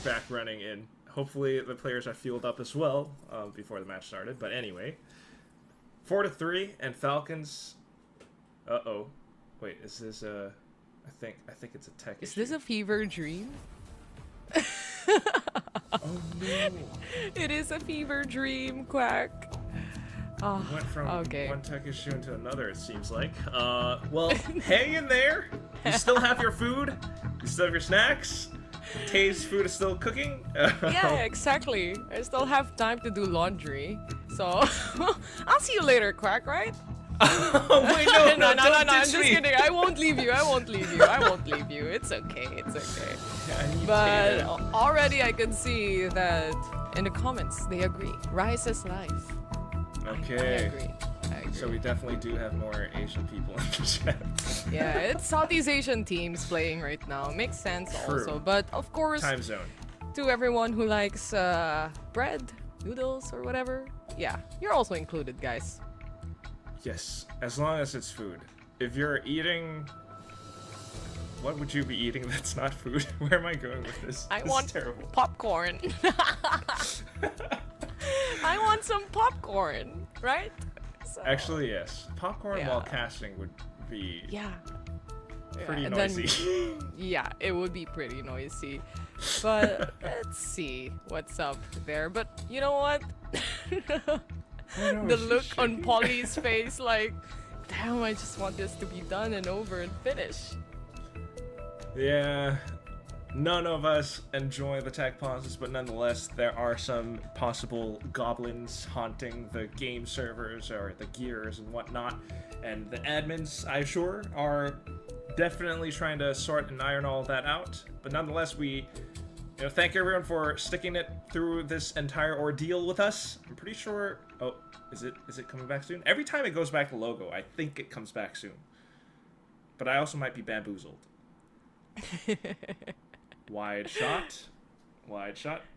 back running, and hopefully the players are fueled up as well before the match started. But anyway, 4-3, and Falcons. Uh-oh. Wait, is this a? I think it's a tech issue. Is this a fever dream? Oh no! It is a fever dream, Quack. Oh, went from okay. one tech issue into another, it seems like. Well, hang in there. You still have your food. You still have your snacks. Tay's food is still cooking? Yeah, exactly. I still have time to do laundry. So, I'll see you later, Quack, right? Oh, wait, no, no, don't I'm ditch just me. kidding. I won't leave you. I won't leave you. I won't leave you. It's okay. It's okay. But already I can see that in the comments they agree. Rise is life. Okay. I agree. So we definitely do have more Asian people in the chat. Yeah, it's Southeast Asian teams playing right now. Makes sense True. also. But of course, Time zone. to everyone who likes bread, noodles, or whatever, yeah, you're also included, guys. Yes, as long as it's food. If you're eating... What would you be eating that's not food? Where am I going with this? I This want is terrible. popcorn. I want some popcorn, right? So, Actually, yes. Popcorn Yeah. while casting would be pretty and then- noisy. yeah, it would be pretty noisy. But let's see what's up there. But you know what? The look on Polly's face, like, damn, I just want this to be done and over and finished. Yeah, none of us enjoy the tech pauses, but nonetheless, there are some possible goblins haunting the game servers or the gears and whatnot. And the admins, I'm sure, are definitely trying to sort and iron all that out. But nonetheless, we thank everyone for sticking it through this entire ordeal with us. I'm pretty sure... Oh, is it coming back soon? Every time it goes back to logo, I think it comes back soon. But I also might be bamboozled. Wide shot,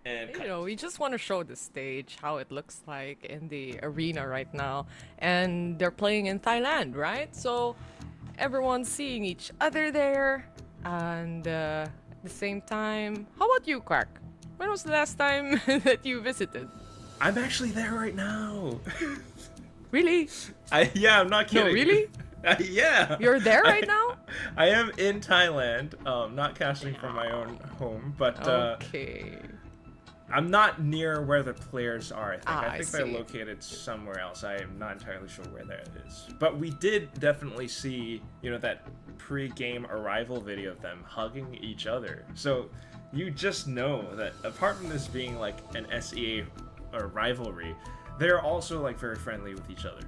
and cut. You know, we just want to show the stage, how it looks like in the arena right now. And they're playing in Thailand, right? So everyone's seeing each other there. And at the same time, how about you, Quack? When was the last time that you visited? I'm actually there right now. Really? Yeah, I'm not kidding. No, really? Yeah. You're there right now? I am in Thailand, not casting from my own home, but okay. I'm not near where the players are, I think. I think they're see. located somewhere else. I am not entirely sure where that is. But we did definitely see, that pre-game arrival video of them hugging each other. So you just know that apart from this being like an SEA or rivalry, they're also like very friendly with each other.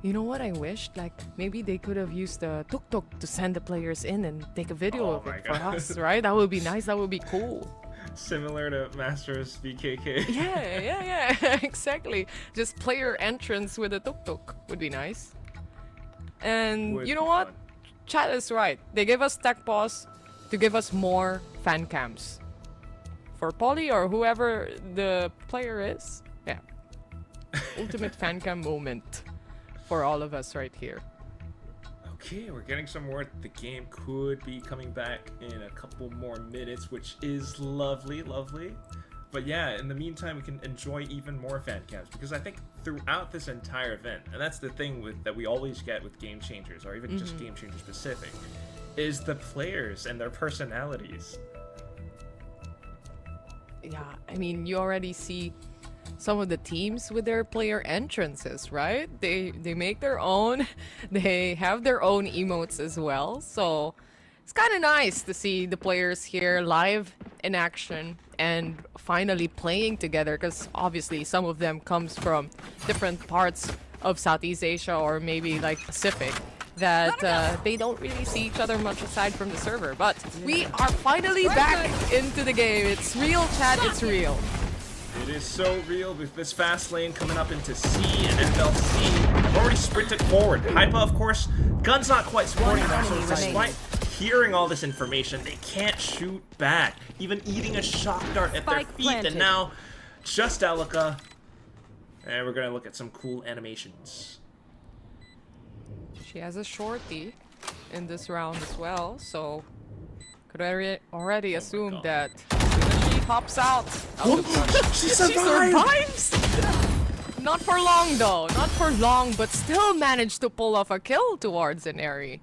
You know what I wished? Like, maybe they could have used the tuk-tuk to send the players in and take a video of it for us, right? That would be nice. That would be cool. Similar to Masters BKK. Yeah, exactly. Just player entrance with a tuk-tuk would be nice. And Would you know be what? fun. Chat is right. They give us tech pause to give us more fan cams. For Polly or whoever the player is. Yeah. Ultimate fan cam moment for all of us right here. Okay, we're getting some word the game could be coming back in a couple more minutes, which is lovely. But yeah, in the meantime, we can enjoy even more fan cams, because I think throughout this entire event, and that's the thing that we always get with Game Changers, or even just Game Changer specific, is the players and their personalities. Yeah, I mean, you already see some of the teams with their player entrances, right? They make their own. They have their own emotes as well. So it's kind of nice to see the players here live in action and finally playing together, because obviously some of them comes from different parts of Southeast Asia or maybe like Pacific that they don't really see each other much aside from the server. But we are finally back into the game. It's real, chat. It's real. It is so real with this fast lane coming up into C and FLC. Have already sprinted forward. HYPA, of course, gun's not quite supporting them, so despite hearing all this information, they can't shoot back, even eating a shock dart at their feet. And now, just Elika. And we're gonna look at some cool animations. She has a shorty in this round as well, so could already assume that as soon as she hops out of the brush, She survives! Not for long though, not for long, but still managed to pull off a kill towards an Eri.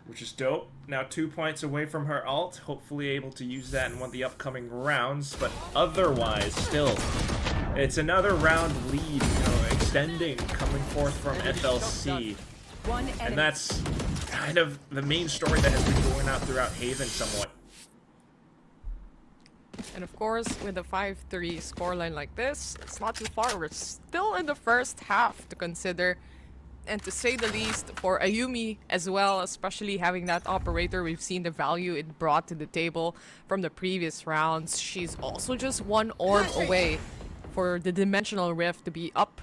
Which is dope. Now 2 points away from her ult, hopefully able to use that in one of the upcoming rounds, but otherwise, still, it's another round lead, extending, coming forth from FLC. And that's kind of the main story that has been going out throughout Haven somewhat. And of course, with a 5-3 scoreline like this, it's not too far. We're still in the first half to consider. And to say the least, for Ayumi as well, especially having that operator, we've seen the value it brought to the table from the previous rounds. She's also just one orb away for the dimensional rift to be up.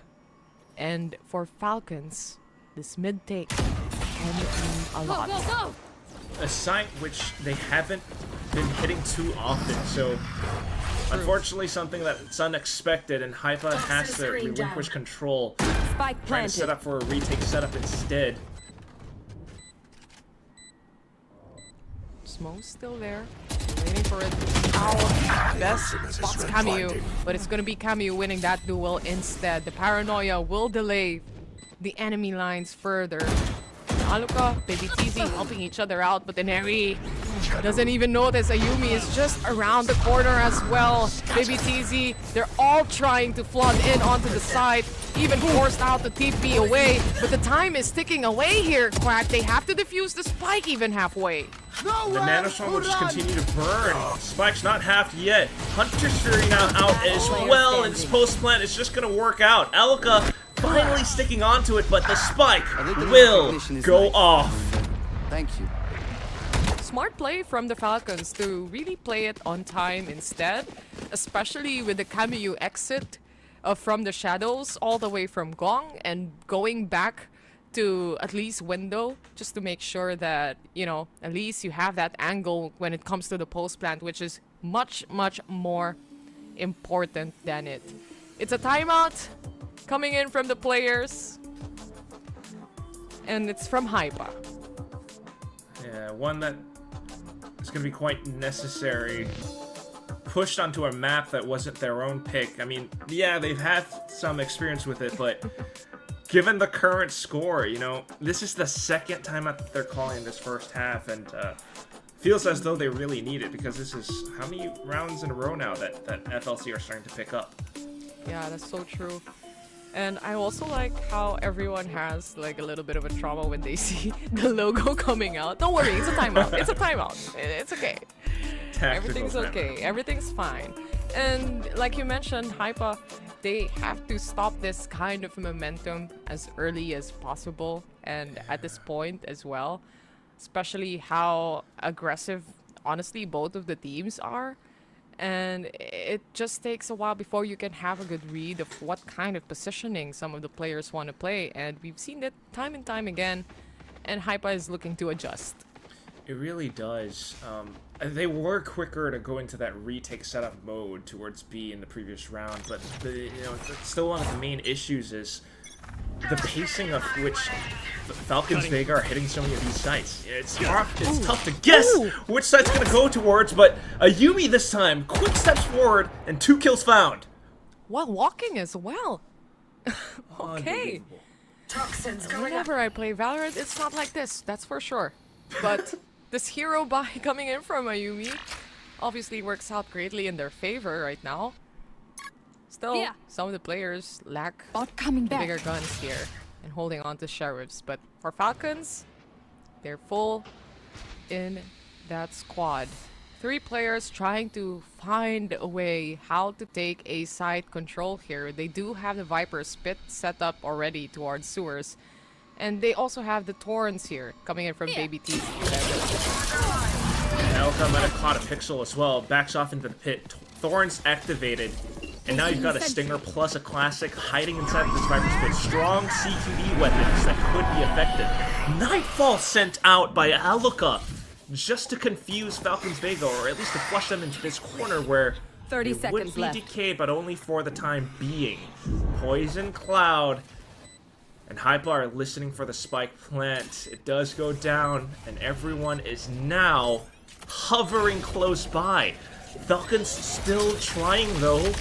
And for Falcons, this mid take can mean a lot. Go, go, go! A site which they haven't been hitting too often, so unfortunately something that's unexpected, and HYPA has to relinquish control, trying to set up for a retake setup instead. Smoke's still there, waiting for it to out. Best spots Camus, but it's gonna be Camus winning that duel instead. The paranoia will delay the enemy lines further. Aluka, Baby TZ helping each other out, but the Neri doesn't even notice Ayumi is just around the corner as well. Baby TZ, they're all trying to flood in onto the side, even forced out the TP away, but the time is ticking away here, Quack. They have to defuse the spike even halfway. The Nanostorm will just continue to burn. Spike's not halved yet. Hunter's Fury now out as well, and this post-plant is just gonna work out. Aluka finally sticking onto it, but the spike will go off. Thank you. Smart play from the Falcons to really play it on time instead, especially with the Camus exit from the shadows all the way from Gong and going back to at least window, just to make sure that, you know, at least you have that angle when it comes to the post plant, which is much, much more important than it. It's a timeout coming in from the players, and it's from HYPA. Yeah, one that is going to be quite necessary. Pushed onto a map that wasn't their own pick. I mean, yeah, they've had some experience with it, but given the current score, you know, this is the second time that they're calling this first half, and feels as though they really need it, because this is how many rounds in a row now that FLC are starting to pick up. Yeah, that's so true. And I also like how everyone has like a little bit of a trauma when they see the logo coming out. Don't worry, it's a timeout. It's a timeout. It's okay. Everything's okay. Everything's fine. And like you mentioned, HYPA, they have to stop this kind of momentum as early as possible, and at this point as well, especially how aggressive, honestly, both of the teams are. And it just takes a while before you can have a good read of what kind of positioning some of the players want to play. And we've seen it time and time again, and HYPA is looking to adjust. It really does. They were quicker to go into that retake setup mode towards B in the previous round, but still one of the main issues is the pacing of which Falcons Vega are hitting so many of these sites. It's tough to guess which site's going to go towards, but Ayumi this time, quick steps forward and 2 kills found. While walking as well. Okay. Whenever I play Valorant, it's not like this, that's for sure. But this hero buy coming in from Ayumi obviously works out greatly in their favor right now. Still, some of the players lack the bigger guns here and holding on to sheriffs. But for Falcons, they're full in that squad. 3 players trying to find a way how to take a side control here. They do have the Viper Spit set up already towards sewers. And they also have the Torrents here coming in from Baby T. Elka might have caught a pixel as well. Backs off into the pit. Thorns activated. And now you've got a Stinger plus a Classic hiding inside of this Viper Spit. Strong CQB weapons that could be effective. Nightfall sent out by Aluka just to confuse Falcons Vega, or at least to flush them into this corner where 30 they would be decayed, but only for the time being. Poison Cloud and HYPA are listening for the spike plant. It does go down, and everyone is now hovering close by. Falcons still trying though,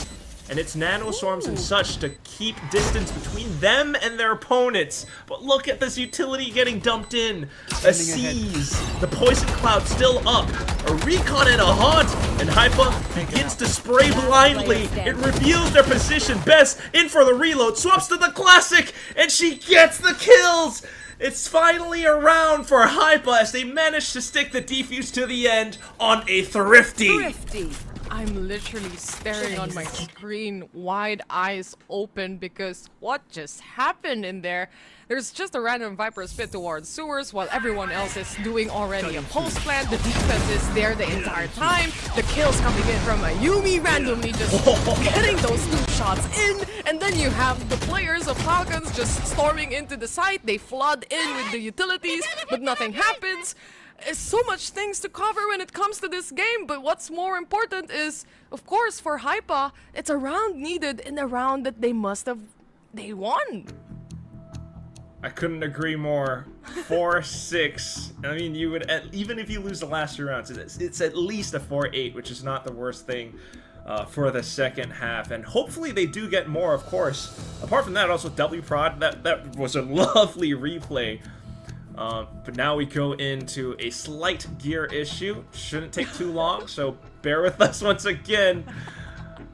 and it's nanoswarms and such to keep distance between them and their opponents. But look at this utility getting dumped in. A seize. The poison cloud still up. A recon and a haunt, and HYPA begins to spray blindly. It reveals their position. Best in for the reload, swaps to the Classic, and she gets the kills. It's finally a round for HYPA as they manage to stick the defuse to the end on a Thrifty. I'm literally staring on my screen, wide eyes open, because what just happened in there? There's just a random Viper spit towards sewers while everyone else is doing already a pulse plant. The defense is there the entire time. The kills coming in from Ayumi randomly just getting those 2 shots in. And then you have the players of Falcons just storming into the site. They flood in with the utilities, but nothing happens. There's so much things to cover when it comes to this game, but what's more important is, of course, for HYPA, it's a round needed in a round that they won. I couldn't agree more. 4-6. I mean, you would, even if you lose the last 2 rounds, it's at least a 4-8, which is not the worst thing for the second half. And hopefully they do get more, of course. Apart from that, also W Prod, that was a lovely replay. But now we go into a slight gear issue. Shouldn't take too long, so bear with us once again.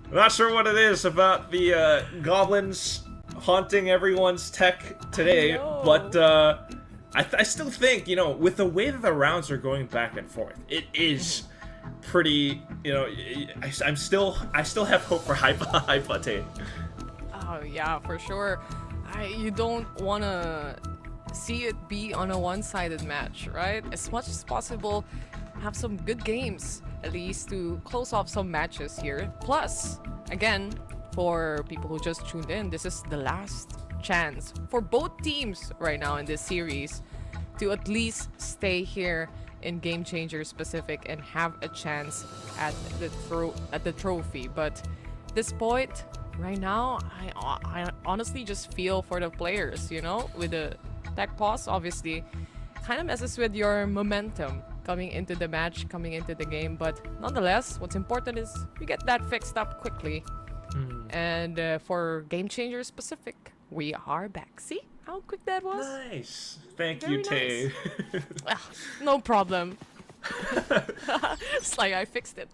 I'm not sure what it is about the goblins haunting everyone's tech today, but I still think, you know, with the way that the rounds are going back and forth, it is pretty, you know, I still have hope for HYPA Tate. Oh yeah, for sure. You don't want to see it be on a one-sided match, right? As much as possible, have some good games, at least, to close off some matches here. Plus, again, for people who just tuned in, this is the last chance for both teams right now in this series to at least stay here in Game Changer specific and have a chance at the trophy. But at this point, right now, I honestly just feel for the players, you know, with the tech pause, obviously, kind of messes with your momentum coming into the match, coming into the game. But nonetheless, what's important is we get that fixed up quickly. And for Game Changer specific, we are back. See how quick that was? Nice. Thank you, Tay. Nice. No problem. It's like I fixed it.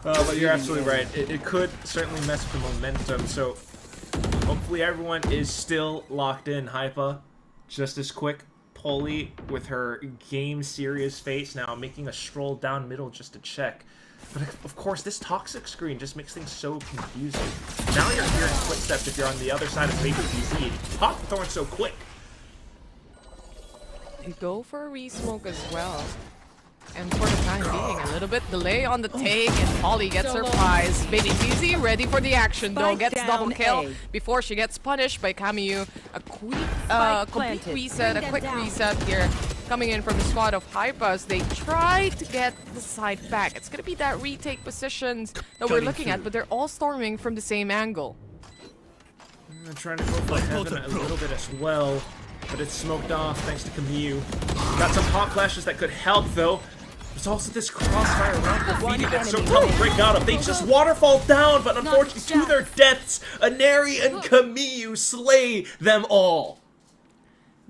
But you're absolutely right. It could certainly mess with the momentum. So hopefully everyone is still locked in. HYPA, just as quick. Polly with her game serious face now, making a stroll down middle just to check. But of course, this toxic screen just makes things so confusing. Now you're hearing footsteps if you're on the other side of Vapor PC. Pop the Thorn so quick. They go for a re-smoke as well. And for the time being, a little bit delay on the take, and Polly gets her prize. Baby Easy ready for the action though, gets double kill before she gets punished by Kamyu. A complete reset, a quick reset here, coming in from the squad of HYPA as they try to get the side back. It's gonna be that retake positions that we're looking at, but they're all storming from the same angle. I'm trying to go for heaven a little bit as well, but it's smoked off thanks to Kamyu. Got some pop flashes that could help though. There's also this crossfire around Graffiti that's so tough to break out of. They just waterfall down, but unfortunately to their deaths, Aneri and Kamyu slay them all.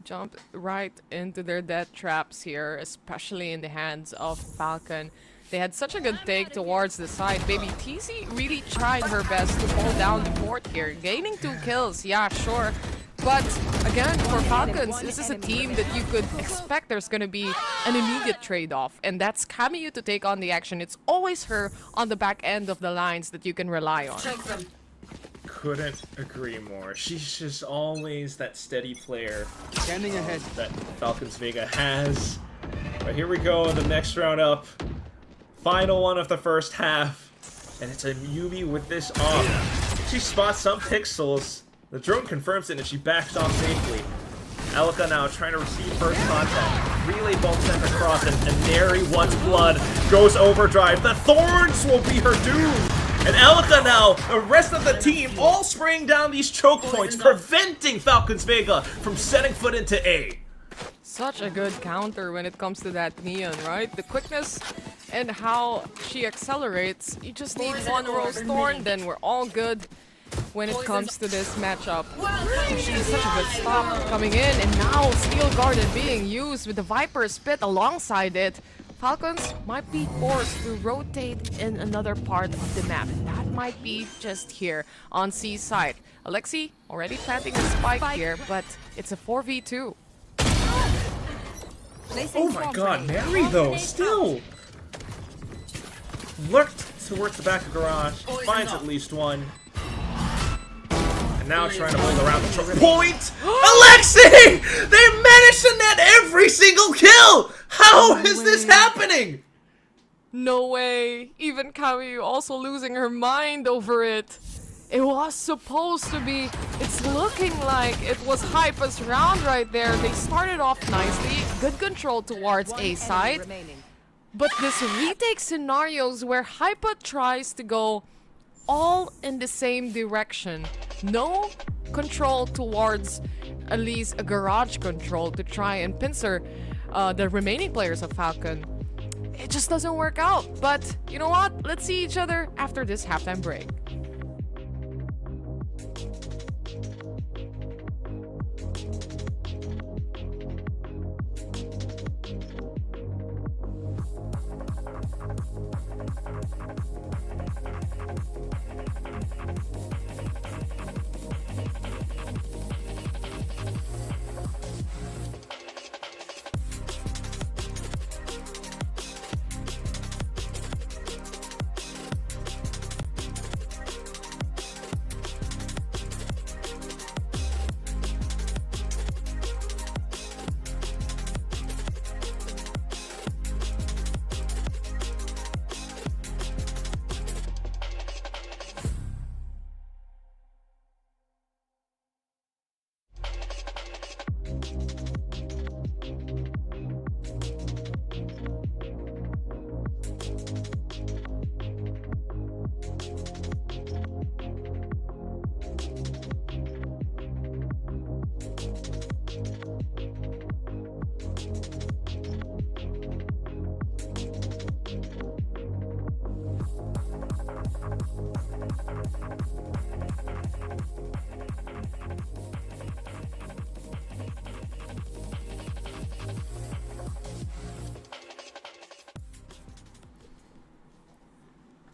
Jump right into their death traps here, especially in the hands of Falcon. They had such a good take towards the side. Baby TC really tried her best to hold down the fort here, gaining 2 kills, yeah, sure. But again, for Falcons, this is a team that you could expect there's going to be an immediate trade-off, and that's Kamyu to take on the action. It's always her on the back end of the lines that you can rely on. Couldn't agree more. She's just always that steady player Standing ahead that Falcons Vega has. But here we go, the next round up. Final one of the first half. And it's a Yumi with this off. She spots some pixels. The drone confirms it and she backs off safely. Elika now trying to receive first contact. Relay bolt sent across and Neri once blood goes overdrive. The Thorns will be her doom. And Elika now, the rest of the team, all spraying down these choke points, preventing Falcons Vega from setting foot into A. Such a good counter when it comes to that Neon, right? The quickness and how she accelerates. You just need one Rose Thorn, then we're all good when it comes to this matchup. She's such a good stop coming in, and now Steel Garden being used with the Viper Spit alongside it. Falcons might be forced to rotate in another part of the map. That might be just here on C side. Alexi already planting a spike here, but it's a 4v2. Oh my god, Neri though, still! looked towards the back of garage, finds at least one. And now trying to hold around the choke point. Alexei! They managed to net every single kill! How is this happening? No way. Even Kawi also losing her mind over it. It was supposed to be. It's looking like it was HYPA's round right there. They started off nicely. Good control towards A side. But this retake scenarios where HYPA tries to go all in the same direction. No control towards at least a garage control to try and pincer the remaining players of Falcon. It just doesn't work out. But you know what? Let's see each other after this halftime break.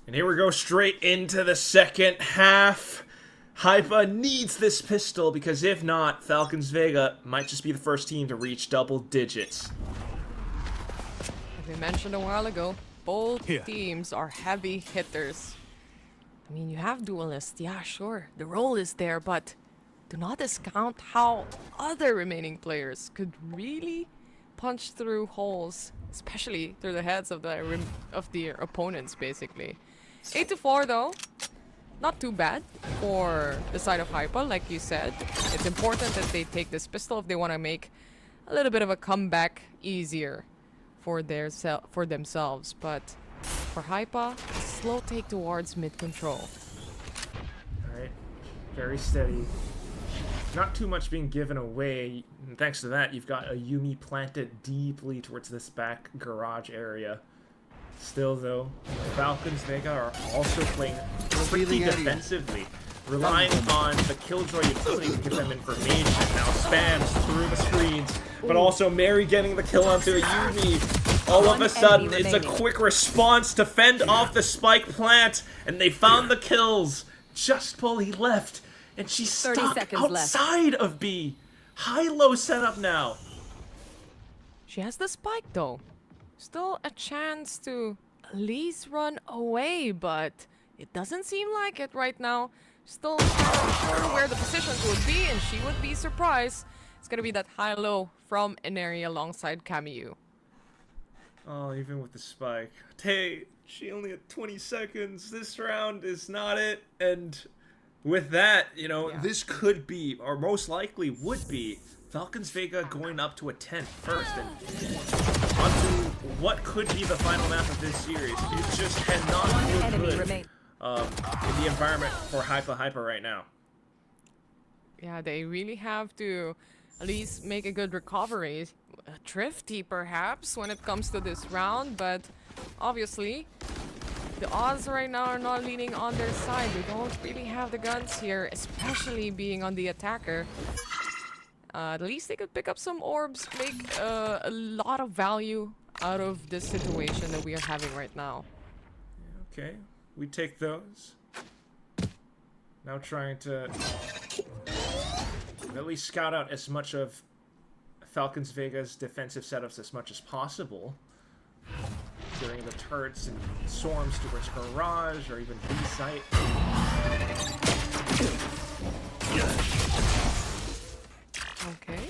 And here we go straight into the second half. HYPA needs this pistol because if not, Falcons Vega might just be the first team to reach double digits. As we mentioned a while ago, both teams are heavy hitters. I mean, you have duelists, yeah, sure, the role is there, but do not discount how other remaining players could really punch through holes, especially through the heads of their opponents, basically. 8-4 though, not too bad for the side of HYPA, like you said. It's important that they take this pistol if they want to make a little bit of a comeback easier for themselves. But for HYPA, slow take towards mid control. Alright, very steady. Not too much being given away. And thanks to that, you've got a Yumi planted deeply towards this back garage area. Still, though, Falcons Vega are also playing pretty defensively, relying on the Killjoy utility to give them information. Now spams through the screens, but also Mary getting the kill onto a Yumi. All of a sudden, it's a quick response to fend off the spike plant, and they found the kills. Just Polly left, and she's stuck outside of B. High-low setup now. She has the spike, though. Still a chance to at least run away, but it doesn't seem like it right now. Still not sure where the positions would be, and she would be surprised. It's gonna be that high-low from Inari alongside Kamiyu. Oh, even with the spike. Hey, she only had 20 seconds. This round is not it. And with that, you know, this could be, or most likely would be, Falcons Vega going up to a 10 first, and onto what could be the final map of this series. It just cannot feel good in the environment for HYPA right now. Yeah, they really have to at least make a good recovery. Thrifty, perhaps, when it comes to this round, but obviously, the odds right now are not leaning on their side. They don't really have the guns here, especially being on the attacker. At least they could pick up some orbs, make a lot of value out of this situation that we are having right now. Okay, we take those. Now trying to at least scout out as much of Falcons Vega's defensive setups as much as possible. during the turrets and swarms towards Garage or even B-site. Okay.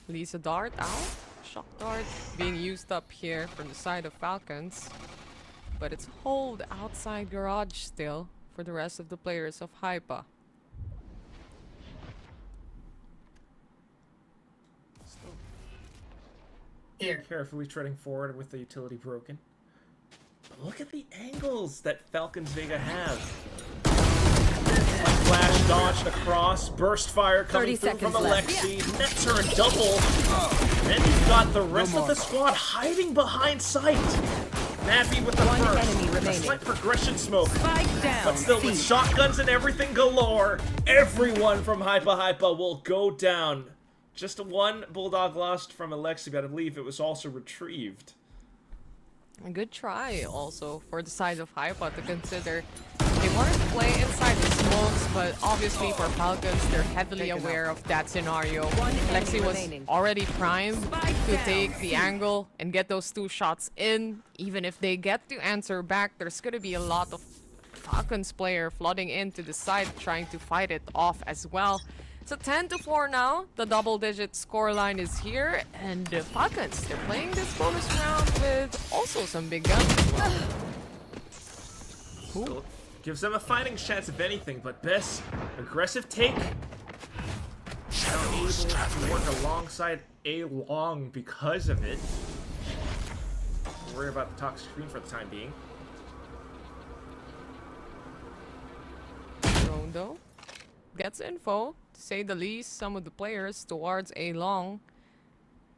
Lisa Dart out. Shock Dart being used up here from the side of Falcons. But it's hold outside Garage still for the rest of the players of HYPA. Here. Carefully treading forward with the utility broken. But look at the angles that Falcons Vega have. Flash dodged across, burst fire coming through from Alexi, nets her a double. Then you've got the rest of the squad hiding behind sight. Nappy with the first, a slight progression smoke, but still with shotguns and everything galore, everyone from HYPA will go down. Just one Bulldog lost from Alexi, but I believe it was also retrieved. A good try also for the side of HYPA to consider. They wanted to play inside the smokes, but obviously for Falcons, they're heavily aware of that scenario. Alexi was already primed to take the angle and get those 2 shots in. Even if they get to answer back, there's going to be a lot of Falcons player flooding into the side trying to fight it off as well. So 10-4 now, the double-digit scoreline is here, and the Falcons, they're playing this bonus round with also some big guns as well. Still gives them a fighting chance if anything, but Bess, aggressive take. Now able to work alongside A Long because of it. Don't worry about the toxic screen for the time being. Rondo gets info, to say the least, some of the players towards A Long.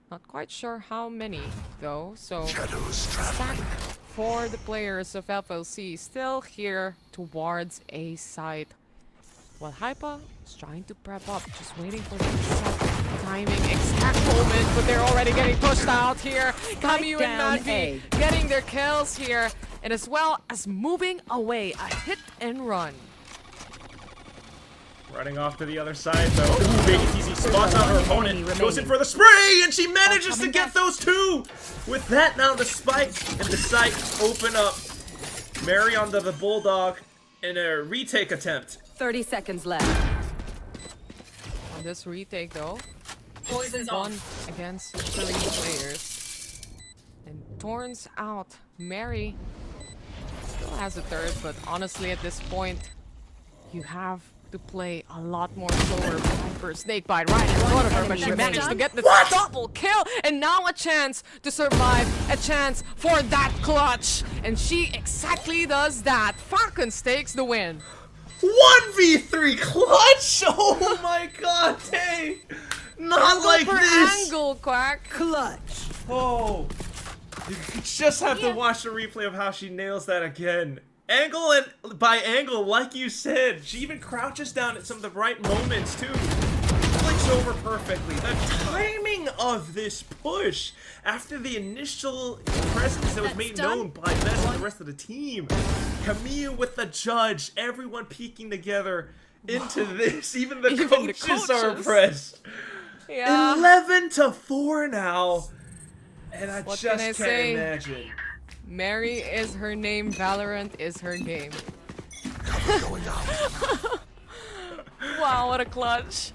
Not quite sure how many though, so stack for the players of FLC still here towards A side. While HYPA is trying to prep up, just waiting for the exact timing, exact moment, but they're already getting pushed out here. Camu and Madvi getting their kills here, and as well as moving away, a hit and run. Running off to the other side, though. Ooh, Baby TZ spots out her opponent, goes in for the spray, and she manages to get those 2! With that, now the spike and the sight open up. Mary on the Bulldog in a retake attempt. 30 seconds left. On this retake, though, it's 1 against 3 players. And Torns out. Mary still has a third, but honestly, at this point, you have to play a lot more slower. Viper snakebite right in front of her, but she managed to get the double kill, and now a chance to survive, a chance for that clutch, and she exactly does that. Falcons takes the win. 1v3 clutch! Oh my god, hey! Not angle like per this! Angle, Quack. Clutch! Oh, you just have to watch the replay of how she nails that again. Angle and by angle, like you said, she even crouches down at some of the right moments too. Flicks over perfectly. The timing of this push after the initial presence that was made known by Bess and the rest of the team. Camille with the judge, everyone peeking together into this. Even the coaches are impressed. Yeah. 11-4 now, and I What just can I can't say? imagine. Mary is her name, Valorant is her game. Wow, what a clutch.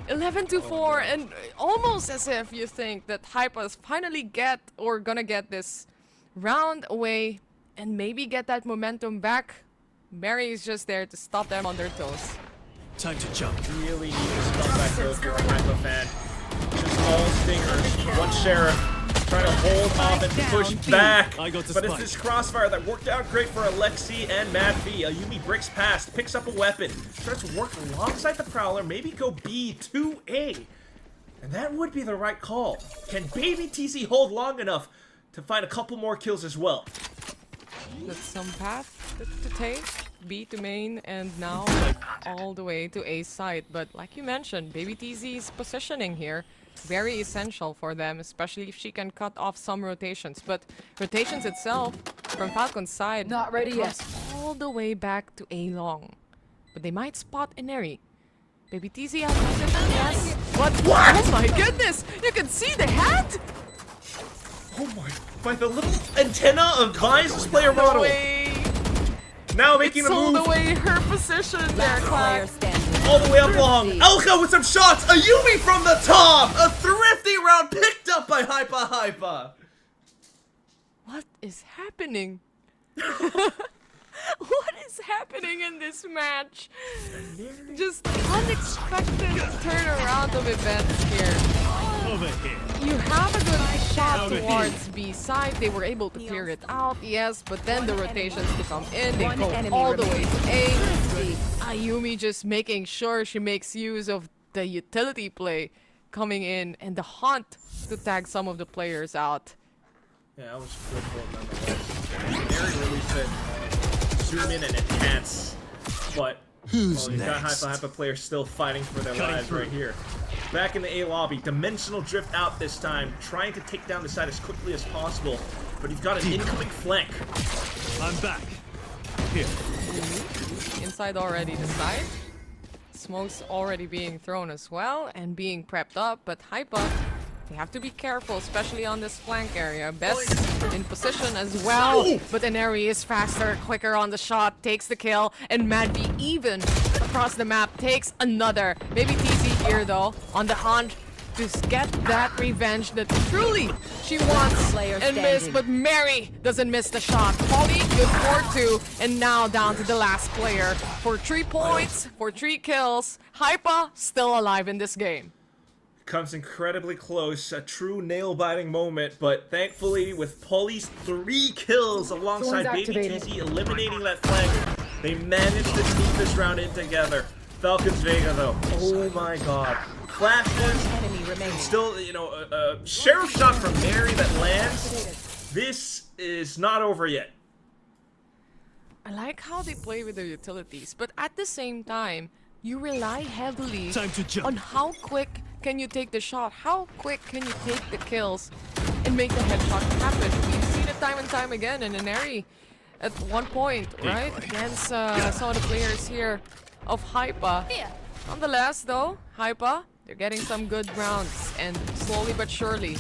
11-4, and almost as if you think that HYPA is finally gonna get this round away and maybe get that momentum back. Mary is just there to stop them on their toes. Time to jump. Really need to stop back though if you're a HYPA fan. Just all stingers, 1 sheriff. Trying to hold off and push back, but it's this crossfire that worked out great for Alexi and Madvi. Ayumi breaks past, picks up a weapon, starts to work alongside the Prowler, maybe go B to A. And that would be the right call. Can Baby TC hold long enough to find a couple more kills as well? That's some path to take. B to main, and now all the way to A side. But like you mentioned, Baby TZ's positioning here, very essential for them, especially if she can cut off some rotations. But rotations itself, from Falcon's side, Not ready yet. all the way back to A long. But they might spot Ineri. Baby TZ has position, yes. What? Oh my goodness! You can see the head! Oh my, by the little antenna of Vi's player model. Now making a move. Sold away her position there, Clark. All the way up long. Elka with some shots. Ayumi from the top. A thrifty round picked up by HYPA. What is happening? What is happening in this match? Just unexpected turnaround of events here. Over here. You have a good shot towards B side. They were able to clear it out, yes, but then the rotations to come in. They go all the way to A. Ayumi just making sure she makes use of the utility play coming in and the hunt to tag some of the players out. Yeah, that was good for nonetheless. Mary really said zoom in and enhance, but you've got HYPA players still fighting for their lives right here. Back in the A lobby, dimensional drift out this time, trying to take down the side as quickly as possible, but you've got an incoming flank. I'm back. Here. Inside already the side. Smoke's already being thrown as well and being prepped up, but HYPA, they have to be careful, especially on this flank area. Best in position as well, but Ineri is faster, quicker on the shot, takes the kill, and Madby even across the map takes another. Maybe TC here though, on the hunt to get that revenge that truly she wants and miss, but Mary doesn't miss the shot. Polly, good for 2, and now down to the last player for 3 points, for 3 kills. HYPA still alive in this game. Comes incredibly close, a true nail-biting moment, but thankfully with Polly's 3 kills alongside Baby TZ eliminating that flank, they managed to sneak this round in together. Falcons Vega though, oh my god. Flashes, still, you know, a sheriff shot from Mary that lands. This is not over yet. I like how they play with their utilities, but at the same time, you rely heavily on how quick can you take the shot, how quick can you take the kills and make the headshot happen. We've seen it time and time again in Ineri at one point, right? Against some of the players here of HYPA. Nonetheless though, HYPA, they're getting some good rounds and slowly but surely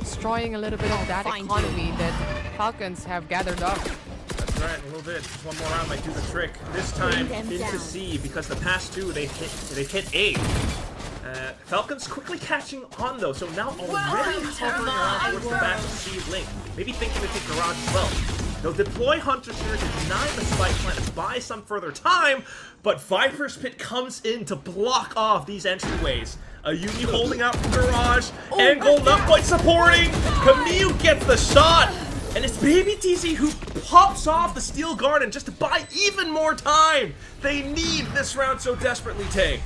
destroying a little bit of that economy that Falcons have gathered up. That's right, a little bit. Just one more round might do the trick. This time into C, because the past 2 they hit A. Falcons quickly catching on though, so now already hovering around towards the back of C link. Maybe thinking to take Garage as well. They'll deploy Hunters here to deny the spike plant to buy some further time, but Viper's Pit comes in to block off these entryways. Ayumi holding out from Garage, Angle not quite supporting, Camille gets the shot, and it's Baby TZ who pops off the Steel Garden just to buy even more time. They need this round so desperately, Tay.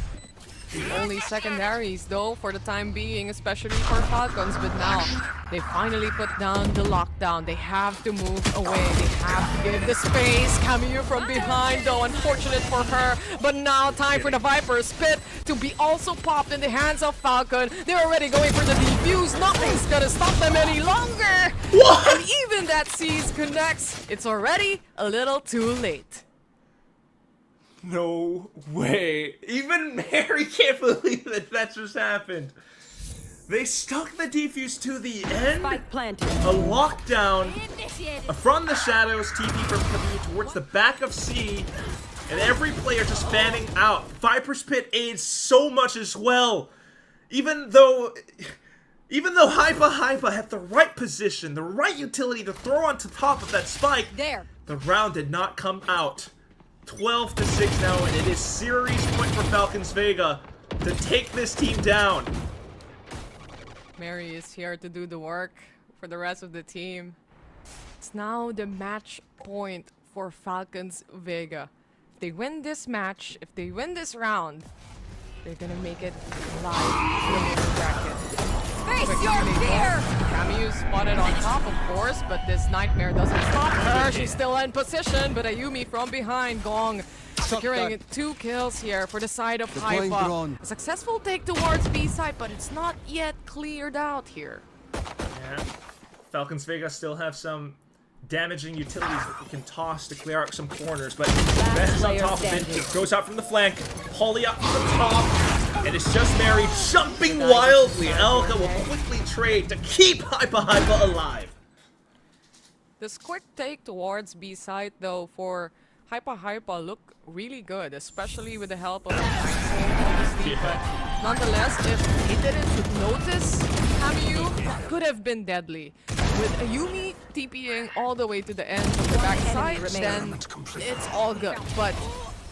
Only secondaries though for the time being, especially for Falcons, but now they finally put down the lockdown. They have to move away, they have to give the space. Camille from behind though, unfortunate for her, but now time for the Viper's Pit to be also popped in the hands of Falcon. They're already going for the defuse, nothing's gonna stop them any longer. What? And even that Seize connects, it's already a little too late. No way. Even Mary can't believe that just happened. They stuck the defuse to the end. Spike planted. A lockdown from the shadows. TP from Camille towards the back of C. And every player just fanning out. Viper's Pit aids so much as well. Even though HYPA had the right position, the right utility to throw onto top of that spike, the round did not come out. 12-6 now, and it is series point for Falcons Vega to take this team down. Mary is here to do the work for the rest of the team. It's now the match point for Falcons Vega. If they win this match, if they win this round, they're gonna make it live in the middle bracket. Face your fear! Camille spotted on top, of course, but this nightmare doesn't stop her. She's still in position, but Ayumi from behind, Gong securing 2 kills here for the side of HYPA. A successful take towards B side, but it's not yet cleared out here. Yeah, Falcons Vega still have some damaging utilities that we can toss to clear out some corners, but Best is on top of it. Goes out from the flank. Polly up from the top. And it's just Mary jumping wildly. Elka will quickly trade to keep HYPA alive. This quick take towards B side though for HYPA look really good, especially with the help of obviously, but nonetheless, if he didn't notice Hamiyu, could have been deadly. With Ayumi TPing all the way to the end of the backside, then it's all good. But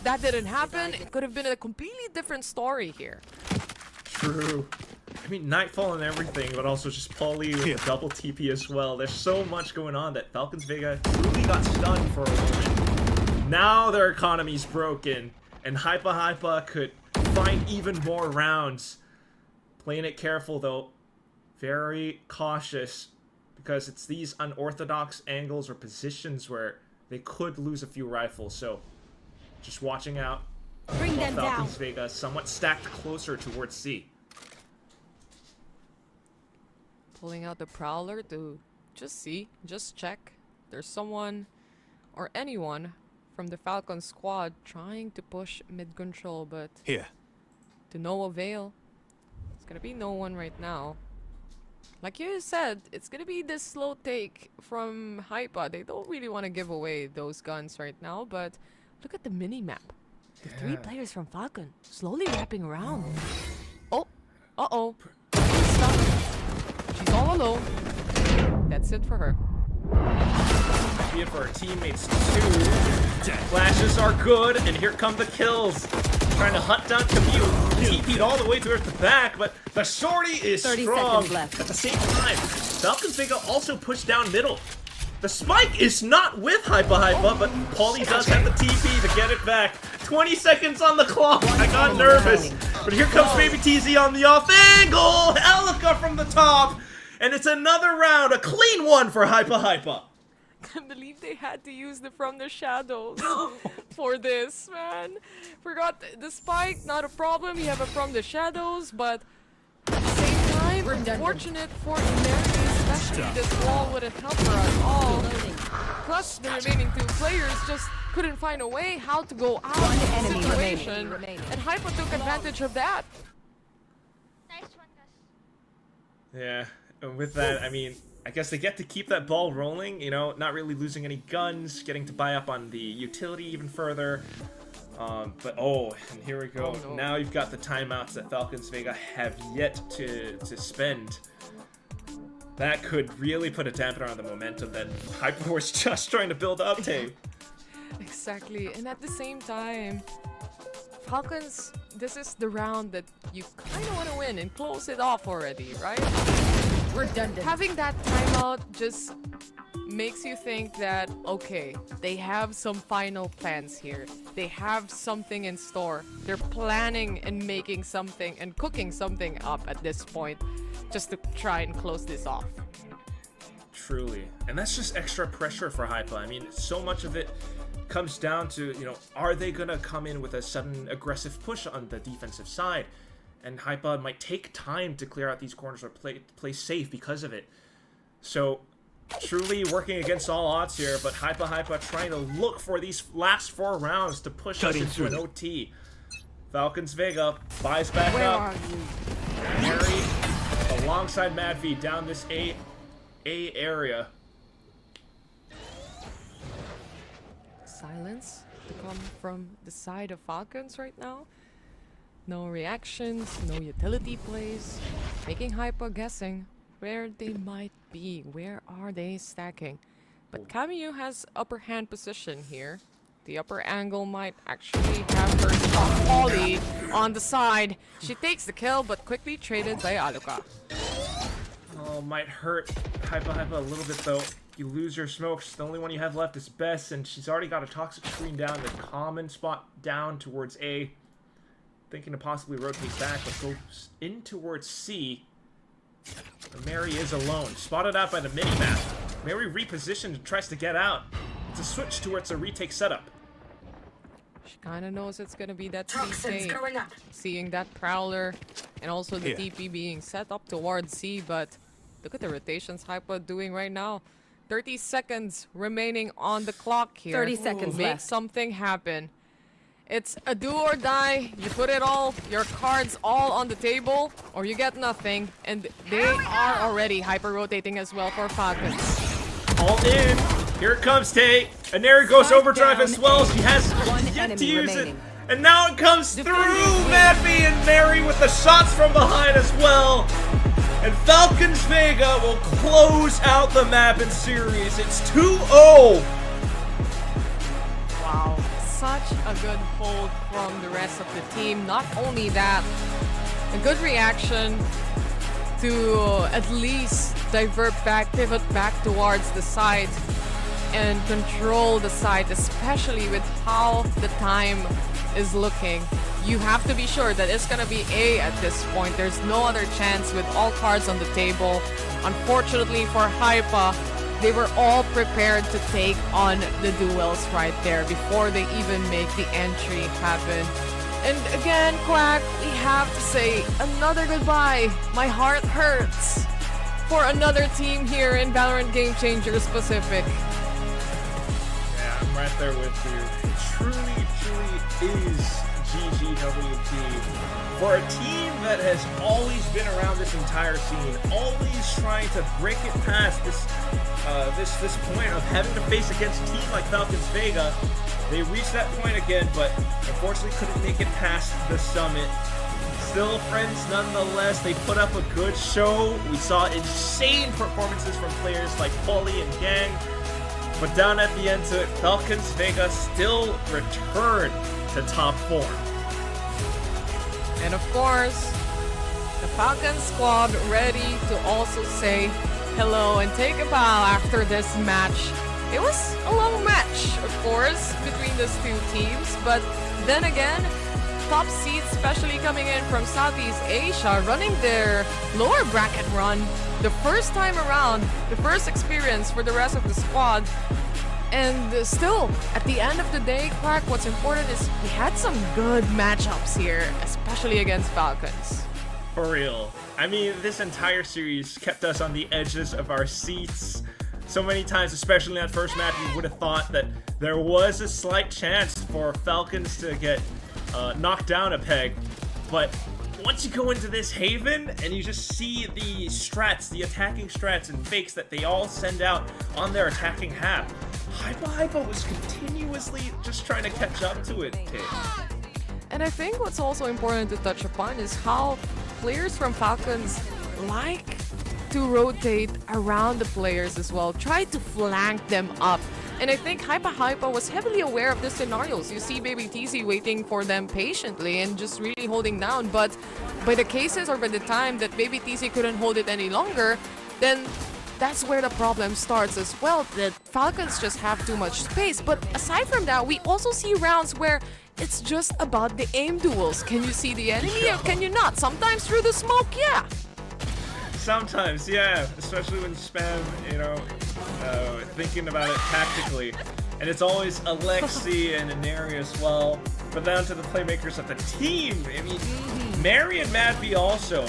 that didn't happen. It could have been a completely different story here. True. I mean, Nightfall and everything, but also just Polly with a double TP as well. There's so much going on that Falcons Vega truly got stunned for a moment. Now their economy's broken, and HYPA could find even more rounds. Playing it careful though, very cautious, because it's these unorthodox angles or positions where they could lose a few rifles. So just watching out. Bring them Falcons down. Vega somewhat stacked closer towards C. Pulling out the Prowler to just see, just check. There's someone or anyone from the Falcon squad trying to push mid control, but here, to no avail. It's gonna be no one right now. Like you said, it's gonna be this slow take from HYPA. They don't really want to give away those guns right now, but look at the mini-map. The three players from Falcon slowly wrapping around. Oh, uh-oh. She's all alone. That's it for her. Be it for her teammates too. Flashes are good, and here come the kills. Trying to hunt down Camille. TP'd all the way towards the back, but the shorty is 30 strong. seconds left. At the same time, Falcons Vega also pushed down middle. The spike is not with HYPA, but Paulie does have the TP to get it back. 20 seconds on the clock. I got nervous. But here comes Baby TZ on the off angle. Elka from the top. And it's another round, a clean one for HYPA. Can't believe they had to use the From the Shadows for this, man. Forgot the spike, not a problem. You have a From the Shadows, but at the same time, unfortunate for Mary, especially this wall wouldn't help her at all. Plus, the remaining two players just couldn't find a way how to go out of the situation, and HYPA took advantage of that. Yeah, and with that, I mean, I guess they get to keep that ball rolling, you know, not really losing any guns, getting to buy up on the utility even further. But oh, and here we go. Oh, no. Now you've got the timeouts that Falcons Vega have yet to spend. That could really put a dampener on the momentum that HYPA was just trying to build up to. Exactly, and at the same time, Falcons, this is the round that you kind of want to win and close it off already, right? Redundant. Having that timeout just makes you think that, okay, they have some final plans here. They have something in store. They're planning and making something and cooking something up at this point just to try and close this off. Truly. And that's just extra pressure for HYPA. I mean, so much of it comes down to, you know, are they going to come in with a sudden aggressive push on the defensive side? And HYPA might take time to clear out these corners or play safe because of it. So, truly working against all odds here, but HYPA trying to look for these last 4 rounds to push us into an OT. Falcons Vega buys back up. Mary alongside MadV down this A area. Silence to come from the side of Falcons right now. No reactions, no utility plays, making HYPA guessing where they might be, where are they stacking. But Camille has upper hand position here. The upper angle might actually have her stop Ollie on the side. She takes the kill, but quickly traded by Aluka. Oh, might hurt HYPA a little bit though. You lose your smokes. The only one you have left is Bess, and she's already got a toxic screen down the common spot down towards A. Thinking to possibly rotate back, but goes in towards C. And Mary is alone. Spotted out by the mini-map. Mary repositioned and tries to get out. It's a switch towards a retake setup. She kind of knows it's going to be that C. Seeing that Prowler and also the TP being set up towards C, but look at the rotations HYPA doing right now. 30 seconds remaining on the clock here. 30 seconds Make left. something happen. It's a do or die. You put it all, your cards all on the table, or you get nothing. And they are already hyper-rotating as well for Falcons. All in. Here it comes, Tay. Aneri goes overdrive as well. She has yet to use it. And now it comes through. Madby and Mary with the shots from behind as well. And Falcons Vega will close out the map in series. It's 2-0. Wow, such a good hold from the rest of the team. Not only that, a good reaction to at least divert back, pivot back towards the side and control the side, especially with how the time is looking. You have to be sure that it's gonna be A at this point. There's no other chance with all cards on the table. Unfortunately for HYPA, they were all prepared to take on the duels right there before they even make the entry happen. And again, Quack, we have to say another goodbye. My heart hurts for another team here in Valorant Game Changers Pacific. Yeah, I'm right there with you. It truly, truly is GGWT. For a team that has always been around this entire scene, always trying to break it past this point of having to face against a team like Falcons Vega, they reached that point again, but unfortunately couldn't make it past the summit. Still friends nonetheless. They put up a good show. We saw insane performances from players like Polly and Gang, but down at the end to it, Falcons Vega still return to top form. And of course, the Falcon squad ready to also say hello and take a bow after this match. It was a long match, of course, between these two teams, but then again, top seeds, especially coming in from Southeast Asia, running their lower bracket run the first time around, the first experience for the rest of the squad. And still, at the end of the day, Clark, what's important is we had some good matchups here, especially against Falcons. For real. I mean, this entire series kept us on the edges of our seats. So many times, especially in that first match, we would have thought that there was a slight chance for Falcons to get knocked down a peg. But once you go into this Haven and you just see the strats, the attacking strats and fakes that they all send out on their attacking half, HYPA was continuously just trying to catch up to it, Tay. And I think what's also important to touch upon is how players from Falcons like to rotate around the players as well, try to flank them up. And I think HYPA was heavily aware of the scenarios. You see Baby TC waiting for them patiently and just really holding down. But by the cases or by the time that Baby TC couldn't hold it any longer, then that's where the problem starts as well. The Falcons just have too much space. But aside from that, we also see rounds where it's just about the aim duels. Can you see the enemy or can you not? Sometimes through the smoke, yeah. Sometimes, yeah. Especially when Spam, you know, thinking about it tactically. And it's always Alexi and Aneri as well. But down to the playmakers of the team. I mean, Mary and Madby also.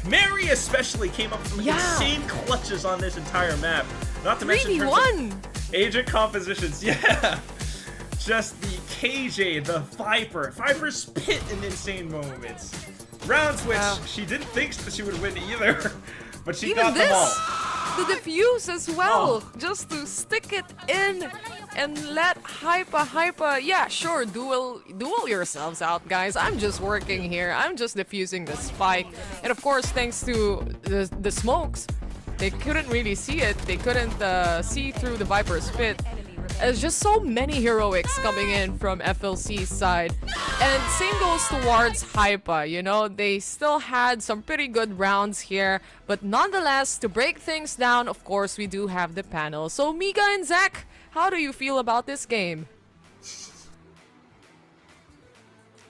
Mary especially came up with insane clutches on this entire map. Not to mention agent compositions. Yeah. Just the KJ, the Viper. Viper's Pit in insane moments. Rounds which she didn't think that she would win either. But she got them all. The defuse as well, just to stick it in and let HYPA, yeah, sure, duel yourselves out, guys. I'm just working here. I'm just defusing the spike. And of course, thanks to the smokes, they couldn't really see it. They couldn't see through the Viper's Pit. There's just so many heroics coming in from FLC's side. And same goes towards HYPA, you know, they still had some pretty good rounds here. But nonetheless, to break things down, of course, we do have the panel. So Mika and Zach, how do you feel about this game?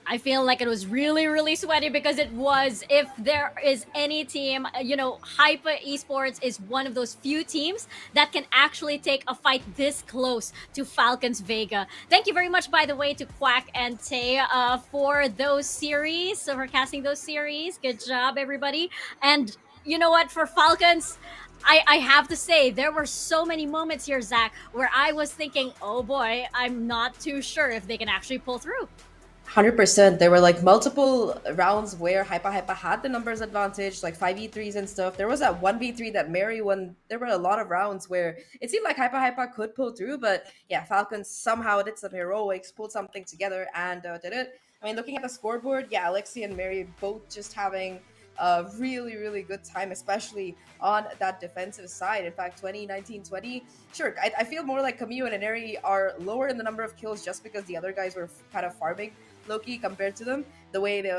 I feel like it was really, really sweaty because it was, if there is any team, you know, HYPA Esports is one of those few teams that can actually take a fight this close to Falcons Vega. Thank you very much, by the way, to Quack and Tay for those series, so for casting those series. Good job, everybody. And you know what, for Falcons, I have to say, there were so many moments here, Zach, where I was thinking, oh boy, I'm not too sure if they can actually pull through. 100%. There were like multiple rounds where HYPA had the numbers advantage, like 5v3s and stuff. There was that 1v3 that Mary won. There were a lot of rounds where it seemed like HYPA could pull through, but yeah, Falcons somehow did some heroics, pulled something together, and did it. I mean, looking at the scoreboard, yeah, Alexi and Mary both just having a really, really good time, especially on that defensive side. In fact, 2019-20, sure, I feel more like Camille and Ineri are lower in the number of kills just because the other guys were kind of farming low-key compared to them, the way they,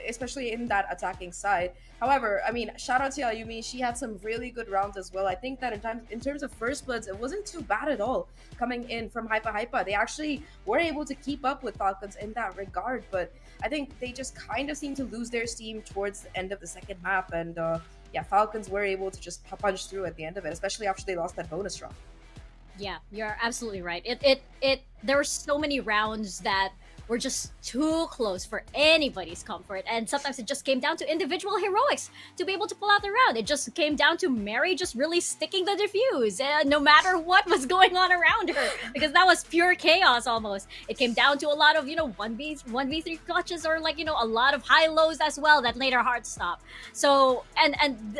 especially in that attacking side. However, I mean, shout out to Ayumi. She had some really good rounds as well. I think that in terms of first bloods, it wasn't too bad at all coming in from HYPA. They actually were able to keep up with Falcons in that regard, but I think they just kind of seemed to lose their steam towards the end of the second map, and yeah, Falcons were able to just punch through at the end of it, especially after they lost that bonus round. Yeah, you're absolutely right. There were so many rounds that were just too close for anybody's comfort, and sometimes it just came down to individual heroics to be able to pull out the round. It just came down to Mary just really sticking the defuse, no matter what was going on around her, because that was pure chaos almost. It came down to a lot of 1v3 clutches, or like a lot of high lows as well that later hard stop. So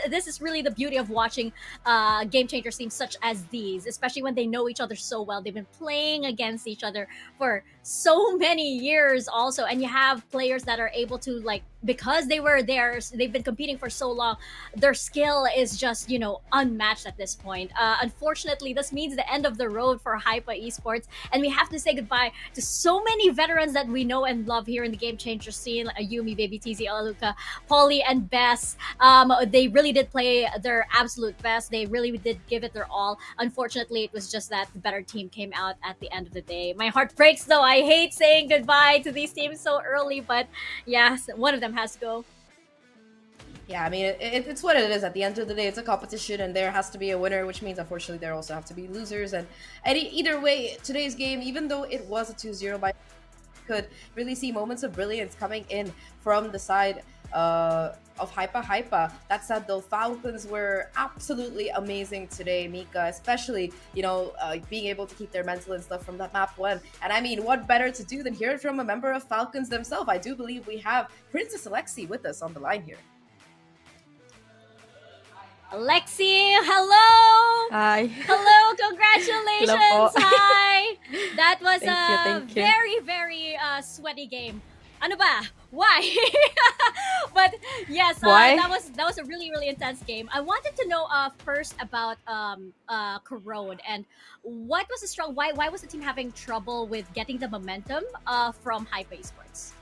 this is really the beauty of watching game changer teams such as these, especially when they know each other so well. They've been playing against each other for so many years also, and you have players that are able to, like, because they've been competing for so long, their skill is just unmatched at this point. Unfortunately, this means the end of the road for HYPA esports, and we have to say goodbye to so many veterans that we know and love here in the game changer scene, like Ayumi, Baby TZ, Aluka, Polly, and Bess. They really did play their absolute best. They really did give it their all. Unfortunately, it was just that the better team came out at the end of the day. My heart breaks though. I hate saying goodbye to these teams so early, but yes, one of them has to go. Yeah, I mean, it's what it is. At the end of the day, it's a competition, and there has to be a winner, which means, unfortunately, there also have to be losers. And either way, today's game, even though it was a 2-0, by could really see moments of brilliance coming in from the side of HYPA. That said, though, Falcons were absolutely amazing today, Mika, especially, being able to keep their mental and stuff from that map one. And I mean, what better to do than hear it from a member of Falcons themselves? I do believe we have Princess Alexi with us on the line here. Alexi, hello! Hi. Hello, congratulations! Hello po. Hi! That was Thank you. very, very sweaty game. Ano ba? Why? But yes, Why? that was a really, really intense game. I wanted to know first about Corrode, and what was the struggle? Why was the team having trouble with getting the momentum from HYPA esports?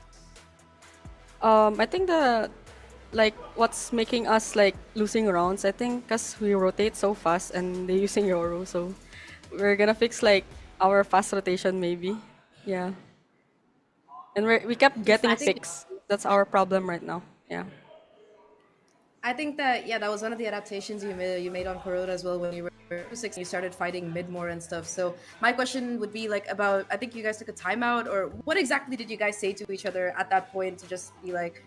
I think what's making us losing rounds, I think because we rotate so fast and they're using Yoru, so we're gonna fix our fast rotation maybe. Yeah. And we kept getting picks. That's our problem right now. Yeah. I think that, yeah, that was one of the adaptations you made on Corrode as well when you were 6. You started fighting mid more and stuff. So my question would be about, I think you guys took a timeout, or what exactly did you guys say to each other at that point to just be like,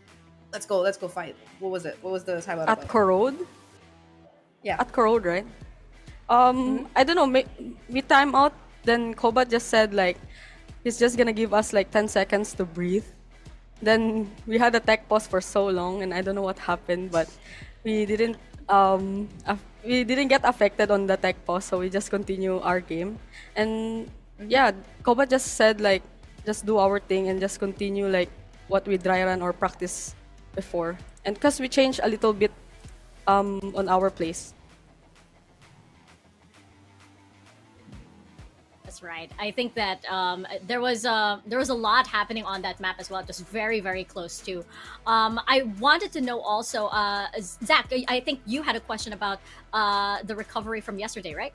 let's go fight? What was it? What was the timeout At about? Corrode? Yeah. At Corrode, right? I don't know. We time out. Then Kobat just said he's just gonna give us 10 seconds to breathe. Then we had a tech pause for so long, and I don't know what happened, but we didn't get affected on the tech pause, so we just continue our game. And yeah, Kobat just said just do our thing and just continue what we dry run or practice before. And because we changed a little bit on our place. That's right. I think that there was a lot happening on that map as well, just very, very close to. I wanted to know also, Zach, I think you had a question about the recovery from yesterday, right?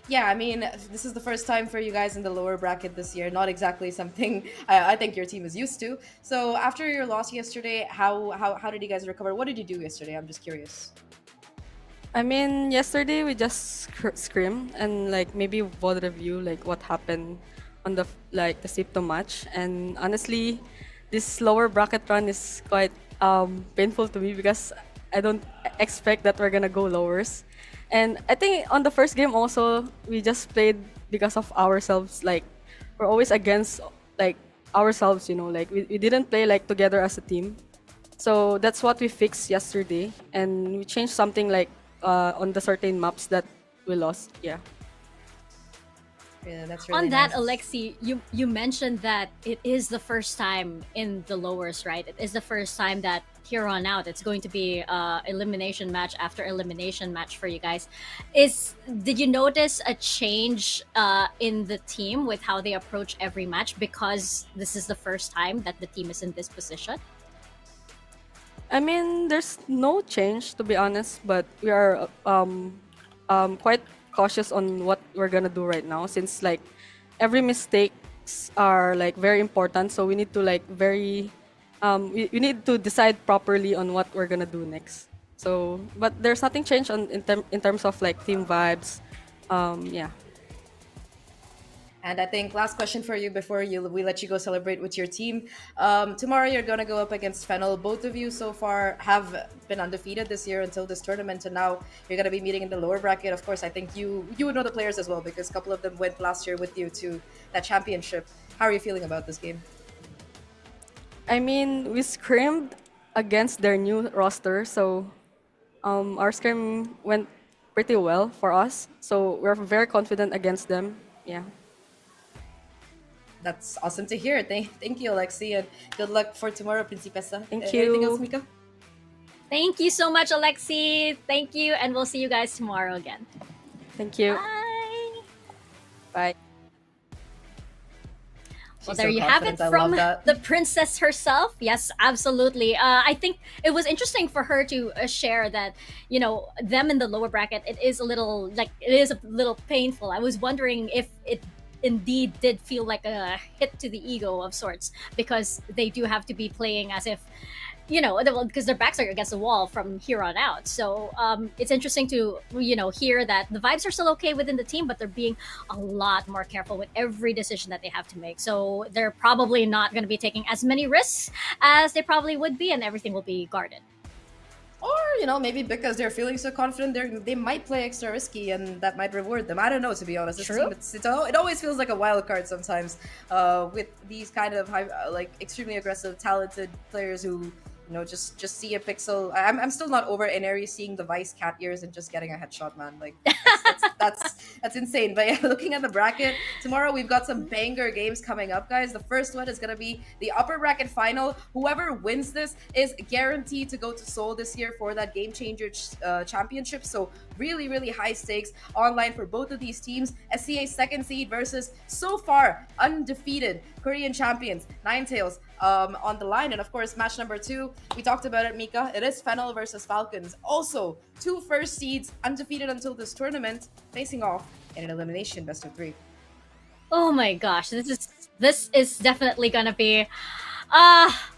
Yeah, I mean, this is the first time for you guys in the lower bracket this year. Not exactly something I think your team is used to. So after your loss yesterday, how did you guys recover? What did you do yesterday? I'm just curious. I mean, yesterday we just scrim and maybe VOD review what happened on the Sipto match. And honestly, this lower bracket run is quite painful to me because I don't expect that we're gonna go lowers. And I think on the first game also we just played because of ourselves. We're always against ourselves, you know, like we didn't play like together as a team. So that's what we fixed yesterday, and we changed something like on the certain maps that we lost. Yeah. Yeah, that's really On that, nice. Alexi, you mentioned that it is the first time in the lowers, right? It is the first time that here on out it's going to be elimination match after elimination match for you guys. Did you notice a change in the team with how they approach every match because this is the first time that the team is in this position? I mean, there's no change to be honest, but we are quite cautious on what we're gonna do right now, since like every mistakes are like very important, so we need to like we need to decide properly on what we're gonna do next. So but there's nothing changed in terms of like team vibes. Yeah. And I think last question for you before we let you go celebrate with your team. Tomorrow you're going to go up against Fennel. Both of you so far have been undefeated this year until this tournament, and now you're going to be meeting in the lower bracket. Of course, I think you would know the players as well because a couple of them went last year with you to that championship. How are you feeling about this game? I mean, we scrimmed against their new roster, so our scrim went pretty well for us. So we're very confident against them. Yeah. That's awesome to hear. Thank you, Alexi, and good luck for tomorrow, Principessa. Thank you. Anything else, Mika? Thank you so much, Alexi. Thank you, and we'll see you guys tomorrow again. Thank you. Bye. Bye. Well, there you have it from the princess herself. Yes, absolutely. I think it was interesting for her to share that, you know, them in the lower bracket, it is a little painful. I was wondering if it indeed did feel like a hit to the ego of sorts, because they do have to be playing as if, you know, because their backs are against the wall from here on out. So it's interesting to, you know, hear that the vibes are still okay within the team, but they're being a lot more careful with every decision that they have to make. So they're probably not going to be taking as many risks as they probably would be, and everything will be guarded. Or, you know, maybe because they're feeling so confident, they might play extra risky, and that might reward them. I don't know, to be honest. True. It always feels like a wild card sometimes with these kind of like extremely aggressive, talented players who, you know, just see a pixel. I'm still not over Inari seeing the Vice cat ears and just getting a headshot, man. Like that's insane. But yeah, looking at the bracket tomorrow, we've got some banger games coming up, guys. The first one is gonna be the upper bracket final. Whoever wins this is guaranteed to go to Seoul this year for that Game Changer championship. So really, really high stakes online for both of these teams. SCA second seed versus so far undefeated Korean champions Ninetales on the line. And of course, match number 2, we talked about it, Mika. It is Fennel versus Falcons. Also, 2 first seeds undefeated until this tournament, facing off in an elimination best of 3. Oh my gosh, this is definitely gonna be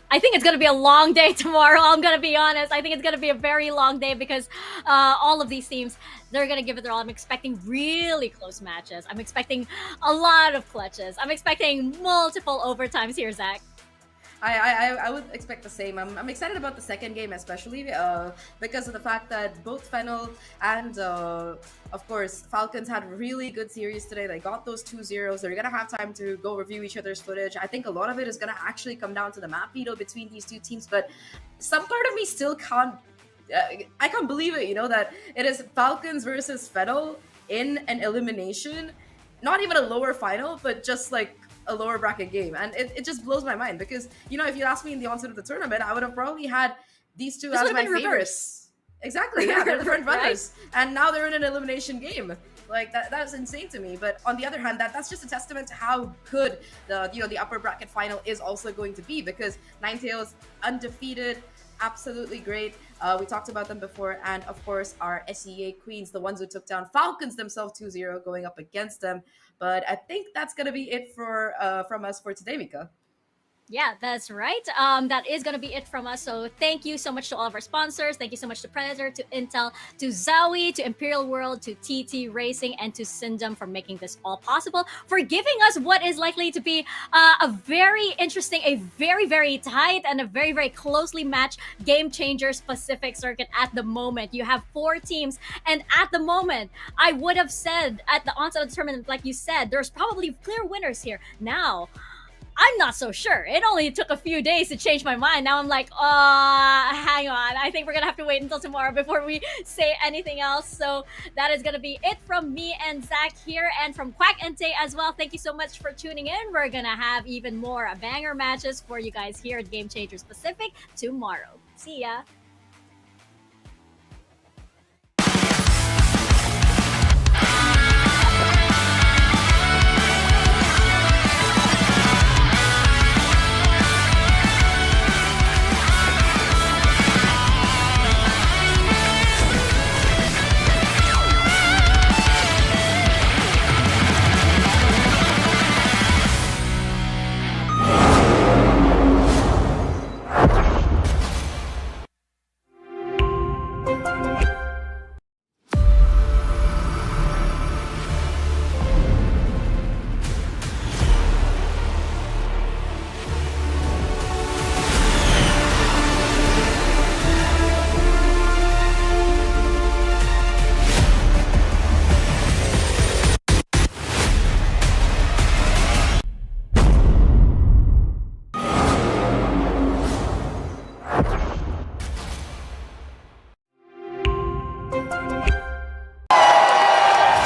I think it's gonna be a long day tomorrow. I'm gonna be honest. I think it's gonna be a very long day because all of these teams, they're gonna give it their all. I'm expecting really close matches. I'm expecting a lot of clutches. I'm expecting multiple overtimes here, Zach. I would expect the same. I'm excited about the second game, especially because of the fact that both Fennel and of course Falcons had really good series today. They got those 2-0s. They're gonna have time to go review each other's footage. I think a lot of it is gonna actually come down to the map veto between these two teams, but some part of me still can't I can't believe it, you know, that it is Falcons versus Fennel in an elimination, not even a lower final, but just like a lower bracket game. And it just blows my mind because, you know, if you asked me in the onset of the tournament, I would have probably had these two as my favorites. Exactly, yeah, they're the front runners. Right. And now they're in an elimination game. Like that's insane to me. But on the other hand, that's just a testament to how good the upper bracket final is also going to be, because Ninetales undefeated, absolutely great. We talked about them before, and of course our SEA queens, the ones who took down Falcons themselves 2-0, going up against them. But I think that's gonna be it for from us for today, Mika. Yeah, that's right. That is going to be it from us. So thank you so much to all of our sponsors. Thank you so much to Predator, to Intel, to Zowie, to Imperial World, to TT Racing, and to Syndom for making this all possible, for giving us what is likely to be a very interesting, a very, very tight, and a very, very closely matched Game Changers Pacific circuit at the moment. You have 4 teams, and at the moment, I would have said at the onset of the tournament, like you said, there's probably clear winners here. Now, I'm not so sure. It only took a few days to change my mind. Now I'm like, hang on. I think we're gonna have to wait until tomorrow before we say anything else. So that is gonna be it from me and Zach here, and from Quack and Tay as well. Thank you so much for tuning in. We're gonna have even more banger matches for you guys here at Game Changers Pacific tomorrow. See ya.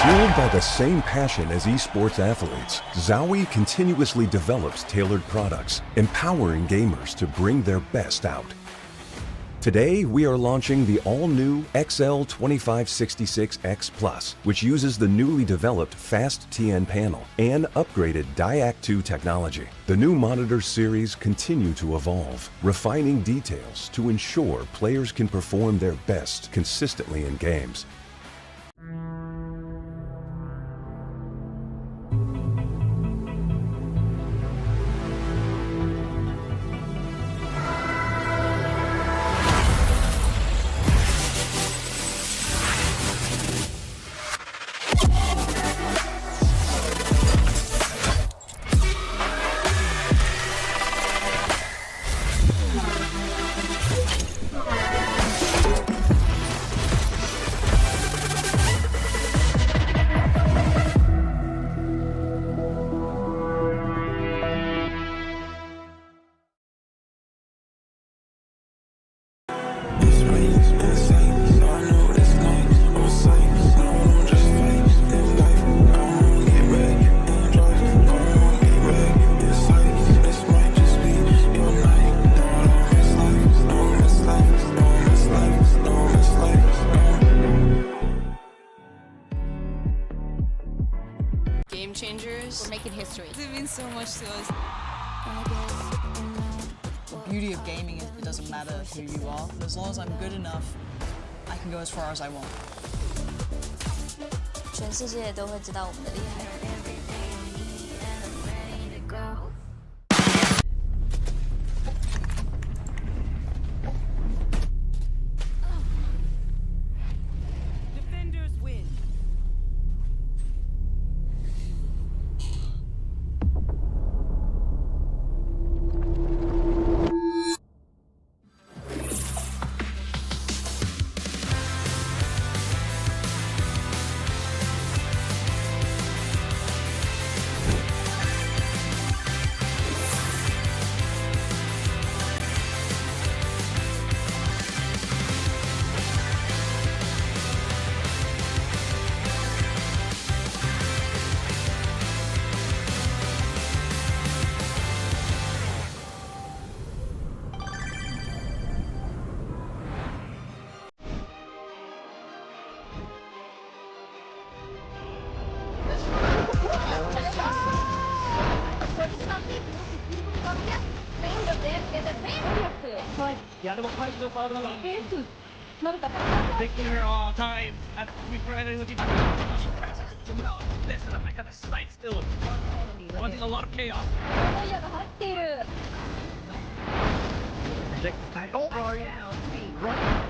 Fueled by the same passion as esports athletes, Zowie continuously develops tailored products, empowering gamers to bring their best out. Today, we are launching the all-new XL2566X Plus, which uses the newly developed Fast TN panel and upgraded DIAC2 technology. The new monitor series continue to evolve, refining details to ensure players can perform their best consistently in games. Game changers. We're making history. It means so much to us. The beauty of gaming is it doesn't matter who you are. As long as I'm good enough, I can go as far as I want. 全世界都会知道我们的厉害。Defenders win. Taking her all time. Before anything looking. Listen, I got a sight still. Wanting a lot of chaos. Projectile. Oh, yeah. Right.